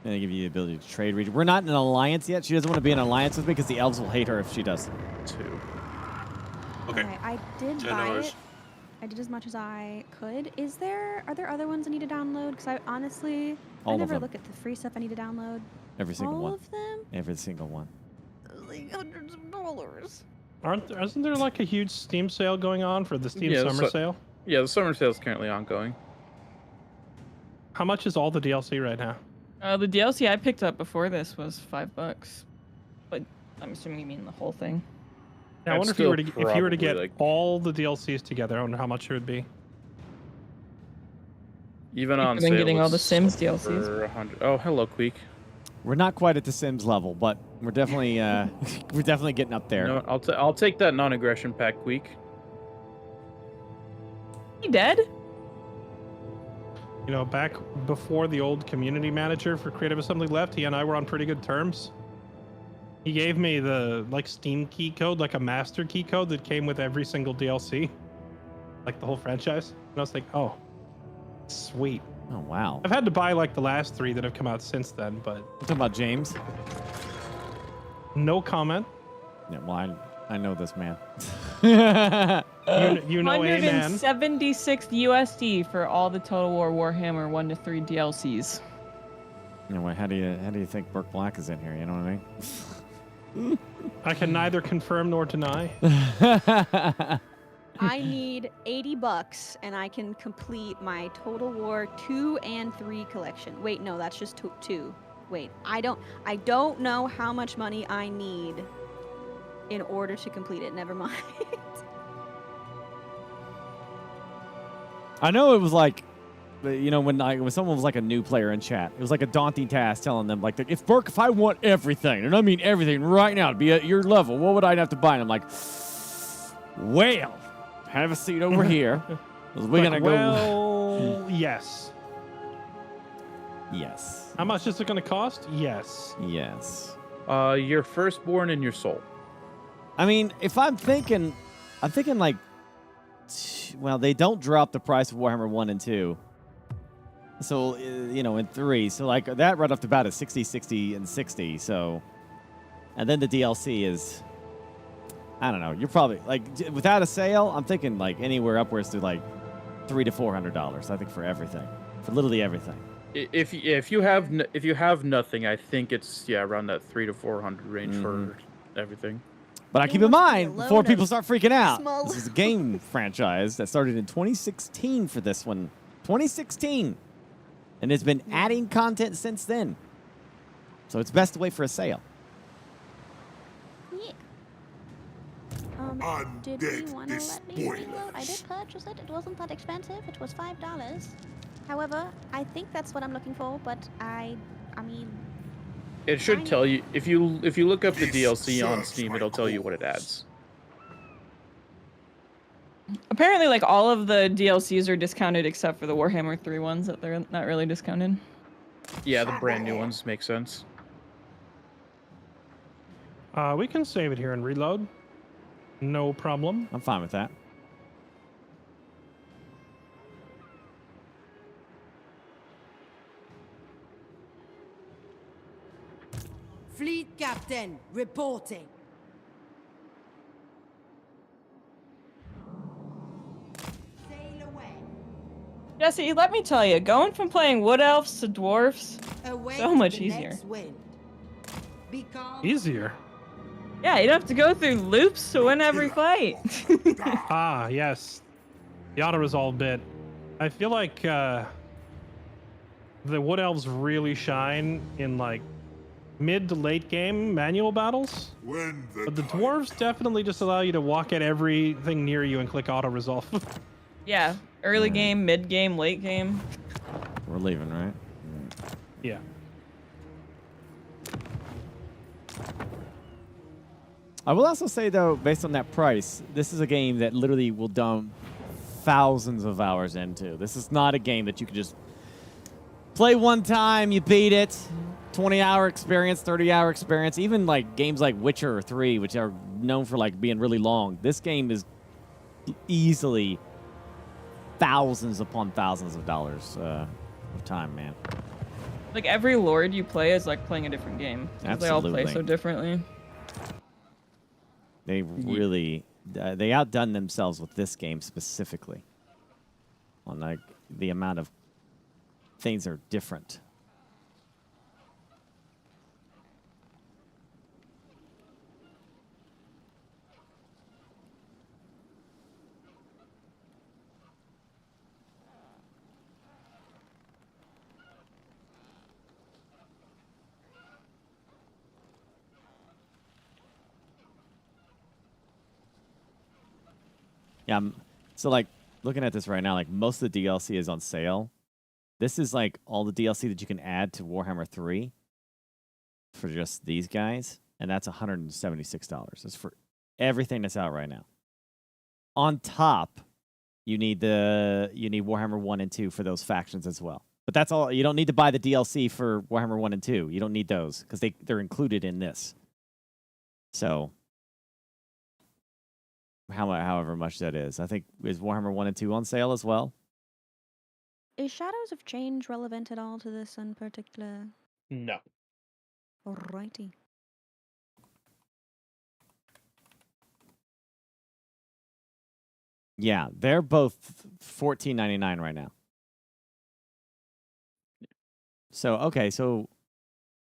And they give you the ability to trade region. We're not in an alliance yet. She doesn't want to be in an alliance with me because the elves will hate her if she does. 2. Okay. Alright, I did Yeah, no buy worries. it. I did as much as I could. Are there other ones I need to download? Because I honestly, All I of never them. look at the free stuff I need to download. Every single All one. of them? Every single one. Like hundreds of dollars. Isn't there like a huge Steam sale going on for the Steam Yeah, Summer so- sale? Yeah, the summer sale is currently ongoing. How much is all the DLC right now? The DLC I picked up before this was $5, but I'm assuming you mean the whole thing. Yeah, I I'd wonder if you were to still if you were to probably, get like- all the DLCs together. I wonder how much it would be. Even I've on been sale, getting all the it's Sims over DLCs. 100. Oh, hello, Queek. We're not quite at the Sims level, but we're definitely we're definitely getting up there. You know what, I'll take that non-aggression pack, Queek. He dead? You know, back before the old community manager for Creative Assembly left, he and I were on pretty good terms. He gave me the like Steam key code, like a master key code that came with every single DLC, like the whole franchise. And I was like, oh, sweet. Oh wow. I've had to buy like the last 3 that have come out since then, but You talking about James? no comment. Yeah, well, I know this man. You know, a man. 176 USD for all the Total War Warhammer 1 to 3 DLCs. You know, what, how do you think Burke Black is in here? You know what I mean? I can neither confirm nor deny. I need $80 and I can complete my Total War 2 and 3 collection. Wait, no, that's just 2. Wait, I don't know how much money I need in order to complete it. Never mind. I know it was like, you know, when someone was like a new player in chat, it was like a daunting task telling them like, if I want everything, and I mean everything right now to be at your level, what would I have to buy? And I'm like, well, have a seat over here. We're gonna go. Well, yes. Yes. How much is it going to cost? Yes. Yes. Your firstborn and your soul. I mean, if I'm thinking like, well, they don't drop the price of Warhammer 1 and 2. So, you know, in 3. So, like, that right off the bat is 60, 60, and 60. So, and then the DLC is, I don't know. You're probably, like, without a sale, I'm thinking, like, anywhere upwards to, like, $300 to $400, I think, for everything. For literally everything. If you have nothing, I think it's around that 300 to 400 range for everything. But I Who keep in wants to be mind, alone before of people start freaking out, small- this is a game franchise that started in 2016 for this one. 2016. And it's been adding content since then. So it's best to wait for a sale. Yeah. Did Undead we want to let me reload? I did spoilers. purchase it. It wasn't that expensive. It was $5. However, I think that's what I'm looking for, but I mean, It should tell you if you look up the This DLC on serves Steam, my it'll tell you what it adds. Apparently, like, all of the DLCs are discounted except for the Warhammer 3 ones that they're not really discounted. Yeah, the brand new ones make sense. We can save it here and reload. No problem. I'm fine with that. Fleet captain reporting. Sail away. Jesse, let me tell you, going from playing Wood Elves to Dwarfs, Await so much the easier. next wind. Be calm. Easier. Yeah, you don't have to go through loops to win every fight. Ah, yes. The auto-resolve bit. I feel like the Wood Elves really shine in, like, mid to late game manual battles. When But the dwarves definitely just allow you to walk at everything near you and click auto-resolve. Yeah, early game, mid game, late game. We're leaving, right? Yeah. I will also say, though, based on that price, this is a game that literally will dump thousands of hours into. This is not a game that you can just play one time, you beat it, 20-hour experience, 30-hour experience. Even like games like Witcher 3, which are known for like being really long, this game is easily thousands upon thousands of dollars of time, man. Like every lord you play is like playing a different game. 'Cause they all play Absolutely. so differently. They really they outdone themselves with this game specifically. On like the amount of things are different. Yeah, so like looking at this right now, like most of the DLC is on sale. This is like all the DLC that you can add to Warhammer 3 for just these guys, and that's $176. That's for everything that's out right now. On top, you need Warhammer 1 and 2 for those factions as well. But that's all. You don't need to buy the DLC for Warhammer 1 and 2. You don't need those because they're included in this. So however much that is. I think is Warhammer 1 and 2 on sale as well. Is Shadows of Change relevant at all to this in particular? No. Alrighty. Yeah, they're both $14.99 right now. So okay, so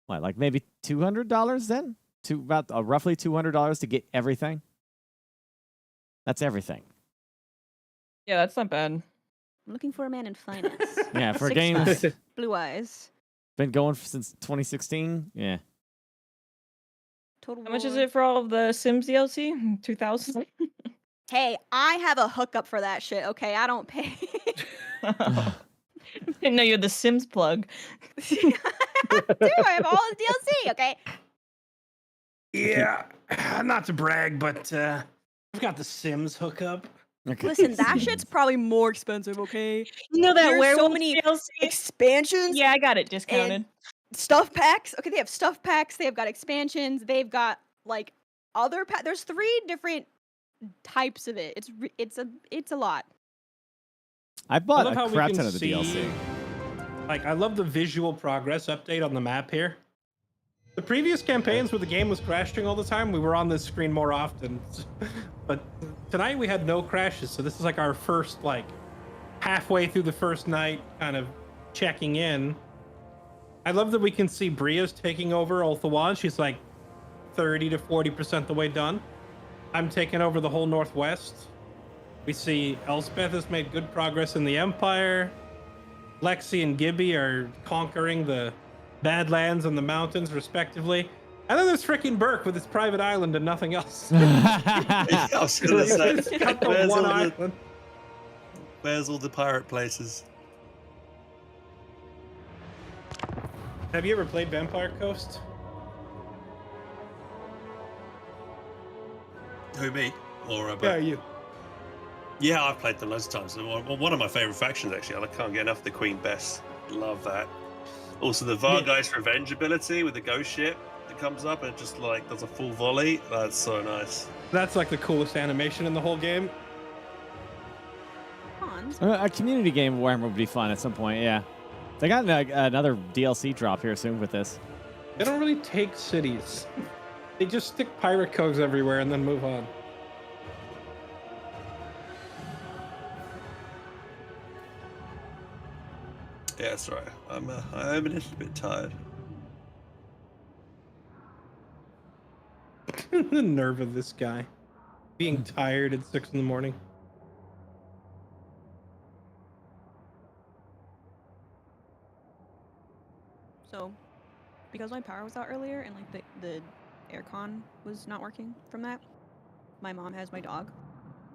what, like maybe $200 then? About roughly $200 to get everything. That's everything. Yeah, that's not bad. I'm looking for a man in finance. Yeah, for 6'5", games blue eyes. been going since 2016. Yeah. Total How much is War. it for all of the Sims DLC? 2,000. Hey, I have a hookup for that shit. Okay, I don't pay. Didn't know you had the Sims plug. Dude, I have all the DLC. Okay. Yeah, not to brag, but I've got the Sims hookup. Okay. Listen, that shit's probably more expensive. Okay. You know that There's so werewolf many DLC? expansions. Yeah, I got it discounted. Stuff packs. Okay, they have stuff packs. They've got expansions. They've got like other There's 3 different types of it. It's a lot. I bought love how a we crap can ton of the see- DLC. Like, I love the visual progress update on the map here. The previous campaigns where the game was crashing all the time, we were on this screen more often. But tonight we had no crashes, so this is like our first, like, halfway through the first night kind of checking in. I love that we can see Bria's taking over Ulthuan. She's like 30 to 40% the way done. I'm taking over the whole Northwest. We see Elspeth has made good progress in the Empire. Lexi and Gibby are conquering the Badlands and the mountains, respectively. And then there's freaking Burke with his private island and nothing else. I was gonna say, It's got the one island. where's all the pirate places? Have you ever played Vampire Coast? Who, me? Or Yeah, you. Yeah, I've played them loads of times. One of my favorite factions, actually. I can't get enough of the Queen Bess. Love that. Also, the Vargeist Revenge ability with the ghost ship that comes up and it just like does a full volley. That's so nice. That's like the coolest animation in the whole game. Hans. A community game of Warhammer would be fun at some point. Yeah. They got another DLC drop here soon with this. They don't really take cities. They just stick pirate codes everywhere and then move on. Yeah, that's right. I'm a little bit tired. The nerve of this guy. Being tired at 6 in the morning. So, because my power was out earlier and like the aircon was not working from that, my mom has my dog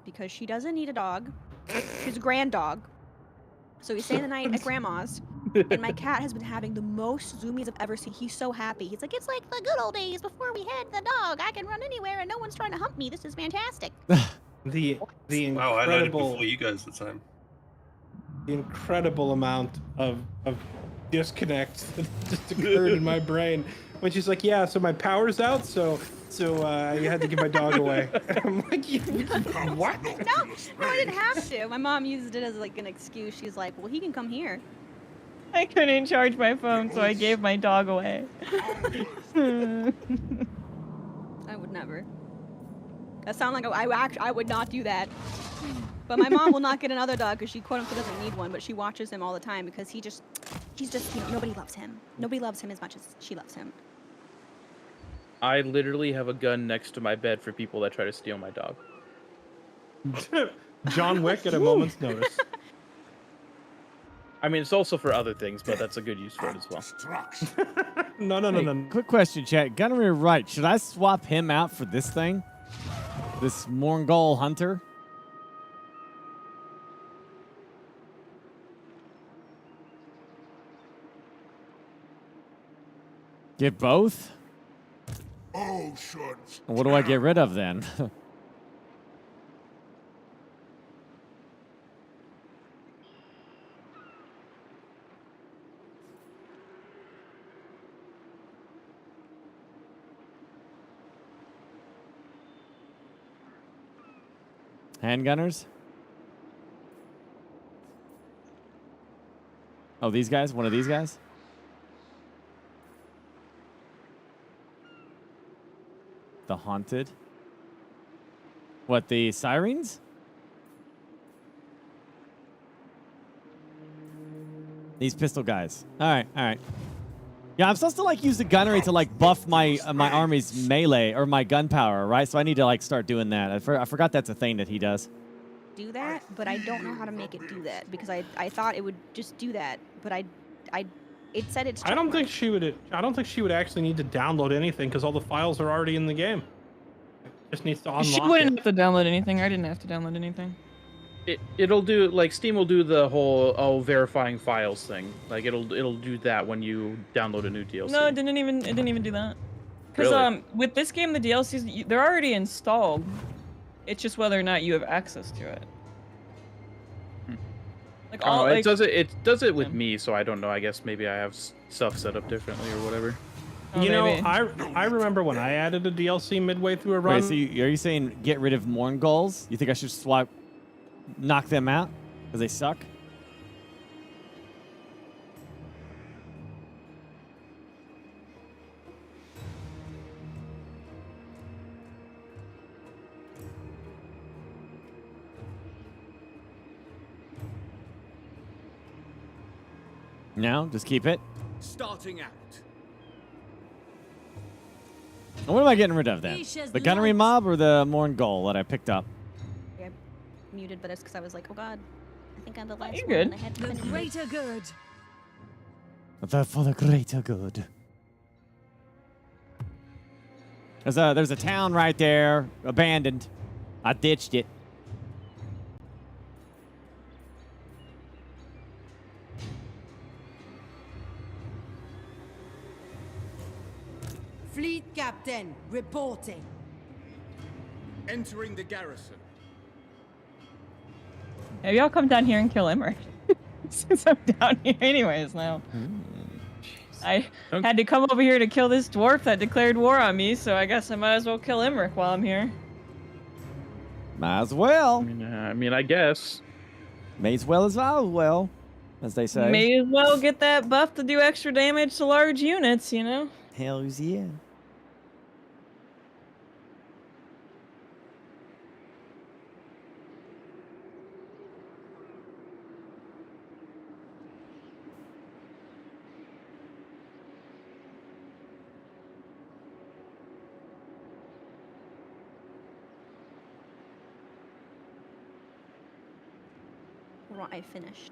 because she doesn't need a dog. She's a grand dog. So we stay the night at grandma's, and my cat has been having the most zoomies I've ever seen. He's so happy. He's like, it's like the good old days before we had the dog. I can run anywhere and no one's trying to hump me. This is fantastic. The Wow, I learned it incredible, before you guys at the time. the incredible amount of disconnect that just occurred in my brain when she's like, yeah, so my power's out, so you had to give my dog away. And I'm like, what? No, I didn't have to. My mom used it as like an excuse. She's like, well, he can come here. I couldn't charge my phone, so I gave my dog away. I would never. That sounds like I would not do that. But my mom will not get another dog because she quote unquote doesn't need one, but she watches him all the time because he's just, nobody loves him. Nobody loves him as much as she loves him. I literally have a gun next to my bed for people that try to steal my dog. John Wick at a moment's notice. I mean, it's also for other things, but that's a good use for it as well. No. Quick question, chat. Gunnery right. Should I swap him out for this thing? This Mongol hunter? Get both? Oceans. What do I get rid of then? Handgunners? Oh, these guys? One of these guys? The haunted? What, the sirens? These pistol guys. Alright, alright. Yeah, I'm supposed to like use the gunnery to like buff my my army's melee or my gun power, right? So I need to like start doing that. I forgot that's a thing that he does. Do that, but I don't know how to make it do that because I thought it would just do that, but it said it's. I don't think she would actually need to download anything because all the files are already in the game. Just needs to unlock She it. wouldn't have to download anything. I didn't have to download anything. It'll do, like, Steam will do the whole verifying files thing. Like it'll do that when you download a new DLC. No, it didn't even do that. Because Really? with this game the DLCs they're already installed. It's just whether or not you have access to it. Like all it does it with me, so I don't know. I guess maybe I have stuff set up differently or whatever. You know, maybe. I remember when I added a DLC midway through a run. Wait, so are you saying get rid of Mongols? You think I should knock them out because they suck? No, just keep it. Starting out. And what am I getting rid of then? The gunnery mob or the Mongol that I picked up? I muted, but it's because I was like, oh god, I think I'm the last you're one. good. And I had to The finish it. greater good. For the greater good. There's a town right there, abandoned. I ditched it. Fleet captain, reporting. Entering the garrison. Maybe I'll come down here and kill Emmerich. Since I'm down here anyways now. I had to come over here to kill this dwarf that declared war on me, so I guess I might as well kill Emmerich while I'm here. Might as well. I mean, I guess. May as well as they say. May as well get that buff to do extra damage to large units, you know? Hells yeah. Right, I finished,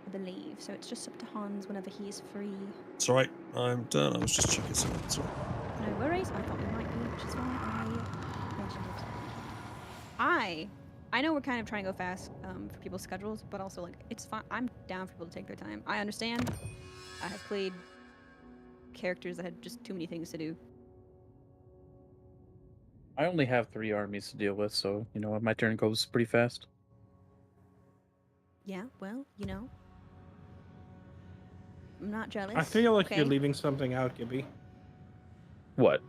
I believe. So it's just up to Hans whenever he's free. It's alright, I'm done. I was just checking something. It's alright. No worries. I thought we might be, which is why I mentioned it. I know we're kind of trying to go fast for people's schedules, but also like it's fine. I'm down for people to take their time. I understand. I have played characters that had just too many things to do. I only have 3 armies to deal with, so you know my turn goes pretty fast. Yeah, well, you know, I'm not jealous. I feel like okay? you're leaving something out, Gibby. What?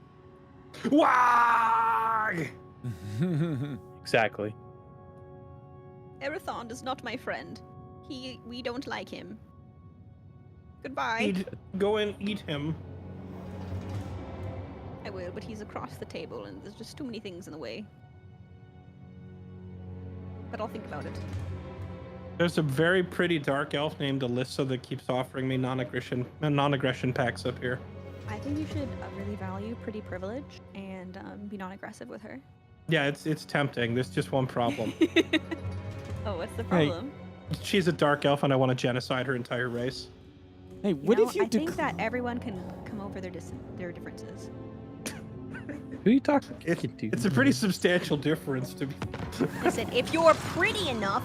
Wag! Exactly. Erathon is not my friend. We don't like him. Goodbye. Go and eat him. I will, but he's across the table, and there's just too many things in the way. But I'll think about it. There's a very pretty dark elf named Alyssa that keeps offering me non-aggression packs up here. I think you should really value pretty privilege and be non-aggressive with her. Yeah, it's tempting. There's just one problem. Oh, what's the problem? She's a dark elf, and I want to genocide her entire race. Hey, what if you I think that everyone can come over their differences. Who are you talking to? It's a pretty substantial difference to me. Listen, if you're pretty enough,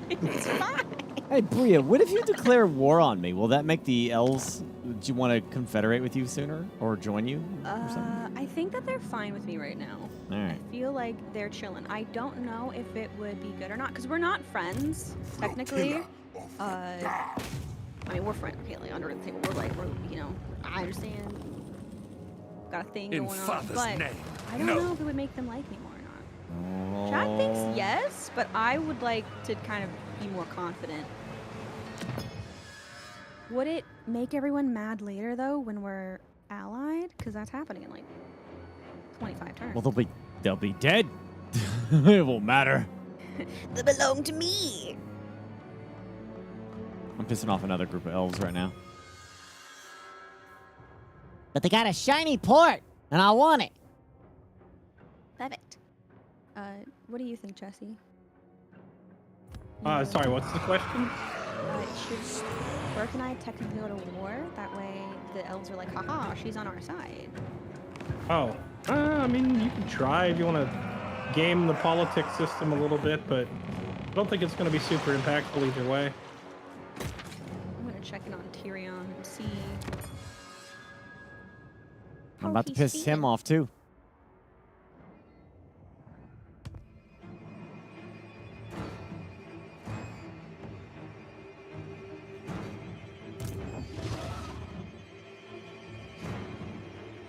it's fine. Hey, Bria, what if you declare war on me? Will that make the elves? Do you want to confederate with you sooner or join you? Or something? I think that they're fine with me right now. All right. I feel like they're chilling. I don't know if it would be good or not, because we're not friends, technically. I mean, we're friends, Haley, under the table. We're, you know, I understand. Got a thing going on, but I don't know if it would make them like me more or not. Chad thinks yes, but I would like to kind of be more confident. Would it make everyone mad later, though, when we're allied? Because that's happening in, like, 25 turns. Well, they'll be dead. It won't matter. They belong to me. I'm pissing off another group of elves right now. But they got a shiny port, and I want it. Perfect. What do you think, Jesse? Sorry, what's the question? Should Burke and I technically go to war? That way the elves are like, haha, she's on our side. Oh, I mean, you can try if you want to game the politics system a little bit, but I don't think it's going to be super impactful either way. I'm going to check in on Tyrion and see. I'm about to piss him off, too.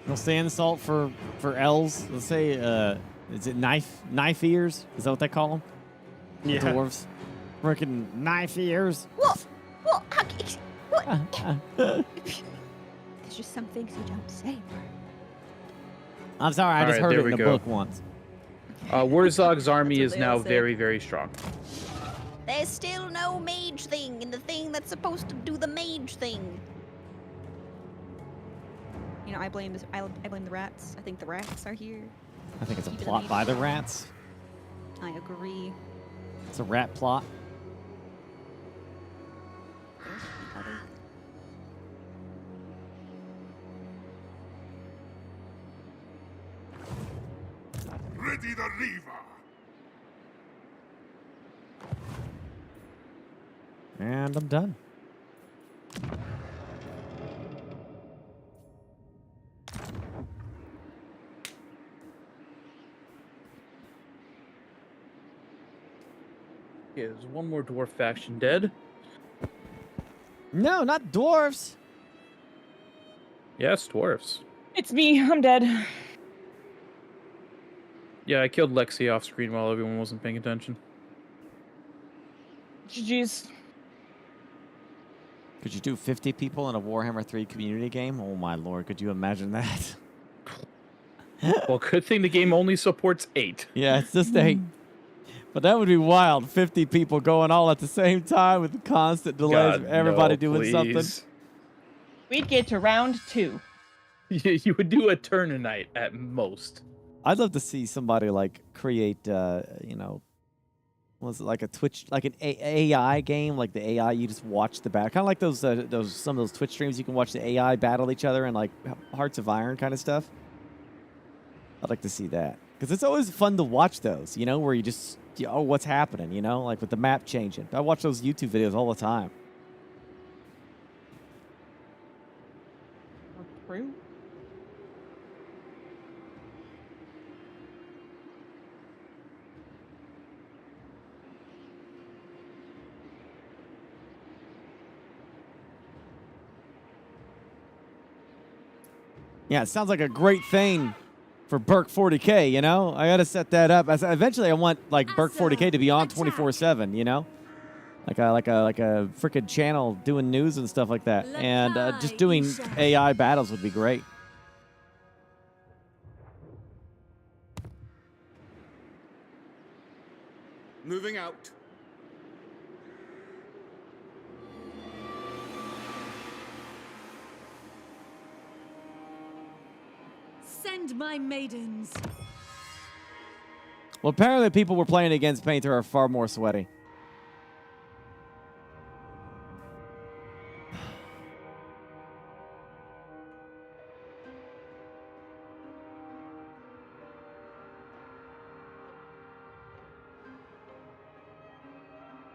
We'll say insult for elves. Let's say, is it knife ears? Is that what they call them? Yeah. Dwarves. Freaking knife ears. What? What? There's just some things you don't say. I'm sorry, I just heard it in a book once. Warzog's army is they now all say. very, very strong. There's still no mage thing in the thing that's supposed to do the mage thing. You know, I blame the rats. I think the rats are here. I think it's a Keep it plot by the immediate. rats. I agree. It's a rat plot. There's the other. Ready the lever. And I'm done. Okay, there's one more dwarf faction dead. No, not dwarves. Yes, dwarfs. It's me. I'm dead. Yeah, I killed Lexi off screen while everyone wasn't paying attention. GG's. Could you do 50 people in a Warhammer 3 community game? Oh my lord, could you imagine that? Well, good thing the game only supports 8. Yeah, it's just 8. But that would be wild. 50 people going all at the same time with constant delays of everybody doing something. We'd get to round 2. You would do a turn a night at most. I'd love to see somebody like create, you know, was it like a Twitch, like an AI game, like the AI you just watch the battle, kind of like those some of those Twitch streams you can watch the AI battle each other and like Hearts of Iron kind of stuff. I'd like to see that because it's always fun to watch those, you know, where you just, oh, what's happening, you know, like with the map changing. I watch those YouTube videos all the time. True. Yeah, it sounds like a great thing for Burke 40K, you know? I got to set that up. Eventually, I want, like, Burke 40K to be on 24/7, you know? like a freaking channel doing news and stuff like that. And just doing AI battles would be great. Moving out. Send my maidens. Well, apparently the people we're playing against Painter are far more sweaty.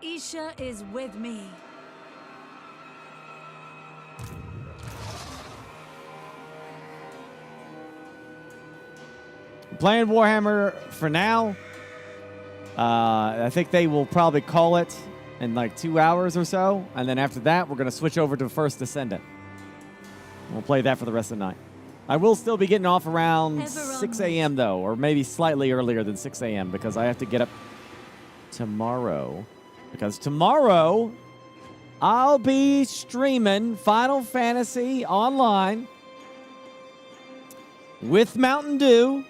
Isha is with me. Playing Warhammer for now. I think they will probably call it in like 2 hours or so. And then after that, we're going to switch over to First Descendant. We'll play that for the rest of the night. I will still be getting off around 6 a.m. though, or maybe slightly earlier than 6 a.m. because I have to get up tomorrow. Because tomorrow, I'll be streaming Final Fantasy Online with Mountain Dew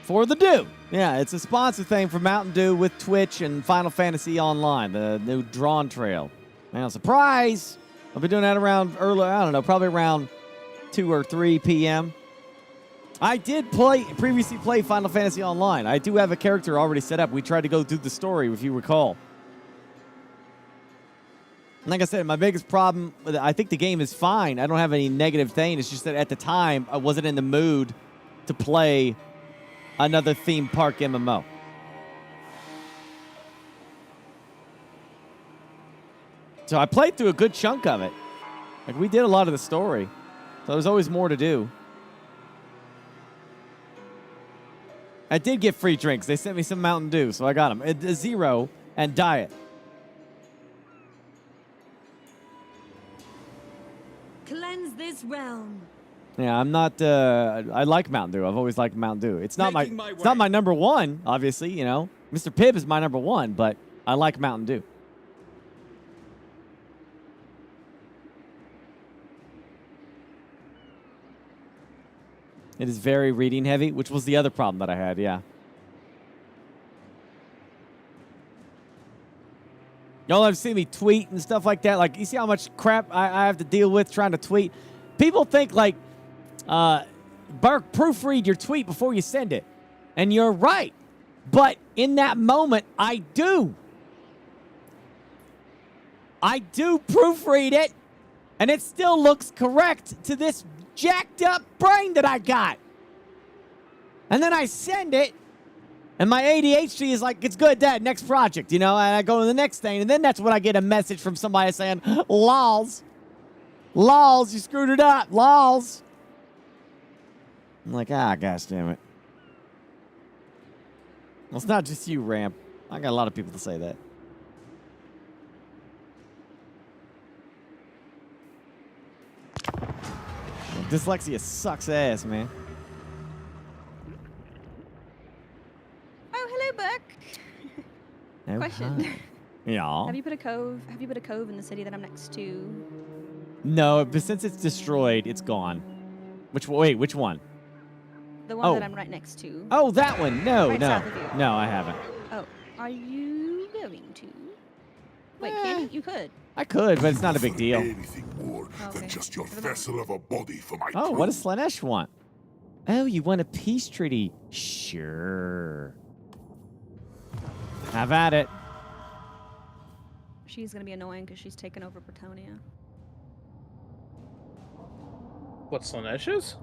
for the Dew. Yeah, it's a sponsor thing for Mountain Dew with Twitch and Final Fantasy Online, the new Drawn Trail. Now, surprise! I'll be doing that around early, I don't know, probably around 2 or 3 p.m. I did previously play Final Fantasy Online. I do have a character already set up. We tried to go through the story, if you recall. Like I said, my biggest problem, I think the game is fine. I don't have any negative thing. It's just that at the time, I wasn't in the mood to play another theme park MMO. So I played through a good chunk of it. Like, we did a lot of the story. So there's always more to do. I did get free drinks. They sent me some Mountain Dew, so I got them. A Zero and Diet. Cleanse this realm. Yeah, I'm not. I like Mountain Dew. I've always liked Mountain Dew. It's not it's not my number one, obviously. You know, Mr. Pibb is my number one, but I like Mountain Dew. It is very reading heavy, which was the other problem that I had, yeah. Y'all have seen me tweet and stuff like that. Like, you see how much crap I have to deal with trying to tweet? People think, like, Burke, proofread your tweet before you send it. And you're right. But in that moment, I do. I do proofread it, and it still looks correct to this jacked up brain that I got. And then I send it, and my ADHD is like, it's good, Dad, next project, you know, and I go to the next thing, and then that's when I get a message from somebody saying, lols, you screwed it up, lols. I'm like, gosh damn it. Well, it's not just you, Ramp. I got a lot of people to say that. Dyslexia sucks ass, man. Oh, hello, Buck. Oh, Question. hi. Yeah. Have you put a cove? Have you put a cove in the city that I'm next to? No, but since it's destroyed, it's gone. Which one? The one that I'm right next to. Oh, that one. No, Right no. south of you. No, I haven't. Oh, are you going to? Wait, can you? You could. I could, but it's not a big deal. Anything more than just your vessel of a body for my Oh, crew. what does Slanesh want? Oh, you want a peace treaty? Sure. Have at it. She's gonna be annoying because she's taken over Bretonia. What, Slanesh is?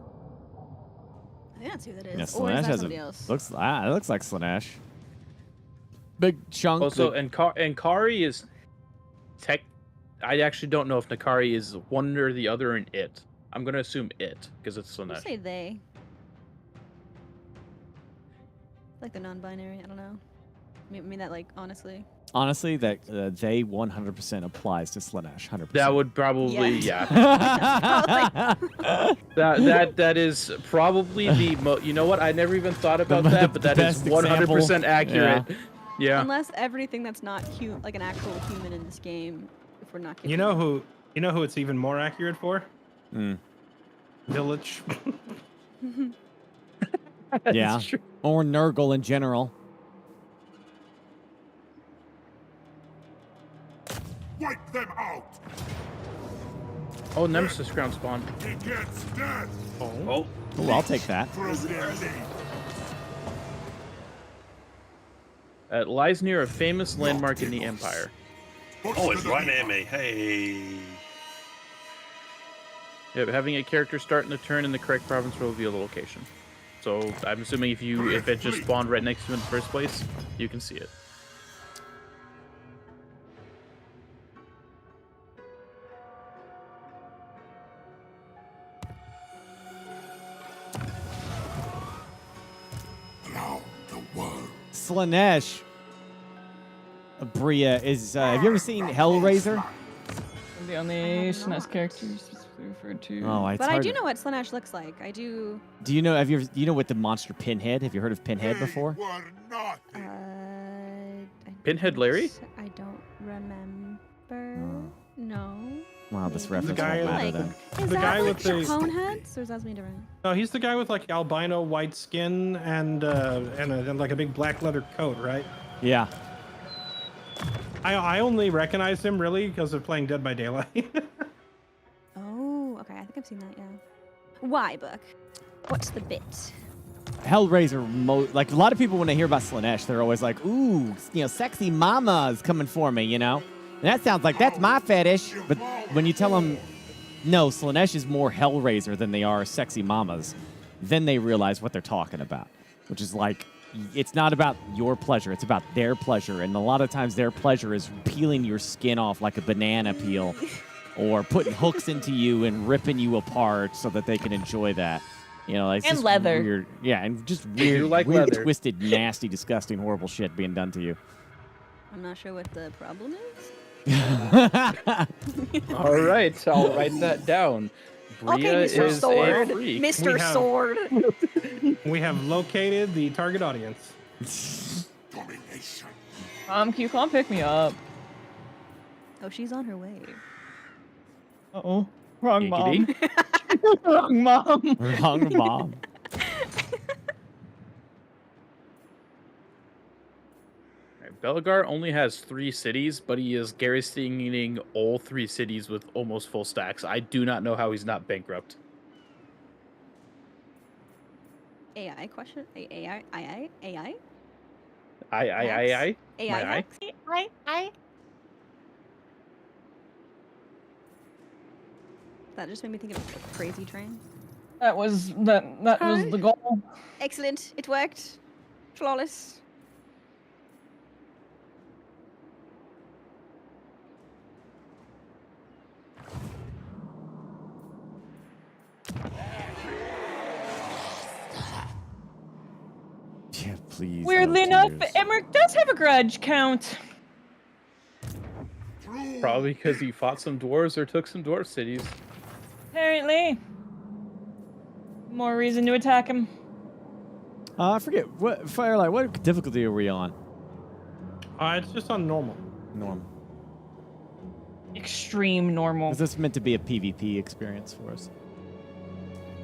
I think that's who that is. Yeah, Or is Slanesh that has somebody a else? it looks like Slanesh. Big chunk. Also, and Kari is tech. I actually don't know if Nakari is one or the other in it. I'm gonna assume it because it's You Slanesh. say they. Like they're non-binary. I don't know. I mean that like honestly. Honestly, that they 100% applies to Slanesh. 100%. That would probably yeah. that is probably the you know what? I never even thought about that, but that is 100% accurate. Yeah. Unless everything that's not like an actual human in this game, if we're not. You know who it's even more accurate for? Village. Yeah. Or Nurgle in general. Wipe them out. Oh, Nemesis ground spawn. He gets death. Oh, Oh, I'll take that. Through their lead. It lies near a famous landmark in the Empire. oh, it's right near me. Hey. Yep, having a character start in a turn in the correct province will reveal the location. So I'm assuming if it just spawned right next to you in the first place, you can see it. Allow the world. Slanesh. Bria is. Have you ever seen Hellraiser? The only SNES characters referred to. Oh, it's But I hard do to- know what Slanesh looks like. I do. Do you know? Do you know what the monster Pinhead? Have you heard of Pinhead before? They were nothing. Pinhead Larry? I don't remember. Oh. No. Wow, this reference guy won't matter like, then. Is The that guy like with the the- Coneheads, or is that something different? No, he's the guy with like albino white skin and like a big black leather coat, right? Yeah. I only recognize him really because of playing Dead by Daylight. Oh, okay. I think I've seen that. Yeah. Why, Book? What's the bit? Hellraiser, like a lot of people when they hear about Slanesh, they're always like, "Ooh, sexy mama's coming for me," you know. And that sounds like that's my fetish. But when you tell them, no, Slanesh is more Hellraiser than they are sexy mamas, then they realize what they're talking about, which is like, it's not about your pleasure, it's about their pleasure, and a lot of times their pleasure is peeling your skin off like a banana peel, or putting hooks into you and ripping you apart so that they can enjoy that. You know, it's And just leather. weird. Yeah, and just weird, like weird leather. twisted, nasty, disgusting, horrible shit being done to you. I'm not sure what the problem is. All right, I'll write that down. Bria Okay, Mr. is Sword. a freak. Mr. We have- Sword. We have located the target audience. Domination. Q, come pick me up. Oh, she's on her way. Uh-oh. Wrong mom. Giggity. Wrong mom. Wrong mom. Alright, Belgar only has 3 cities, but he is garrisoning all 3 cities with almost full stacks. I do not know how he's not bankrupt. AI question? AI? I. AI My eye? hacks? That just made me think of a Crazy Train. That was the goal. Excellent. It worked. Flawless. Yeah, please. Weirdly no enough, tears. Emmerich does have a grudge count. Probably because he fought some dwarves or took some dwarf cities. Apparently. More reason to attack him. I forget what Firelight. What difficulty are we on? It's just on normal. Norm. Extreme normal. Is this meant to be a PvP experience for us?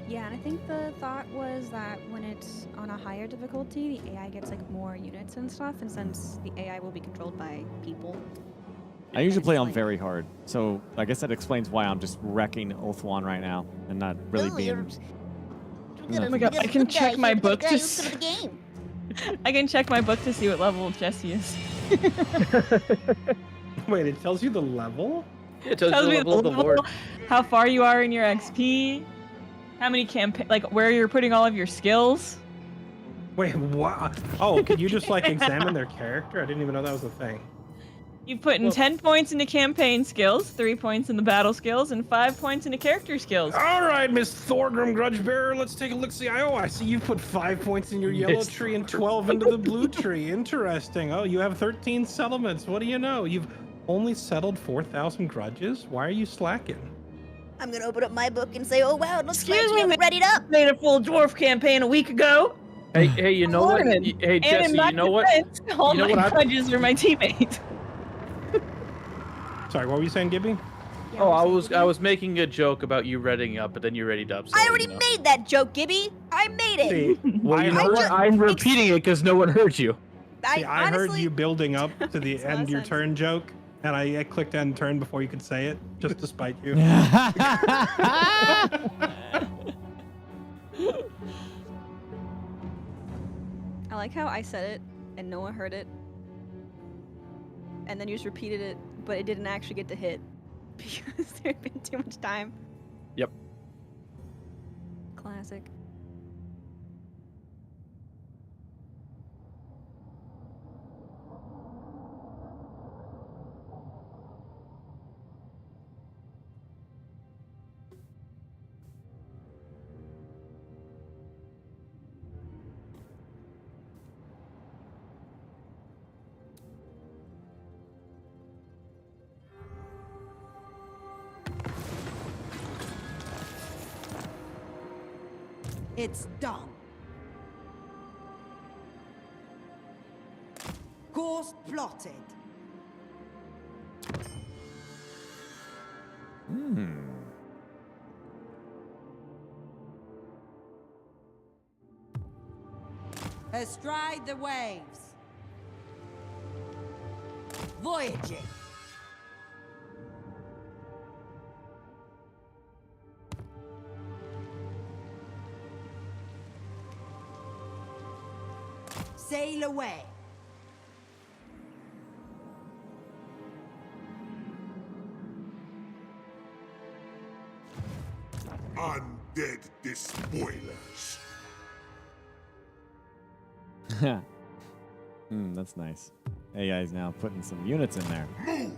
Yeah, and I think the thought was that when it's on a higher difficulty, the AI gets like more units and stuff, and since the AI will be controlled by people. I usually play on like- very hard, so I guess that explains why I'm just wrecking Ulthuan right now and not really being. Oh my god, I can check my book to I can check my book to see what level Jesse is. Wait, it tells you the level? It tells Tells you me the level of the lord. how far you are in your XP, how many like where you're putting all of your skills. Wait, what? Oh, could you just like examine their character? I didn't even know that was a thing. You've put in 10 points into campaign skills, 3 points in the battle skills, and 5 points into character skills. All right, Miss Thorgrim Grudgebearer, let's take a look. See, I see you put 5 points in your yellow Miss tree and 12 into the blue tree. Interesting. Oh, you have 13 settlements. What do you know? You've only settled 4,000 grudges. Why are you slacking? I'm gonna open up my book and say, oh wow, it looks Excuse like me, you readied up. Made a full dwarf campaign a week ago. Hey, you know what? Morning. Hey, And Jesse, in my you know what? defense, all You know my what I- judges are my teammates. Sorry, what were you saying, Gibby? Yeah, Oh, we're saying I was making a joke about you readying up, but then you readied up. So, I already you know. made that joke, Gibby. I made it. See, Well, you I know heard, what? I'm repeating it because no one heard you. see, I heard honestly, you building up to the Makes a lot end of your sense. turn joke, and I clicked end turn before you could say it, just to spite you. I like how I said it and no one heard it. And then you just repeated it, but it didn't actually get to hit because there had been too much time. Yep. Classic. It's done. Course plotted. Astride the waves. Voyaging. Sail away. Undead despoilers. That's nice. Hey guys, now putting some units in there. Move!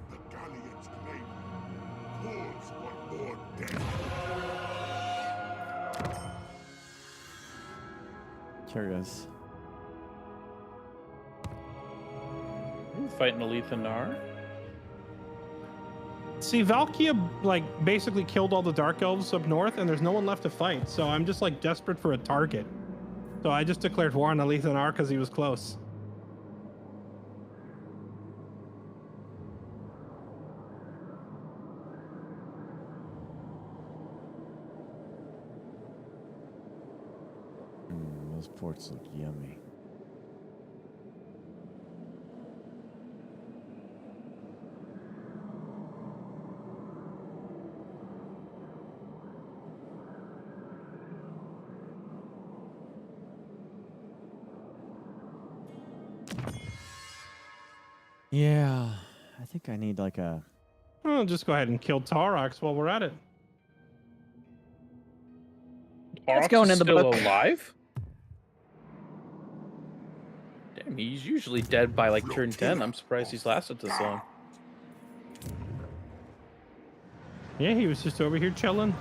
The Galleon's claim calls for more death. Curious. Fighting Alethanar. See, Valkia, like, basically killed all the Dark Elves up north, and there's no one left to fight, so I'm just, like, desperate for a target. So I just declared war on Alethanar because he was close. Those ports look yummy. Yeah, I think I need like a... Well, just go ahead and kill Taurox while we're at it. It's going in the still book. alive? Damn, he's usually dead by like turn 10. I'm surprised he's lasted this long. Yeah, he was just over here chilling.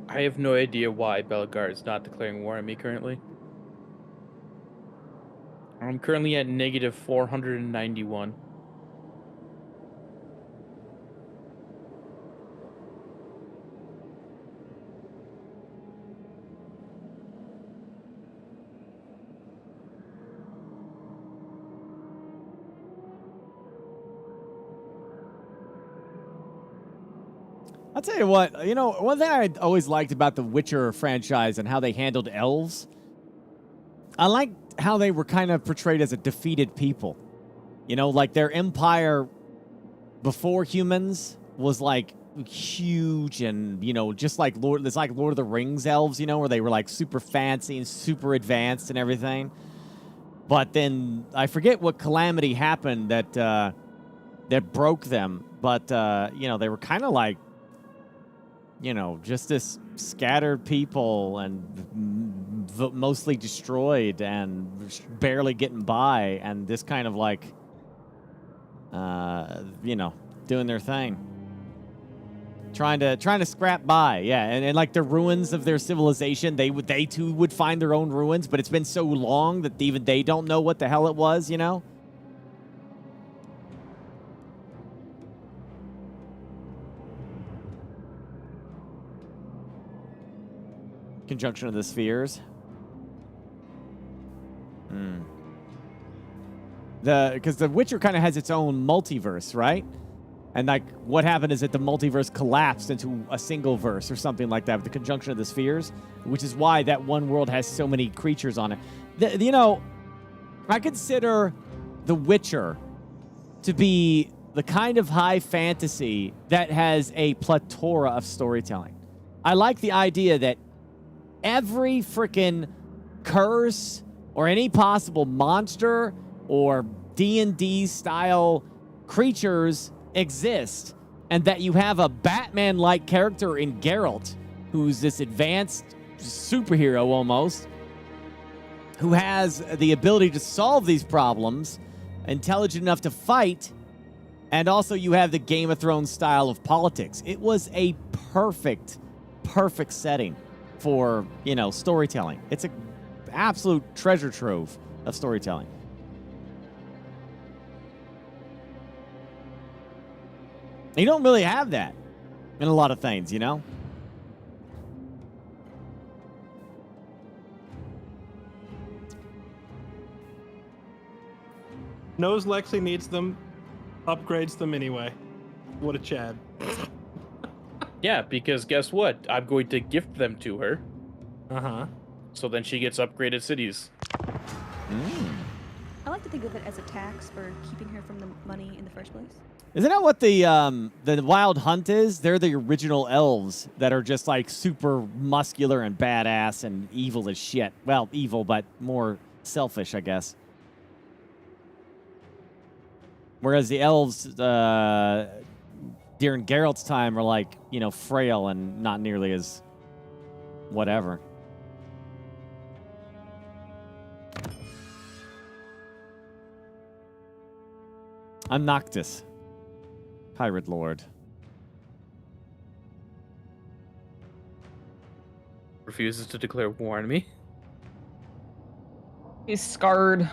I have no idea why Belgar is not declaring war on me currently. I'm currently at negative 491. I'll tell you what, you know, one thing I always liked about the Witcher franchise and how they handled elves, I liked how they were kind of portrayed as a defeated people. You know, like their empire before humans was like huge and, you know, just like Lord of the Rings elves, you know, where they were like super fancy and super advanced and everything. But then I forget what calamity happened that broke them, but you know, they were kind of like, you know, just this scattered people and mostly destroyed and barely getting by, and this kind of like you know, doing their thing. Trying to scrap by, yeah, and like the ruins of their civilization, they too would find their own ruins, but it's been so long that even they don't know what the hell it was, you know? Conjunction of the spheres. Because the Witcher kind of has its own multiverse, right? And like what happened is that the multiverse collapsed into a single verse or something like that with the conjunction of the spheres, which is why that one world has so many creatures on it. You know, I consider The Witcher to be the kind of high fantasy that has a plethora of storytelling. I like the idea that every freaking curse or any possible monster or D&D style creatures exist, and that you have a Batman-like character in Geralt, who's this advanced superhero almost, who has the ability to solve these problems, intelligent enough to fight, and also you have the Game of Thrones style of politics. It was a perfect setting for, you know, storytelling. It's an absolute treasure trove of storytelling. You don't really have that in a lot of things, you know? Knows Lexi needs them, upgrades them anyway. What a Chad. Yeah, because guess what? I'm going to gift them to her. Uh-huh. So then she gets upgraded cities. I like to think of it as a tax for keeping her from the money in the first place. Isn't that what the Wild Hunt is? They're the original elves that are just like super muscular and badass and evil as shit. Well, evil, but more selfish, I guess. Whereas the elves during Geralt's time are like, you know, frail and not nearly as whatever. I'm Noctis, Pirate Lord. Refuses to declare war on me. He's scarred.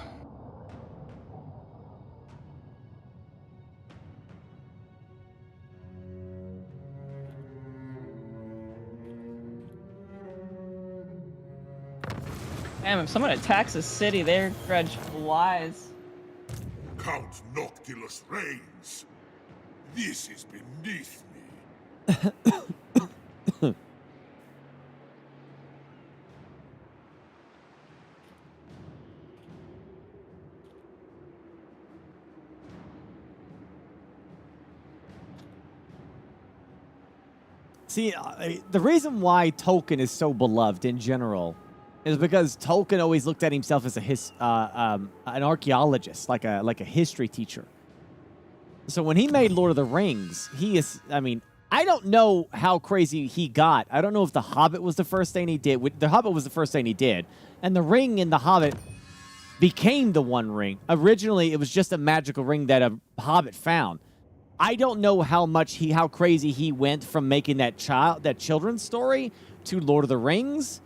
Damn, if someone attacks a city, their grudge flies. Count Noctilus reigns. This is beneath me. See, the reason why Tolkien is so beloved in general is because Tolkien always looked at himself as an archaeologist, like a history teacher. So when he made Lord of the Rings, I don't know how crazy he got. I don't know if The Hobbit was the first thing he did. The Hobbit was the first thing he did. And the ring in The Hobbit became the One Ring. Originally, it was just a magical ring that a Hobbit found. I don't know how crazy he went from making that children's story to Lord of the Rings.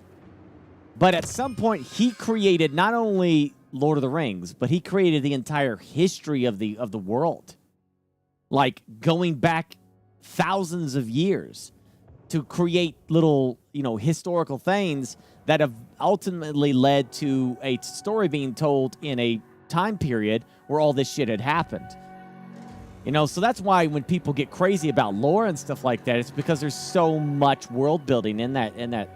But at some point, he created not only Lord of the Rings, but he created the entire history of the world. Like going back thousands of years to create little, historical things that have ultimately led to a story being told in a time period where all this shit had happened. So that's why when people get crazy about lore and stuff like that, it's because there's so much world building in that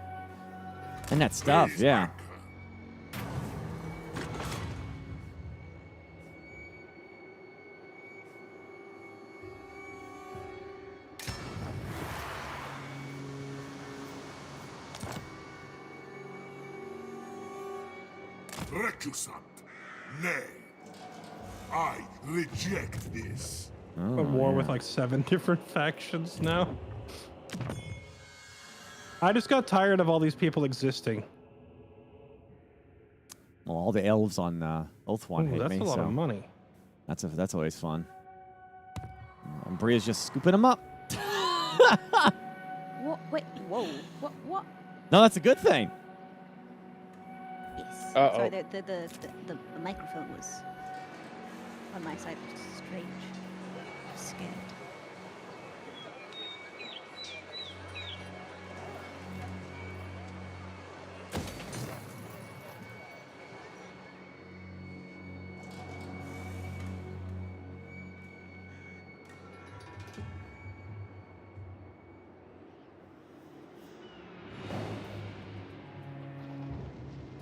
stuff, yeah. Recusant. Nay. I reject this. A war with like 7 different factions now. I just got tired of all these people existing. Well, all the elves on Oathwand hate me. That's a lot of money. That's always fun. And Bria's just scooping them up. What? Wait. Whoa. What? No, that's a good thing. Yes. Uh-oh. Sorry, the microphone was on my side, which is strange. I'm scared.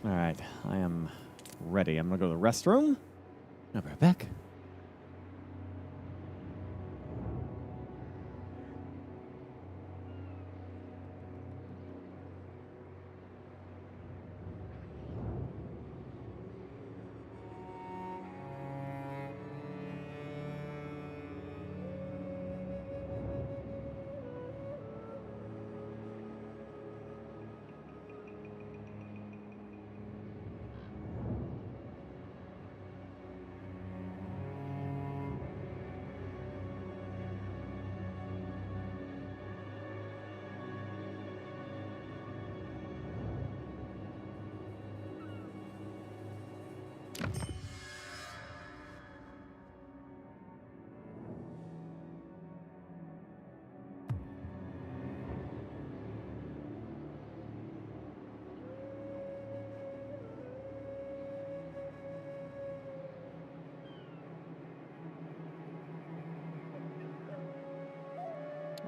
All right, I am ready. I'm gonna go to the restroom. I'll be right back.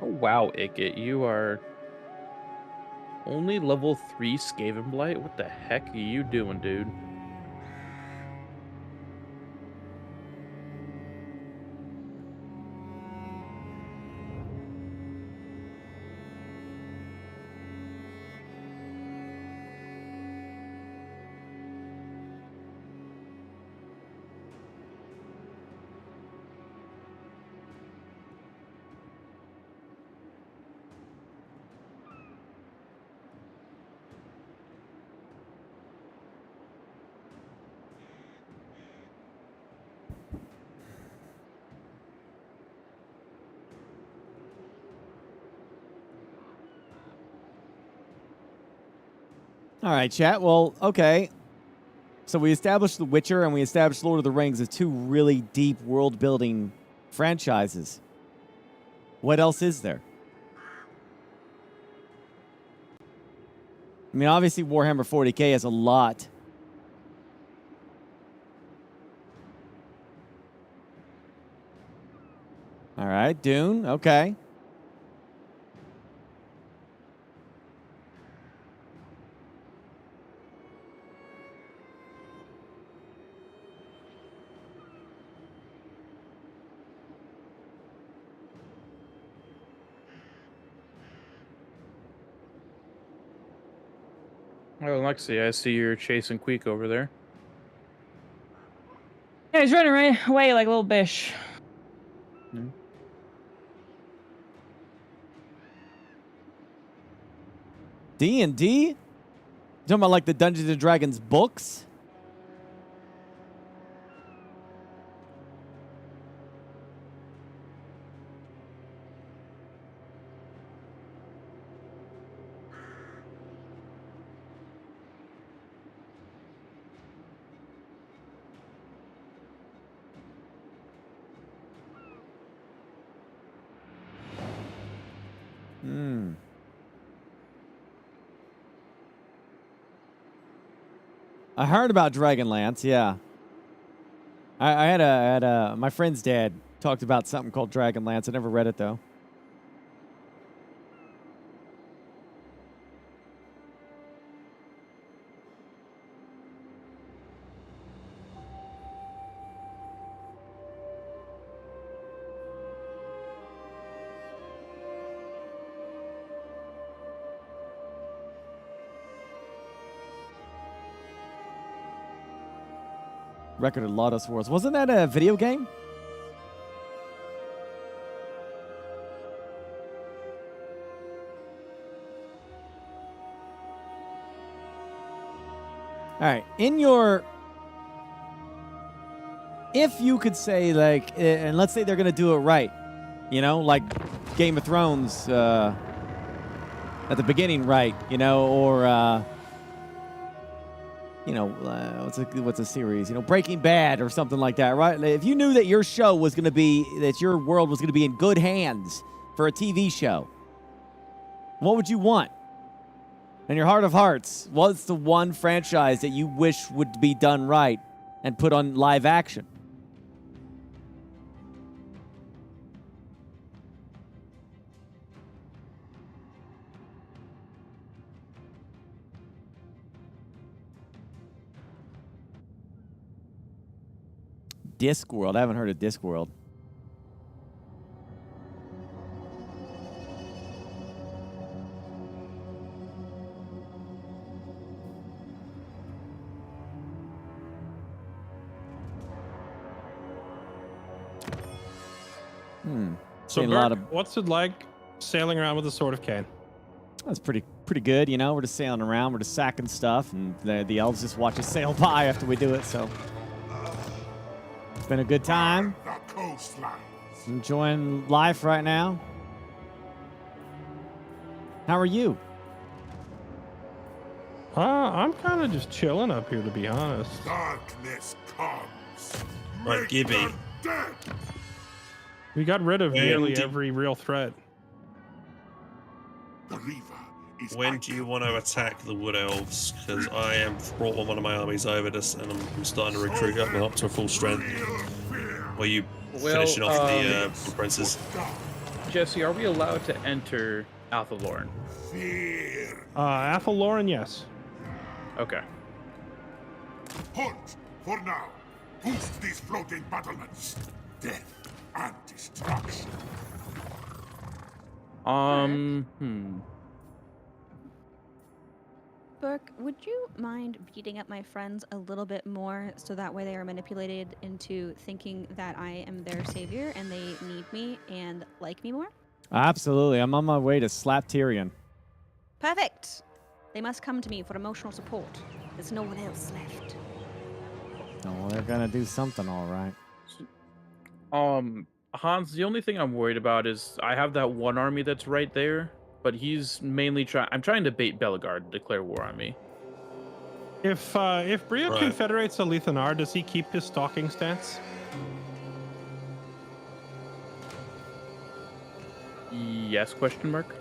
Oh wow, Ikit, you are only level 3 Skaven Blight? What the heck are you doing, dude? All right, chat. Well, okay. So we established The Witcher and we established Lord of the Rings as two really deep world-building franchises. What else is there? I mean, obviously Warhammer 40K has a lot. All right, Dune. Okay. Oh, Lexi, I see you're chasing Queek over there. Yeah, he's running right away like a little bish. D&D? Talking about like the Dungeons and Dragons books? I heard about Dragonlance, yeah. I had my friend's dad talked about something called Dragonlance. I never read it though. Record of Lotus Wars. Wasn't that a video game? All right. In your... If you could say, like, and let's say they're going to do it right, You know, like Game of Thrones at the beginning, right? You know, or you know, what's a series? You know, Breaking Bad or something like that, right? If you knew that your show was going to be, that your world was going to be in good hands for a TV show, what would you want? In your heart of hearts, what's the one franchise that you wish would be done right and put on live action? Discworld. I haven't heard of Discworld. So, Seen Burke, what's it like sailing around with the Sword of Kane? That's pretty good, you know. We're just sailing around, we're just sacking stuff, and the elves just watch us sail by after we do it. So it's been a good time. The coastline. Enjoying life right now. How are you? I'm kind of just chilling up here, to be honest. Darkness comes. Right, Make Gibby. them dead. We got rid of nearly did- every real threat. The Reaver is When do you want to attack the Wood Elves? Because I have brought one of my armies over this, and I'm starting to recruit up to full strength. Were you finishing off the princes? Jesse, are we allowed to enter Athalorn? Fear. Athalorn, yes. Okay. Halt for now. Boost these floating battlements. Death and destruction. Burke, would you mind beating up my friends a little bit more so that way they are manipulated into thinking that I am their savior and they need me and like me more? Absolutely. I'm on my way to slap Tyrion. Perfect! They must come to me for emotional support. There's no one else left. Oh, well, they're gonna do something, all right. Hans, the only thing I'm worried about is I have that one army that's right there, but he's mainly I'm trying to bait Bellegarde to declare war on me. If Brio confederates a Lethanar, does he keep his stalking stance? Yes, question mark?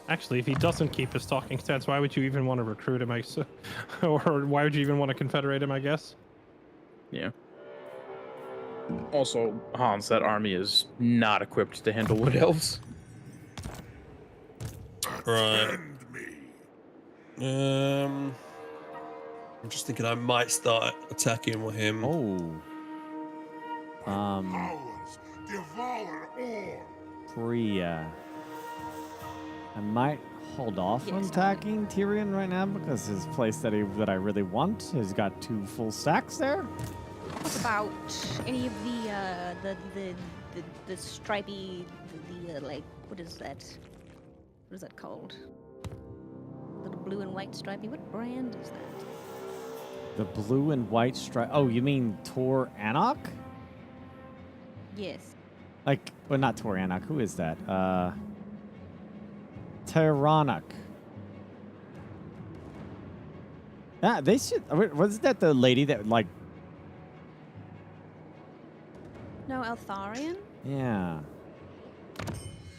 Actually, if he doesn't keep his stalking stance, why would you even want to recruit him? Or why would you even want to confederate him, I guess? Yeah. Also, Hans, that army is not equipped to handle Wood Elves. Right. I'm just thinking I might start attacking with him. Oh. Powers devour all. Priya. I might hold off on attacking Tyrion right now because his place that I really want has got 2 full stacks there. What about any of the stripy, like, what is that? What is that called? The blue and white stripy. What brand is that? The blue and white stripe. Oh, you mean Tor Anok? Yes. Like, well, not Tor Anok. Who is that? Tyrannoc. Yeah, they should. Wasn't that the lady that, like. No, Eltharion? Yeah.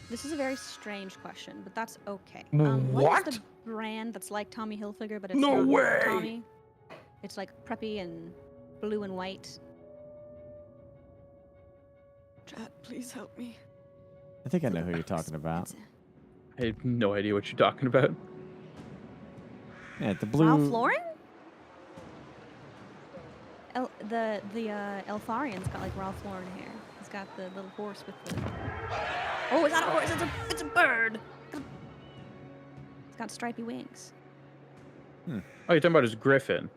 This is a very strange question, but that's okay. What? What is the brand that's like Tommy Hilfiger, but it's No not way! Tommy? It's like preppy and blue and white. Chat, please help me. I think I know who you're talking about. I have no idea what you're talking about. Yeah, the blue. Ralph Lauren? The Eltharion's got like Ralph Lauren hair. He's got the little horse with the. Oh, it's not a horse. It's a bird. It's got stripy wings. Oh, you're talking about his griffin.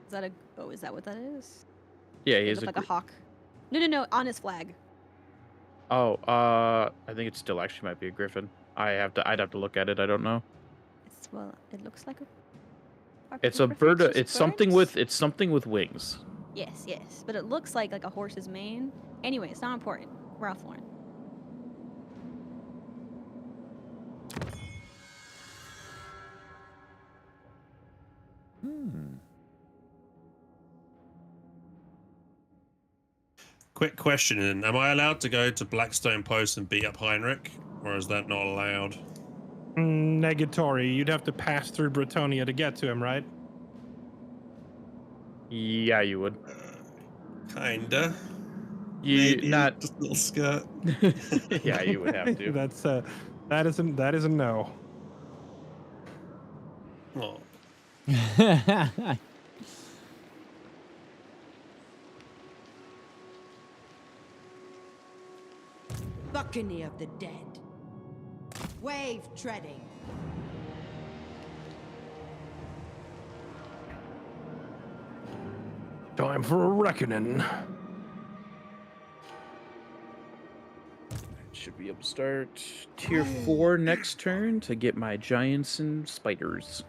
Is that a? Oh, is that what that is? Yeah, he It is looks like a hawk. No, on his flag. Oh, I think it still actually might be a griffin. I'd have to look at it. I don't know. Well, it looks like a. It's a bird. It's something with wings. Yes, yes, but it looks like a horse's mane. Anyway, it's not important. We're off Lauren. Quick question: am I allowed to go to Blackstone Post and beat up Heinrich, or is that not allowed? Negatory. You'd have to pass through Bretonia to get to him, right? Yeah, you would. Kinda. You not just a little skirt. Yeah, you would have to. That is a no. Oh. Buccaneer of the dead. Wave treading. Time for a reckoning. Should be able to start tier 4 next turn to get my giants and spiders.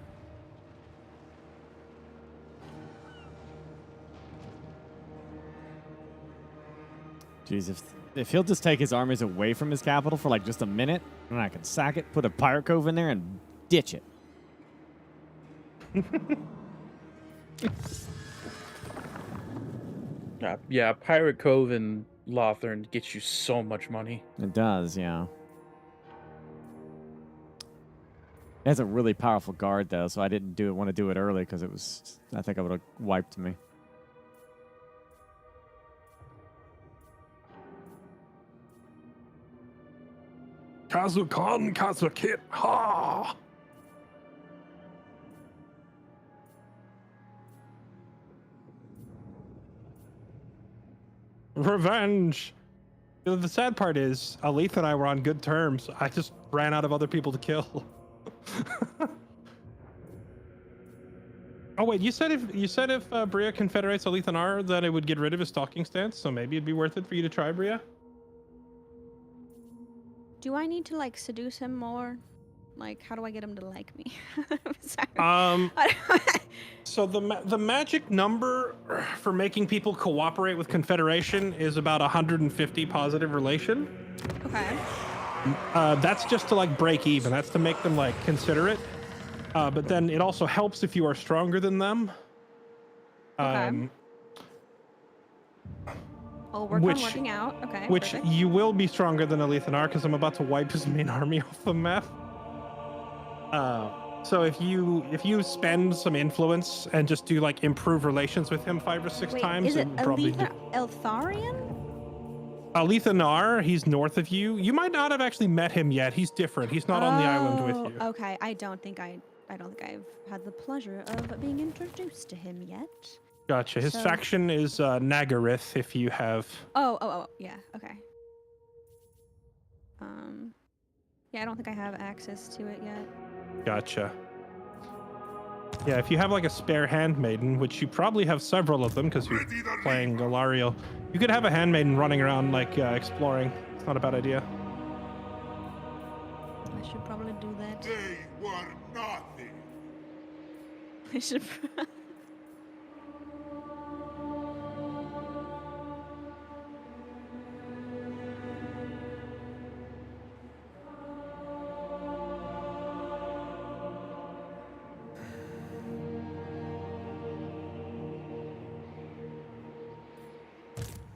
Jeez, if he'll just take his armies away from his capital for just a minute, and I can sack it, put a pirate cove in there, and ditch it. Yeah, Pirate Cove and Lothern gets you so much money. It does, yeah. It has a really powerful guard, though, so I didn't want to do it early because I think I would have wiped me. Kazukan, Kazukit, ha! Revenge! The sad part is, Alith and I were on good terms. I just ran out of other people to kill. Oh wait, you said if Bria confederates Alith and R, then it would get rid of his stalking stance. So maybe it'd be worth it for you to try, Bria. Do I need to seduce him more? How do I get him to like me? Sorry. So the magic number for making people cooperate with Confederation is about 150 positive relation. Okay. That's just to break even. That's to make them consider it. But then it also helps if you are stronger than them. Okay. I'll work on working out. Okay. Which perfect. you will be stronger than Alethanar because I'm about to wipe his main army off the map. So if you spend some influence and just do improve relations with him 5 or 6 times, is it will probably Eltharion? Alethanar, he's north of you. You might not have actually met him yet. He's different. He's not on the island with you. Okay, I don't think I've had the pleasure of being introduced to him yet. Gotcha. His faction is Nagarith, if you have. Oh, yeah. Okay. Yeah, I don't think I have access to it yet. Gotcha. Yeah, if you have a spare handmaiden, which you probably have several of them because you're playing Galariel, you could have a handmaiden running around exploring. It's not a bad idea. I should probably do that. They were nothing. I should.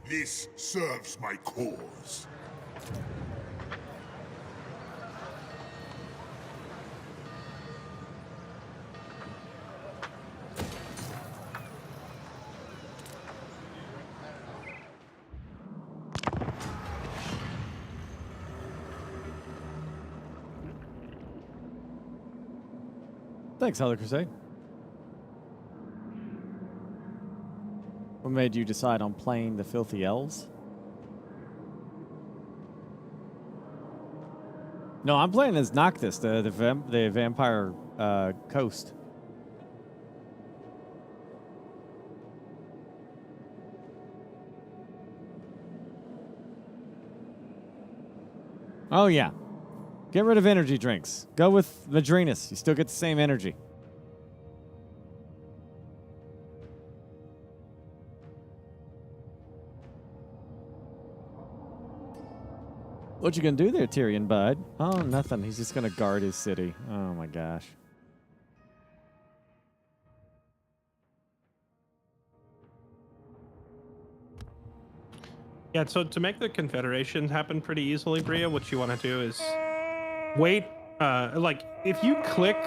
This serves my cause. Thanks, Hella Crusade. What made you decide on playing the Filthy Elves? No, I'm playing as Noctis, the vampire coast. Oh yeah. Get rid of energy drinks. Go with Madrinas. You still get the same energy. What you gonna do there, Tyrion, bud? Oh, nothing. He's just gonna guard his city. Oh my gosh. Yeah, so to make the confederation happen pretty easily, Bria, what you want to do is wait. Like, if you click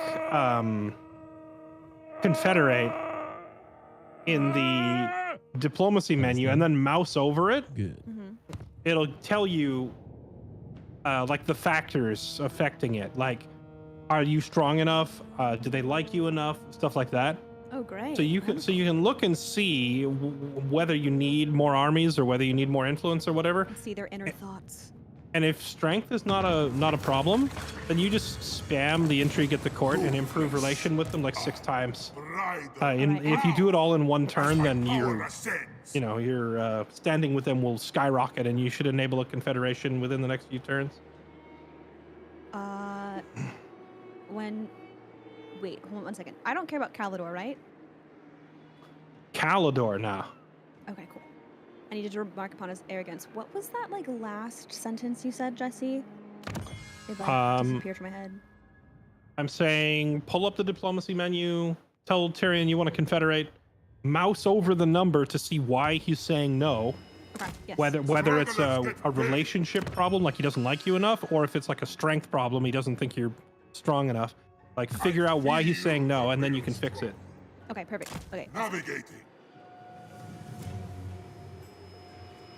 confederate in the diplomacy menu and then mouse over it, it'll tell you like the factors affecting it. Like, are you strong enough? Do they like you enough? Stuff like that. Oh, great. So you can look and see whether you need more armies or whether you need more influence or whatever. See their inner thoughts. And if strength is not a problem, then you just spam the intrigue at the court and improve relation with them like 6 times. If you do it all in one turn, then your standing with them will skyrocket, and you should enable a confederation within the next few turns. Wait, hold on 1 second. I don't care about Calidor, right? Calidor now. Okay, cool. I need to remark upon his arrogance. What was that like last sentence you said, Jesse? It disappeared from my head. I'm saying pull up the diplomacy menu, tell Tyrion you want to confederate, mouse over the number to see why he's saying no. Okay, yes. Whether it's a relationship problem, like he doesn't like you enough, or if it's like a strength problem, he doesn't think you're strong enough. Like, figure out why he's saying no, and then you can fix it. Okay, perfect. Okay. Navigating.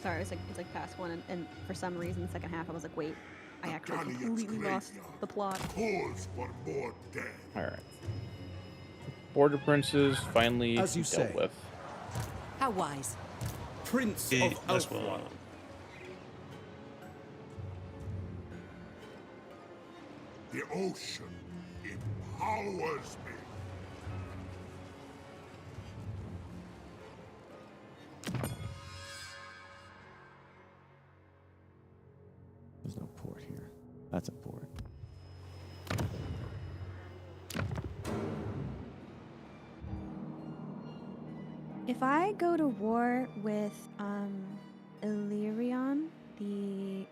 Sorry, it's like past one, and for some reason, the second half, I was like, wait, I actually completely lost the plot. Calls for more death. All right. Border princes finally As you dealt say. with. How wise. Prince Yeah, of that's Elfron. what. The ocean empowers me. There's no port here. That's a port. If I go to war with Illyrion, the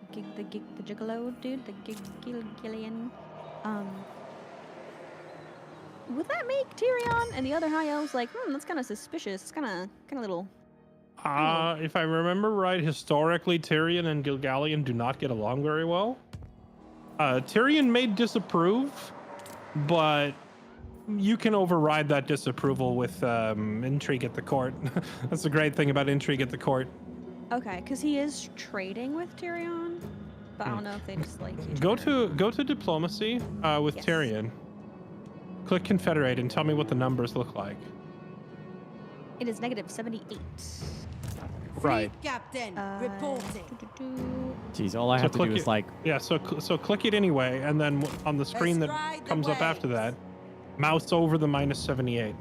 gigolo dude, the Gillian, would that make Tyrion and the other high elves like, that's kind of suspicious. It's kind of little. If I remember right, historically, Tyrion and Gilgallion do not get along very well. Tyrion may disapprove, but you can override that disapproval with intrigue at the court. That's the great thing about intrigue at the court. Okay, because he is trading with Tyrion, but I don't know if they just like. Go to diplomacy with Tyrion. Click confederate and tell me what the numbers look like. It is negative 78. Right. Captain, reporting. Jeez, all I have to do is like. Yeah, so click it anyway, and then on the screen Let's that ride the comes up after that, mouse over the minus 78.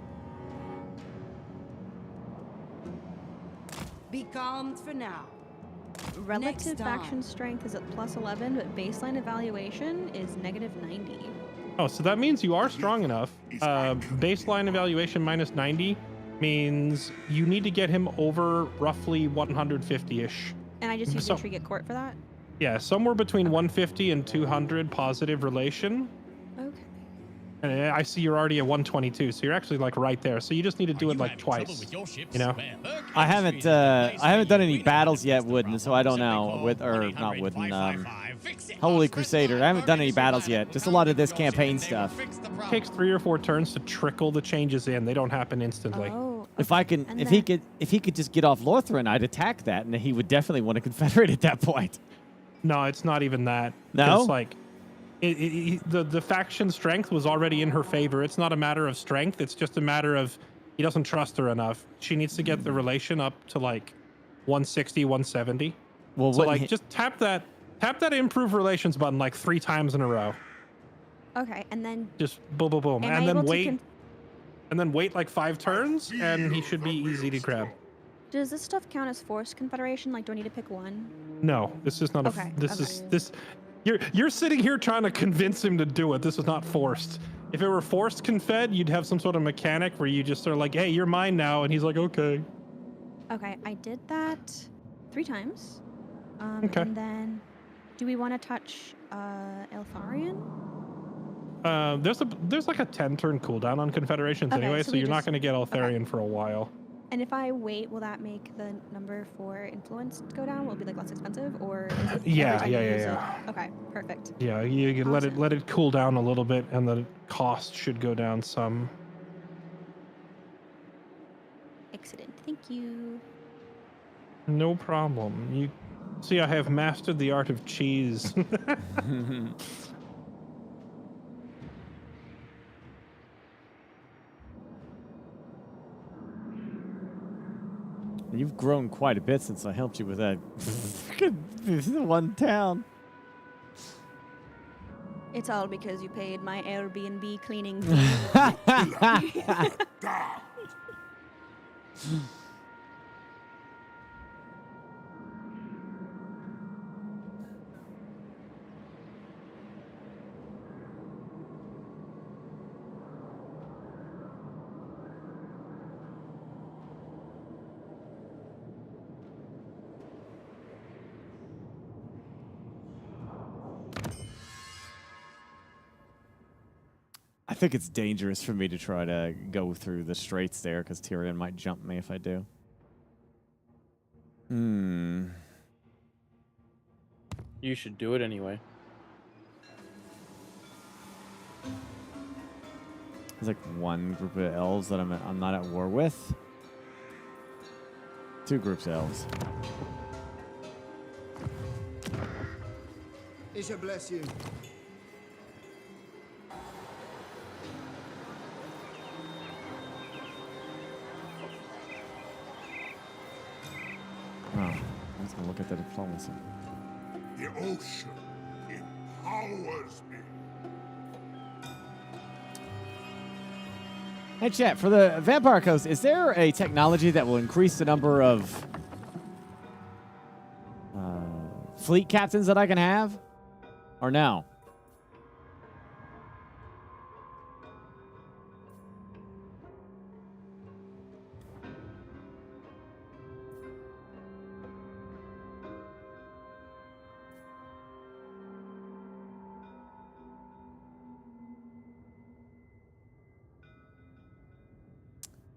Be calmed for now. Relative Next time. faction strength is at plus 11, but baseline evaluation is negative 90. Oh, so that means you are strong enough. Baseline evaluation minus 90 means you need to get him over roughly 150-ish. And I just use intrigue at court for that? Yeah, somewhere between 150 and 200 positive relation. Okay. And I see you're already at 122, so you're actually like right there. So you just need to do it like twice. You know? I haven't done any battles yet, Wooden, so I don't know. Not Wooden. Holy Crusader. I haven't done any battles yet. Just a lot of this campaign stuff. It takes 3 or 4 turns to trickle the changes in. They don't happen instantly. Oh, If he could just get off Lothran, I'd attack that, and he would definitely want to confederate at that point. No, it's not even that. No? It's like the faction strength was already in her favor. It's not a matter of strength. It's just a matter of he doesn't trust her enough. She needs to get the relation up to like 160, 170. Well, so like just tap that improve relations button like 3 times in a row. Okay, and then Just boom, boom, boom, am and I then able to wait, and then wait like 5 turns, and he should be easy to grab. does this stuff count as forced confederation? Like, do I need to pick one? No, this is not Okay, this. You're sitting here trying to convince him to do it. This is not forced. If it were forced confed, you'd have some sort of mechanic where you just are like, hey, you're mine now, and he's like, okay. Okay, I did that 3 times. Okay. And then Do we want to touch Eltharion? There's like a 10-turn cooldown on Confederations Okay, anyway, so so we you're not just- going to get okay. Eltharion for a while. And if I wait, will that make the number for influence go down? Will it be like less expensive, or is it Yeah, every time you yeah, use yeah. it? Okay, perfect. Yeah, you can Awesome. let it cool down a little bit, and the cost should go down some. Excellent. Thank you. No problem. You see, I have mastered the art of cheese. You've grown quite a bit since I helped you with that. This is one town. It's all because you paid my Airbnb cleaning. Down. I think it's dangerous for me to try to go through the straits there because Tyrion might jump me if I do. You should do it anyway. There's like one group of elves that I'm not at war with. Two groups of elves. Isha bless you. Oh, I was gonna look at the diplomacy. The ocean empowers me. Hey, chat, for the Vampire Coast, is there a technology that will increase the number of fleet captains that I can have? Or no?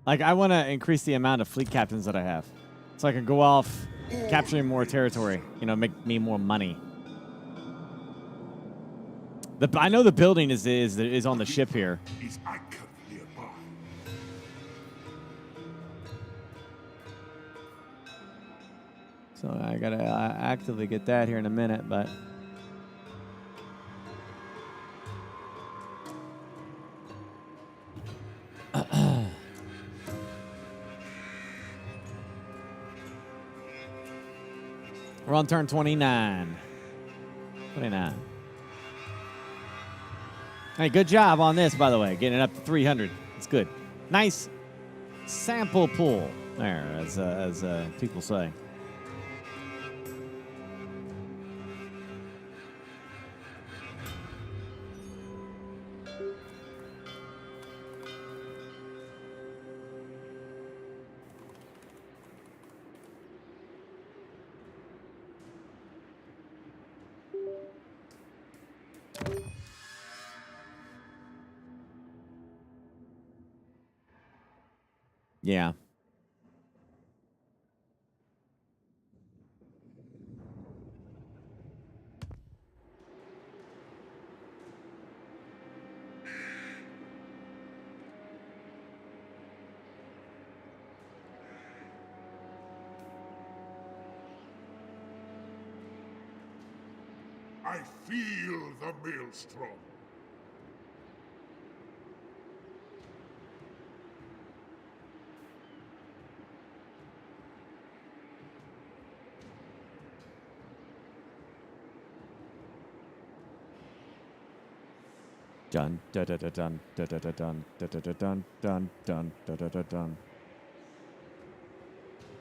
Like, I want to increase the amount of fleet captains that I have. So I can go off capturing more territory. You know, make me more money. I know the building is on the ship here. Is anchored nearby. So I got to actively get that here in a minute, but... We're on turn 29. 29. Hey, good job on this, by the way. Getting it up to 300. It's good. Nice sample pool there, as people say. Yeah. I feel the maelstrom. Dun da da da dun da da da dun da da da dun dun dun da da da dun.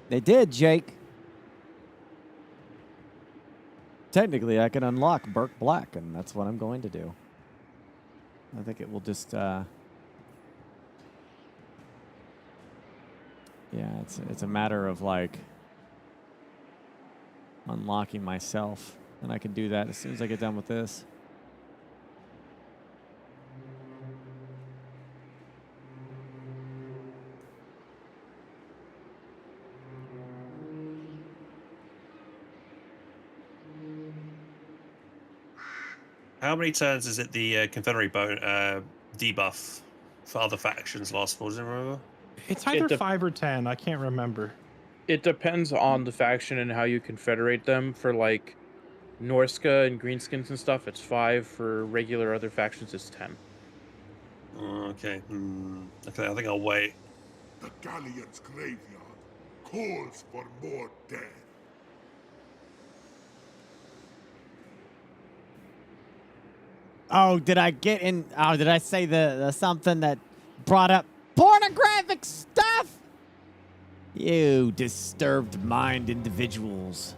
They did, Jake. Technically, I can unlock Burke Black, and that's what I'm going to do. I think it will just, yeah, it's a matter of like unlocking myself. And I can do that as soon as I get done with this. How many turns is it the Confederate debuff for other factions last for? Does anyone remember? It's either 5 or 10. I can't remember. It depends on the faction and how you confederate them. For like Norska and Greenskins and stuff, it's 5. For regular other factions, it's 10. Okay. Okay, I think I'll wait. The Galleon's graveyard calls for more death. Oh, did I get in? Oh, did I say the something that brought up pornographic stuff? You disturbed mind individuals.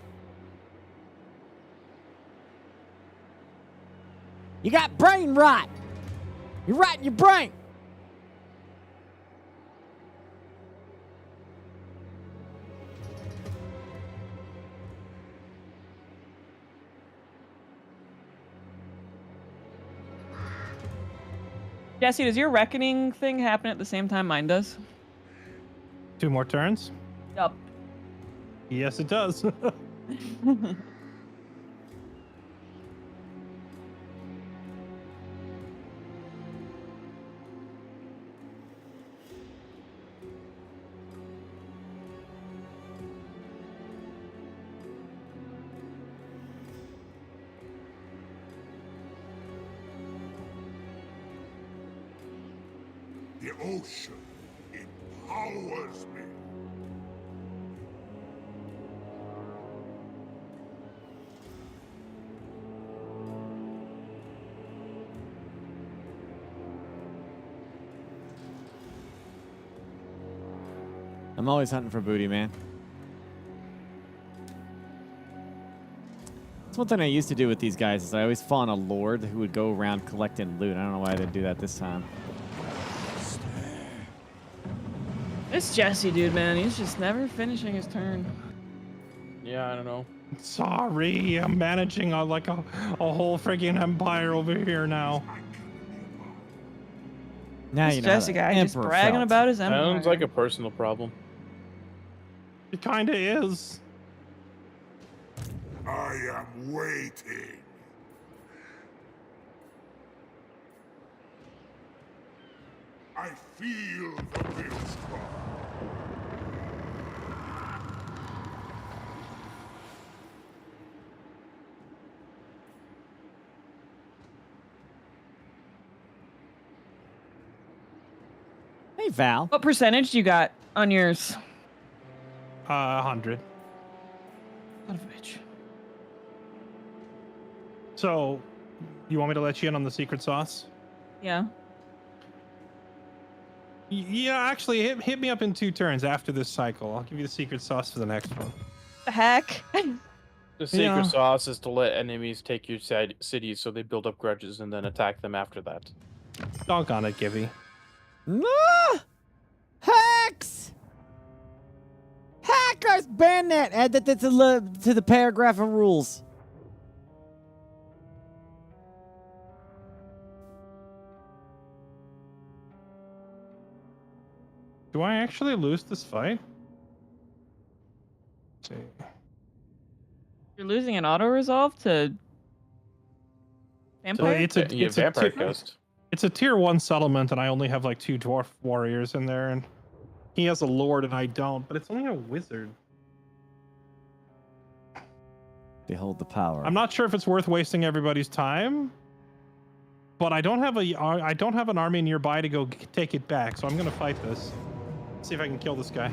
You got brain rot. You're rotting your brain. Jesse, does your reckoning thing happen at the same time mine does? 2 more turns? Yup. Yes, it does. The ocean empowers me. I'm always hunting for booty, man. That's one thing I used to do with these guys is I always fought on a lord who would go around collecting loot. I don't know why I didn't do that this time. This Jesse dude, man, he's just never finishing his turn. Yeah, I don't know. Sorry, I'm managing like a whole friggin' empire over here now. Now This you know Jesse how the guy just Emperor bragging felt. about his empire. Sounds like a personal problem. It kinda is. I am waiting. I feel the maelstrom. Hey, Val. What percentage you got on yours? 100. Son of a bitch. So, you want me to let you in on the secret sauce? Yeah. Yeah, actually, hit me up in 2 turns after this cycle. I'll give you the secret sauce for the next one. The heck? The secret Yeah. sauce is to let enemies take your cities so they build up grudges and then attack them after that. Doggone it, Givy. No! Hex! Hackers ban that. Add that to the paragraph of rules. Do I actually lose this fight? Let's see. You're losing an auto resolve to vampire? It's a Vampire tier, Ghost. it's a tier 1 settlement, and I only have like 2 dwarf warriors in there, and he has a lord and I don't, but it's only a wizard. Behold the power. I'm not sure if it's worth wasting everybody's time, but I don't have an army nearby to go take it back, so I'm gonna fight this. See if I can kill this guy.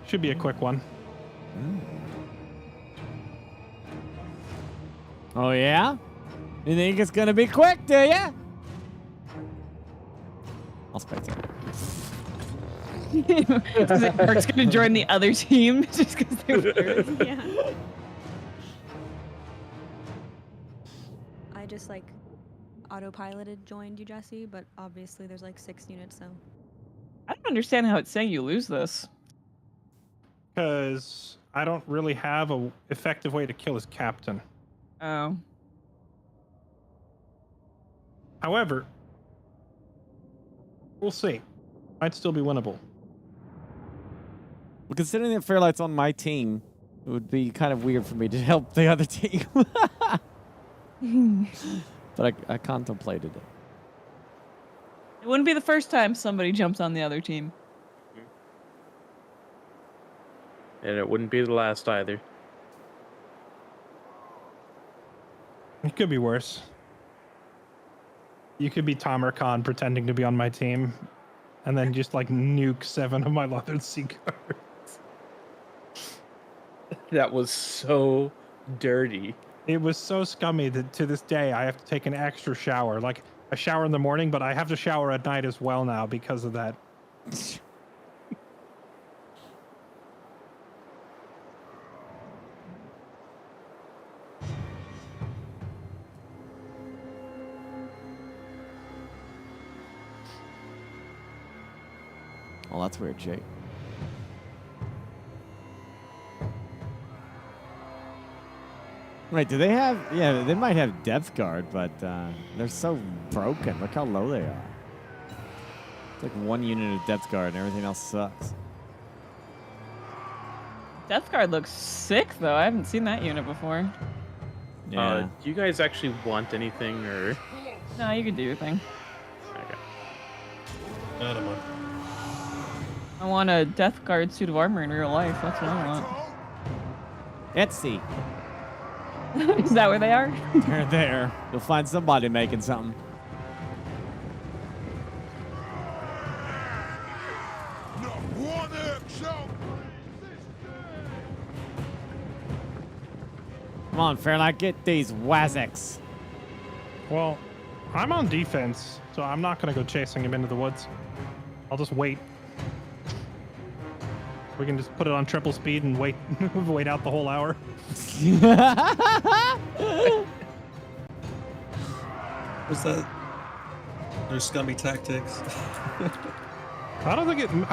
Should be a quick one. Oh, yeah? You think it's gonna be quick, do ya? I'll spectate. Mark's gonna join the other team just because they were. Yeah. I just like autopiloted joined you, Jesse, but obviously there's like 6 units, so. I don't understand how it's saying you lose this. Because I don't really have a effective way to kill his captain. Oh. However, we'll see. Might still be winnable. Well, considering that Fairlight's on my team, it would be kind of weird for me to help the other team. But I contemplated it. It wouldn't be the first time somebody jumps on the other team. And it wouldn't be the last either. It could be worse. You could be Tamer Khan pretending to be on my team, and then just like nuke 7 of my Lothern Sea Guards. That was so dirty. It was so scummy that to this day I have to take an extra shower. Like I shower in the morning, but I have to shower at night as well now because of that. Oh, that's weird, Jake. Wait, do they have... Yeah, they might have Depth Guard, but they're so broken. Look how low they are. It's like 1 unit of Depth Guard and everything else sucks. Death Guard looks sick, though. I haven't seen that unit before. Yeah. Do you guys actually want anything, or...? No, you can do your thing. Okay. I don't mind. I want a Death Guard suit of armor in real life. That's what I want. Etsy. Is that where they are? They're there. You'll find somebody making something. Come on, Fairlight, get these Wazzaks. Well, I'm on defense, so I'm not going to go chasing him into the woods. I'll just wait. We can just put it on triple speed and wait wait out the whole hour. What's that? No scummy tactics. I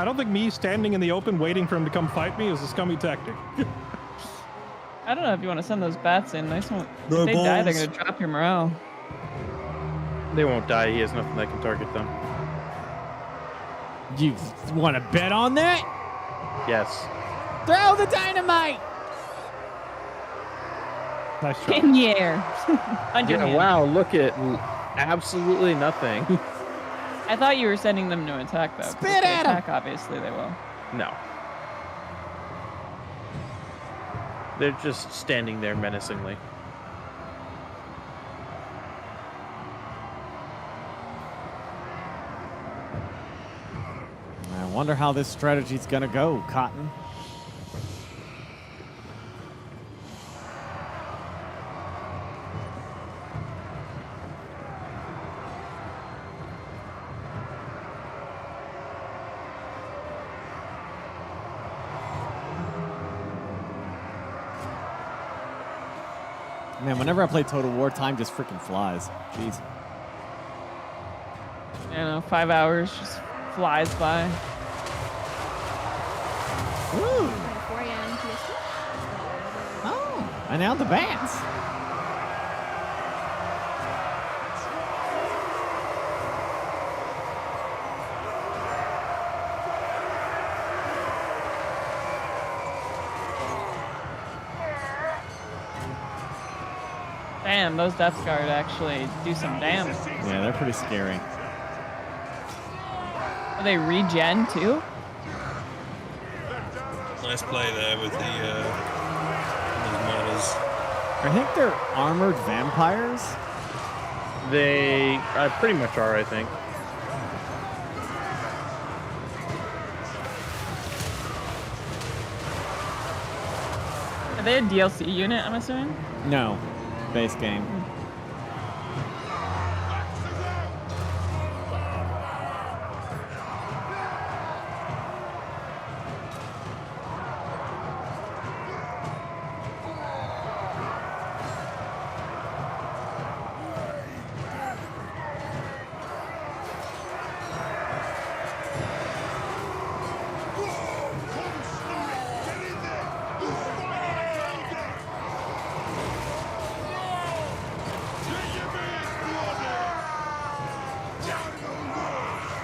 don't think me standing in the open waiting for him to come fight me is a scummy tactic. I don't know if you want to send those bats in. If No they die, they're balls. going to drop your morale. They won't die. He has nothing that can target them. You want to bet on that? Yes. Throw the dynamite! Nice try. In the air. Yeah, wow, look at absolutely nothing. I thought you were sending them to attack, though. 'cause Spit if they at 'em. attack, obviously they will. No. They're just standing there menacingly. I wonder how this strategy's gonna go, Cotton. Man, whenever I play Total War, time just freaking flies. Jeez. You know, 5 hours just flies by. Ooh. 4 a.m. PST. Oh, and now the bats. Damn, those Death Guard actually do some damage. Yeah, they're pretty scary. Are they regen too? Nice play there with the those miners. I think they're armored vampires. They pretty much are, I think. Are they a DLC unit, I'm assuming? No, base game.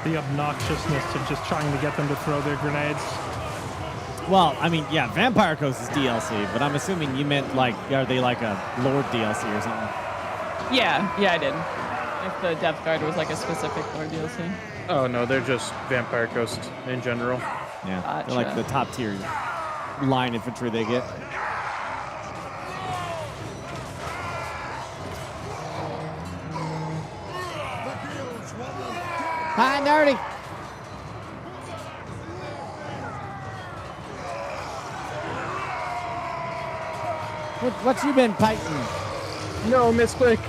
the obnoxiousness of just trying to get them to throw their grenades. Well, I mean, yeah, Vampire Coast is DLC, but I'm assuming you meant like, are they like a Lord DLC or something? Yeah, I did. If the Death Guard was like a specific Lord DLC. Oh no, they're just Vampire Coast in general. Yeah, they're like the top tier line infantry they get. Hi, nerdy. What you been fighting? No, misclick.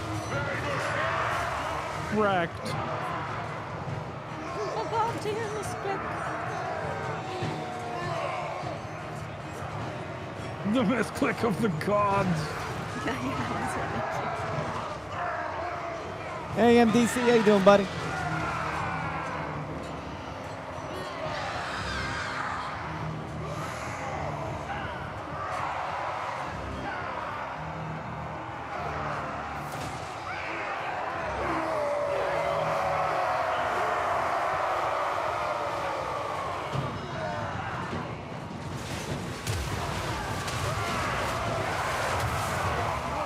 Wrecked. Oh god, dear misclick. The misclick of the gods. Yeah, that's what Hey, MDC, how you doing, buddy?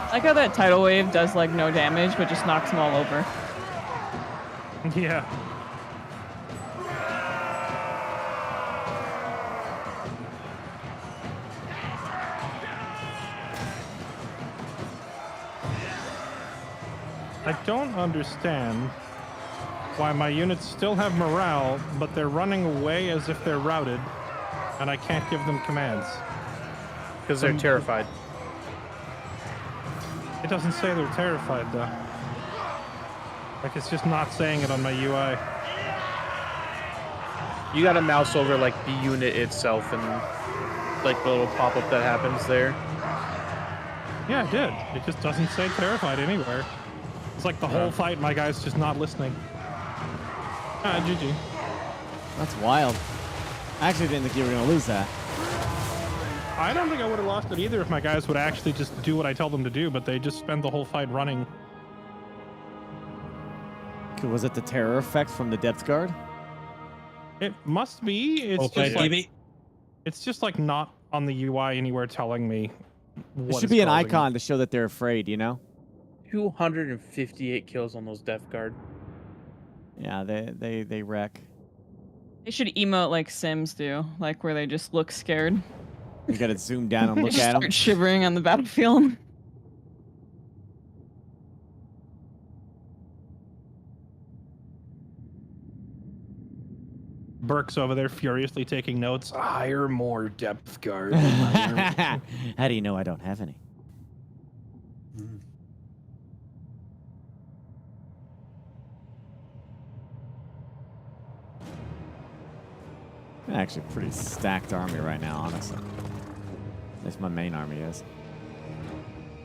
I like how that tidal wave does like no damage, but just knocks them all over. Yeah. I don't understand why my units still have morale, but they're running away as if they're routed, and I can't give them commands. Because they're terrified. It doesn't say they're terrified, though. Like, it's just not saying it on my UI. You gotta mouse over like the unit itself and like the little pop-up that happens there. Yeah, I did. It just doesn't say terrified anywhere. It's like the whole fight, my guy's just not listening. Ah, GG. That's wild. I actually didn't think you were going to lose that. I don't think I would have lost it either if my guys would actually just do what I tell them to do, but they just spend the whole fight running. Was it the terror effect from the Depth Guard? It must be. It's just like not on the UI anywhere telling me what There should be an icon to show that they're afraid, you know? 258 kills on those Death Guard. Yeah, they wreck. They should emote like Sims do, like where they just look scared. You gotta zoom down and They look just at them. start shivering on the battlefield. Burke's over there furiously taking notes. Hire more depth guard. How do you know I don't have any? Actually, pretty stacked army right now, honestly. At least my main army is.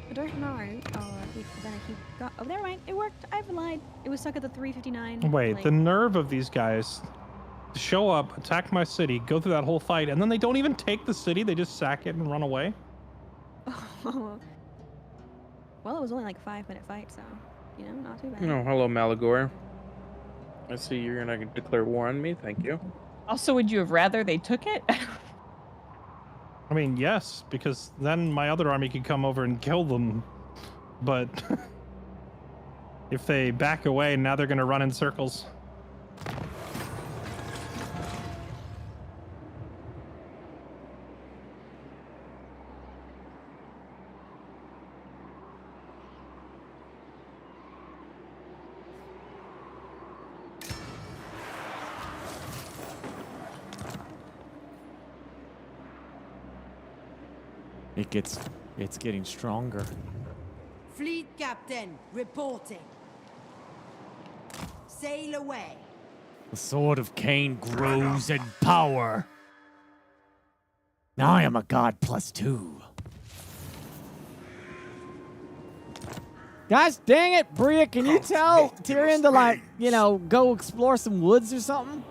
I don't know. Oh, then I keep got. Oh, never mind. It worked. I've lied. It was stuck at the 359. Wait, like, the nerve of these guys to show up, attack my city, go through that whole fight, and then they don't even take the city. They just sack it and run away. well, it was only like a 5-minute fight, so you know, not too bad. Oh, hello, Malagor. I see you're gonna declare war on me. Thank you. Also, would you have rather they took it? I mean, yes, because then my other army could come over and kill them. But if they back away, now they're going to run in circles. It's getting stronger. Fleet captain, reporting. Sail away. The sword of Kane grows in power. Now I am a god +2. Gosh dang it, Bria, can you tell Tyrion to, like, you know, go explore some woods or something?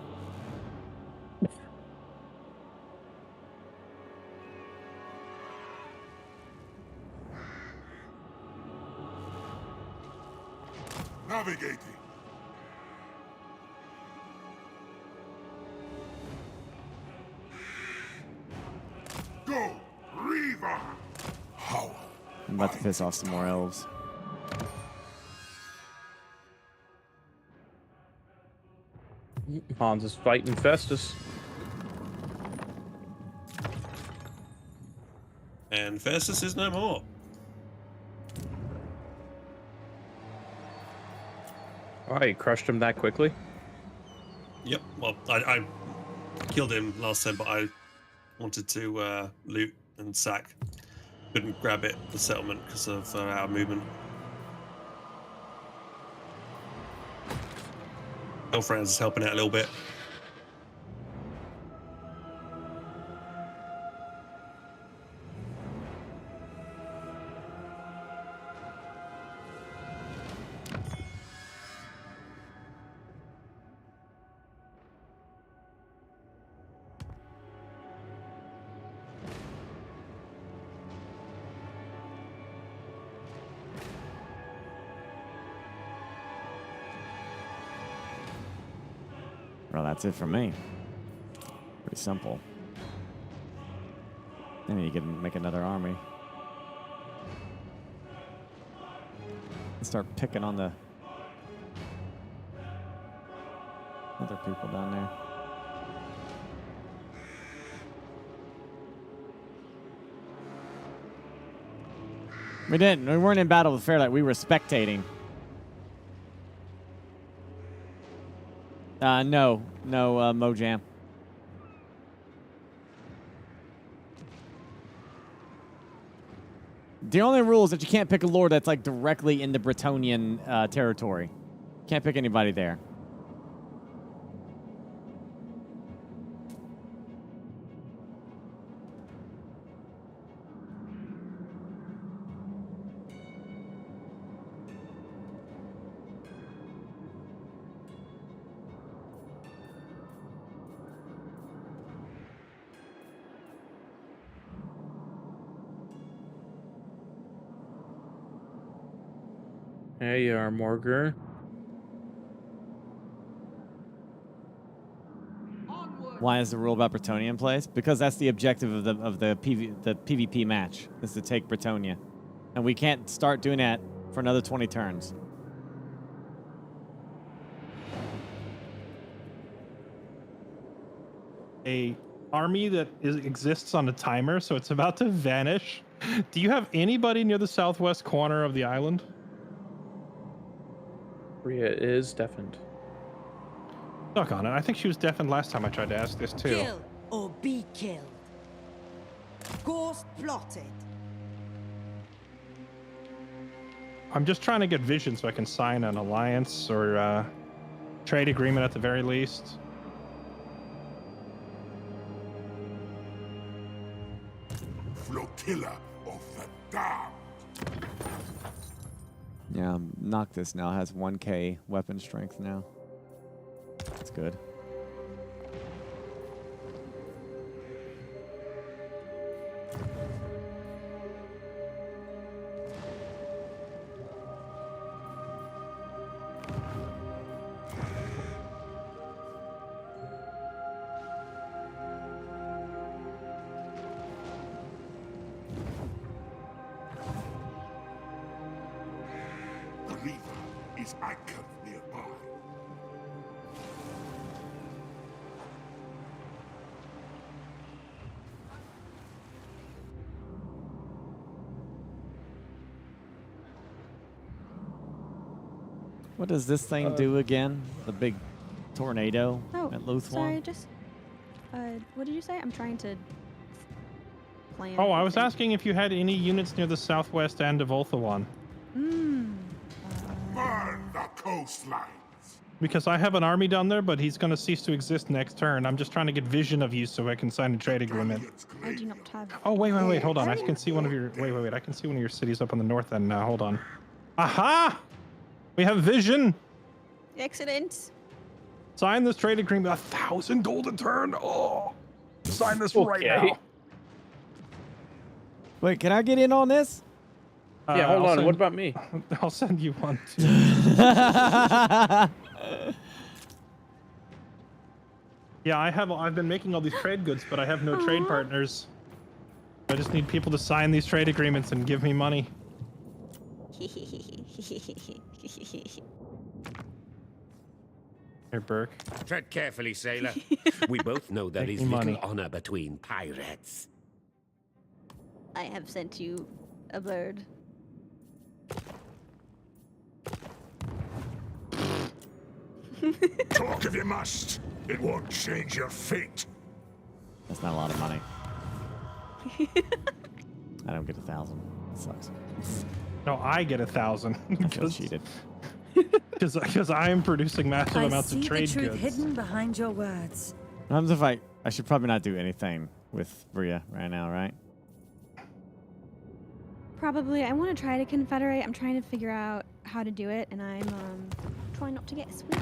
Navigating. go, Riva! How? I'm about to piss off some more elves. Hans is fighting Festus. And Festus is no more. Oh, you crushed him that quickly? Yep. Well, I killed him last time, but I wanted to loot and sack. Couldn't grab it at the settlement because of our movement. Elfrans is helping out a little bit. Well, that's it for me. Pretty simple. And you can make another army. Start picking on the other people down there. We didn't. We weren't in battle with Fairlight. We were spectating. No, Mojam. The only rule is that you can't pick a lord that's like directly in the Bretonnian territory. Can't pick anybody there. There you are, Morger. Why is the rule about Bretonnia in place? Because that's the objective of the PvP match, is to take Bretonnia. And we can't start doing that for another 20 turns. A army that exists on a timer, so it's about to vanish. Do you have anybody near the southwest corner of the island? Rhea is deafened. Look on it. I think she was deafened last time I tried to ask this too. Kill or be killed. Course plotted. I'm just trying to get vision so I can sign an alliance or trade agreement at the very least. Flotilla of the damned. Yeah, Noctis now has 1k weapon strength now. That's good. The river is anchored nearby. What does this thing do again? The big tornado Oh, at Luthwan? sorry, just... what did you say? I'm trying to plan. Oh, I was something. asking if you had any units near the southwest end of Ulthuan. Mm. Burn the coastlines. Because I have an army down there, but he's going to cease to exist next turn. I'm just trying to get vision of you so I can sign a trade agreement. I do not have... Oh, wait, hold on. I can see one of your... Wait. I can see one of your cities up on the north end now. Hold on. Aha! We have vision! Excellent. Sign this trade agreement. 1,000 gold a turn. Oh! Sign this right now. Wait, can I get in on this? Yeah, hold on. What about me? I'll send you one too. Yeah, I've been making all these trade goods, but I have no trade partners. I just need people to sign these trade agreements and give me money. Here, Burke. Tread carefully, sailor. We both know there Make is me little money. honor between pirates. I have sent you a bird. Talk if you must. It won't change your fate. That's not a lot of money. I don't get 1,000. It sucks. No, I get 1,000. I feel cheated. Because I am producing massive amounts of trade I see the goods. truth hidden behind your words. What happens if I should probably not do anything with Bria right now, right? Probably. I want to try to confederate. I'm trying to figure out how to do it, and I'm trying not to get sweet.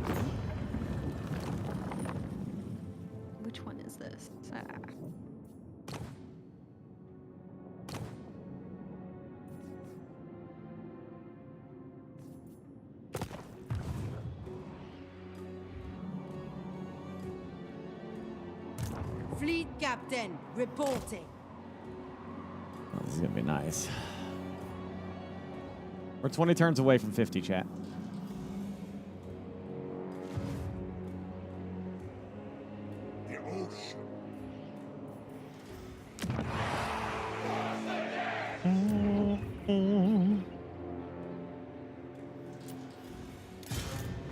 Which one is this? Fleet captain, reporting. Oh, this is gonna be nice. We're 20 turns away from 50, chat. The ocean.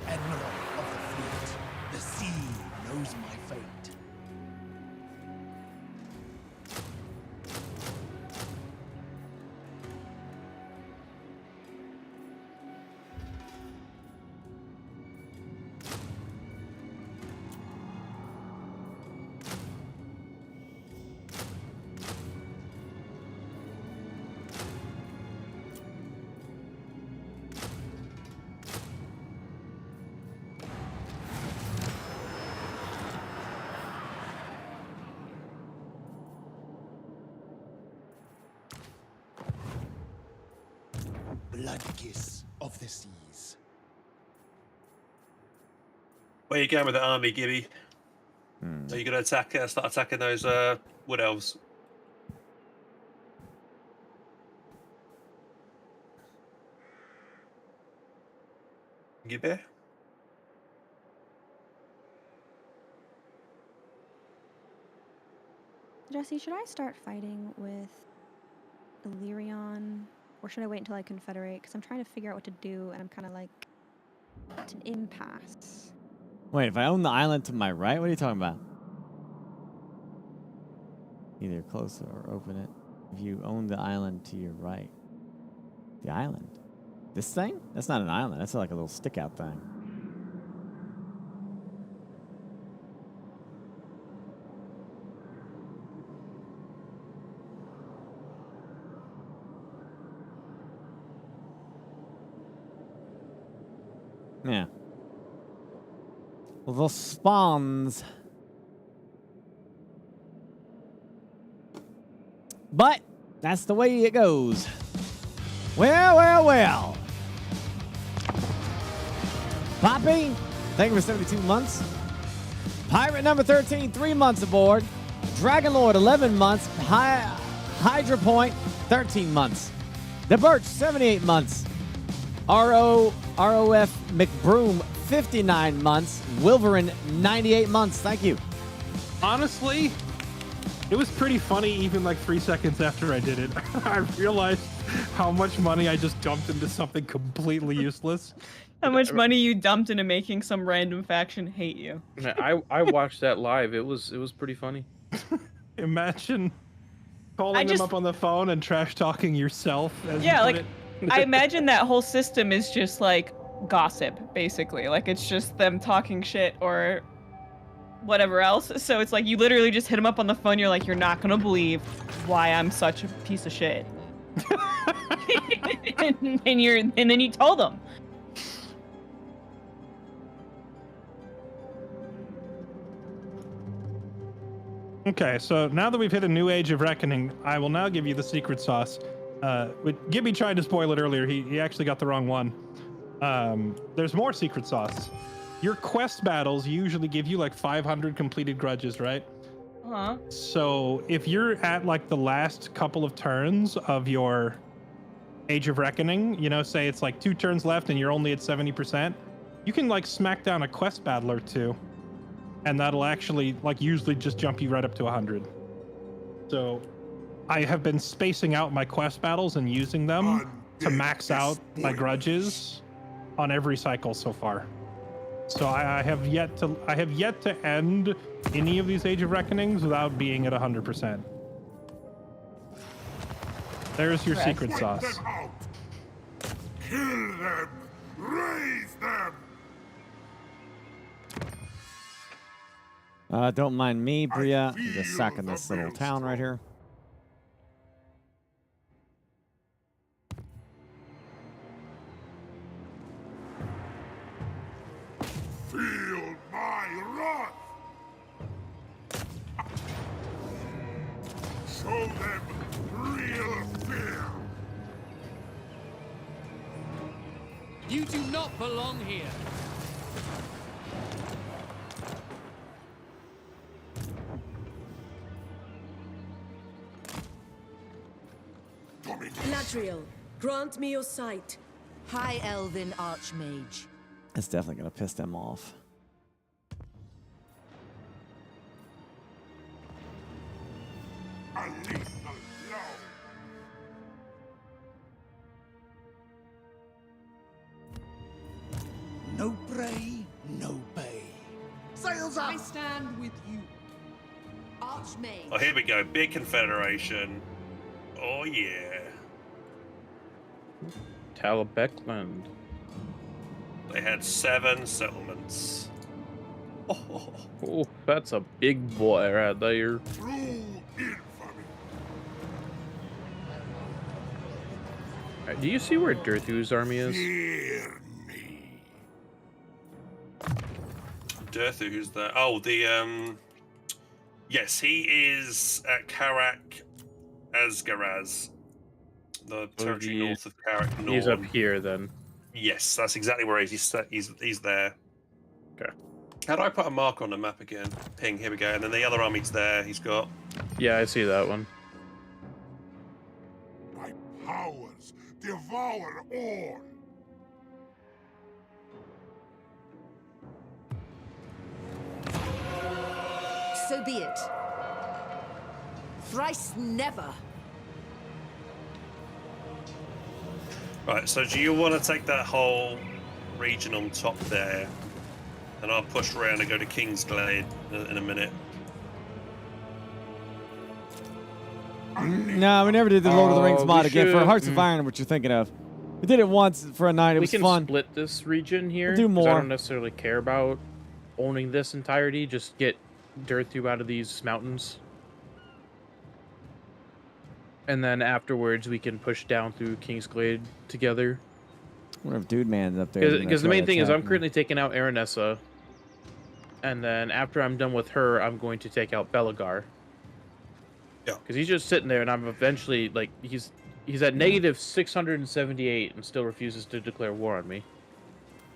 Admiral of the fleet, the sea knows my fate. Blood kiss of the seas. Where you going with the army, Gibby? Are you going to attack? Start attacking those wood elves? Gibby? Jesse, should I start fighting with Illyrion, or should I wait until I confederate? Because I'm trying to figure out what to do, and I'm kind of like, it's an impasse. Wait, if I own the island to my right, what are you talking about? Either close or open it. If you own the island to your right. The island? This thing? That's not an island. That's like a little stick out thing. Yeah. The spawns. But that's the way it goes. Well, well, well. Poppy, thank you for 72 months. Pirate number 13, 3 months aboard. Dragon Lord, 11 months. Hydra Point, 13 months. The Birch, 78 months. ROF McBroom, 59 months. Wilverin, 98 months. Thank you. Honestly, it was pretty funny even like 3 seconds after I did it. I realized how much money I just dumped into something completely useless. How much money you dumped into making some random faction hate you. I watched that live. It was pretty funny. Imagine calling them up on the phone and trash talking yourself. As Yeah, you like put it. I imagine that whole system is just like gossip, basically. Like it's just them talking shit or whatever else. So it's like you literally just hit them up on the phone. You're like, you're not gonna believe why I'm such a piece of shit. and then you told them. Okay, so now that we've hit a new age of reckoning, I will now give you the secret sauce. Gibby tried to spoil it earlier. He actually got the wrong one. There's more secret sauce. Your quest battles usually give you like 500 completed grudges, right? Huh? So if you're at like the last couple of turns of your Age of Reckoning, you know, say it's like 2 turns left and you're only at 70%, you can like smack down a quest battle or 2, and that'll actually like usually just jump you right up to 100. So I have been spacing out my quest battles and using them to max out my grudges on every cycle so far. So I have yet to end any of these Age of Reckonings without being at 100%. There's your secret sauce. Them out. Kill them. Raise them. Don't mind me, Bria. I'm just sacking this little town right here. Feel my wrath. Show them real fear. You do not belong here. Latriel, grant me your sight. High Elven Archmage. It's definitely going to piss them off. A lethal blow. No prey, no pay. Sails up! I stand with you. Archmage. Oh, here we go. Big confederation. Oh, yeah. Talabekland. They had 7 settlements. Oh, Oh, that's a big boy right there. True infamy. Do you see where Dirthu's army is? Fear me. Dirthu, who's there? Oh, the, yes, he is at Karak Asgaraz. The territory north of Karak North. He's up here, then. Yes, that's exactly where he's there. Okay. How do I put a mark on the map again? Ping, here we go. And then the other army's there. He's got... Yeah, I see that one. My powers devour all. So be it. Thrice never. Right, so do you want to take that whole region on top there? And I'll push around and go to Kingsglade in a minute. No, we never did the Lord of the Rings mod again for Hearts of Iron, what you're thinking of. We did it once for a night. It was fun. We can split this region here. We'll do 'cause more. I don't necessarily care about owning this entirety. Just get Dirthu out of these mountains. And then afterwards, we can push down through Kingsglade together. I wonder if Dude Man's up there. Because the main thing is I'm currently taking out Aranessa. And then after I'm done with her, I'm going to take out Belagar. Yeah. Because he's just sitting there, and I'm eventually, like, he's at negative 678 and still refuses to declare war on me.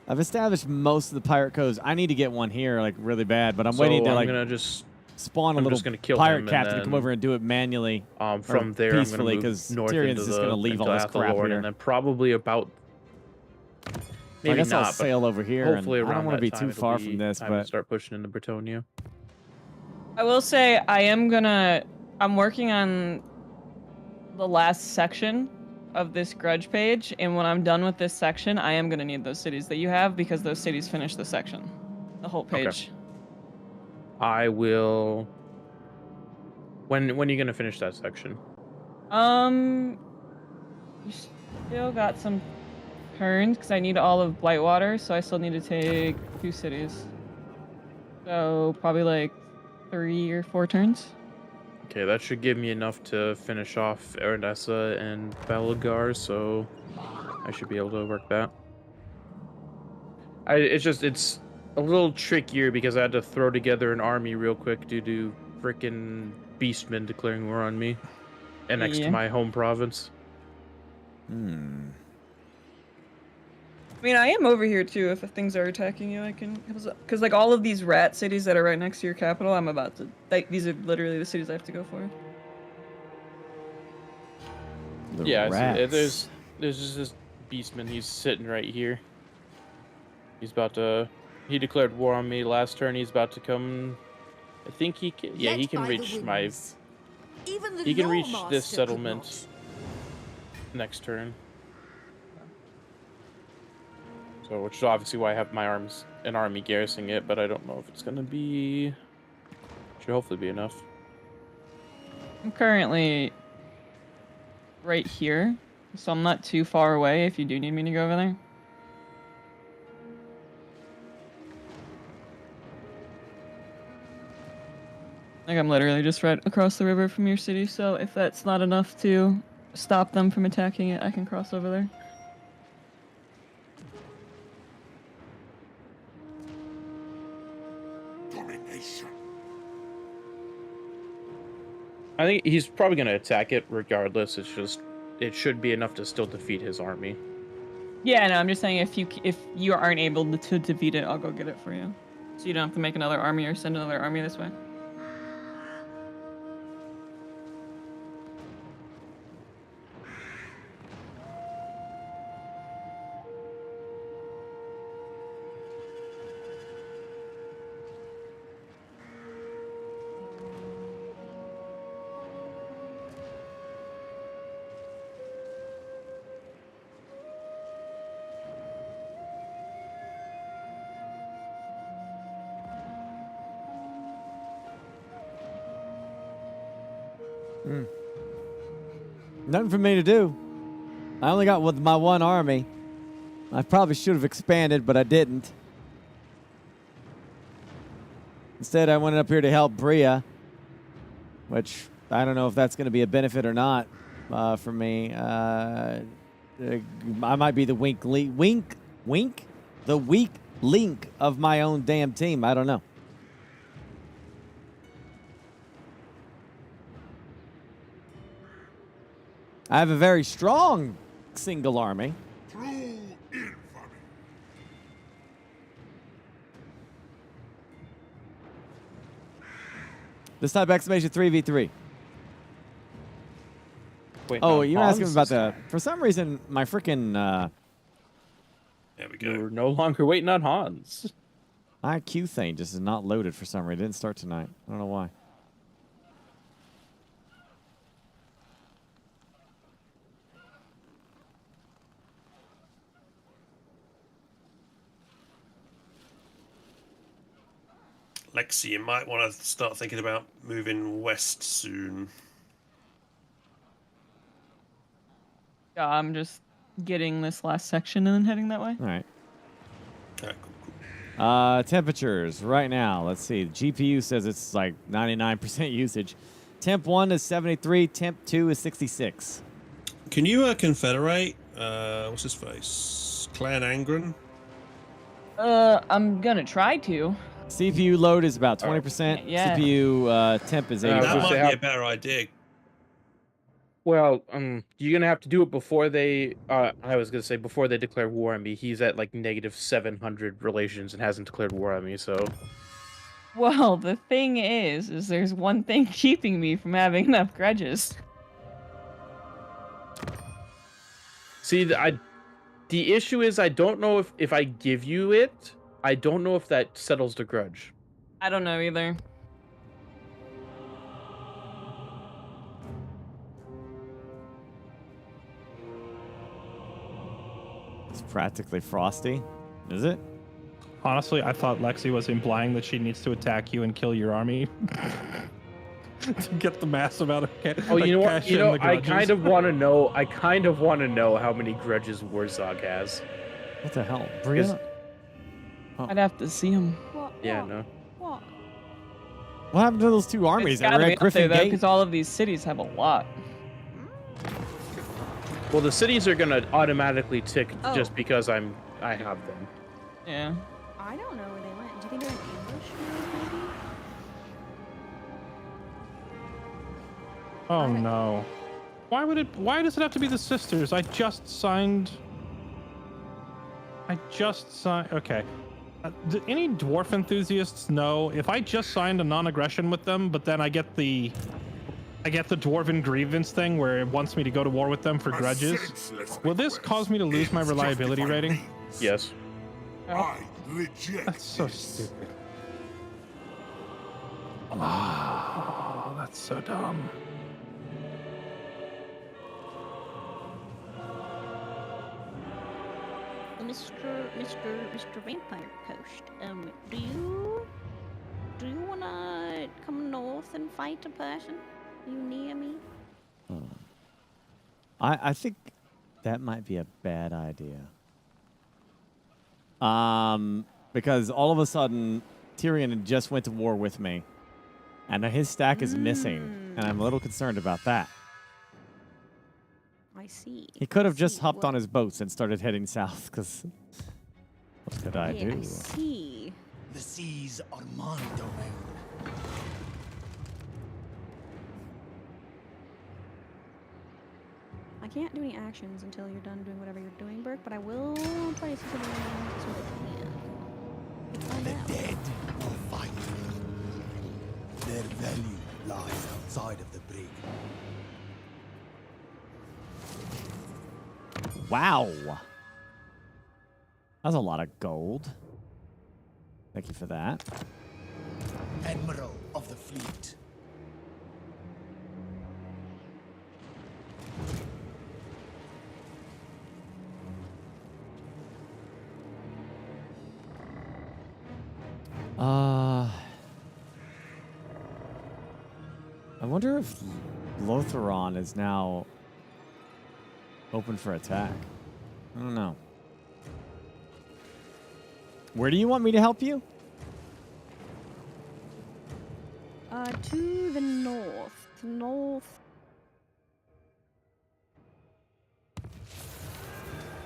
I've established most of the pirate codes. I need to get one here, like, really bad, but I'm waiting to, like, gonna just spawn a little pirate captain to come over and do it manually. From there, peacefully, I'm going because to move north Tyrion's into just going to leave all this crap here. and then probably about... Maybe I guess not, I'll sail over here. Hopefully and I around don't want to be that too time, far it'll from be this, time to but start pushing into Bretonnia. I will say I'm working on the last section of this grudge page, and when I'm done with this section, I am gonna need those cities that you have because those cities finish the section, the whole page. Okay. I will. When are you gonna finish that section? You still got some turns because I need all of Blightwater, so I still need to take 2 cities. So probably like 3 or 4 turns. Okay, that should give me enough to finish off Aranessa and Belagar, so I should be able to work that. It's a little trickier because I had to throw together an army real quick due to frickin' Beastmen declaring war on me, annexed to my home province. I mean, I am over here too. If things are attacking you, I can. Because like all of these rat cities that are right next to your capital, I'm about to. Like, these are literally the cities I have to go for. The Yeah, rats. there's just this beastman. He's sitting right here. He's about to. He declared war on me last turn. He's about to come. I think he can. Yeah, he can reach my. Even the He can reach Lawmaster this could settlement next turn. So, which is obviously why I have an army garrisoning it, but I don't know if it's gonna be. Should hopefully be enough. I'm currently right here, so I'm not too far away. If you do need me to go over there. Like I'm literally just right across the river from your city, so if that's not enough to stop them from attacking it, I can cross over there. I think he's probably gonna attack it regardless. It's just it should be enough to still defeat his army. Yeah, no, I'm just saying if you aren't able to defeat it, I'll go get it for you, so you don't have to make another army or send another army this way. Nothing for me to do. I only got with my one army. I probably should have expanded, but I didn't. Instead, I went up here to help Bria, which I don't know if that's going to be a benefit or not for me. I might be the weak link of my own damn team. I don't know. I have a very strong single army. True infamy. This time, exclamation 3v3. Wait, Oh, no, you're asking Hans about is- the... For some reason, my freaking There we go. We're no longer waiting on Hans. my Q thing just is not loaded for some reason. It didn't start tonight. I don't know why. Lexi, you might want to start thinking about moving west soon. Yeah, I'm just getting this last section and then heading that way. All right. Cool, cool. Temperatures right now. Let's see. The GPU says it's like 99% usage. Temp 1 is 73. Temp 2 is 66. Can you confederate? What's his face? Clan Angren? I'm gonna try to. CPU load is about 20%. Yeah. CPU temp is 80. That was might gonna be say a better idea. Well, you're gonna have to do it before they. I was gonna say before they declare war on me. He's at like negative 700 relations and hasn't declared war on me. So. Well, the thing is there's one thing keeping me from having enough grudges. See, the issue is I don't know if I give you it, I don't know if that settles the grudge. I don't know either. It's practically frosty. Is it? Honestly, I thought Lexi was implying that she needs to attack you and kill your army to get the massive amount of Oh, you know what? cash You in know, the I grudges. kind of want to know. I kind of want to know how many grudges Warzog has. What the hell? Bria? I'd have to see him. Yeah, no. What? What happened to those two armies It's that gotta were be at up there Griffin though, Gate? because all of these cities have a lot. Well, the cities are gonna automatically tick Oh. just because I have them. Yeah. I don't know where they went. Do you think they're in ambush? Maybe? Oh no. Why does it have to be the sisters? I just signed I just signed. Okay. Do any dwarf enthusiasts know if I just signed a non-aggression with them, but then I get the dwarven grievance thing where it wants me to go to war with them for grudges? Will this cause me to lose my reliability rating? Yes. I reject. That's so stupid. Oh, that's so dumb. Mr. Vampire Coast, do you wanna come north and fight a person? You near me? I think that might be a bad idea. Because all of a sudden, Tyrion had just went to war with me, and his stack is missing, and I'm a little concerned about that. I see. He could have just hopped on his boats and started heading south, because what could I do? I see. The seas are my domain. I can't do any actions until you're done doing whatever you're doing, Burke, but I will try to see something as soon as I can. The dead will find me. Their value lies outside of the brig. Wow. That's a lot of gold. Thank you for that. Admiral of the fleet. I wonder if Lotheron is now open for attack. I don't know. Where do you want me to help you? To the north. North.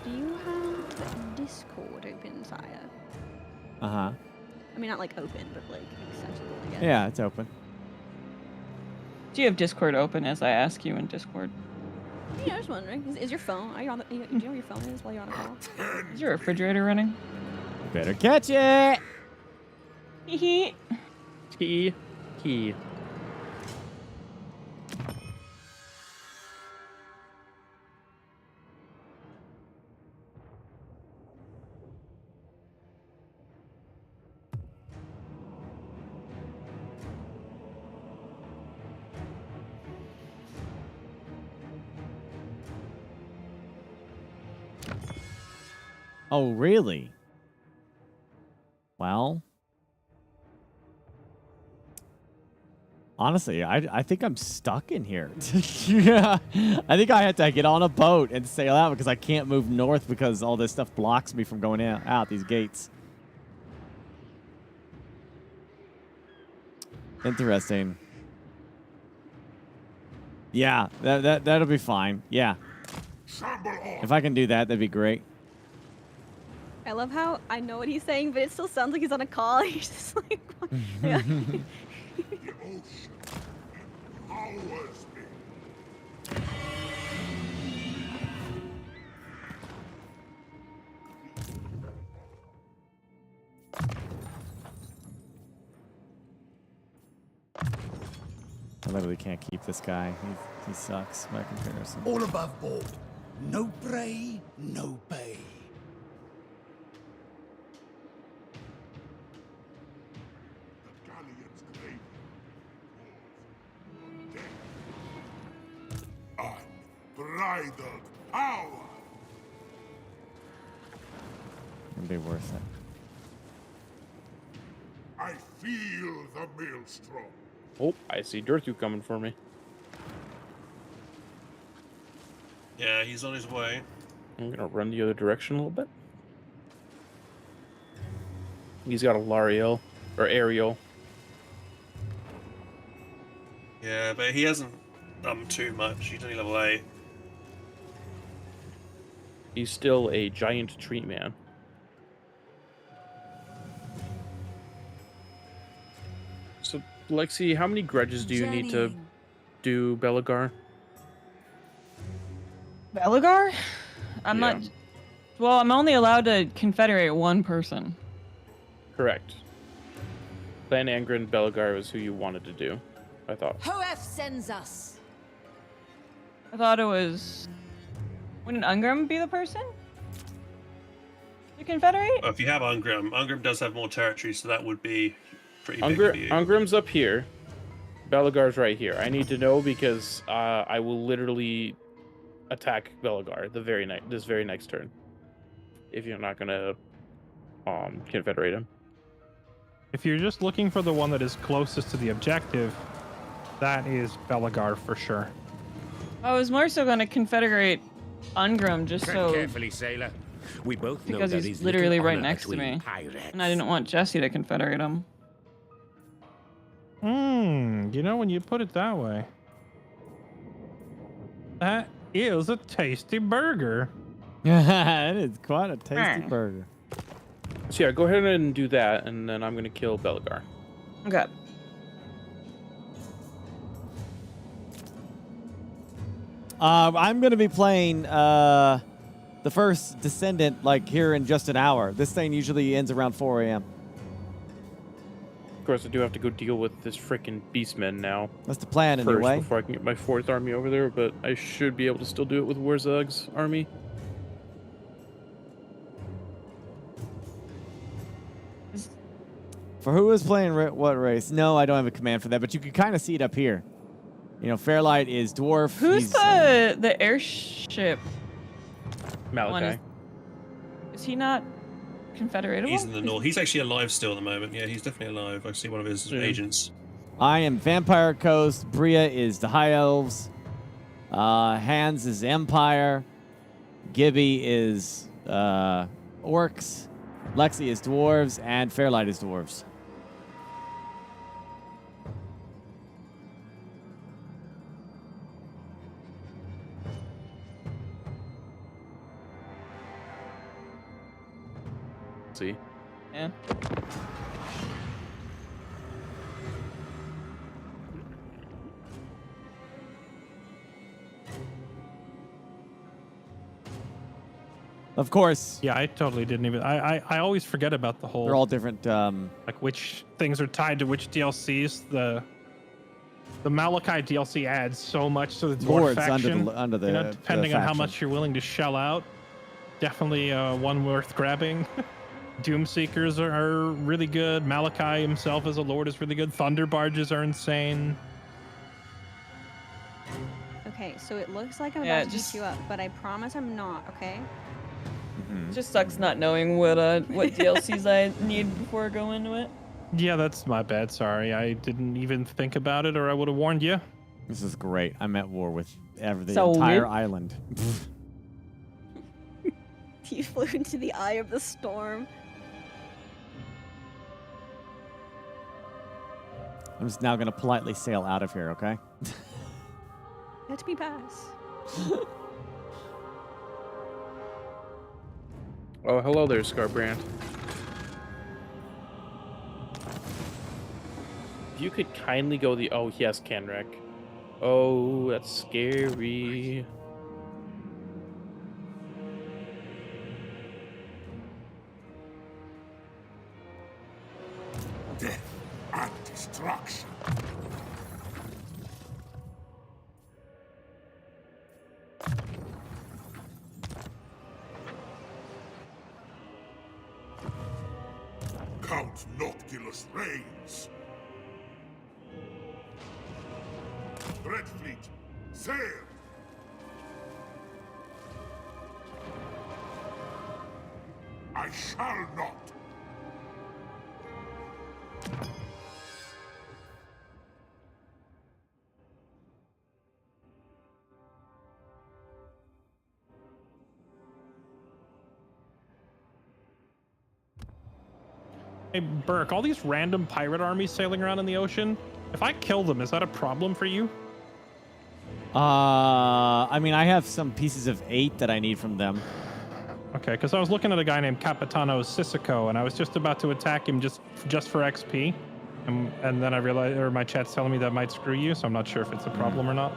Do you have Discord open, Sire? Uh-huh. I mean, not like open, but like accessible, I guess. Yeah, it's open. Do you have Discord open as I ask you in Discord? Yeah, I was wondering. Is your phone? Are you on the? Do you know where your phone is while you're on a call? Is your refrigerator running? Better catch it. Hee Key. Oh, really? Well, honestly, I think I'm stuck in here. Yeah, I think I have to get on a boat and sail out because I can't move north because all this stuff blocks me from going out these gates. Interesting. Yeah, that'll be fine. Yeah. If I can do that, that'd be great. I love how I know what he's saying, but it still sounds like he's on a call. He's just like, yeah. I literally can't keep this guy. He sucks by comparison. All above board. No prey, no pay. Unbridled power. It'd be worth it. I feel the maelstrom. Oh, I see Dirtu coming for me. Yeah, he's on his way. I'm gonna run the other direction a little bit. He's got a Lariel or Ariel. Yeah, but he hasn't done too much. He's only level 8. He's still a giant tree man. So, Lexi, how many grudges do you need to do Belagar? Belagar? I'm Yeah. not. Well, I'm only allowed to confederate one person. Correct. Clan Angren Belagar was who you wanted to do, I thought. Hoef sends us. I thought it was. Wouldn't Ungrim be the person? To confederate? If you have Ungrim does have more territory, so that would be pretty big for you. Ungrim's up here. Belagar's right here. I need to know because I will literally attack Belagar this very next turn. If you're not gonna confederate him. If you're just looking for the one that is closest to the objective, that is Belagar for sure. I was more so gonna confederate Ungrim just Tread so. carefully, sailor. We both know Because there he's is literally little right honor next to between me. pirates. And I didn't want Jesse to confederate him. You know, when you put it that way. That is a tasty burger. It is quite a tasty Hmm. burger. So yeah, go ahead and do that, and then I'm gonna kill Belagar. Okay. I'm gonna be playing the first Descendant like here in just an hour. This thing usually ends around 4 a.m. Of course, I do have to go deal with this frickin' Beastmen now. That's the plan first, anyway. Before I can get my 4th army over there, but I should be able to still do it with Warzug's army. For who is playing what race? No, I don't have a command for that, but you can kind of see it up here. You know, Fairlight is dwarf. Who's he's, the airship? Malachi. Is he not confederatable? He's in the north. He's actually alive still at the moment. Yeah, he's definitely alive. I see one of his agents. I am Vampire Coast. Bria is the High Elves. Hans is Empire. Gibby is Orcs. Lexi is Dwarves. And Fairlight is Dwarves. See? Yeah. Of course. Yeah, I totally didn't even. I always forget about the whole. They're all different. Like which things are tied to which DLCs. The Malachi DLC adds so much to the dwarf Lords faction. under the you know, depending on how faction. much you're willing to shell out. Definitely one worth grabbing. Doomseekers are really good. Malachi himself as a lord is really good. Thunder barges are insane. Okay, so it looks like I'm Yeah, about to just- beat you up, but I promise I'm not, okay? It just sucks not knowing what DLCs I need before I go into it. Yeah, that's my bad. Sorry, I didn't even think about it, or I would have warned you. This is great. I'm at war with the So entire weird. island. You flew into the eye of the storm. I'm just now going to politely sail out of here, okay? Let me pass. Oh, hello there, Scarbrand. If you could kindly go the... Oh, yes, Kenrick. Oh, that's scary. Death and destruction. Count Noctilus reigns. Red Fleet, sail! I shall not. Hey, Burke, all these random pirate armies sailing around in the ocean, if I kill them, is that a problem for you? I mean, I have some pieces of 8 that I need from them. Okay, because I was looking at a guy named Capitano Sisico, and I was just about to attack him just for XP, and then I realized, or my chat's telling me that might screw you, so I'm not sure if it's a problem or not.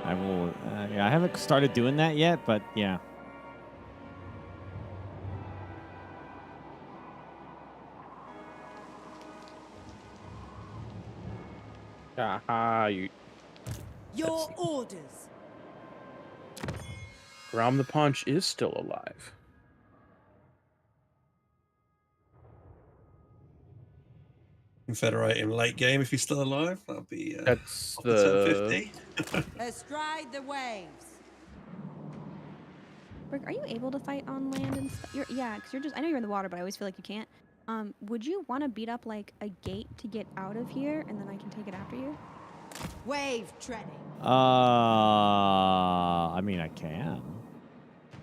I will. Yeah, I haven't started doing that yet, but yeah. You Your orders. Grom the Paunch is still alive. Confederate him late game if he's still alive. That'll be That's off the 1050. Astride the waves. Rick, are you able to fight on land and stuff? Yeah, because you're just. I know you're in the water, but I always feel like you can't. Would you want to beat up like a gate to get out of here, and then I can take it after you? Wave treading. I mean, I can.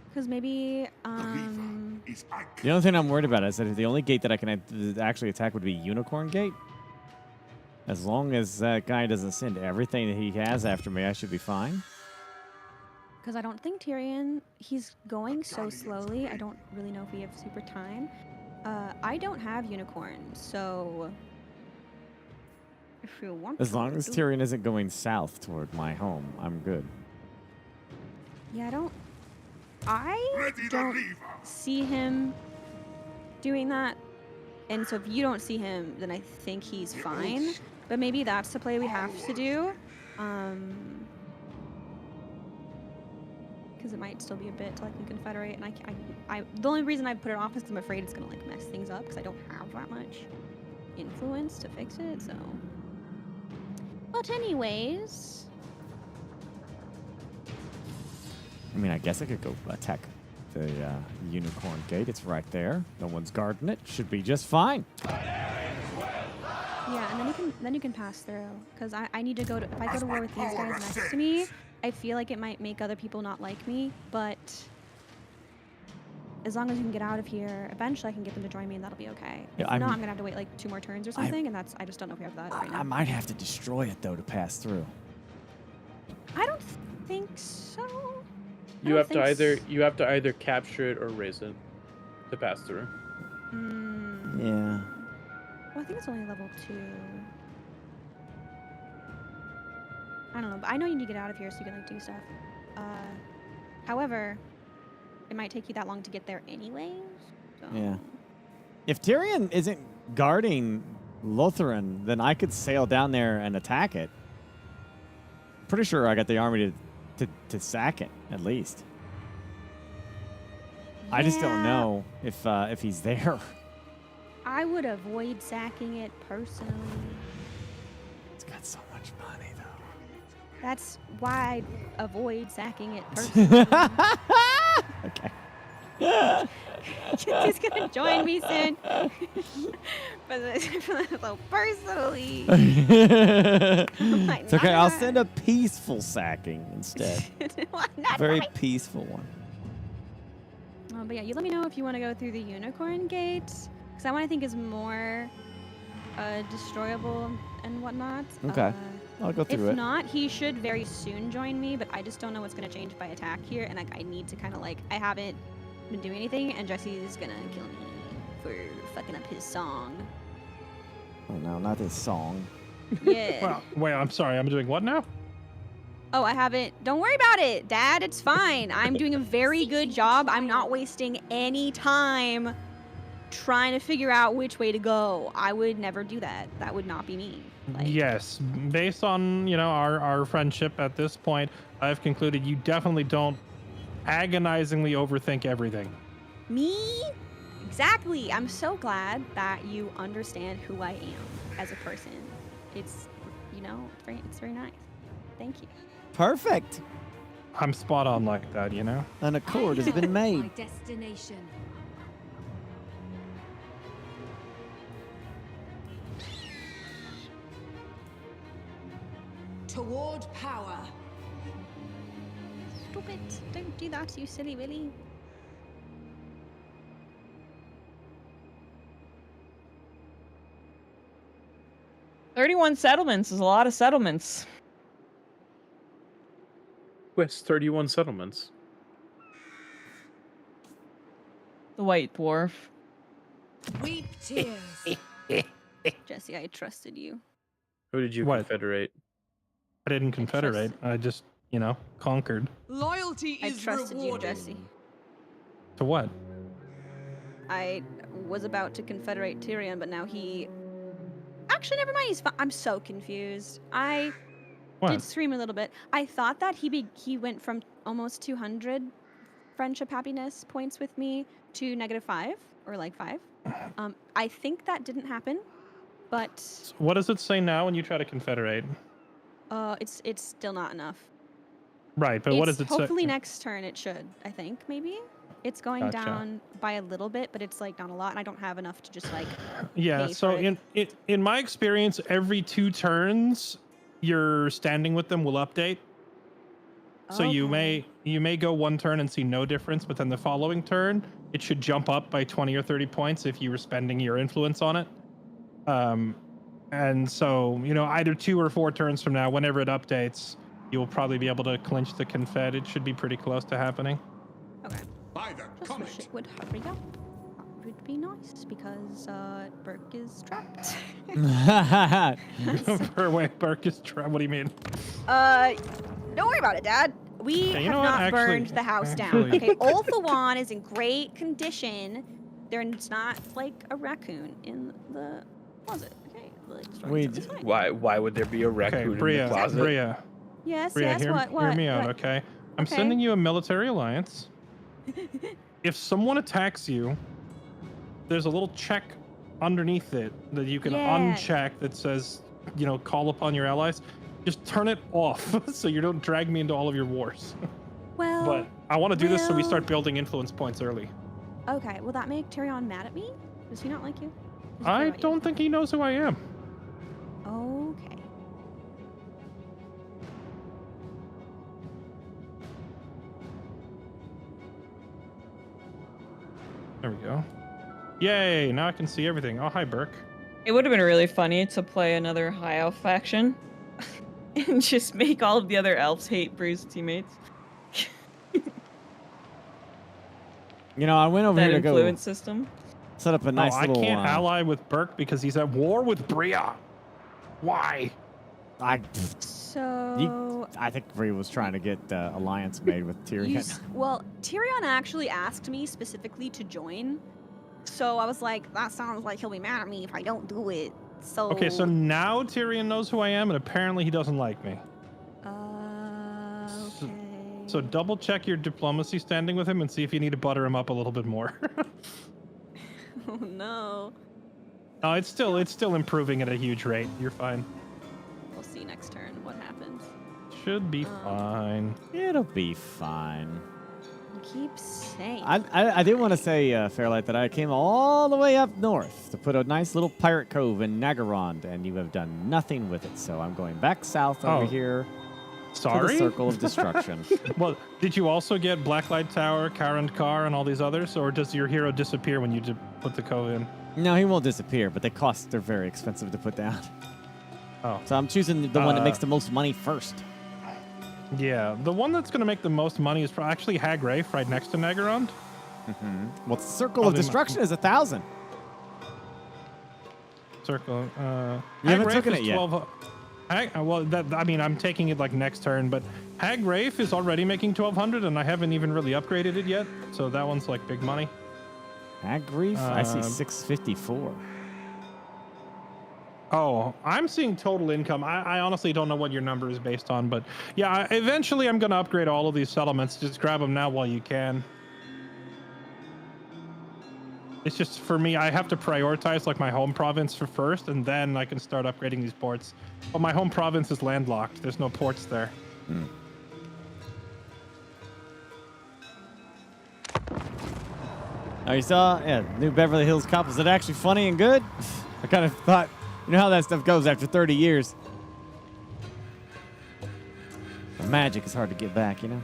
Because maybe, The only thing I'm worried about is that the only gate that I can actually attack would be Unicorn Gate. As long as that guy doesn't send everything that he has after me, I should be fine. because I don't think Tyrion, he's going so slowly. I don't really know if we have super time. I don't have unicorns, so if you want As to long as do- Tyrion isn't going south toward my home, I'm good. Yeah, I don't see him doing that. And so if you don't see him, then I think he's fine. But maybe that's the play we have to do. Because it might still be a bit to like the Confederate, and I the only reason I put it off is 'cause I'm afraid it's gonna like mess things up because I don't have that much influence to fix it. So, but anyways, I mean, I guess I could go attack the Unicorn Gate. It's right there. No one's guarding it. Should be just fine. yeah, and then you can pass through because I need to go to if I go to war with these guys next to me. I feel like it might make other people not like me, but as long as you can get out of here, eventually I can get them to join me, and that'll be okay. Yeah, If not, I'm gonna have to wait like 2 more turns or something, and I just don't know if we have that right now. I might have to destroy it though to pass through. I don't think so. You have to either capture it or raise it to pass through. Yeah. Well, I think it's only level 2. I don't know, but I know you need to get out of here so you can like do stuff. However, it might take you that long to get there anyways. So. Yeah. If Tyrion isn't guarding Lotharen, then I could sail down there and attack it. Pretty sure I got the army to sack it, at least. I just don't know if he's there. I would avoid sacking it personally. It's got so much money, though. That's why I avoid sacking it personally. Okay. He's gonna join me soon. but so personally, It's okay. I'll send a peaceful sacking instead. Not Very quite. peaceful one. But yeah, you let me know if you want to go through the Unicorn Gate, because that one I think is more destroyable and whatnot. Okay. I'll go through it. If not, he should very soon join me, but I just don't know what's going to change by attack here, and like I need to kind of like, I haven't been doing anything, and Jesse's going to kill me for fucking up his song. Oh no, not this song. Yeah. Well, wait, I'm sorry. I'm doing what now? Oh, I haven't. Don't worry about it, Dad. It's fine. I'm doing a very good job. I'm not wasting any time trying to figure out which way to go. I would never do that. That would not be me. Like, Yes, based on our friendship at this point, I've concluded you definitely don't agonizingly overthink everything. me? Exactly. I'm so glad that you understand who I am as a person. It's, it's very nice. Thank you. Perfect. I'm spot on like that, An accord has been My made. destination. Toward power. Stupid. Don't do that, you silly Willy. "31 settlements is a lot of settlements." Quest 31 settlements. The White Dwarf. Weep tears. Jesse, I trusted you. Who did you What? confederate? I didn't confederate. I just, conquered. Loyalty I is trusted you, rewarded. Jesse. To what? I was about to confederate Tyrion, but now he Actually, never mind. He's fine. I'm so confused. I What? did scream a little bit. I thought that he went from almost 200 friendship happiness points with me to -5 or like 5. I think that didn't happen, but What does it say now when you try to confederate? it's still not enough. Right, but what does it say? Hopefully next turn it should. I think maybe it's going Gotcha. down by a little bit, but it's like not a lot, and I don't have enough to just like. Yeah. pay So for it. in my experience, every 2 turns, your standing with them will update. So you may go 1 turn and see no difference, but then the following turn it should jump up by 20 or 30 points if you were spending your influence on it. And so either 2 or 4 turns from now, whenever it updates, you'll probably be able to clinch the confed. It should be pretty close to happening. Okay. By the Just wish it would hurry up. That would be nice because Burke is trapped. Burke is trapped. What do you mean? Don't worry about it, Dad. We Okay, you have know what? not Actually- burned the house down. Okay, Ulthuan is in great condition. There's not like a raccoon in the closet. Okay, like, it's fine. Why would there be a raccoon in Bria, the closet? Bria, Yes, Bria, yes. hear, What? hear me out, What? okay? I'm Okay. sending you a military alliance. If someone attacks you, there's a little check underneath it that you can Yeah. uncheck that says, call upon your allies. Just turn it off so you don't drag me into all of your wars. Well. But I want to do this so we well- start building influence points early. Okay. Will that make Tyrion mad at me? Does he not like you? Does he care I about you? don't think he knows who I am. Okay. There we go. Yay, now I can see everything. Oh, hi, Burke. It would have been really funny to play another high elf faction and just make all of the other elves hate Brew's teammates. I went over That here to influence go system. set up a nice I little. can't ally with Burke because he's at war with Bria. Why? So. I think Bree was trying to get alliance made with Tyrion. Well, Tyrion actually asked me specifically to join, so I was like, that sounds like he'll be mad at me if I don't do it. So. Okay, so now Tyrion knows who I am, and apparently he doesn't like me. Okay. So double check your diplomacy standing with him and see if you need to butter him up a little bit more. Oh no. No, it's still improving at a huge rate. You're fine. We'll see next turn what happens. Should be fine. It'll be fine. Keep saying. I did want to say, Fairlight, that I came all the way up north to put a nice little pirate cove in Nagarond, and you have done nothing with it. So I'm going back south over here to Sorry? the Circle of Destruction. Well, did you also get Blacklight Tower, Karand Kar, and all these others, or does your hero disappear when you put the cove in? No, he won't disappear, but they're very expensive to put down. Oh. So I'm choosing the one that makes the most money first. Yeah, the one that's going to make the most money is actually Hag Rafe right next to Nagarond. Well, the Circle of Destruction is 1,000. Circle. You haven't taken it yet. I'm taking it like next turn, but Hag Rafe is already making 1,200, and I haven't even really upgraded it yet, so that one's like big money. Hag Reef? I see 654. Oh, I'm seeing total income. I honestly don't know what your number is based on, but yeah, eventually I'm going to upgrade all of these settlements. Just grab them now while you can. It's just, for me, I have to prioritize like my home province for first, and then I can start upgrading these ports. But my home province is landlocked. There's no ports there. Oh, you saw? Yeah, New Beverly Hills Cop. Was it actually funny and good? I kind of thought, you know how that stuff goes after 30 years. The magic is hard to get back, you know?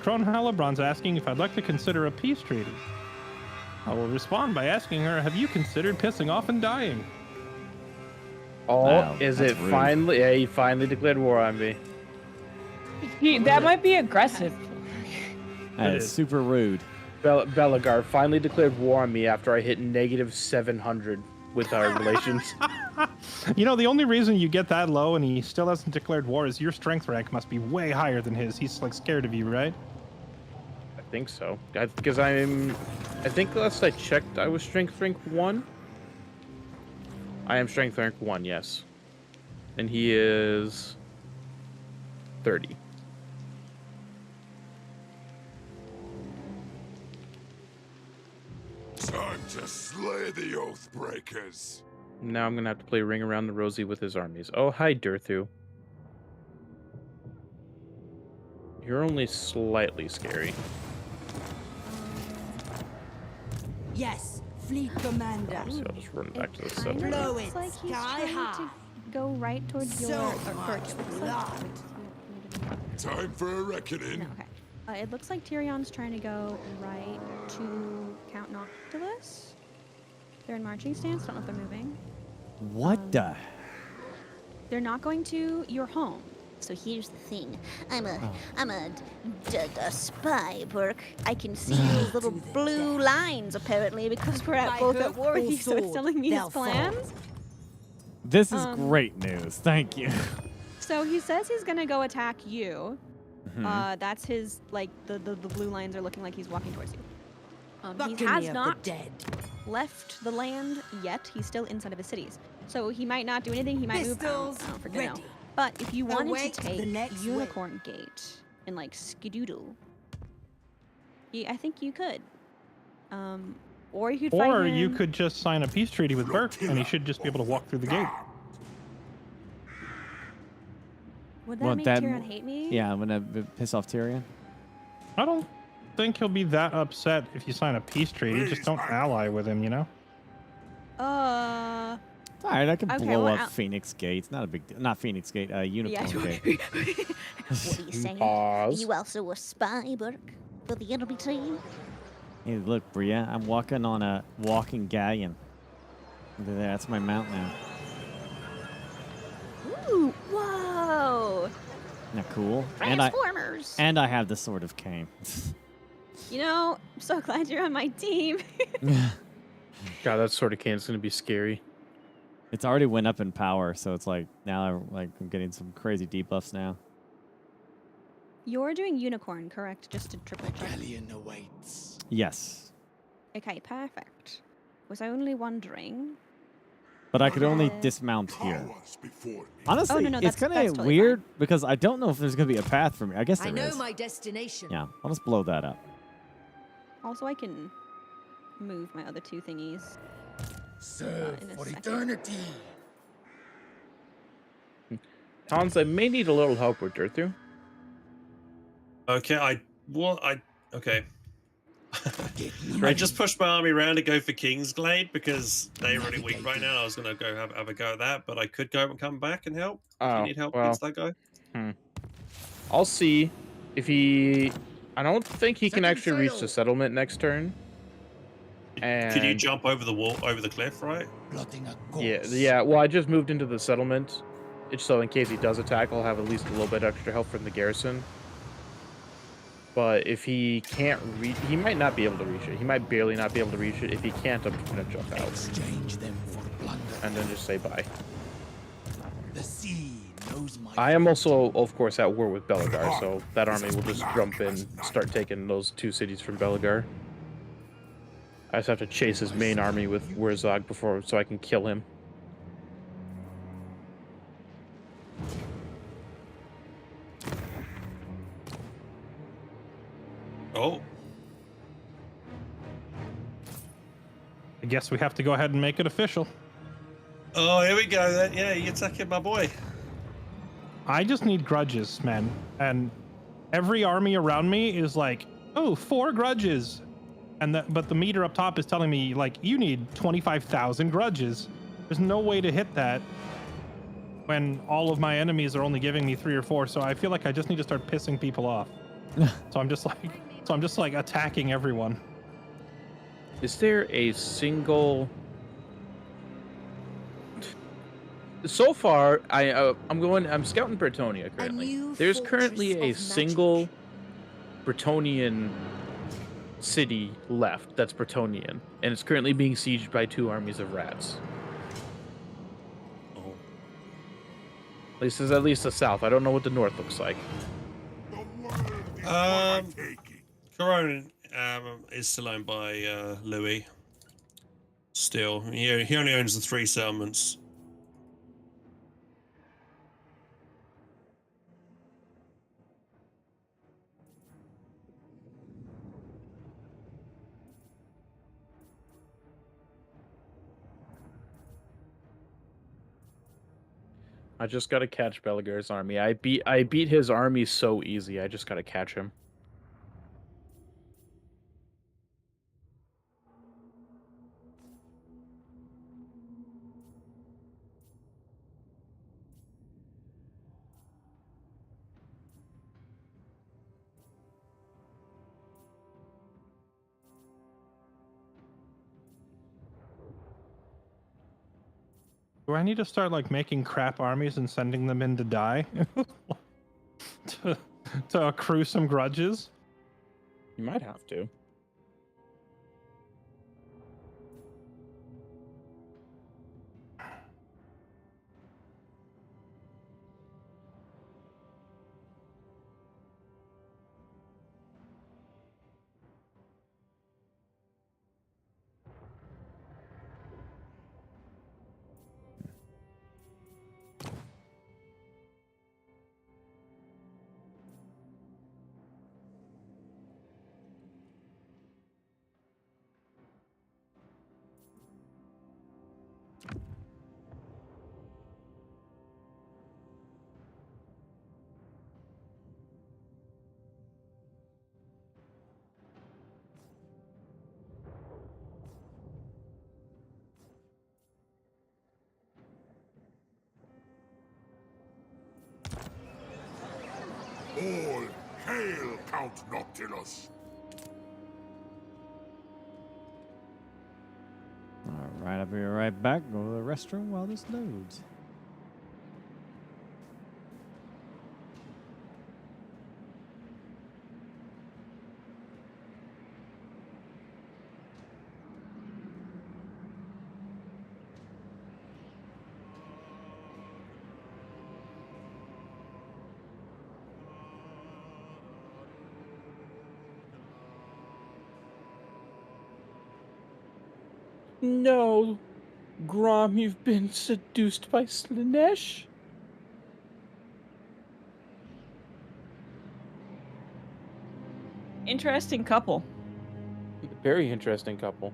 Crone Hallebrand's asking if I'd like to consider a peace treaty. I will respond by asking her, have you considered pissing off and dying? Oh, Wow, is that's it rude. finally? Yeah, he finally declared war on me. That might be aggressive. That is super rude. Belagar finally declared war on me after I hit -700 with our relations. You know, the only reason you get that low and he still hasn't declared war is your strength rank must be way higher than his. He's like scared of you, right? think so. Because I think last I checked, I was strength rank 1. I am strength rank 1, yes. And he is 30. Time to slay the Oathbreakers. Now I'm gonna have to play Ring Around the Rosie with his armies. Oh, hi, Durthu. You're only slightly scary. Yes, fleet commander. So I'll just run back to the Kind settlement. of Blow looks it like he's sky trying high. to go right towards So your much blood. Time for a reckoning. No, okay. It looks like Tyrion's trying to go right to Count Noctilus. They're in marching stance. Don't know if they're moving. What the? They're not going to your home. So here's the thing. I'm a spy, Burke. I can see those little blue lines, apparently, because we're By both hook at war or with you, so it's sword, telling me his they'll fall. plans. This is great news. Thank you. So he says he's gonna go attack you. Mhm. That's his, like, the blue lines are looking like he's walking towards you. He Buccaneer has of the not dead. left the land yet. He's still inside of his cities. So he might not do anything. He might move. Pistols I don't freaking know. ready. But if you wanted Await to the take next Unicorn Gate and, like, skedoodle, I think you could. Or you could fight Or him. you could just sign a peace treaty with Burke, and he should just be able to walk through the gate. Would that Won't make that- Tyrion hate me? Yeah, I'm gonna piss off Tyrion. I don't think he'll be that upset if you sign a peace treaty. Just don't ally with him, you know? All right, I can Okay, blow well, up Phoenix Gate. It's not a big deal. Not Phoenix Gate, Unicorn Gate. What are you saying? Pause. Are you also a spy, Burke, for the enemy team? Hey, look, Bria, I'm walking on a walking galleon. Over there, that's my mount now. Ooh, whoa! Isn't that cool? Transformers! And I have the Sword of Kane. You know, I'm so glad you're on my team. God, that sort of Kane's gonna be scary. It's already went up in power, so it's like now I'm getting some crazy debuffs now. You're doing Unicorn, correct? Just to triple check. Galleon awaits. Yes, Okay, perfect. Was only wondering. but I could only Uh, dismount here. Powers before me. Honestly, no, it's that's kind of totally weird because I don't know if there's gonna be a path for me. I guess I there know is. my destination. Yeah, I'll just blow that up. Also, I can move my other two thingies. Serve in a for second. eternity. Hans, I may need a little help with Durthu. Okay, okay. I just pushed my army around to go for Kingsglade because they're really weak right now. I was gonna go have a go at that, but I could go and come back and help. If Oh, you need help well. against that guy? I'll see if he. I don't think he can Second actually reach sail. the settlement next turn. And Could you jump over the wall, over the cliff, right? Plotting a course. Yeah. Well, I just moved into the settlement, so in case he does attack, I'll have at least a little bit extra help from the garrison. But if he can't reach, he might not be able to reach it. He might barely not be able to reach it. If he can't, I'm just gonna jump out Exchange them for plunder. and then just say bye. The sea knows my. I am also, of course, at war with Belagar, so that army will just jump in, start taking those 2 cities from Belagar. I just have to chase his main army with Wurzog before, so I can kill him. Oh, I guess we have to go ahead and make it official. oh, here we go. Then. Yeah, you're attacking my boy. I just need grudges, man. And every army around me is like, oh, 4 grudges. But the meter up top is telling me, like, you need 25,000 grudges. There's no way to hit that when all of my enemies are only giving me 3 or 4. So I feel like I just need to start pissing people off. So I'm just like attacking everyone. Is there a single? So far, I'm scouting Bretonia currently. new There's fortress currently a of single Bretonian city left that's Bretonian, and it's currently being sieged by 2 armies of rats. Oh. This is at least the south. I don't know what the north looks like. The world is for my taking. Tyrone is still owned by Louis. Still, he only owns the 3 settlements. I just gotta catch Beligar's army. I beat his army so easy. I just gotta catch him. Do I need to start like making crap armies and sending them in to die to accrue some grudges? You might have to. All hail Count Noctilus! Alright, I'll be right back. Go to the restroom while this loads. No, Grom, you've been seduced by Slanesh? Interesting couple. Very interesting couple.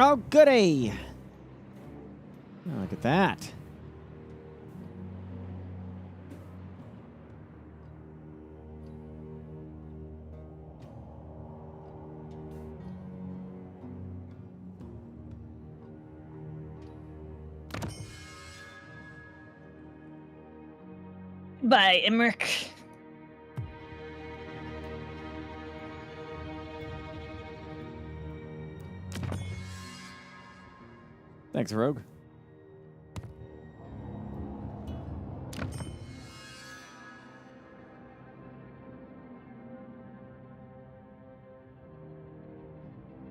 Oh, goody! Oh, look at that. Bye, Emmerich. Thanks, Rogue.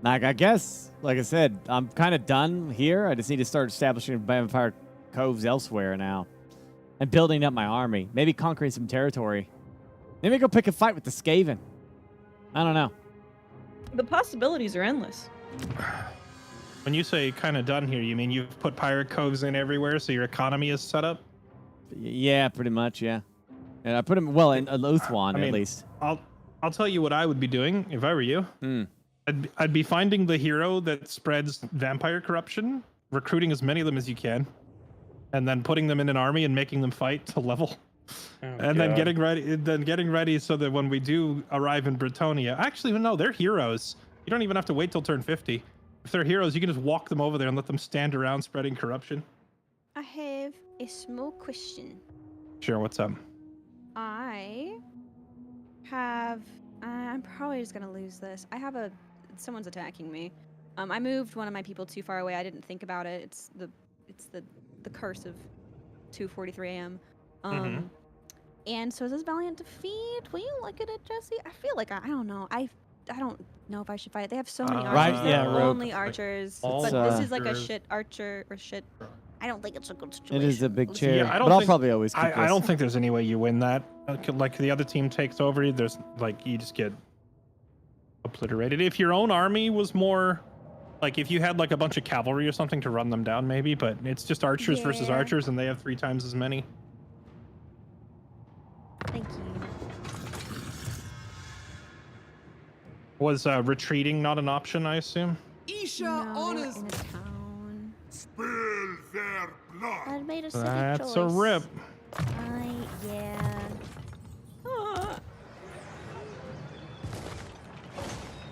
Like, I guess, like I said, I'm kind of done here. I just need to start establishing vampire coves elsewhere now. And building up my army. Maybe conquering some territory. Maybe go pick a fight with the Skaven. I don't know. The possibilities are endless. When you say kind of done here, you mean you've put pirate coves in everywhere, so your economy is set up? Yeah, pretty much, yeah. And I put them, well, in Luthwan, at least. I'll tell you what I would be doing if I were you. I'd be finding the hero that spreads vampire corruption, recruiting as many of them as you can, and then putting them in an army and making them fight to level. Then getting ready so that when we do arrive in Britonia, actually, no, they're heroes. You don't even have to wait till turn 50. If they're heroes, you can just walk them over there and let them stand around spreading corruption. I have a small question. Sure, what's up? I have. I'm probably just gonna lose this. I have a. Someone's attacking me. I moved one of my people too far away. I didn't think about it. It's the curse of 2:43 a.m. And so is this valiant defeat? Will you look at it, Jesse? I feel like I don't know. I don't know if I should fight it. They have so many archers. Right, They're yeah, Rogue. only archers. It's, But this is like a shit archer or shit. I don't think it's a good situation. It is a big chair. Yeah, but I'll probably always keep I don't think there's any way you win that. Like the other team takes over, there's like you just get obliterated. If your own army was more, like if you had like a bunch of cavalry or something to run them down, maybe. But it's just archers versus archers, and they have 3 times as many. Thank you. Was retreating not an option, I assume? Isha honors. In a town. Spill their blood. I made a silly That's choice. a rip. Yeah.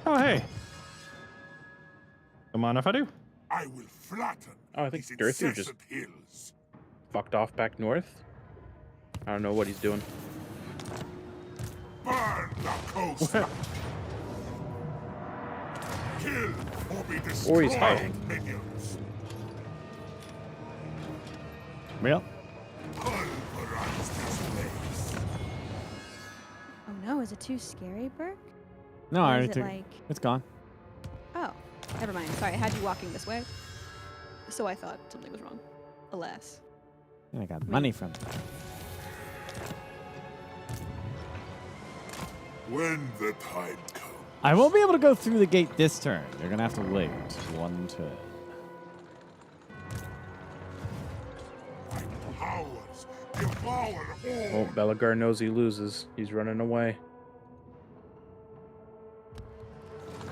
Oh, hey. Come on if I do. I will flatten Oh, I think these Dirthu just incessant hills. fucked off back north. I don't know what he's doing. Burn the coast. Kill or be Or destroyed, he's hiding. minions. Well, Pulverize this place. Oh no, is it too scary, Burke? no, Or I is already it took like? It's gone. Oh, never mind. Sorry, I had you walking this way, so I thought something was wrong. Alas. I got money from it. When the time comes. I won't be able to go through the gate this turn. You're going to have to wait 1 turn. Powers devour all. Oh, Belagar knows he loses. He's running away.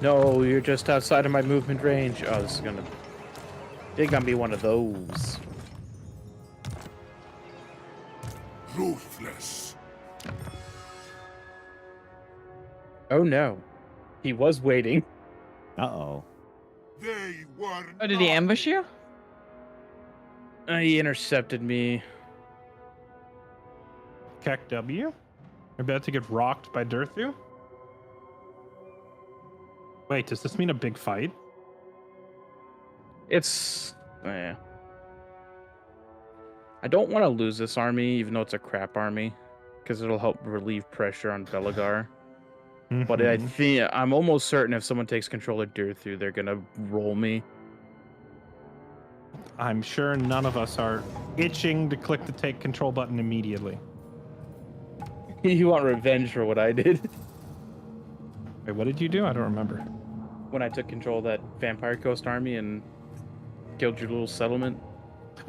No, you're just outside of my movement range. Oh, this is gonna be one of those. Ruthless. Oh no, he was waiting. Uh-oh. They were Oh, did he ambush you? He intercepted me. Kek W. You're about to get rocked by Dirthu? Wait, does this mean a big fight? It's I don't want to lose this army, even though it's a crap army, because it'll help relieve pressure on Belagar. But I think I'm almost certain if someone takes control of Dirthu, they're gonna roll me. I'm sure none of us are itching to click the take control button immediately. You want revenge for what I did Wait, what did you do? I don't remember. when I took control of that Vampire Coast army and killed your little settlement.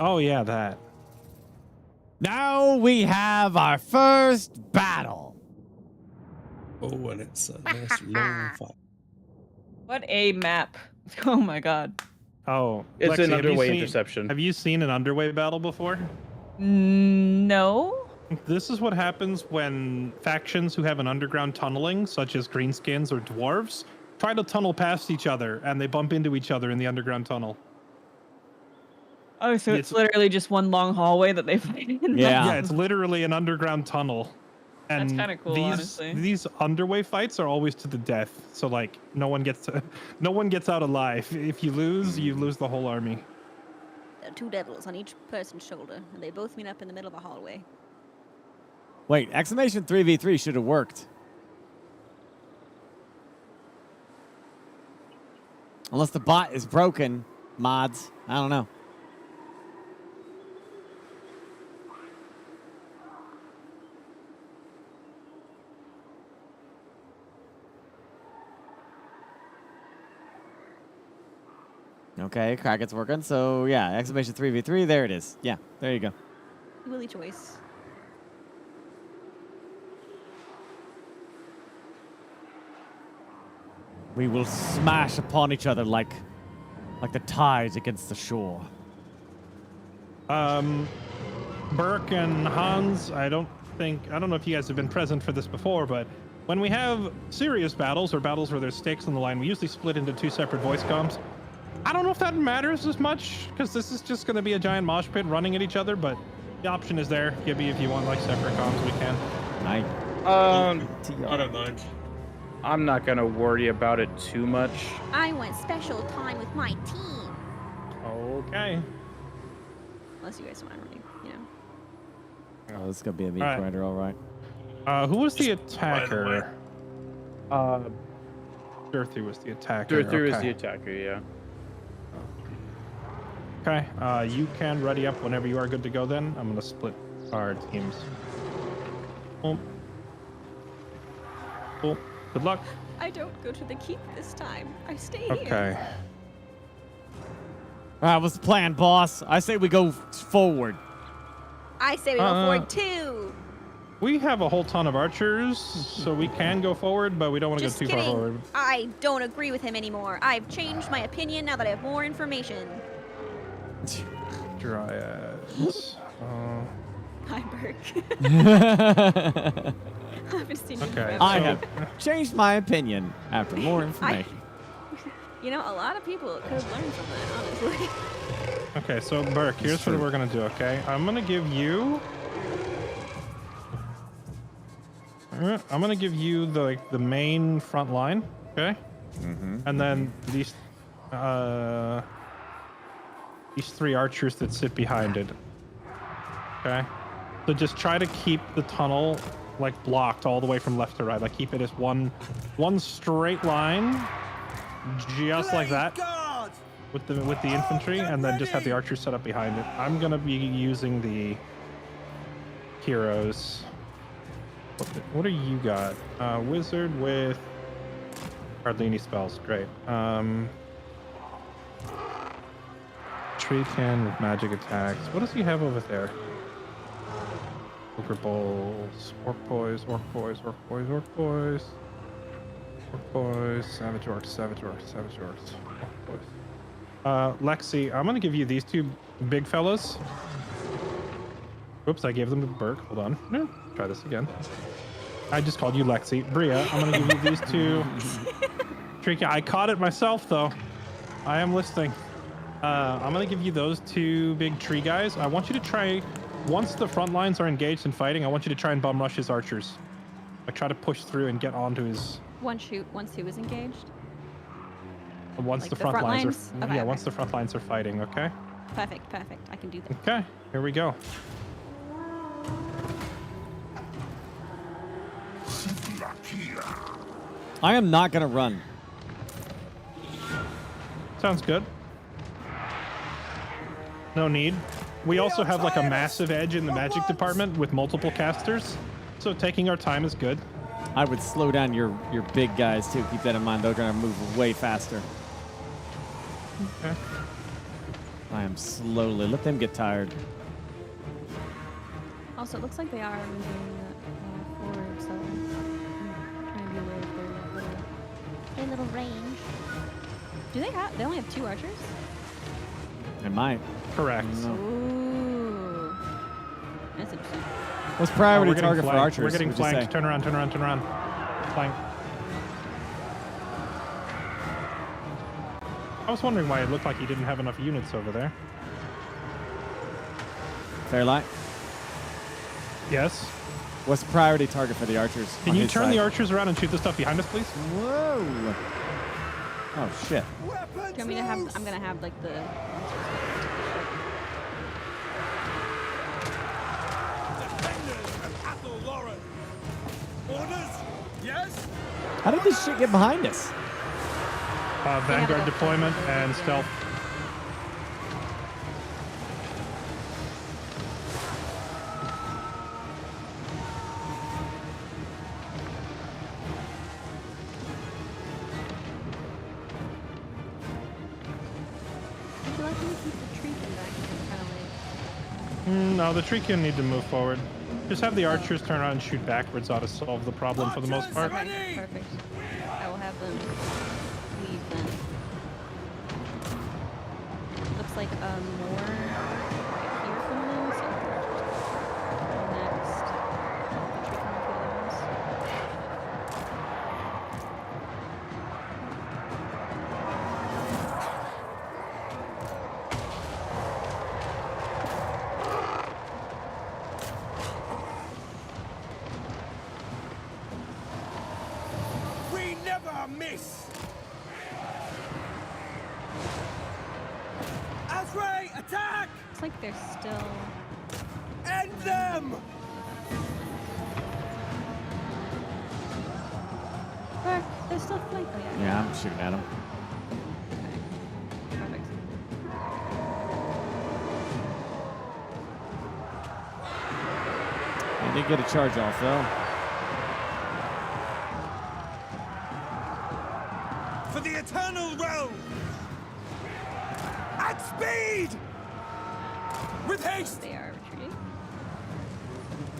Oh, yeah, that. Now we have our first battle. Oh, and it's a nice long fight. What a map. Oh my god. Oh, It's Lexi, an have you underway seen- interception. Have you seen an underway battle before? No. This is what happens when factions who have an underground tunneling, such as greenskins or dwarves, try to tunnel past each other, and they bump into each other in the underground tunnel. Oh, so it's literally just one long hallway that they fight in? Yeah, it's literally an underground tunnel. And That's kinda cool, honestly. These underway fights are always to the death. So like no one gets out alive. If you lose the whole army. There are 2 devils on each person's shoulder, and they both meet up in the middle of a hallway. Wait, exclamation 3v3 should have worked. Unless the bot is broken, mods. I don't know. Okay, Crackett's working. So, yeah, exclamation 3v3. There it is. Yeah, there you go. Willy choice. We will smash upon each other like the tides against the shore. Burke and Hans, I don't know if you guys have been present for this before, but when we have serious battles or battles where there's stakes on the line, we usually split into 2 separate voice comms. I don't know if that matters as much, because this is just going to be a giant mosh pit running at each other, but The option is there, Gibby. If you want like separate comms, we can. I don't mind. I'm not gonna worry about it too much. I want special time with my team. Okay. Unless you guys want to, you know. Oh, this is gonna be a meat Alright. grinder, all right. Who was the attacker? Dirthy was the attacker. Dirthy was the attacker, yeah. Okay. You can ready up whenever you are good to go. Then I'm gonna split our teams. Boom. Cool. Good luck. I don't go to the keep this time. I stay here. Okay. All right, what's the plan, boss? I say we go forward. I say we go forward too. We have a whole ton of archers, so we can go forward, but we don't want to go Just too kidding. far forward. I don't agree with him anymore. I've changed my opinion now that I have more information. Dryads. Hi, Burke. I haven't seen you Okay, forever. I have changed my opinion after more information. You know, a lot of people could have learned from that, honestly. Okay, so Burke, here's what we're gonna do. Okay, I'm gonna give you. I'm gonna give you the main front line. Okay. And then these 3 archers that sit behind it. Okay. So just try to keep the tunnel like blocked all the way from left to right. Like keep it as one straight line, just like that, with the infantry, and then just have the archers set up behind it. I'm gonna be using the heroes. What do you got? Wizard with hardly any spells. Great. Treekin with magic attacks. What does he have over there? Ogre bowls, orc boys, orc boys, orc boys, orc boys, orc boys, savage orcs, savage orcs, savage orcs, orc boys. Lexi, I'm gonna give you these 2 big fellas. Whoops, I gave them to Burke. Hold on. No, try this again. I just called you Lexi. Bria, I'm gonna give you these 2. Tricky. I caught it myself though. I am listening. I'm gonna give you those 2 big tree guys. I want you to try, once the front lines are engaged and fighting, I want you to try and bum rush his archers. Like try to push through and get onto his. Once he was engaged. Once Like the the front front lines lines? are. Okay, Yeah, okay. once the front lines are fighting. Okay. Perfect. I can do that. Okay. Here we go. I am not gonna run. Sounds good. No need. We also have like a massive edge in the magic department with multiple casters, so taking our time is good. I would slow down your big guys too. Keep that in mind. They're gonna move way faster. Okay. I am slowly. Let them get tired. Also, it looks like they are moving forward, so I'm trying to be aware of A little range. Do they have? They only have 2 archers. It might. Correct. Ooh, that's interesting. What's priority we're getting target for flanked. archers? We're getting would you say? flanked. Turn around. Flank. I was wondering why it looked like he didn't have enough units over there. Fairlight. Yes. What's the priority target for the archers? Can on you his turn side? the archers around and shoot the stuff behind us, please? Whoa. Oh shit. Do you want me to have? I'm gonna have like the. How did this shit get behind us? Vanguard deployment and stealth. Would you like me to keep the tree thing back here, kind of like? No, the tree can need to move forward. Just have the archers turn around and shoot backwards ought to solve the problem for the most part. Okay, perfect. I will have them leave then. Looks like more right here from them. So next, the tree from the other ones. Attack! Looks like they're still. End them! They're still flanking. Yeah, I'm shooting at him. Perfect. They did get a charge off though. For the eternal realm! At speed! With haste! They are retreating.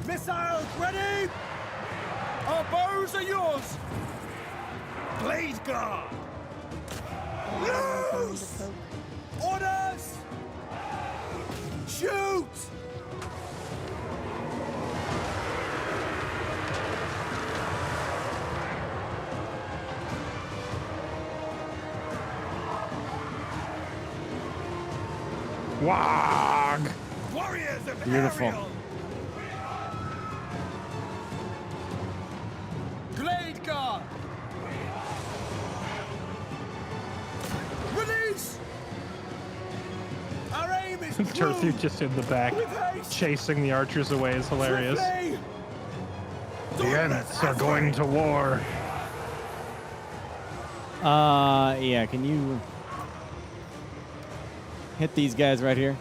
Missiles ready! Our bows are yours! Blade guard! Loose! Orders! Shoot! Wag! Warriors of Beautiful. Ariel! Blade guard! Release! Our aim is Turthu just in the back, chasing the archers away is hilarious. The Ents are going to war. Yeah, can you hit these guys right here?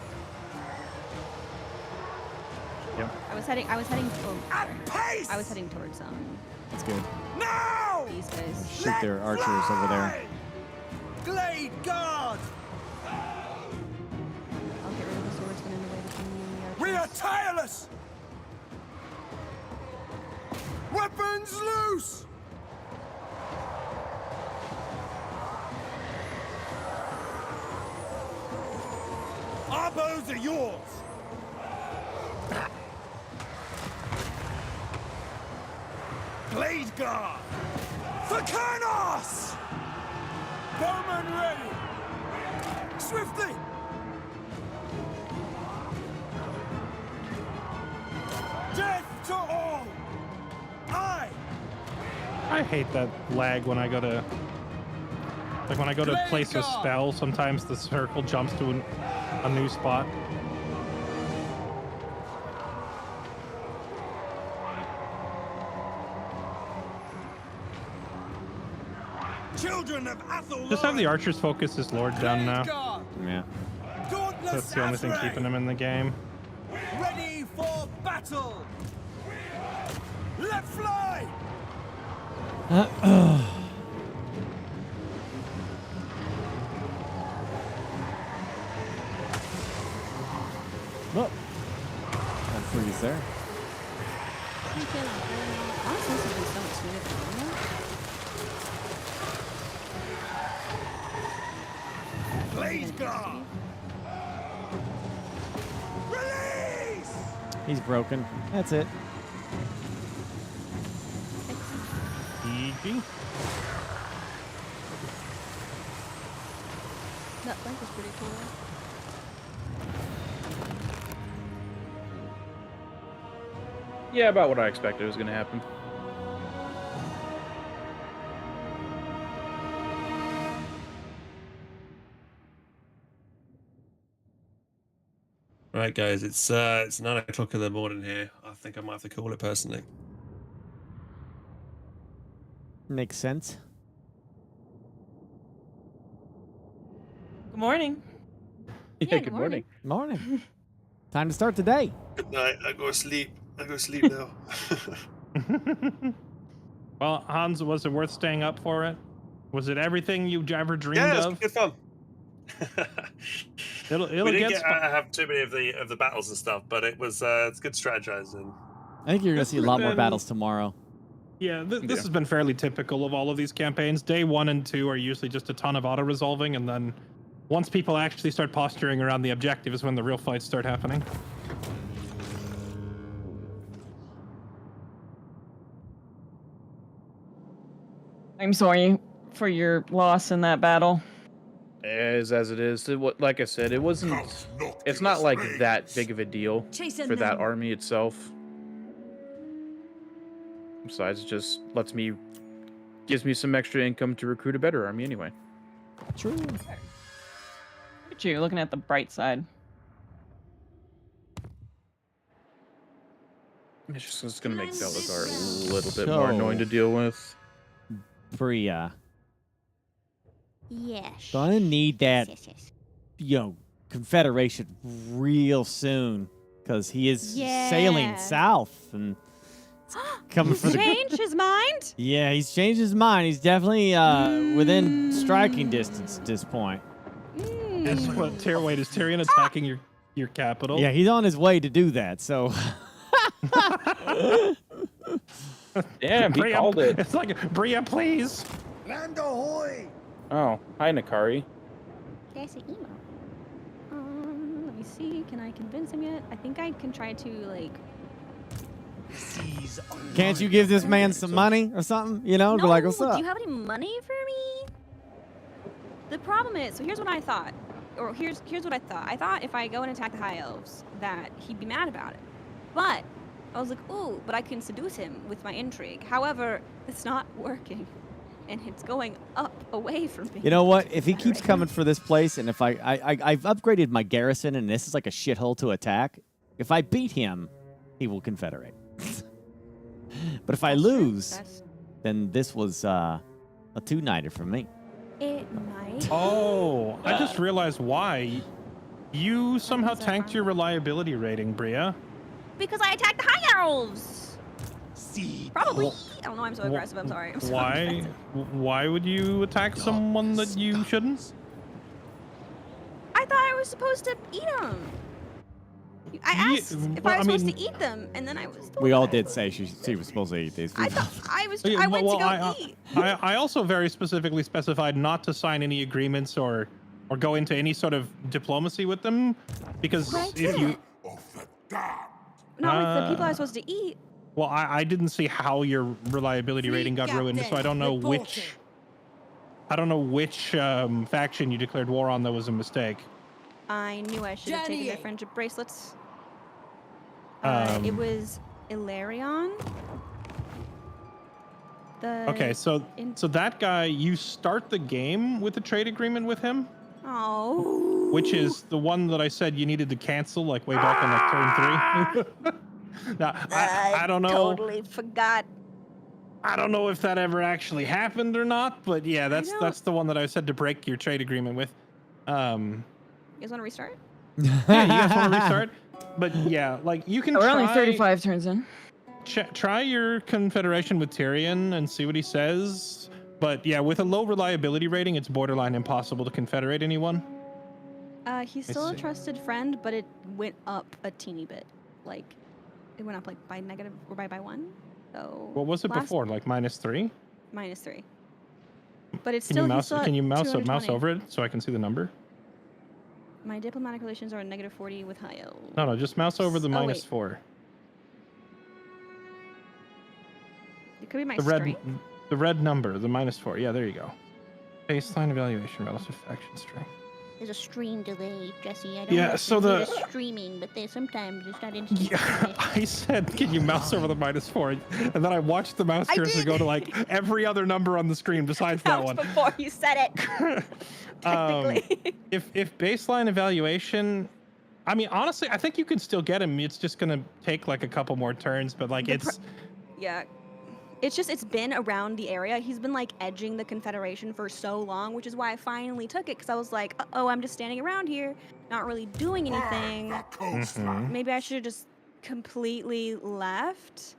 Yep. I was heading. I was heading towards That's good. Now! these guys. Shoot their archers over there. Glade guard! I'll get rid of the swordsman in the way between me and the archers. We are tireless! Weapons loose! Our bows are yours! Blade guard! For Karnos! Bowman ready! Swiftly! Death to all! I hate that lag when I go to... Like when I go to place a spell, sometimes the circle jumps to a new spot. Children of Athel! Just have the archers focus his lord down now. Yeah. That's the only thing keeping him in the game. Ready for battle! Let fly! Look. I'll freeze there. Honestly, this has been so much smoother than normal. Blaze guard! Release! He's broken. That's it. GG. That flank was pretty cool. Yeah, about what I expected was going to happen. Right, guys, it's 9 o'clock in the morning here. I think I might have to call it personally. Makes sense. Good morning. Yeah, good morning. Morning. Time to start the day. Good night. I go to sleep. Now. Well, Hans, was it worth staying up for it? Was it everything you ever dreamed Yeah, it was of? good fun. It'll we didn't get have too many of the battles and stuff, but it was it's good strategizing. I think you're going to see a lot more battles tomorrow. Yeah, this has been fairly typical of all of these campaigns. Day 1 and 2 are usually just a ton of auto-resolving, and then once people actually start posturing around the objective is when the real fights start happening. I'm sorry for your loss in that battle. As it is. Like I said, it wasn't. It's not like that big of a deal Chasing for that them. army itself. Besides, it just gives me some extra income to recruit a better army anyway. True. Look at you looking at the bright side. It's just gonna make Delazar a little bit more annoying to deal with. Bria, Yes. gonna need that, Yes. Confederation real soon, because he is sailing south and coming for the. Change his mind? Yeah, he's changed his mind. He's definitely within striking distance at this point. Is Tyrion attacking your capital? Yeah, he's on his way to do that. So. Damn, he Bria, called it. It's like, Bria, please. Land ahoy! Oh, hi, Nakari. There's an emo. Let me see. Can I convince him yet? I think I can try to, like... Can't you give this man some money or something? Be No, like, what's up? do you have any money for me? The problem is, so here's what I thought. Or here's what I thought. I thought if I go and attack the High Elves, that he'd be mad about it. But I was like, ooh, but I can seduce him with my intrigue. However, it's not working. And it's going up away from me. You know what? If he keeps coming for this place, and if I've upgraded my garrison, and this is like a shithole to attack, if I beat him, he will confederate. But if I lose, then this was a two-nighter for me. It might. Oh, I just realized why. You somehow tanked your reliability rating, Bria. Because I attacked the High Elves. Probably. I don't know. I'm so aggressive. I'm sorry. I'm so Why? aggressive. Why would you attack someone that you shouldn't? I thought I was supposed to eat them. I asked if I was supposed to eat them, and then I was told We all that. did say she was supposed to eat these. I thought I was. Yeah, I went well, to go eat. I also very specifically specified not to sign any agreements or go into any sort of diplomacy with them, because if you No, with the people I was supposed to eat. well, I didn't see how your reliability rating got ruined, so I don't know which faction you declared war on that was a mistake. I knew I should have taken their friendship bracelets. It was Ilarion. Okay, so that guy, you start the game with a trade agreement with him. Oh. Which is the one that I said you needed to cancel, like way back on like turn 3. Now, I don't know. Totally forgot. I don't know if that ever actually happened or not, but yeah, that's the one that I said to break your trade agreement with. You guys want to restart? Yeah, you guys want to restart? But yeah, like you can. We're only 35 turns in. Try your confederation with Tyrion and see what he says. But yeah, with a low reliability rating, it's borderline impossible to confederate anyone. He's still a trusted friend, but it went up a teeny bit. Like, it went up like by negative or by 1. So. What was it before? Like -3? -3. But it's Can still. you mouse? Still Can you mouse 220. over it so I can see the number? My diplomatic relations are -40 with High Elves. No, just mouse over the wait. -4. It could be my The strength. red number, the -4. Yeah, there you go. Baseline evaluation, relative faction strength. There's a stream delay, Jesse. I don't Yeah, know if so you do the- streaming, but there's sometimes it's not instant. Yeah, I said, can you mouse over the -4? And then I watched the mouse cursor go to like every other number on the screen besides that one. Before you said it. Technically. If baseline evaluation, I mean, honestly, I think you can still get him. It's just gonna take like a couple more turns, but like Yeah. It's been around the area. He's been like edging the Confederation for so long, which is why I finally took it, because I was like, uh-oh, I'm just standing around here, not really doing anything. Maybe I should have just completely left.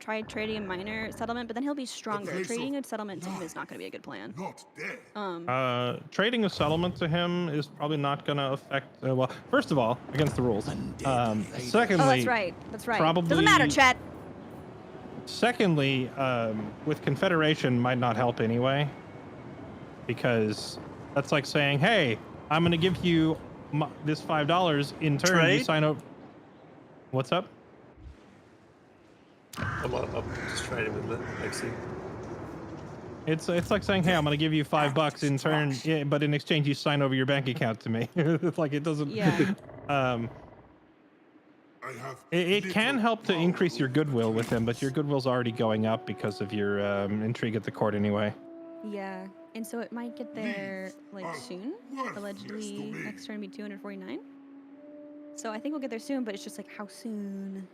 Tried trading a minor settlement, but then he'll be stronger. Trading a settlement to him is not going to be a good plan. trading a settlement to him is probably not gonna affect. Well, first of all, against the rules. Secondly, Oh, that's right. That's right. Probably, Doesn't matter, Chet. Secondly, with Confederation might not help anyway, because that's like saying, "Hey, I'm going to give you this $5 in turn. You sign up." What's up? I'm just trading with Lexi. It's like saying, "Hey, I'm going to give you $5 in turn, yeah, but in exchange you sign over your bank account to me." It's like it doesn't. Yeah. It can help to increase your goodwill with him, but your goodwill's already going up because of your intrigue at the court anyway. Yeah, and so it might get there like soon. Allegedly, next turn be 249. So I think we'll get there soon, but it's just like how soon.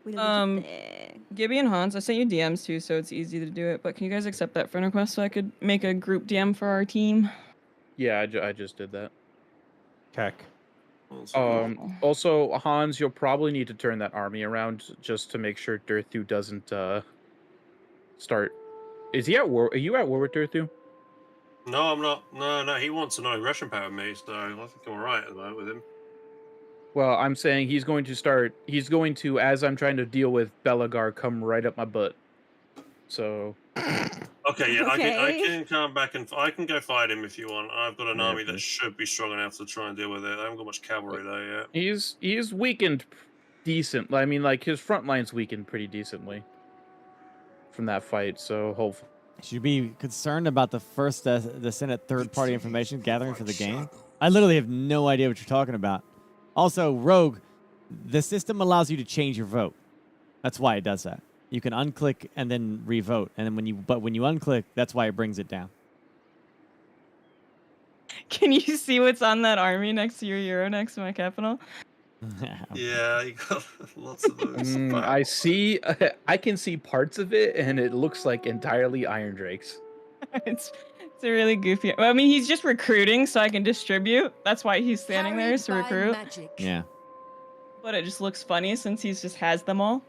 We don't need to think. Gibby and Hans, I sent you DMs too, so it's easy to do it. But can you guys accept that friend request so I could make a group DM for our team? Yeah, I just did that. Keck. Also, Hans, you'll probably need to turn that army around just to make sure Dirthu doesn't start. Is he at war? Are you at war with Dirthu? No, I'm not. No, he wants a non-aggression power with me, so I think I'm alright at the moment with him. Well, I'm saying he's going to start. He's going to, as I'm trying to deal with Belagar, come right up my butt. So. Okay, yeah, Okay. I can come back and I can go fight him if you want. I've got an army that should be strong enough to try and deal with it. I haven't got much cavalry though yet. He's weakened decent. I mean, like his front line's weakened pretty decently from that fight. So hopefully. Should you be concerned about the first the Senate third-party information gathering for the game? I literally have no idea what you're talking about. Also, Rogue, the system allows you to change your vote. That's why it does that. You can unclick and then revote, and then when you unclick, that's why it brings it down. Can you see what's on that army next to your euro next to my capital? Yeah, you got lots of those. I see. I can see parts of it, and it looks like entirely Iron Drakes. It's a really goofy. Well, I mean, he's just recruiting, so I can distribute. That's why he's standing there is to recruit. Yeah. But it just looks funny since he just has them all.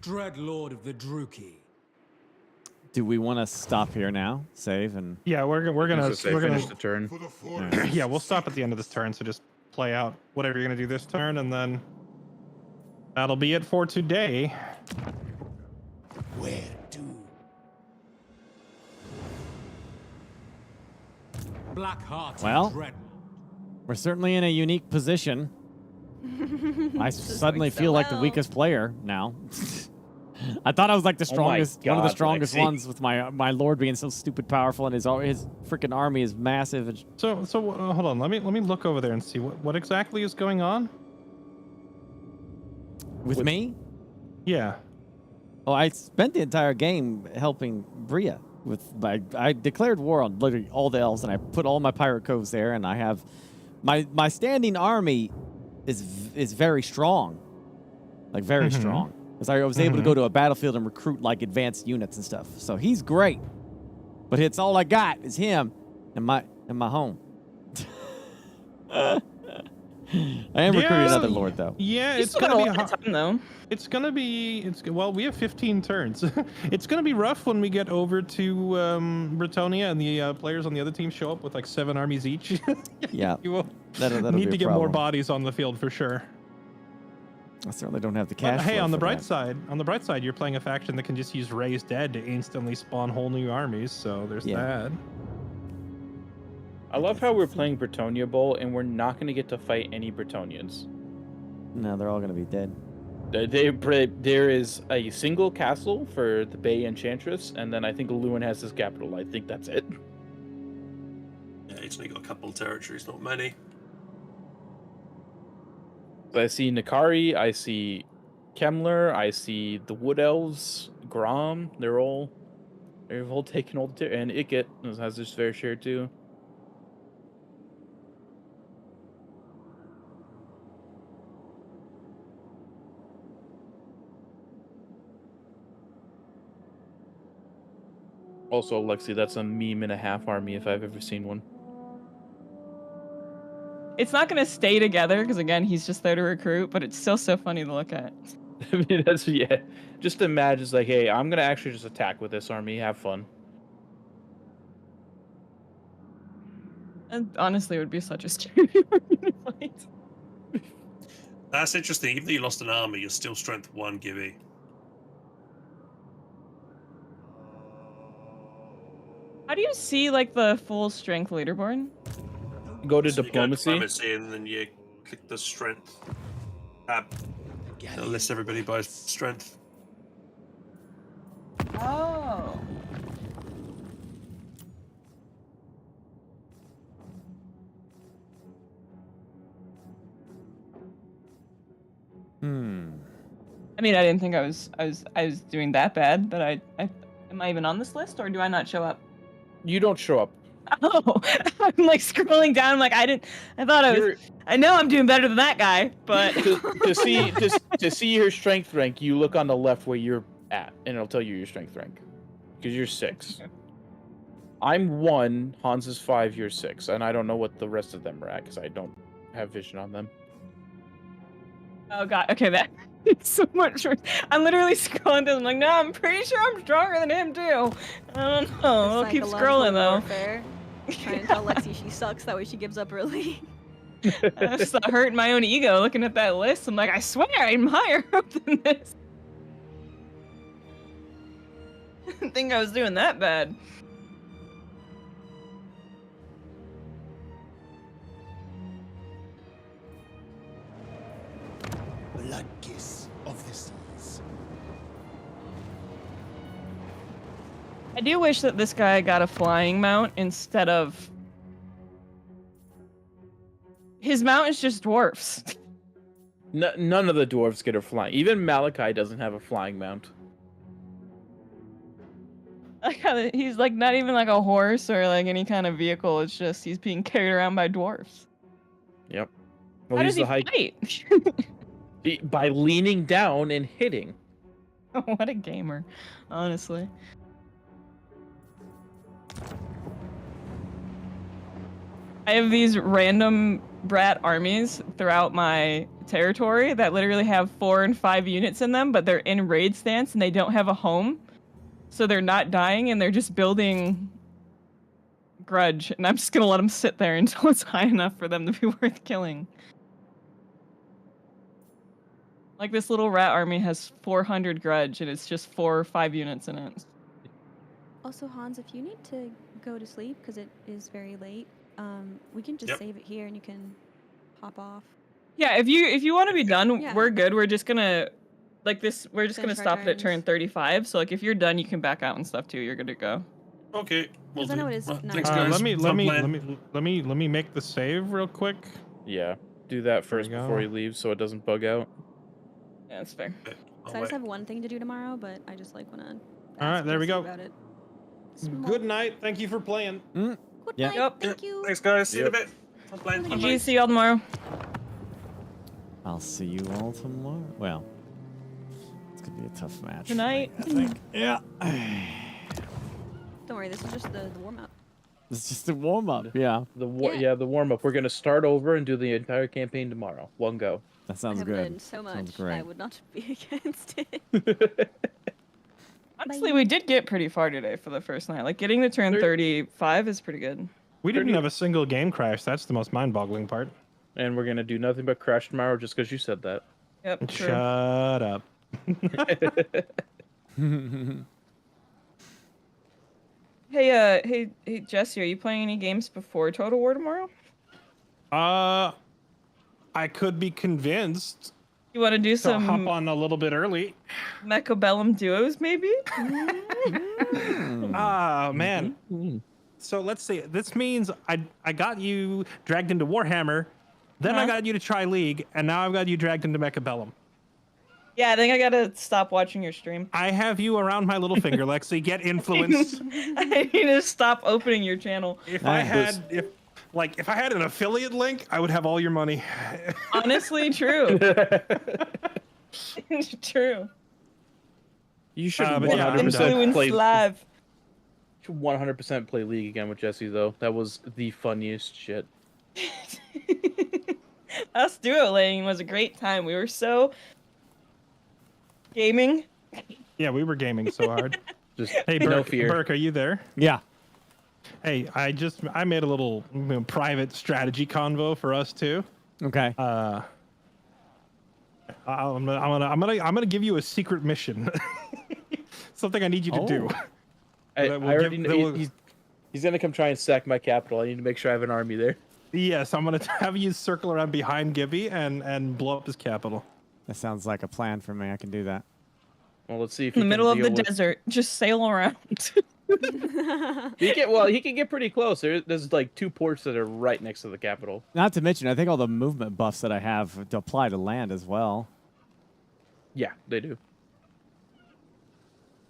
Dread Lord of the Druki. Do we want to stop here now? Save and. Yeah, we're gonna finish the turn. Yeah, we'll stop at the end of this turn. So just play out whatever you're gonna do this turn, and then that'll be it for today. Where to? Blackheart. Well, we're certainly in a unique position. I suddenly feel like the weakest player now. I thought I was like the strongest, one of the strongest ones, with my lord being so stupid powerful, and his freaking army is massive. And So hold on. Let me look over there and see what exactly is going on. with me? Yeah. Oh, I spent the entire game helping Bria. I declared war on literally all the elves, and I put all my pirate coves there, and I have my standing army is very strong, like very strong. Because I was able to go to a battlefield and recruit like advanced units and stuff. So he's great, but it's all I got is him and my home. I am recruiting another lord though. Yeah, It's gonna be a time though. Well, we have 15 turns. It's gonna be rough when we get over to Bretonia and the players on the other team show up with like 7 armies each. Yeah, you will that'll need be to a get more problem. bodies on the field for sure. I certainly don't have the cash. But hey, flow on the for bright that. side, you're playing a faction that can just use Raised Dead to instantly spawn whole new armies. So there's that. I love how we're playing Bretonia Bowl, and we're not going to get to fight any Bretonians. No, they're all going to be dead. There is a single castle for the Bay Enchantress, and then I think Lewin has his capital. I think that's it. Yeah, he's only got a couple of territories, not many. I see Nakari, I see Kemler, I see the Wood Elves, Grom. They've all taken all the and Ikit has his fair share too. Also, Lexi, that's a meme and a half army if I've ever seen one. It's not gonna stay together because again, he's just there to recruit. But it's still so funny to look at. I mean, just imagine it's like, hey, I'm gonna actually just attack with this army. Have fun. And honestly, it would be such a stupid fight. That's interesting. Even though you lost an army, you're still strength 1, Gibby. How do you see like the full strength leaderboard? Go to So diplomacy. You go to diplomacy, and then you click the strength tab. It'll list everybody by strength. Oh. I mean, I didn't think I was doing that bad, but I am I even on this list, or do I not show up? You don't show up. Oh, I I'm like scrolling down. I'm like, I thought I was. I know I'm doing better than that guy, but to see your strength rank, you look on the left where you're at, and it'll tell you your strength rank. Because you're 6. I'm 1, Hans is 5, you're 6, and I don't know what the rest of them are at because I don't have vision on them. Oh god, okay, that makes so much worse. I'm literally scrolling down. I'm like, no, I'm pretty sure I'm stronger than him too. I don't know. I'll keep scrolling though. Warfare. Trying to tell Lexi she sucks, that way she gives up early. I just hurting my own ego looking at that list. I'm like, I swear I'm higher up than this. I didn't think I was doing that bad. Blood kiss of the seas. I do wish that this guy got a flying mount instead of... His mount is just dwarfs. None of the dwarves get a flying. Even Malachi doesn't have a flying mount. Like how he's like not even like a horse or like any kind of vehicle. It's just he's being carried around by dwarfs. Yep. Well, How he's does he the fight? by leaning down and hitting. Oh, what a gamer, honestly. I have these random brat armies throughout my territory that literally have 4 and 5 units in them, but they're in raid stance and they don't have a home. So they're not dying and they're just building grudge. And I'm just gonna let them sit there until it's high enough for them to be worth killing. Like this little rat army has 400 grudge and it's just 4 or 5 units in it. Also, Hans, if you need to go to sleep because it is very late, we can just save it here and you can hop off. Yeah, if you want to be done, Yeah. we're good. We're just gonna like this. We're just gonna Finish our stop it at turn turns. 35. So like if you're done, you can back out and stuff too. You're good to go. Okay. Because I know it is Well, night. thanks, guys. Let me Fun plan. make the save real quick. Yeah. Do that first There you before go. you leave so it doesn't bug out. Yeah, that's fair. So I just have one thing to do tomorrow, but I just like want to. All right, there we go. About it. Good night. Thank you for playing. Good Yeah. night. Yep. Thank you. Thanks, guys. See you in a Yep. bit. Fun plan. Have a GG, see y'all tomorrow. I'll see you all tomorrow. Well, it's gonna be a tough match. Good night. I think. Yeah. Don't worry, this is just the warm up. It's just a warm up. Yeah. The warm up. We're gonna start over and do the entire campaign tomorrow. One go. That I sounds have good. learned so much. Sounds great. I would not be against it. Honestly, we did get pretty far today for the first night. Like getting to turn 35 is pretty good. We didn't have a single game crash. That's the most mind-boggling part. And we're gonna do nothing but crash tomorrow just because you said that. Yep. True. Shut up. Hey, Jesse, are you playing any games before Total War tomorrow? I could be convinced You want to do to some hop on a little bit early. Mechabellum duos, maybe? Ah, man. So let's see. This means I got you dragged into Warhammer, then I got you to try League, and now I've got you dragged into Mechabellum. Yeah, I think I gotta stop watching your stream. I have you around my little finger, Lexi. Get influenced. I need to stop opening your channel. If I had an affiliate link, I would have all your money. Honestly, true. True. You should but yeah, I'm 100% done. Influence play. live. Should 100% play League again with Jesse though. That was the funniest shit. Us dueling was a great time. We were so gaming. Yeah, we were gaming so hard. Just Hey, no Burke, fear. Burke, are you there? Yeah. Hey, I made a little private strategy convo for us too. Okay. I'm gonna give you a secret mission. Something I need you to do. I That will already give- know that will- he's gonna come try and sack my capital. I need to make sure I have an army there. Yes, I'm gonna have you circle around behind Gibby and blow up his capital. That sounds like a plan for me. I can do that. Well, let's see if In he the can middle of the deal with- desert, just sail around. He can get pretty close. There's like 2 ports that are right next to the capital. Not to mention, I think all the movement buffs that I have apply to land as well. Yeah, they do.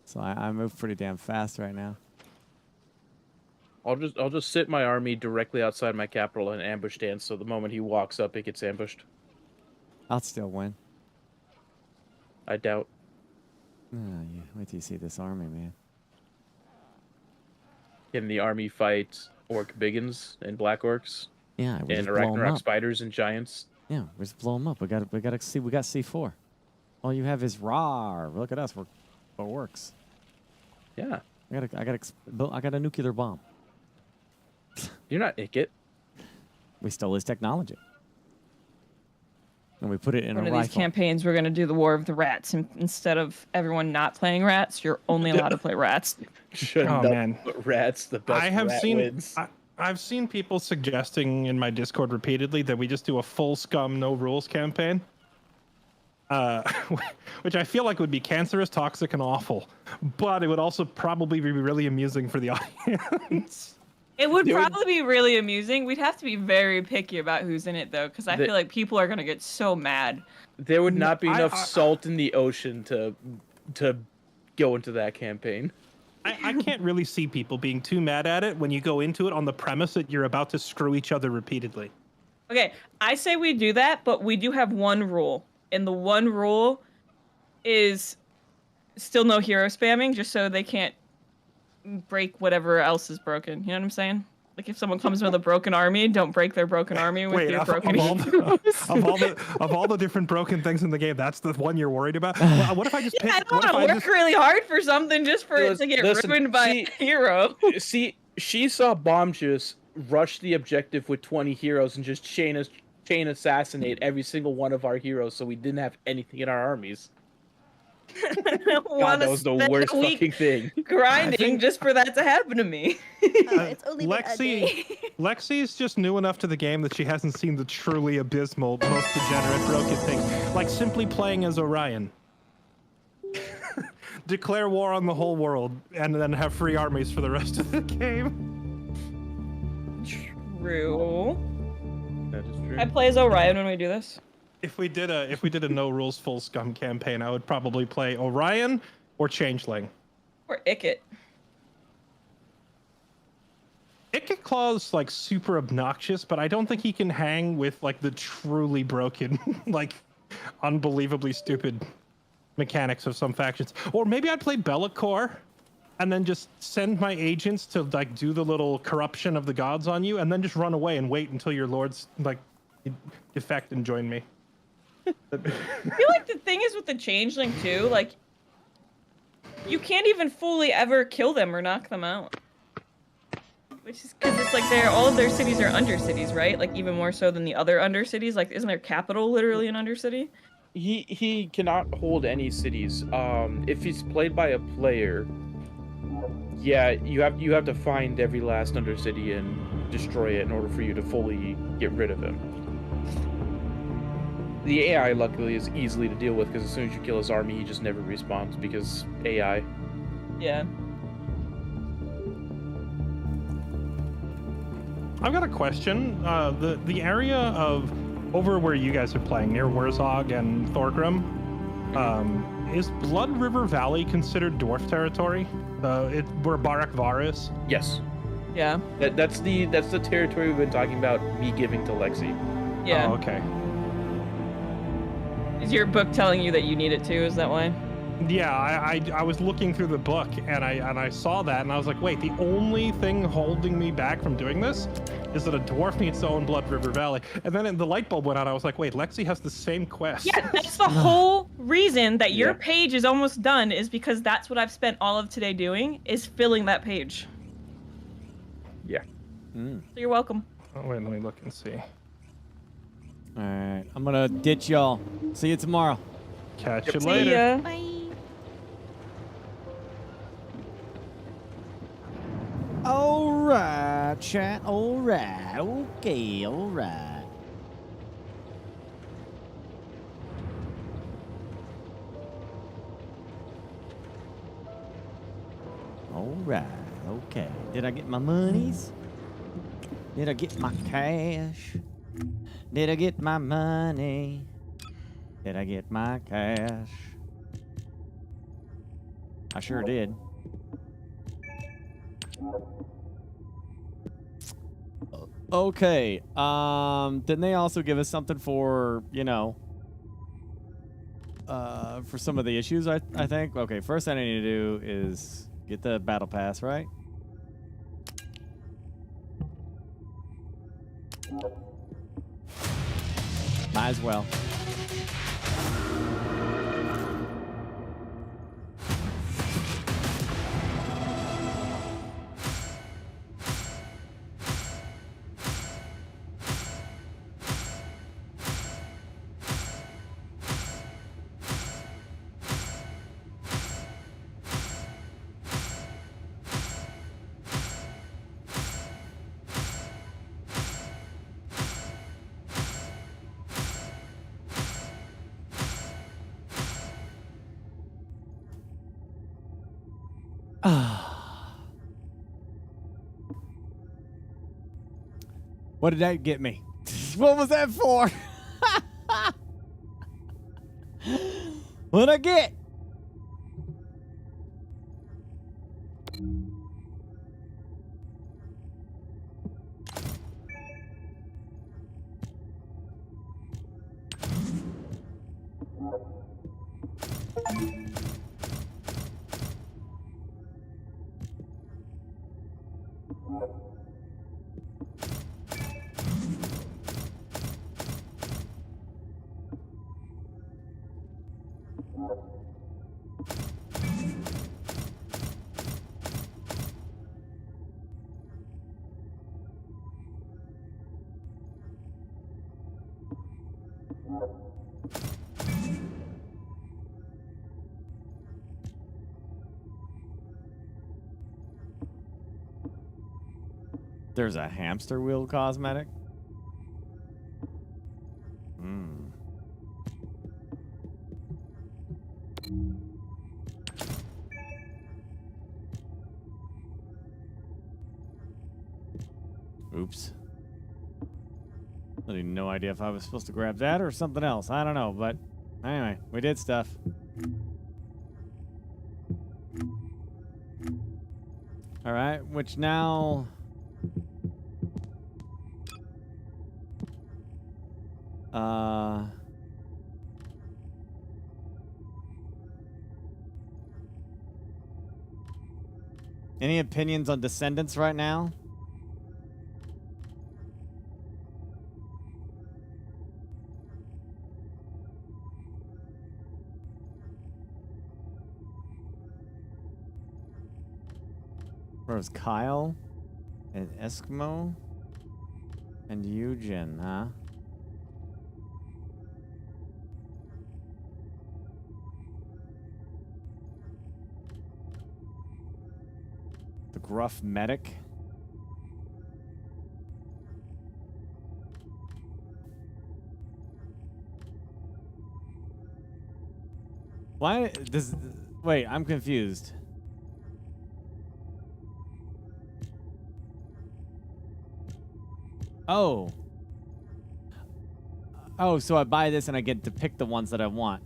So I move pretty damn fast right now. I'll just sit my army directly outside my capital and ambush dance. So the moment he walks up, it gets ambushed. I'll still win. I doubt. Oh, yeah. Wait till you see this army, man. Can the army fight orc biggins and black orcs? Yeah, we And just blow 'em Arachnarok up. spiders and giants. Yeah, we just blow them up. We got C4. All you have is RAR. Look at us. We're orcs. Yeah. I got a nuclear bomb. You're not Ickit. We stole his technology. And we put it in One a of these rifle. campaigns, we're gonna do the War of the Rats, and instead of everyone not playing rats, you're only allowed to play rats. Oh man, rats the best. I have rat seen. wins. I've seen people suggesting in my Discord repeatedly that we just do a full scum, no rules campaign. Which I feel like would be cancerous, toxic, and awful. But it would also probably be really amusing for the audience. It would probably be really amusing. We'd have to be very picky about who's in it, though, because I feel like people are gonna get so mad. There would not be enough salt in the ocean to go into that campaign. I can't really see people being too mad at it when you go into it on the premise that you're about to screw each other repeatedly. Okay, I say we do that, but we do have one rule. And the one rule is still no hero spamming, just so they can't break whatever else is broken. You know what I'm saying? Like if someone comes with a broken army, don't break their broken army with your broken heroes. of all the different broken things in the game, that's the one you're worried about. Well, what if I just pick? I don't want to work really hard for something just for it to get ruined by a hero. See, she saw Bomb Juice rush the objective with 20 heroes and just chain assassinate every single one of our heroes, so we didn't have anything in our armies. God, that was the worst fucking thing. Grinding just for that to happen to me. It's only been a day. Lexi's just new enough to the game that she hasn't seen the truly abysmal, most degenerate, broken things, like simply playing as Orion. Declare war on the whole world, and then have free armies for the rest of the game. True. That is true. I play as Orion when we do this. If we did a no rules full scum campaign, I would probably play Orion or Changeling. Or Ickit. Ickit Claw's like super obnoxious, but I don't think he can hang with like the truly broken, like unbelievably stupid mechanics of some factions. Or maybe I'd play Be'lakor and then just send my agents to like do the little corruption of the gods on you and then just run away and wait until your lords like defect and join me. I feel like the thing is with the Changeling too, like you can't even fully ever kill them or knock them out. Which is because it's like all of their cities are undercities, right? Like even more so than the other undercities. Like isn't their capital literally an undercity? He cannot hold any cities. If he's played by a player, yeah, you have to find every last undercity and destroy it in order for you to fully get rid of him. The AI, luckily, is easily to deal with because as soon as you kill his army, he just never respawns because AI. Yeah. I've got a question. The area of over where you guys are playing, near Wurzog and Thorgrim, is Blood River Valley considered dwarf territory? Where Barak Var is? Yes. Yeah. That's the territory we've been talking about. Me giving to Lexi. Yeah. Oh, okay. Is your book telling you that you need it too? Is that why? Yeah, I was looking through the book and I saw that and I was like, wait, the only thing holding me back from doing this is that a dwarf needs to own Blood River Valley. And then the light bulb went on. I was like, wait, Lexi has the same quest. Yeah, that's the whole reason that your page is almost done is because that's what I've spent all of today doing is filling that page. Yeah. So you're welcome. Oh, wait, let me look and see. All right, I'm gonna ditch y'all. See you tomorrow. Catch you See later. ya. Bye. All right, chat. All right. Okay, all right. All right. Okay. Did I get my monies? Did I get my cash? Did I get my money? Did I get my cash? I sure did. Okay. Didn't they also give us something for, you know, for some of the issues, I think? Okay, first thing I need to do is get the battle pass, right? Might as well. What did that get me? What was that for? What'd I get? There's a hamster wheel cosmetic. Hmm. Oops. I had no idea if I was supposed to grab that or something else. I don't know, but anyway, we did stuff. All right, which now... Any opinions on Descendants right now? Where's Kyle and Eskimo and Eugen, huh? The gruff medic. Why does... Wait, I'm confused. Oh. Oh, so I buy this and I get to pick the ones that I want.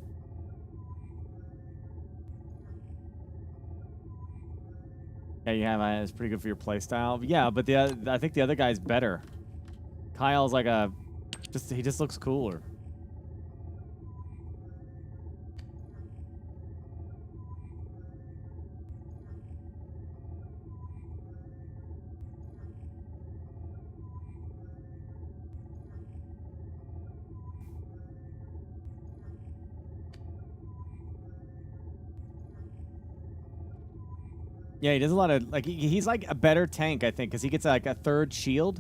Yeah, you have. It's pretty good for your playstyle. Yeah, but I think the other guy's better. Kyle's like a... he just looks cooler. Yeah, he does a lot of, like, he's like a better tank, I think, because he gets like a third shield.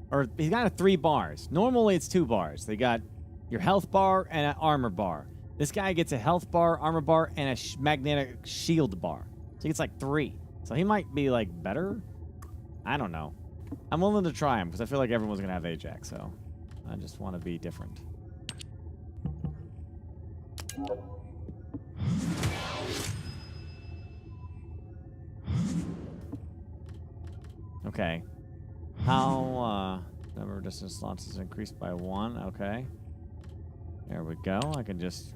Or he's got 3 bars. Normally it's 2 bars. They got your health bar and an armor bar. This guy gets a health bar, armor bar, and a magnetic shield bar. So he gets like 3. So he might be like better. I don't know. I'm willing to try him because I feel like everyone's going to have Ajax. So I just want to be different. Okay. How, number of distance launches increased by 1. Okay. There we go. I can just...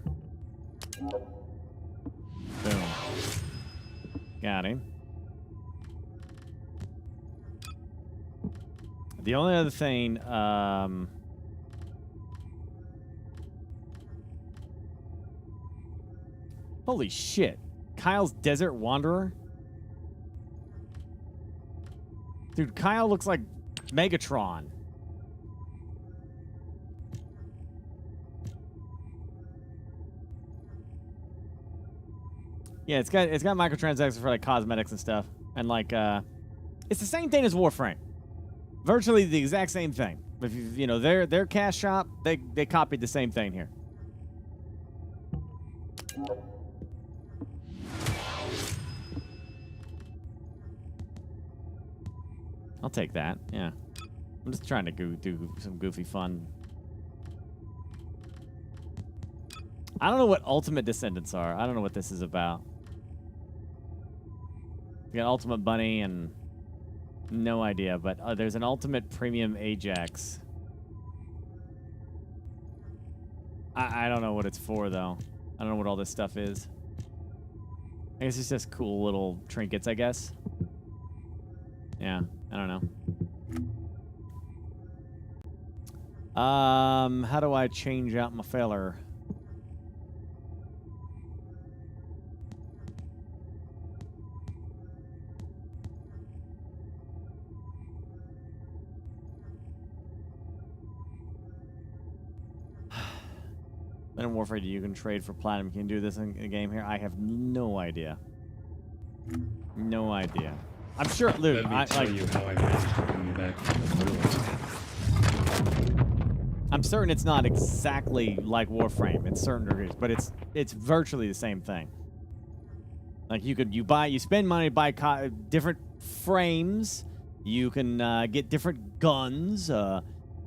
Boom. Got him. The only other thing, holy shit. Kyle's Desert Wanderer? Dude, Kyle looks like Megatron. Yeah, it's got microtransactions for like cosmetics and stuff. And like it's the same thing as Warframe. Virtually the exact same thing. If you know, their cash shop, they copied the same thing here. I'll take that. Yeah. I'm just trying to do some goofy fun. I don't know what Ultimate Descendants are. I don't know what this is about. We got Ultimate Bunny and no idea, but there's an Ultimate Premium Ajax. I don't know what it's for, though. I don't know what all this stuff is. I guess it's just cool little trinkets, I guess. Yeah, I don't know. How do I change out my feller? In Warfare, you can trade for platinum. Can you do this in a game here? I have no idea. No idea. I'm sure, Luke. Let me tell you how I managed to bring you back from the ruins. I'm certain it's not exactly like Warframe in certain degrees, but it's virtually the same thing. Like you spend money to buy different frames. You can get different guns.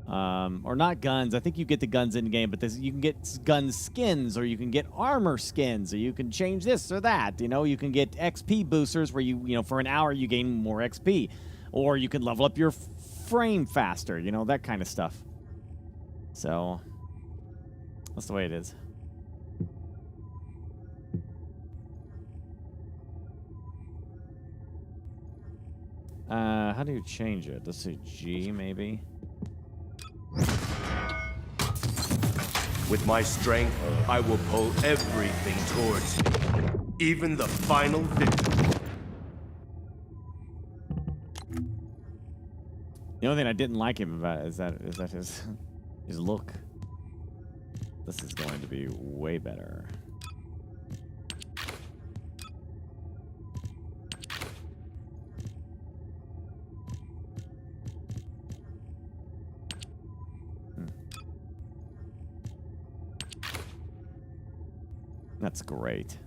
Or not guns. I think you get the guns in game, but you can get gun skins, or you can get armor skins, or you can change this or that. You know, you can get XP boosters where you know, for an hour you gain more XP, or you can level up your frame faster. You know, that kind of stuff. So that's the way it is. How do you change it? Let's see, G maybe. With my strength, I will pull everything towards me, even the final victory. The only thing I didn't like him about is that his his look. This is going to be way better. That's great.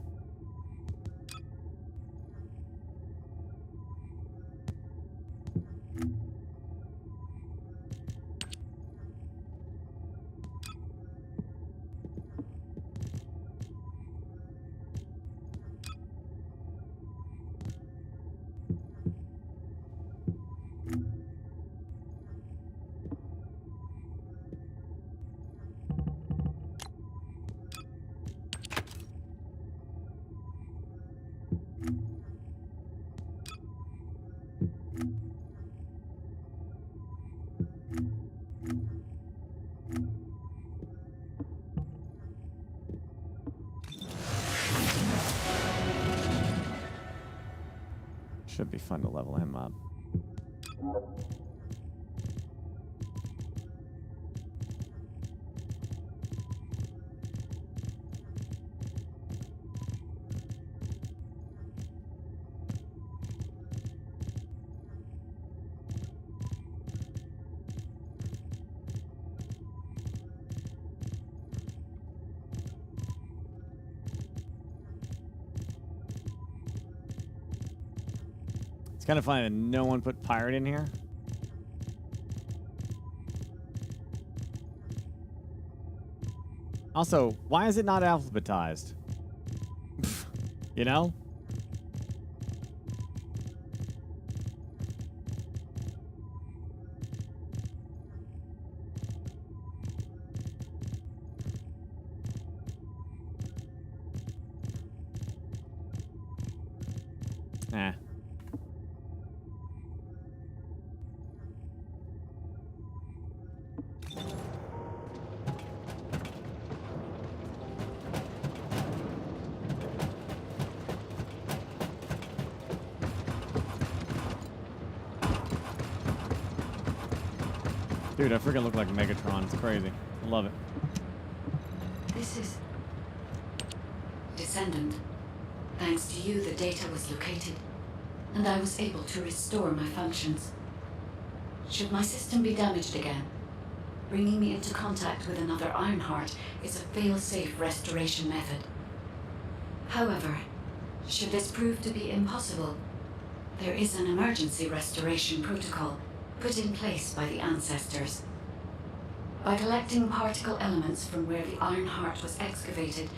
Should be fun to level him up. It's kind of funny that no one put pirate in here. Also, why is it not alphabetized? You know? Dude, I freaking look like Megatron. It's crazy. I love it. This is... Descendant. Thanks to you, the data was located, and I was able to restore my functions. Should my system be damaged again, bringing me into contact with another Ironheart is a fail-safe restoration method. However, should this prove to be impossible, there is an emergency restoration protocol put in place by the ancestors. By collecting particle elements from where the Ironheart was excavated,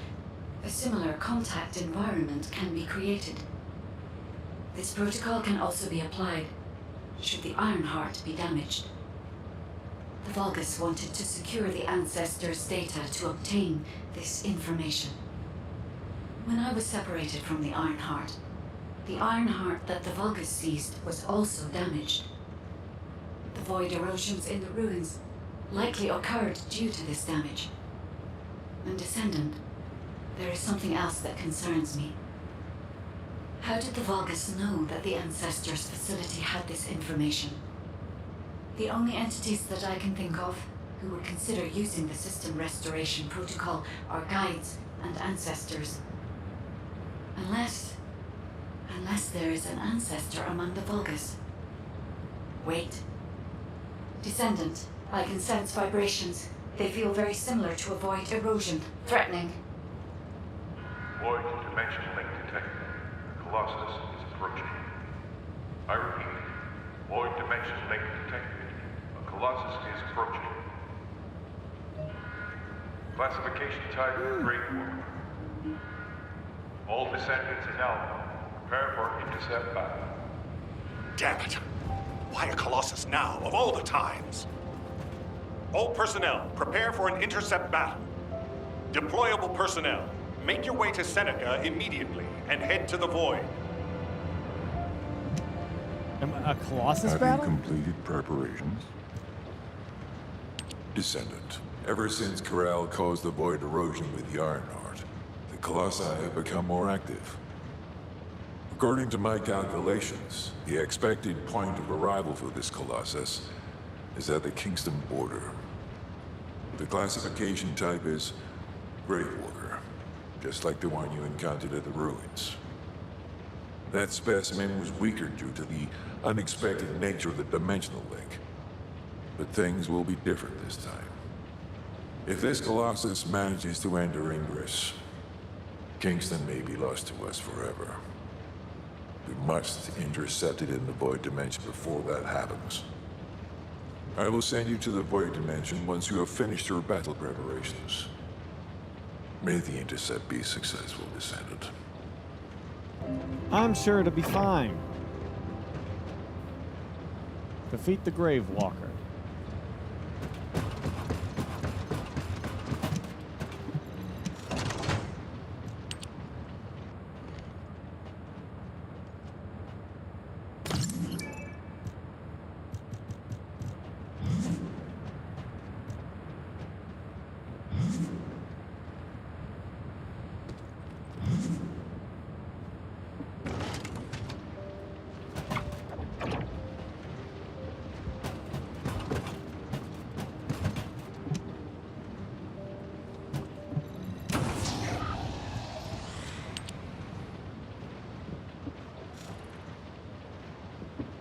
a similar contact environment can be created. This protocol can also be applied should the Ironheart be damaged. The Vulgus wanted to secure the ancestors' data to obtain this information. When I was separated from the Ironheart that the Vulgus seized was also damaged. The void erosions in the ruins likely occurred due to this damage. And Descendant, there is something else that concerns me. How did the Vulgus know that the Ancestors' facility had this information? The only entities that I can think of who would consider using the system restoration protocol are guides and ancestors. Unless there is an ancestor among the Vulgus. Wait. Descendant, I can sense vibrations. They feel very similar to a void erosion, threatening. Void dimension link detected. Colossus is approaching. I repeat, void dimension link detected. A Colossus is approaching. Classification type Great War. All descendants in Alpha. Prepare for intercept battle. Damn it! Why a Colossus now, of all the times? All personnel, prepare for an intercept battle. Deployable personnel, make your way to Seneca immediately and head to the Void. A Colossus Have battle? you completed preparations? Descendant, ever since Corral caused the void erosion with the Ironheart, the Colossi have become more active. According to my calculations, the expected point of arrival for this Colossus is at the Kingston border. The classification type is Grave Walker, just like the one you encountered at the ruins. That specimen was weaker due to the unexpected nature of the dimensional link. But things will be different this time. If this Colossus manages to enter Ingress, Kingston may be lost to us forever. We must intercept it in the Void Dimension before that happens. I will send you to the Void Dimension once you have finished your battle preparations. May the intercept be successful, Descendant. I'm sure it'll be fine. Defeat the Grave Walker.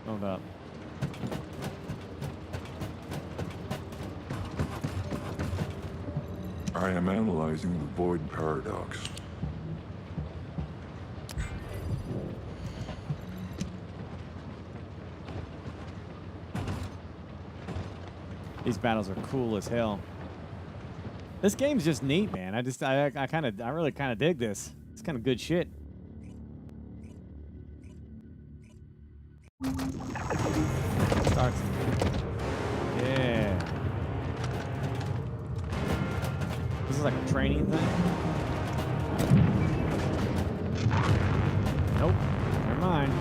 Hold up. I am analyzing the Void Paradox. These battles are cool as hell. This game's just neat, man. I really kind of dig this. It's kind of good shit. Starts. Yeah. This is like a training thing. Nope. Never mind.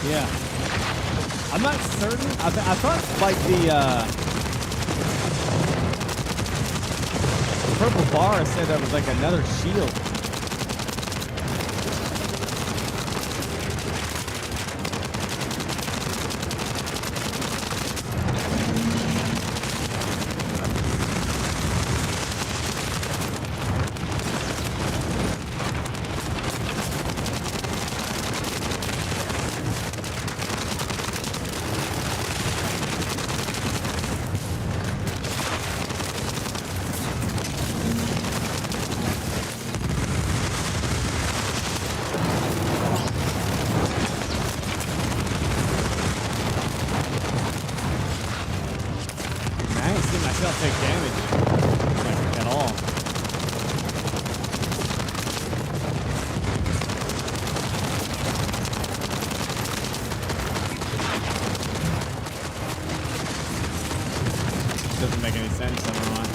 Yeah. I'm not certain. I thought like the purple bar said that was like another shield. Take damage like, at all. Doesn't make any sense. I don't know why.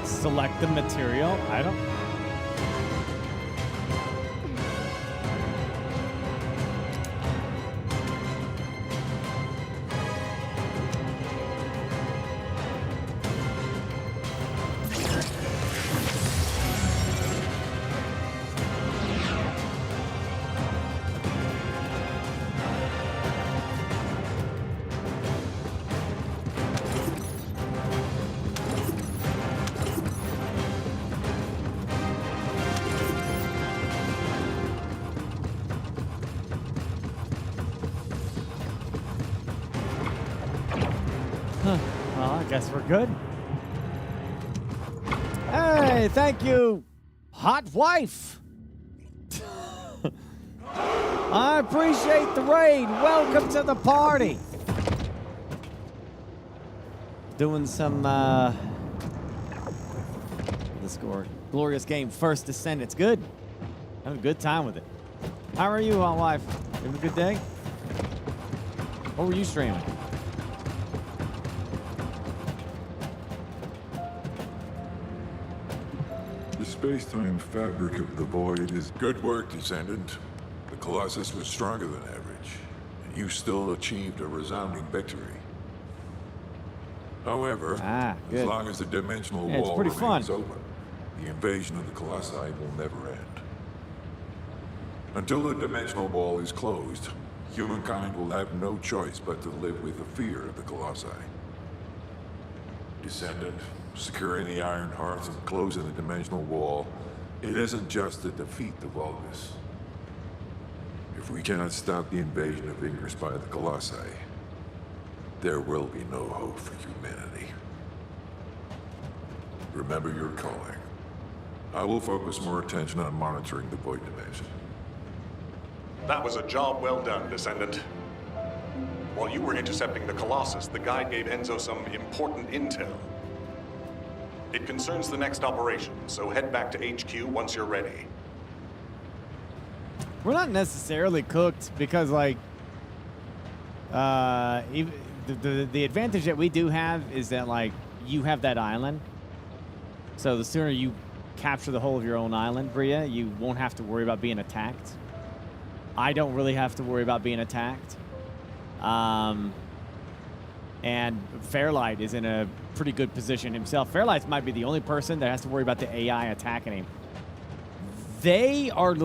Select the material. I don't. Well, I guess we're good. Hey, thank you, hot wife. I appreciate the raid. Welcome to the party. Doing some the score. Glorious game. First Descent. It's good. Having a good time with it. How are you, hot wife? Having a good day? What were you streaming? The space-time fabric of the void is... Good work, Descendant. The Colossus was stronger than average, and you still achieved a resounding victory. However, as long as the dimensional wall remains open, the invasion of the Colossi will never end. Until the dimensional wall is closed, humankind will have no choice but to live with the fear of the Colossi. Descendant, securing the Iron Hearts and closing the dimensional wall, it isn't just to defeat the Vulgus. If we cannot stop the invasion of Ingress by the Colossi, there will be no hope for humanity. Remember your calling. I will focus more attention on monitoring the Void Dimension. That was a job well done, Descendant. While you were intercepting the Colossus, the guide gave Enzo some important intel. It concerns the next operation, so head back to HQ once you're ready. We're not necessarily cooked because, like, the advantage that we do have is that, like, you have that island. So the sooner you capture the whole of your own island, Bria, you won't have to worry about being attacked. I don't really have to worry about being attacked. And Fairlight is in a pretty good position himself. Fairlight might be the only person that has to worry about the AI attacking him. They are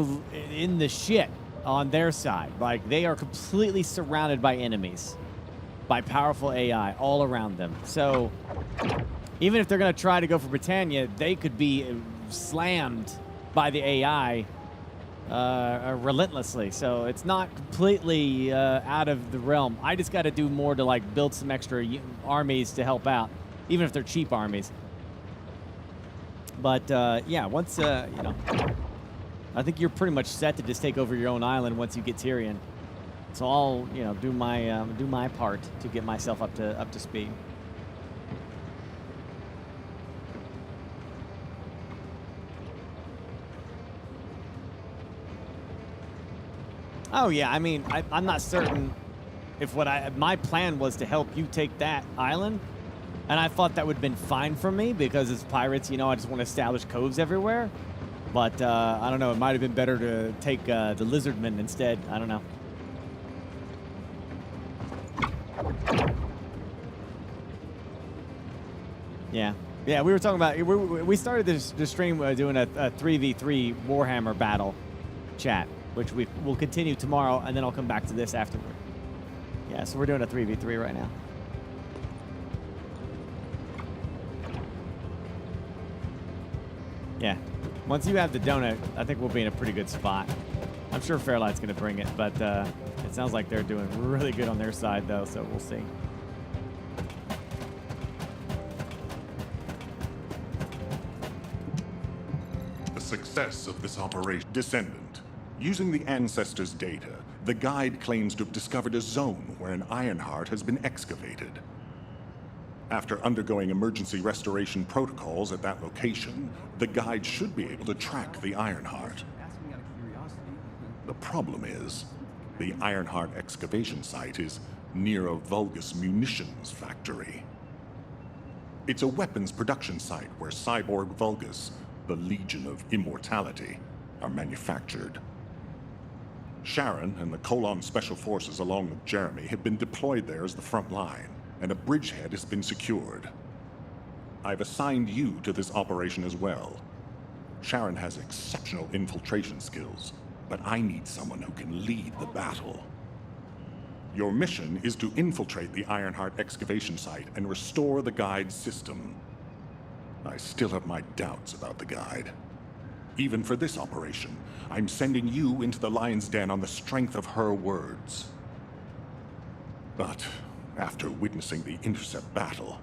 in the shit on their side. Like, they are completely surrounded by enemies, by powerful AI all around them. So even if they're going to try to go for Britannia, they could be slammed by the AI relentlessly. So it's not completely out of the realm. I just got to do more to like build some extra armies to help out, even if they're cheap armies. But yeah, once you know, I think you're pretty much set to just take over your own island once you get Tyrion. So I'll, you know, do my part to get myself up to speed. Oh yeah, I mean, I'm not certain if my plan was to help you take that island, and I thought that would have been fine for me because as pirates, you know, I just want to establish coves everywhere. But I don't know, it might have been better to take the lizardmen instead. I don't know. Yeah, we were talking about, we started this stream doing a 3v3 Warhammer battle chat, which we'll continue tomorrow, and then I'll come back to this afterward. Yeah, so we're doing a 3v3 right now. Yeah, once you have the donut, I think we'll be in a pretty good spot. I'm sure Fairlight's going to bring it, but it sounds like they're doing really good on their side, though, so we'll see. The success of this operation. Descendant. Using the Ancestors' data, the guide claims to have discovered a zone where an Ironheart has been excavated. After undergoing emergency restoration protocols at that location, the guide should be able to track the Ironheart. The problem is, the Ironheart excavation site is near a Vulgus munitions factory. It's a weapons production site where cyborg Vulgus, the Legion of Immortality, are manufactured. Sharon and the Colon Special Forces along with Jeremy have been deployed there as the front line, and a bridgehead has been secured. I've assigned you to this operation as well. Sharon has exceptional infiltration skills, but I need someone who can lead the battle. Your mission is to infiltrate the Ironheart excavation site and restore the guide's system. I still have my doubts about the guide. Even for this operation, I'm sending you into the Lion's Den on the strength of her words. But after witnessing the intercept battle,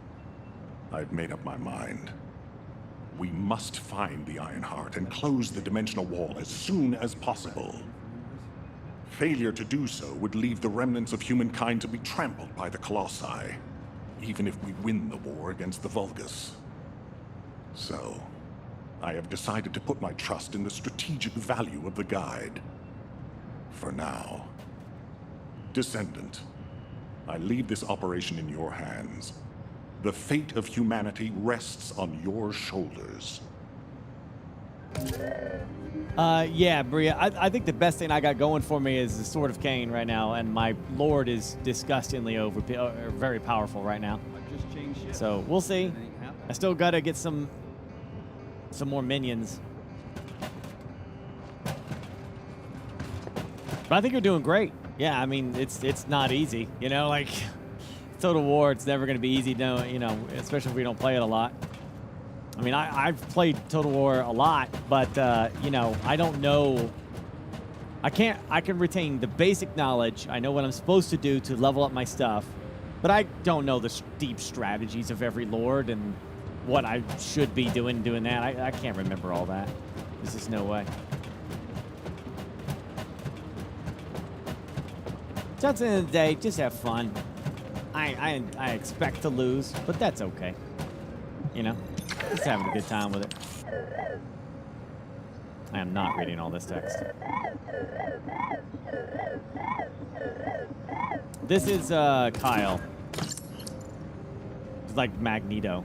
I've made up my mind. We must find the Ironheart and close the dimensional wall as soon as possible. Failure to do so would leave the remnants of humankind to be trampled by the Colossi, even if we win the war against the Vulgus. So, I have decided to put my trust in the strategic value of the guide. For now. Descendant, I leave this operation in your hands. The fate of humanity rests on your shoulders. Yeah, Bria, I think the best thing I got going for me is the Sword of Kane right now, and my Lord is disgustingly very powerful right now. So we'll see. I still gotta get some more minions. But I think you're doing great. Yeah, I mean, it's not easy, you know, like Total War, it's never going to be easy, you know, especially if we don't play it a lot. I mean, I've played Total War a lot, but, you know, I don't know. I can retain the basic knowledge. I know what I'm supposed to do to level up my stuff, but I don't know the deep strategies of every lord and what I should be doing that. I can't remember all that. There's just no way. So at the end of the day, just have fun. I expect to lose, but that's okay. You know, just having a good time with it. I am not reading all this text. This is Kyle. It's like Magneto.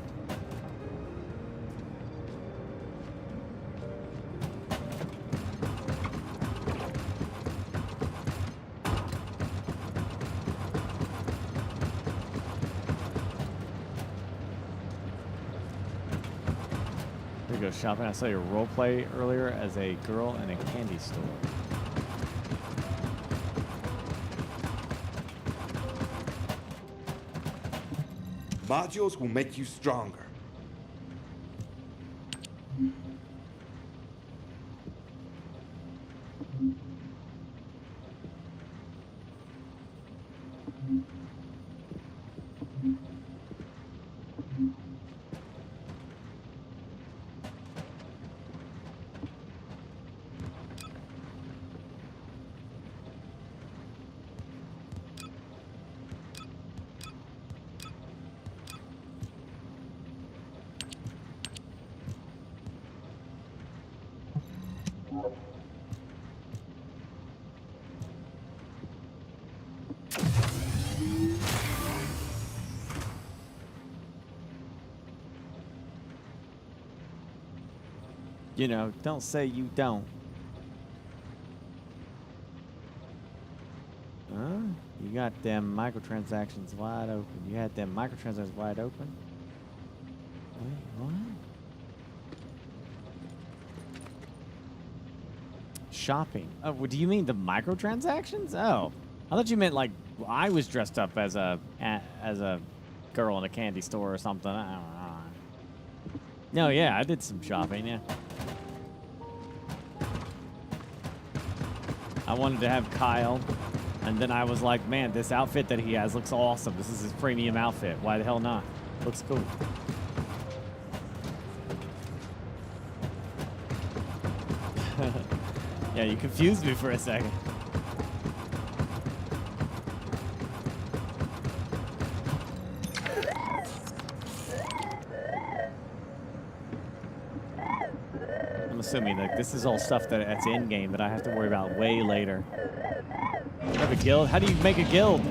Go shopping. I saw your role play earlier as a girl in a candy store. Modules will make you stronger. You know, don't say you don't. Huh? You got them microtransactions wide open. You had them microtransactions wide open? Wait, what? Shopping. Oh, do you mean the microtransactions? Oh, I thought you meant like I was dressed up as a girl in a candy store or something. I don't know. No, yeah, I did some shopping. Yeah. I wanted to have Kyle, and then I was like, man, this outfit that he has looks awesome. This is his premium outfit. Why the hell not? Looks cool. Yeah, you confused me for a second. I'm assuming that this is all stuff that's in game that I have to worry about way later. You have a guild? How do you make a guild?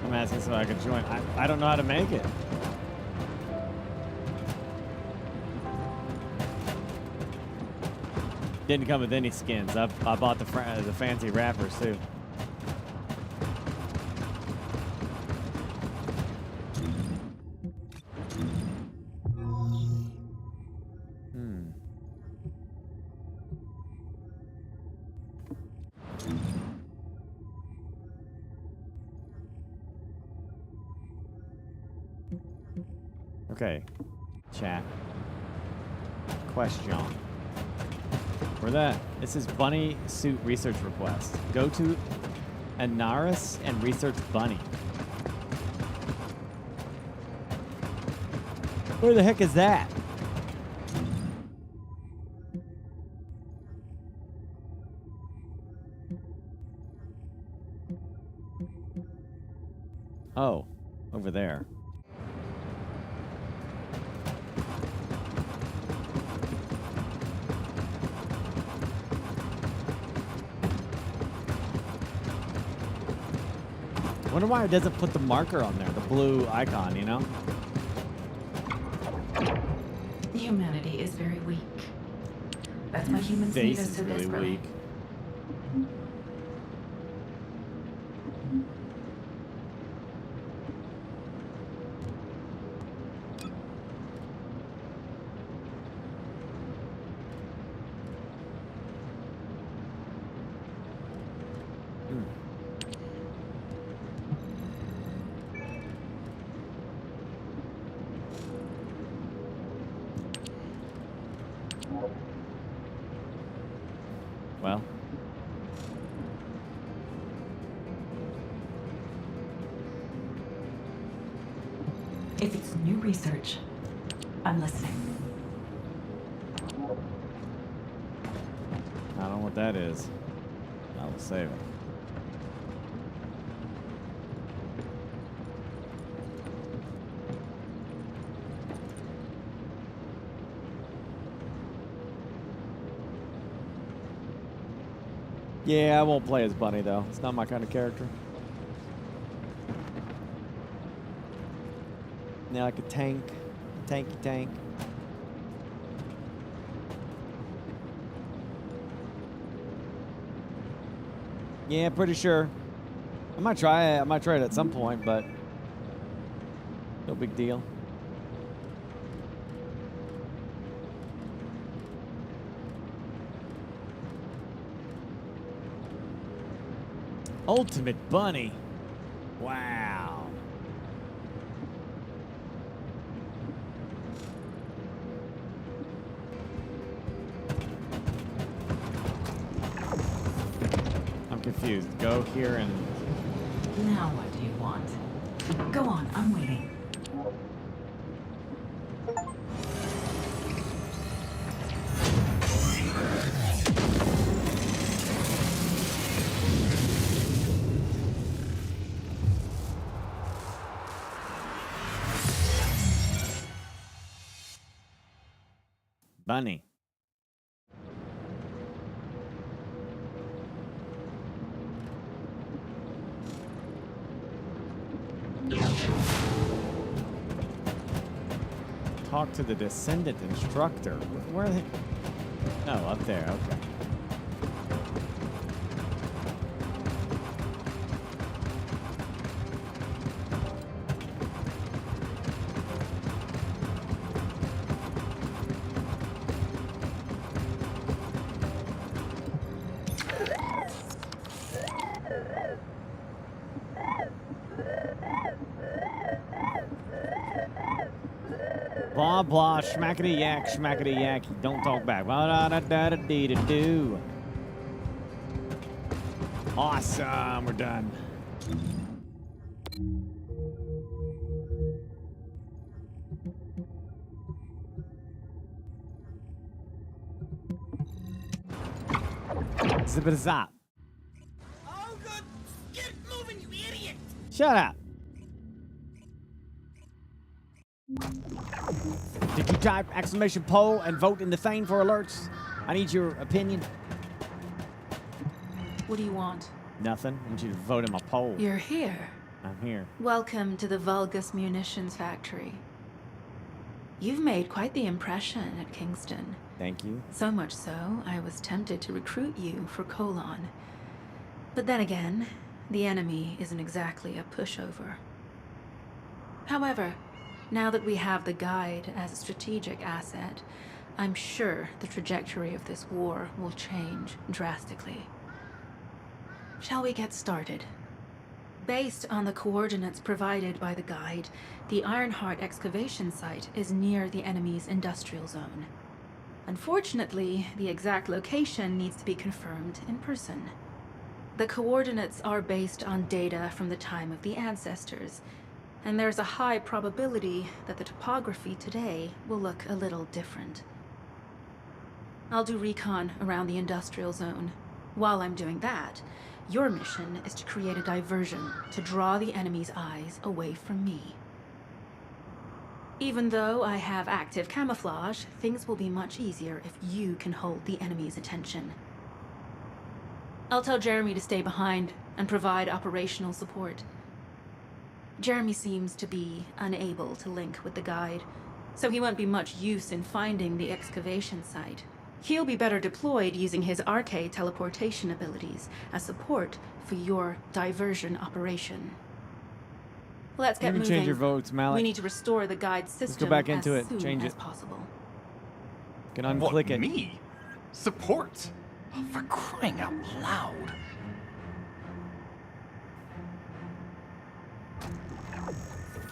I'm asking so I can join. I don't know how to make it. Didn't come with any skins. I bought the fancy wrappers too. Okay, chat. Question. For that, this is Bunny Suit research request. Go to Anaris and research Bunny. Where the heck is that? Oh, over there. I wonder why it doesn't put the marker on there, the blue icon, you know? Humanity is very weak. That's why humans need Face us is so really desperately. weak. Well, If it's new research, I'm listening. I don't know what that is. I will save it. Yeah, I won't play as Bunny though. It's not my kind of character. Yeah, like a tank. Tanky tank. Yeah, pretty sure. I might try it. I might try it at some point, but no big deal. Ultimate bunny. Wow. I'm confused. Go here and... Now what do you want? Go on, I'm waiting. Bunny. Talk to the descendant instructor. Where are they? Oh, up there. Okay. Blah, blah, schmackety yak, don't talk back. Blah, da, da, da, dee, da, do. Awesome, we're done. Zip it zap. Oh, good. Get moving, you idiot. Shut up. Did you type exclamation poll and vote in the thing for alerts? I need your opinion. What do you want? Nothing. I need you to vote in my poll. You're here. I'm here. Welcome to the Vulgus Munitions Factory. You've made quite the impression at Kingston. Thank you. So much so, I was tempted to recruit you for Colon. But then again, the enemy isn't exactly a pushover. However, now that we have the guide as a strategic asset, I'm sure the trajectory of this war will change drastically. Shall we get started? Based on the coordinates provided by the guide, the Ironheart excavation site is near the enemy's industrial zone. Unfortunately, the exact location needs to be confirmed in person. The coordinates are based on data from the time of the ancestors, and there's a high probability that the topography today will look a little different. I'll do recon around the industrial zone. While I'm doing that, your mission is to create a diversion to draw the enemy's eyes away from me. Even though I have active camouflage, things will be much easier if you can hold the enemy's attention. I'll tell Jeremy to stay behind and provide operational support. Jeremy seems to be unable to link with the guide, so he won't be much use in finding the excavation site. He'll be better deployed using his arcade teleportation abilities as support for your diversion operation. Let's get moving. Change your votes, Malik. We need to restore the guide system. Let's go back into as it. soon Change as it. Possible. You can unclick it. Me? Support? Oh, for crying out loud.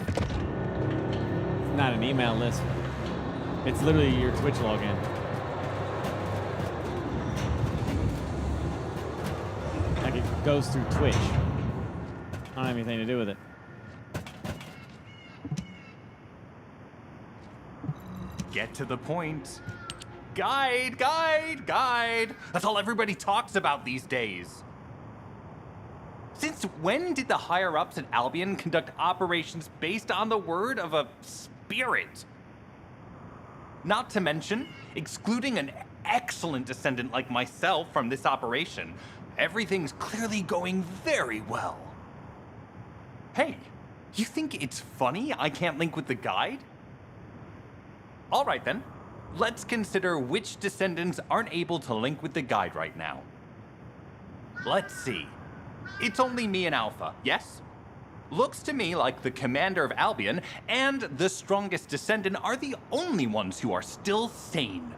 It's not an email list. It's literally your Twitch login. Like it goes through Twitch. I don't have anything to do with it. Get to the point. Guide, guide, guide. That's all everybody talks about these days. Since when did the higher-ups at Albion conduct operations based on the word of a spirit? Not to mention, excluding an excellent descendant like myself from this operation, everything's clearly going very well. Hey, you think it's funny I can't link with the guide? All right then, let's consider which descendants aren't able to link with the guide right now. Let's see. It's only me and Alpha, yes? Looks to me like the commander of Albion and the strongest descendant are the only ones who are still sane.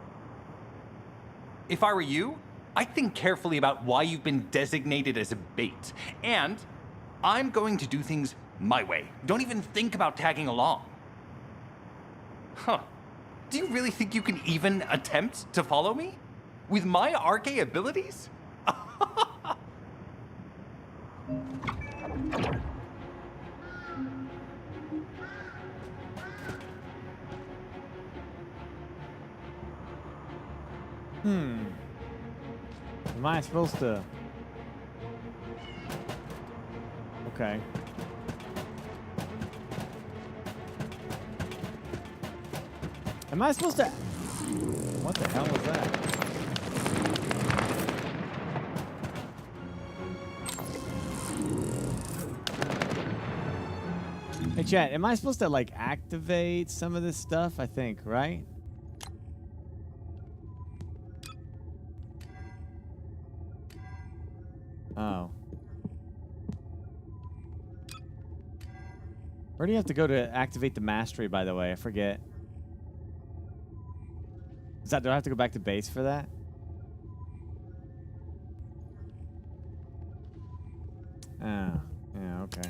If I were you, I'd think carefully about why you've been designated as a bait. And I'm going to do things my way. Don't even think about tagging along. Huh. Do you really think you can even attempt to follow me? With my RK abilities? Am I supposed to? Okay. Am I supposed to? What the hell was that? Hey, chat, am I supposed to, like, activate some of this stuff? I think, right? Oh. Where do you have to go to activate the mastery, by the way? I forget. Do I have to go back to base for that? Oh, yeah, okay.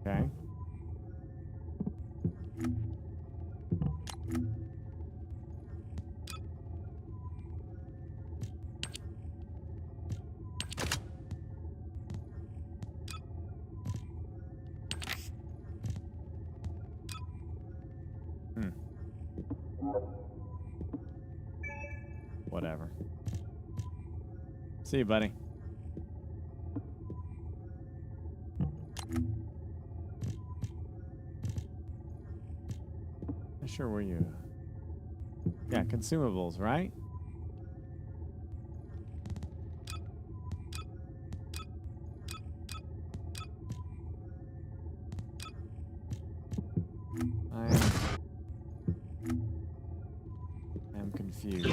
Okay. Whatever. See you, buddy. Not sure where you... Yeah, consumables, right? I am confused.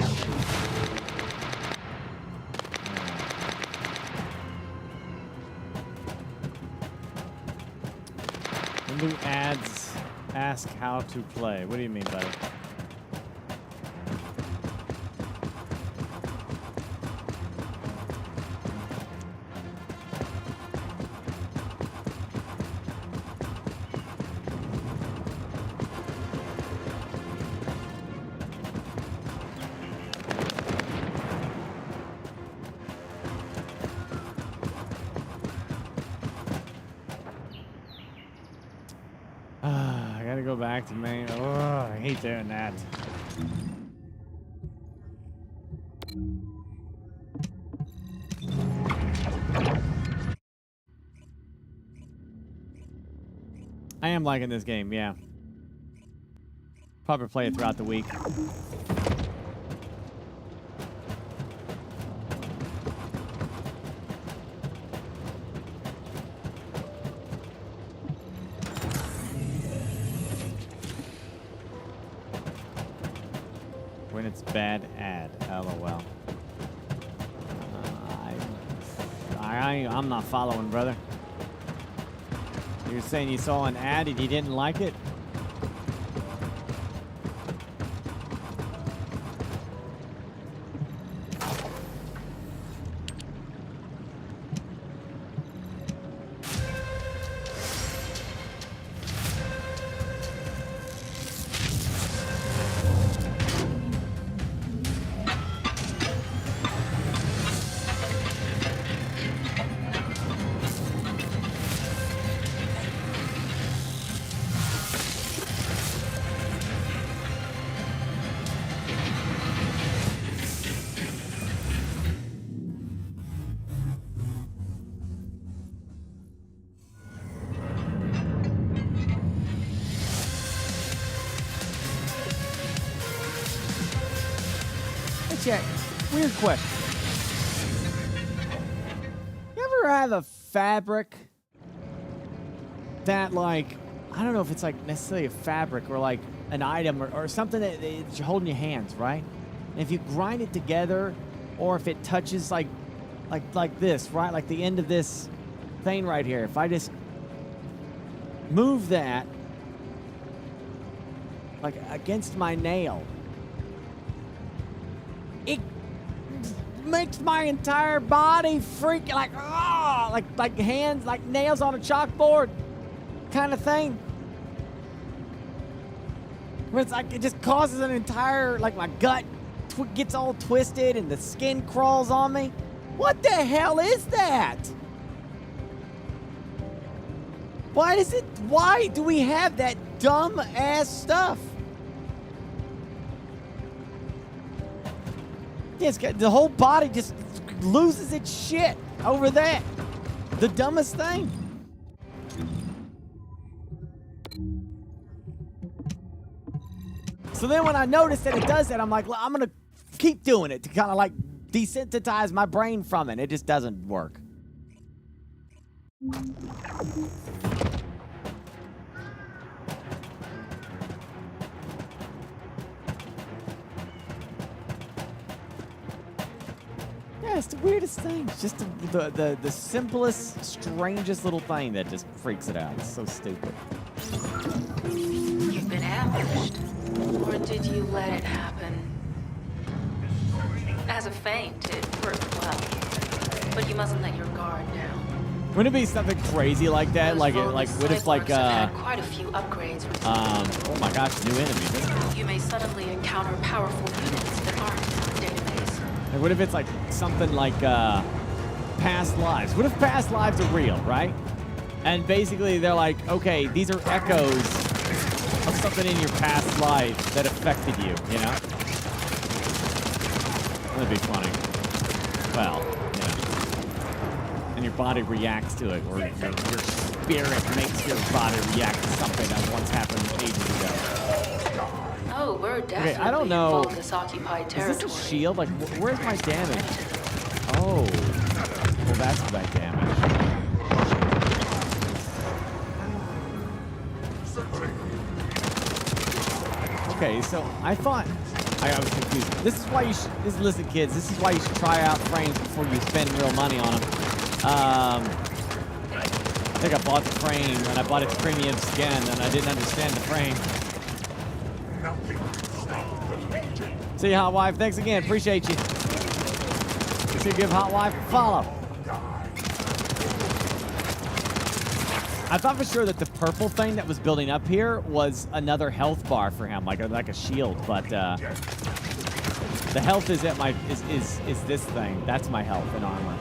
When do ads ask how to play? What do you mean, buddy? I gotta go back to main. Oh, I hate doing that. I am liking this game, yeah. Probably play it throughout the week. When it's bad ad, LOL. I'm not following, brother. You're saying you saw an ad and you didn't like it? check. Weird question. You ever have a fabric that, like, I don't know if it's like necessarily a fabric or like an item or something that you're holding in your hands, right? And if you grind it together, or if it touches like this, right? Like the end of this thing right here. If I just move that like against my nail, it makes my entire body freak like, oh, like hands, like nails on a chalkboard kind of thing. Where it's like, it just causes an entire, like my gut gets all twisted and the skin crawls on me. What the hell is that? Why do we have that dumb ass stuff? Yeah, the whole body just loses its shit over that. The dumbest thing. So then when I notice that it does that, I'm like, well, I'm gonna keep doing it to kind of like desensitize my brain from it. It just doesn't work. Yeah, it's the weirdest thing. It's just the simplest, strangest little thing that just freaks it out. It's so stupid. You've been ambushed. Or did you let it happen? As a feint, it worked well. But you mustn't let your guard down. Wouldn't it be something crazy like that? Those Like Vulgus what if like cyborgs have had quite a few upgrades recently. oh my gosh, new enemies. You may suddenly encounter powerful units that aren't in our database. And what if it's like something like past lives? What if past lives are real, right? And basically they're like, okay, these are echoes of something in your past life that affected you, you know? That'd be funny. Well, you know. And your body reacts to it, or your spirit makes your body react to something that once happened ages ago. Oh, we're definitely Okay, I don't know. in Vulgus occupied Is territory. this a shield? Like, where's my damage? Oh. Well, that's my damage. Okay, so I thought I was confused. This is why you should listen, kids. This is why you should try out frames before you spend real money on them. I think I bought the frame and I bought its premium skin and I didn't understand the frame. See you, Hot Wife. Thanks again. Appreciate you. See you, give Hot Wife a follow. I thought for sure that the purple thing that was building up here was another health bar for him, like a shield, but the health is at my is this thing. That's my health and armor.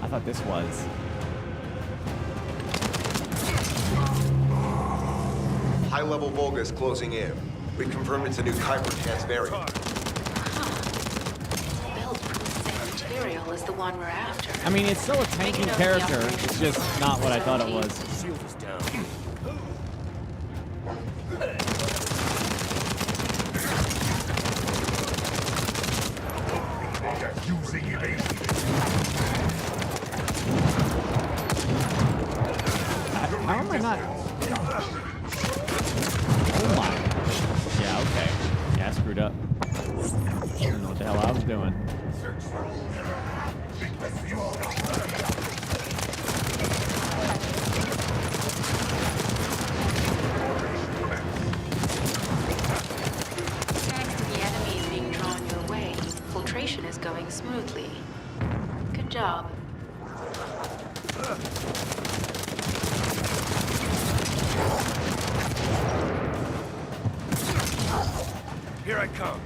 I thought this was. High-level Vulgus closing in. We confirmed it's a new Kyber variant. Built from the same material as the one we're after. I mean, it's still a tanking character. It's just not what I thought it was. Shield is down. How am I not? Oh my. Yeah, okay. Yeah, I screwed up. I don't know what the hell I was doing. Thanks to the enemies being drawn your way, filtration is going smoothly. Good job. Here I come.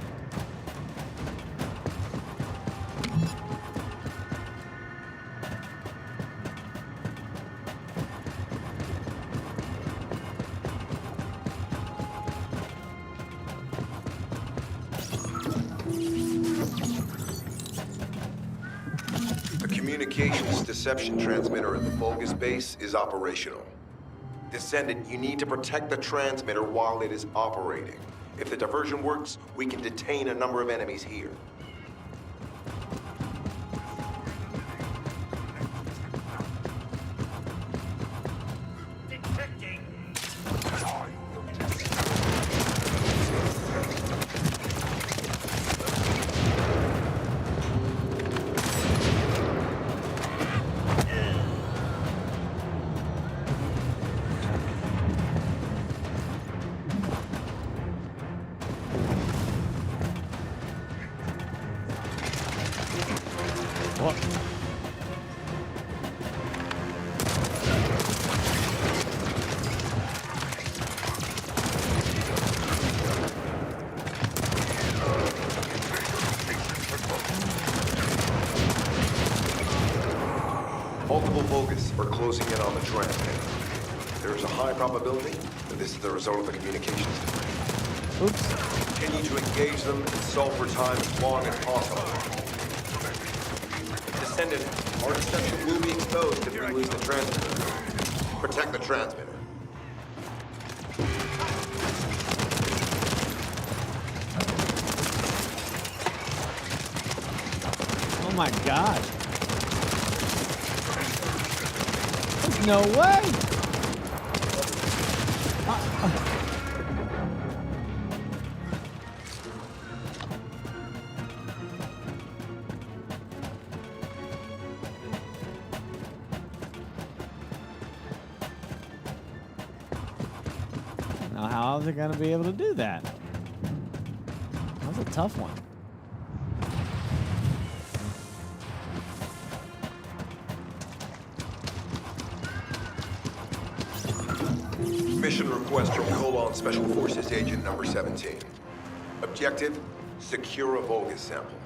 The communications deception transmitter at the Vulgus base is operational. Descendant, you need to protect the transmitter while it is operating. If the diversion works, we can detain a number of enemies here. Whoa. Multiple Vulgus are closing in on the transmitter. There is a high probability that this is the result of the communications device. Oops. Continue to engage them and solve for time as long as possible. Descendant, our deception will be exposed if we lose the transmitter. Protect the transmitter. Oh my god. There's no way. Now, how is it going to be able to do that? That's a tough one. Mission request from Colon Special Forces Agent number 17. Objective, secure a Vulgus sample.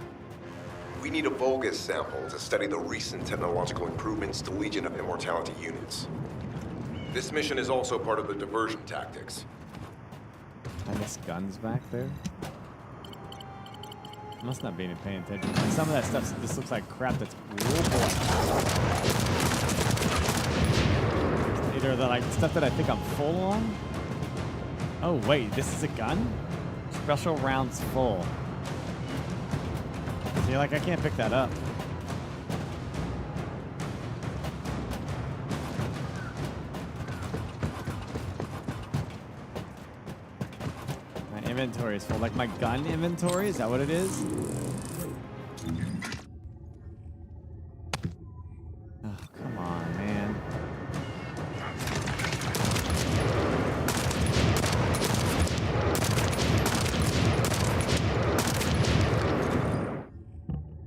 We need a Vulgus sample to study the recent technological improvements to Legion of Immortality units. This mission is also part of the diversion tactics. I miss guns back there. I must not be paying attention. Some of that stuff, this looks like crap that's real boy. Either the like stuff that I think I'm full on. Oh wait, this is a gun? Special rounds full. See, like I can't pick that up. My inventory is full. Like my gun inventory? Is that what it is? Oh, come on, man.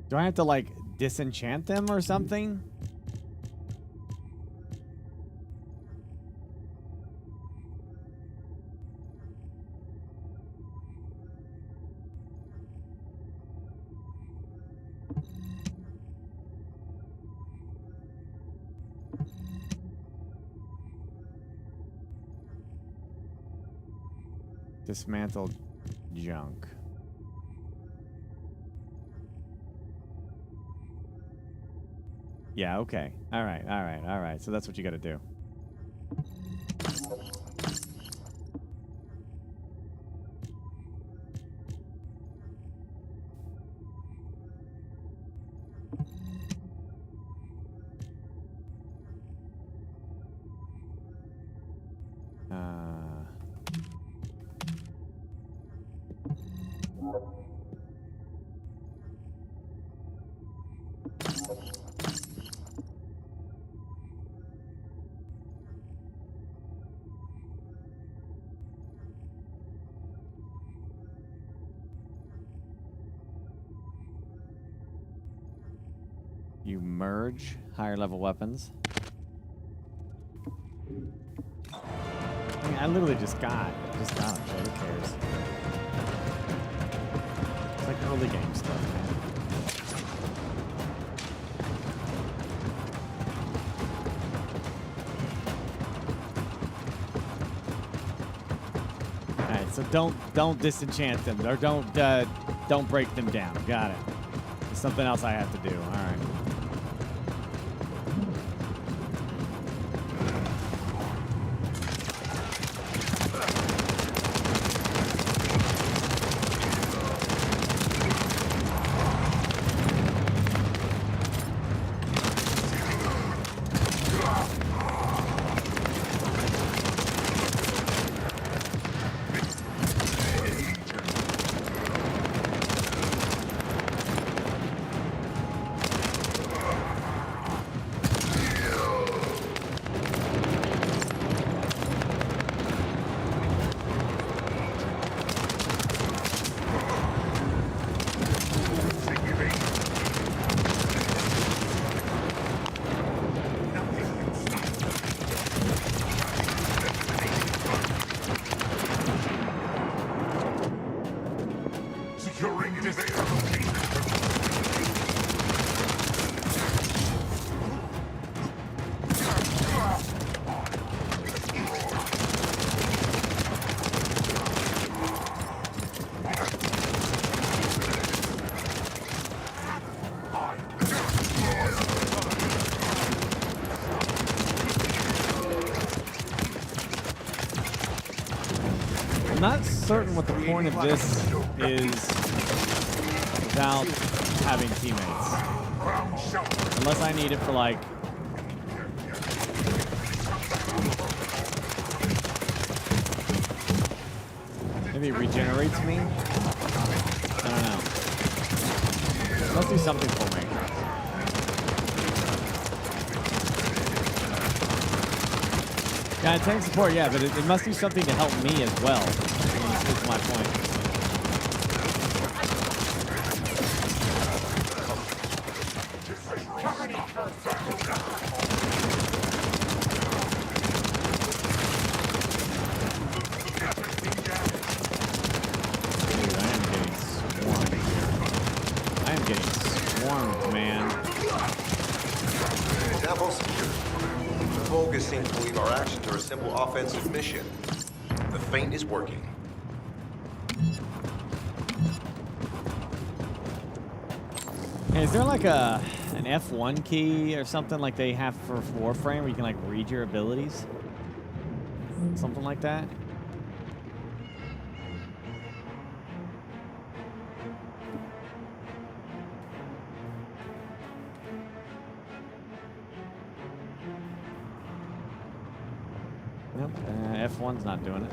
Do I have to like disenchant them or something? Dismantled junk. Yeah, okay. All right, all right, all right. So that's what you got to do. You merge higher level weapons. I mean, I literally just got them, so who cares? It's like early game stuff, man. All right, so don't disenchant them, or don't break them down. Got it. There's something else I have to do. All right. I'm not certain what the point of this is without having teammates. Unless I need it for like... Maybe it regenerates me? I don't know. It must do something for me. Yeah, tank support, yeah, but it must do something to help me as well. That's my point. Dude, I am getting swarmed here. I am getting swarmed, man. Example secure. The Vulgus seem to believe our actions are a simple offensive mission. The feint is working. Hey, is there like an F1 key or something like they have for Warframe where you can like read your abilities? Something like that? Nope, F1's not doing it.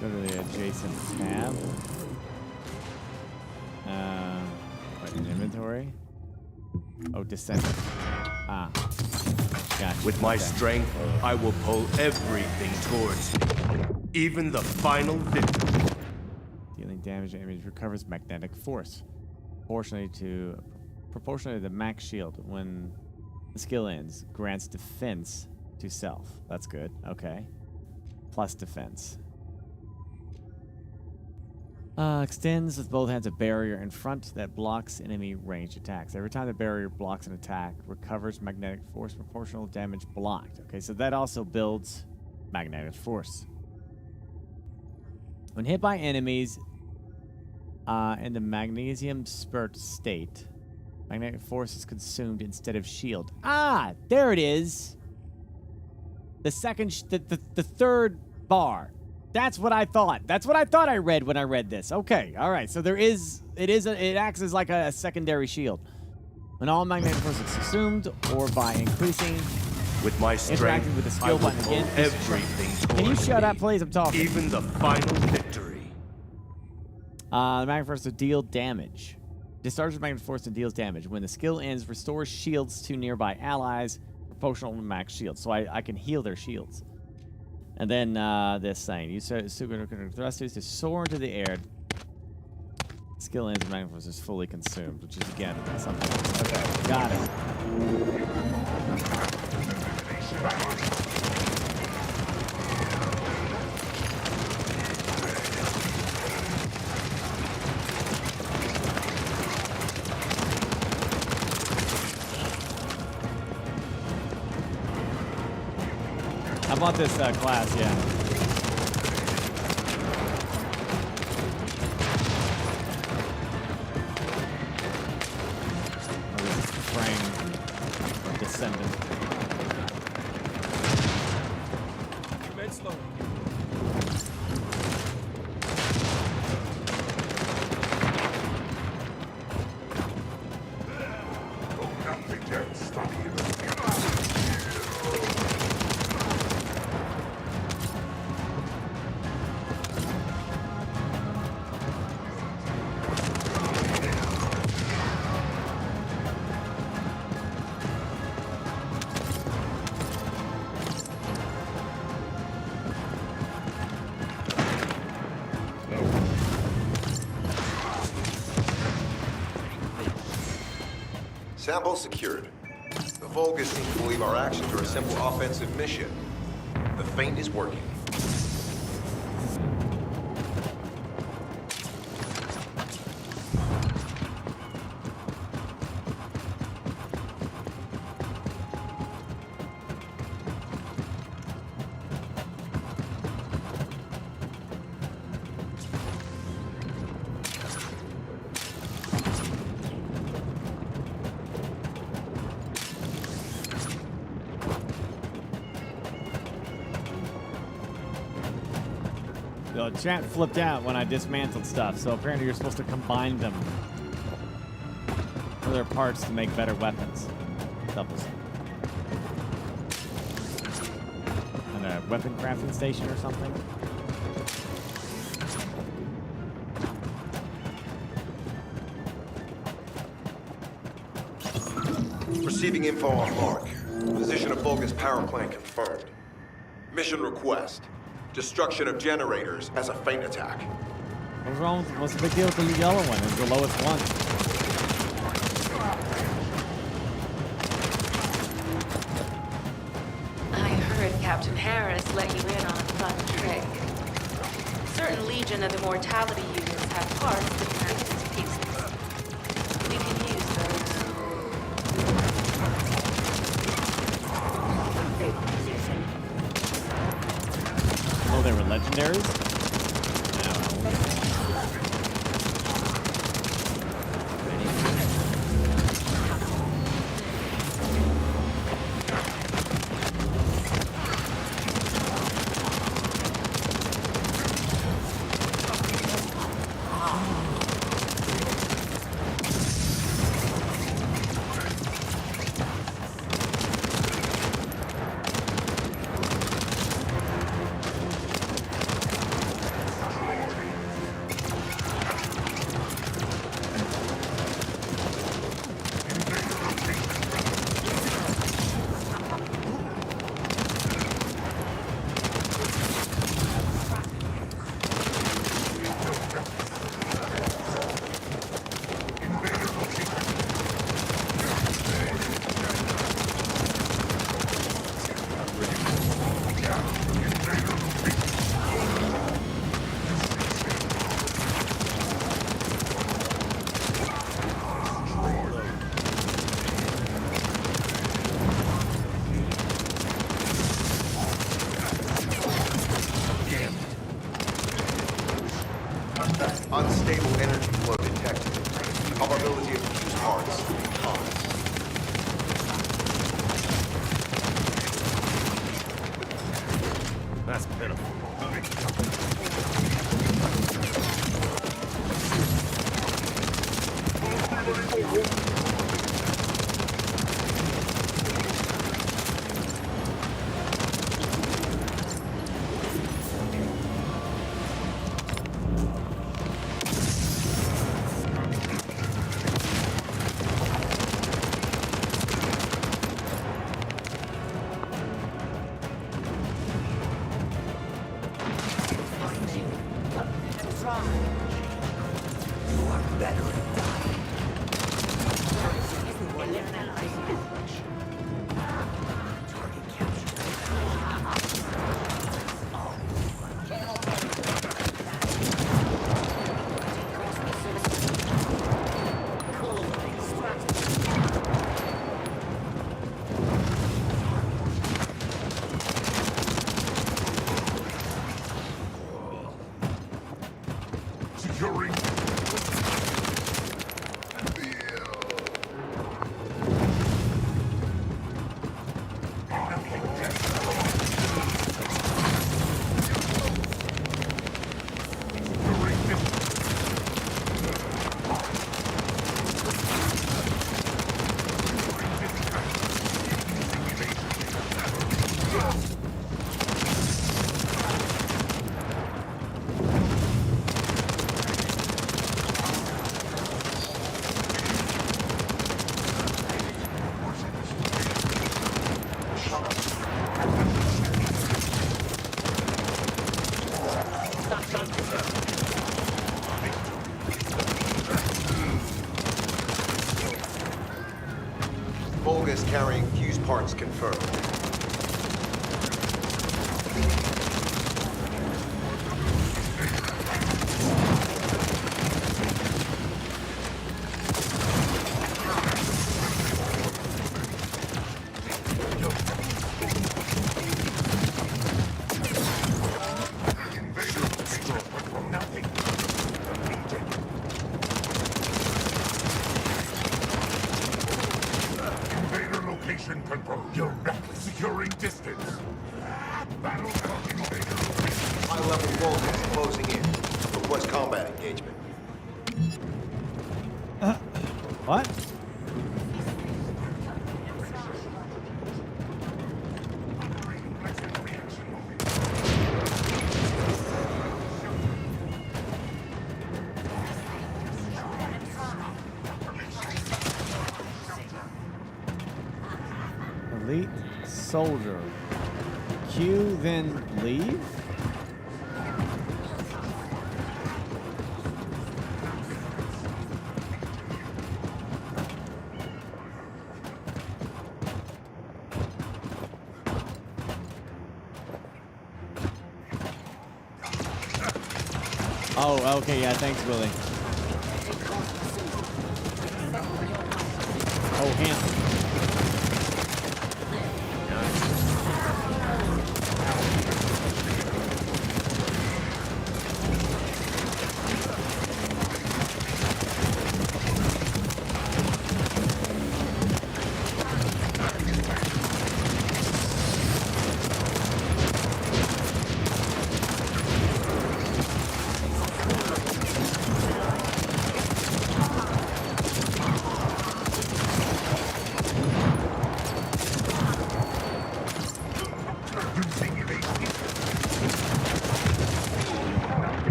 Go to the adjacent tab. Wait, in inventory. Oh, descendant. Ah. Gotcha. With my strength, I will pull everything towards me. Even the final victory. Dealing damage to enemies recovers magnetic force. Proportionally to the max shield. When the skill ends, grants defense to self. That's good. Okay. Plus defense. Extends with both hands a barrier in front that blocks enemy ranged attacks. Every time the barrier blocks an attack, recovers magnetic force proportional to damage blocked. Okay, so that also builds magnetic force. When hit by enemies in the magnesium spurt state, magnetic force is consumed instead of shield. Ah, there it is. The second, the third bar. That's what I thought. That's what I thought I read when I read this. Okay, all right. So it acts as like a secondary shield. When all magnetic force is consumed, or by increasing with my strength, interacting with the skill button again. Everything. Can you shut up, please? I'm talking. Even the final victory. The magnetic force to deal damage. Discharges magnetic force and deals damage. When the skill ends, restores shields to nearby allies, proportional to max shields. So I can heal their shields. And then this thing. Use super thrusters to soar into the air. Skill ends and magnetic force is fully consumed, which is again something. Okay, got it. I bought this class, yeah. Oh, this is Frame or Descendant. Bed slow. Sample secured. The Vulgus seem to believe our actions are a simple offensive mission. The feint is working. The chat flipped out when I dismantled stuff, so apparently you're supposed to combine them. Other parts to make better weapons. Doubles. And a weapon crafting station or something. Receiving info on mark. Position of Vulgus power plant confirmed. Mission request. Destruction of generators as a feint attack. What's wrong? What's the big deal with the yellow one? It's the lowest one. I heard Captain Harris let you in on a fun trick. Certain Legion of Immortality units have parts that connect to pieces. We can use those. Oh, they were legendaries? Unstable energy flow detected. Probability of fuse parts high. That's pitiful. Vulgus carrying fuse parts confirmed. Invader location confirmed. You're rapidly securing distance. Battle for invader. High-level Vulgus closing in. Request combat engagement. What? Elite soldier. Q, then leave? Oh, okay, yeah, thanks, Willie. Oh, him.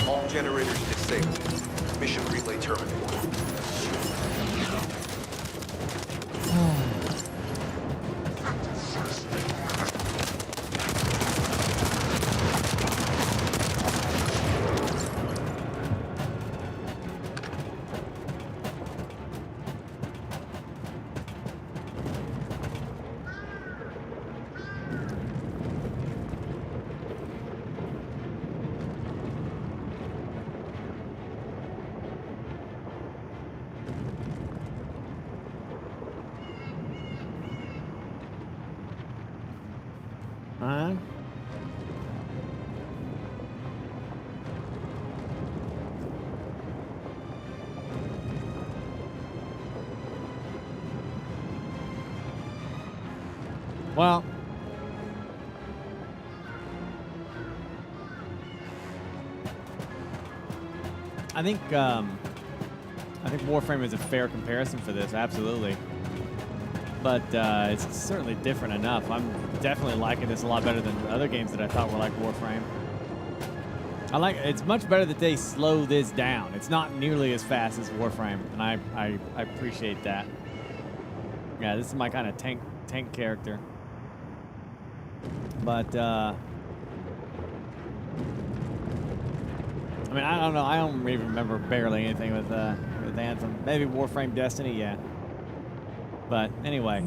All generators disabled. Mission relay terminated. Huh? Well, I think Warframe is a fair comparison for this, absolutely. But it's certainly different enough. I'm definitely liking this a lot better than other games that I thought were like Warframe. It's much better that they slow this down. It's not nearly as fast as Warframe, and I appreciate that. Yeah, this is my kind of tank character. But I mean, I don't know. I don't even remember barely anything with Anthem. Maybe Warframe Destiny, yeah. But anyway,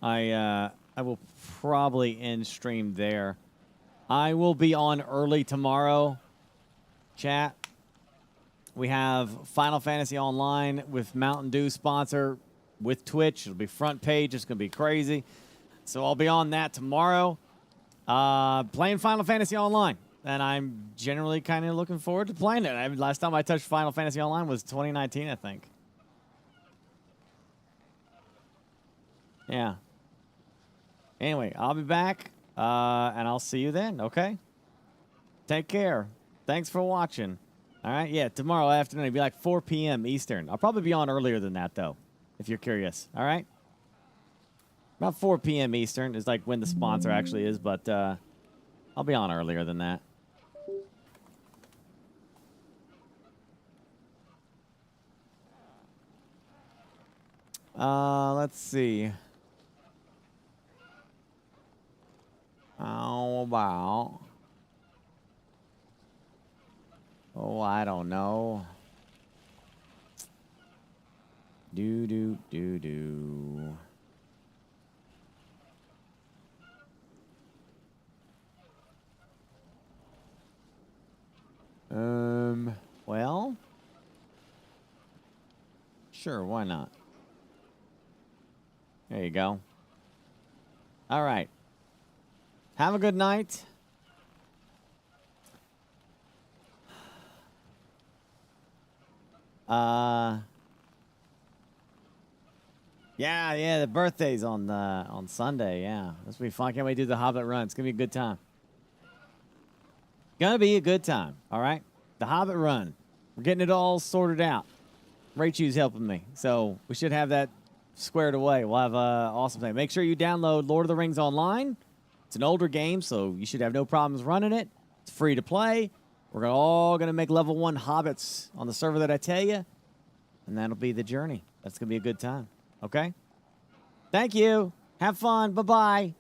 I will probably end stream there. I will be on early tomorrow, chat. We have Final Fantasy Online with Mountain Dew sponsor with Twitch. It'll be front page. It's going to be crazy. So I'll be on that tomorrow playing Final Fantasy Online. And I'm generally kind of looking forward to playing it. Last time I touched Final Fantasy Online was 2019, I think. Yeah. Anyway, I'll be back, and I'll see you then, okay? Take care. Thanks for watching. All right? Yeah, tomorrow afternoon, it'll be like 4 p.m. Eastern. I'll probably be on earlier than that, though, if you're curious. All right? About 4 p.m. Eastern is like when the sponsor actually is, but I'll be on earlier than that. Let's see. How about... Oh, I don't know. Do. Well, sure, why not? There you go. All right. Have a good night. Yeah, the birthday's on Sunday, yeah. This will be fun. Can't wait to do the Hobbit run. It's gonna be a good time. Gonna be a good time, all right? The Hobbit run. We're getting it all sorted out. Raichu's helping me, so we should have that squared away. We'll have an awesome thing. Make sure you download Lord of the Rings Online. It's an older game, so you should have no problems running it. It's free to play. We're all gonna make level 1 hobbits on the server that I tell you, and that'll be the journey. That's gonna be a good time. Okay? Thank you. Have fun. Bye-bye.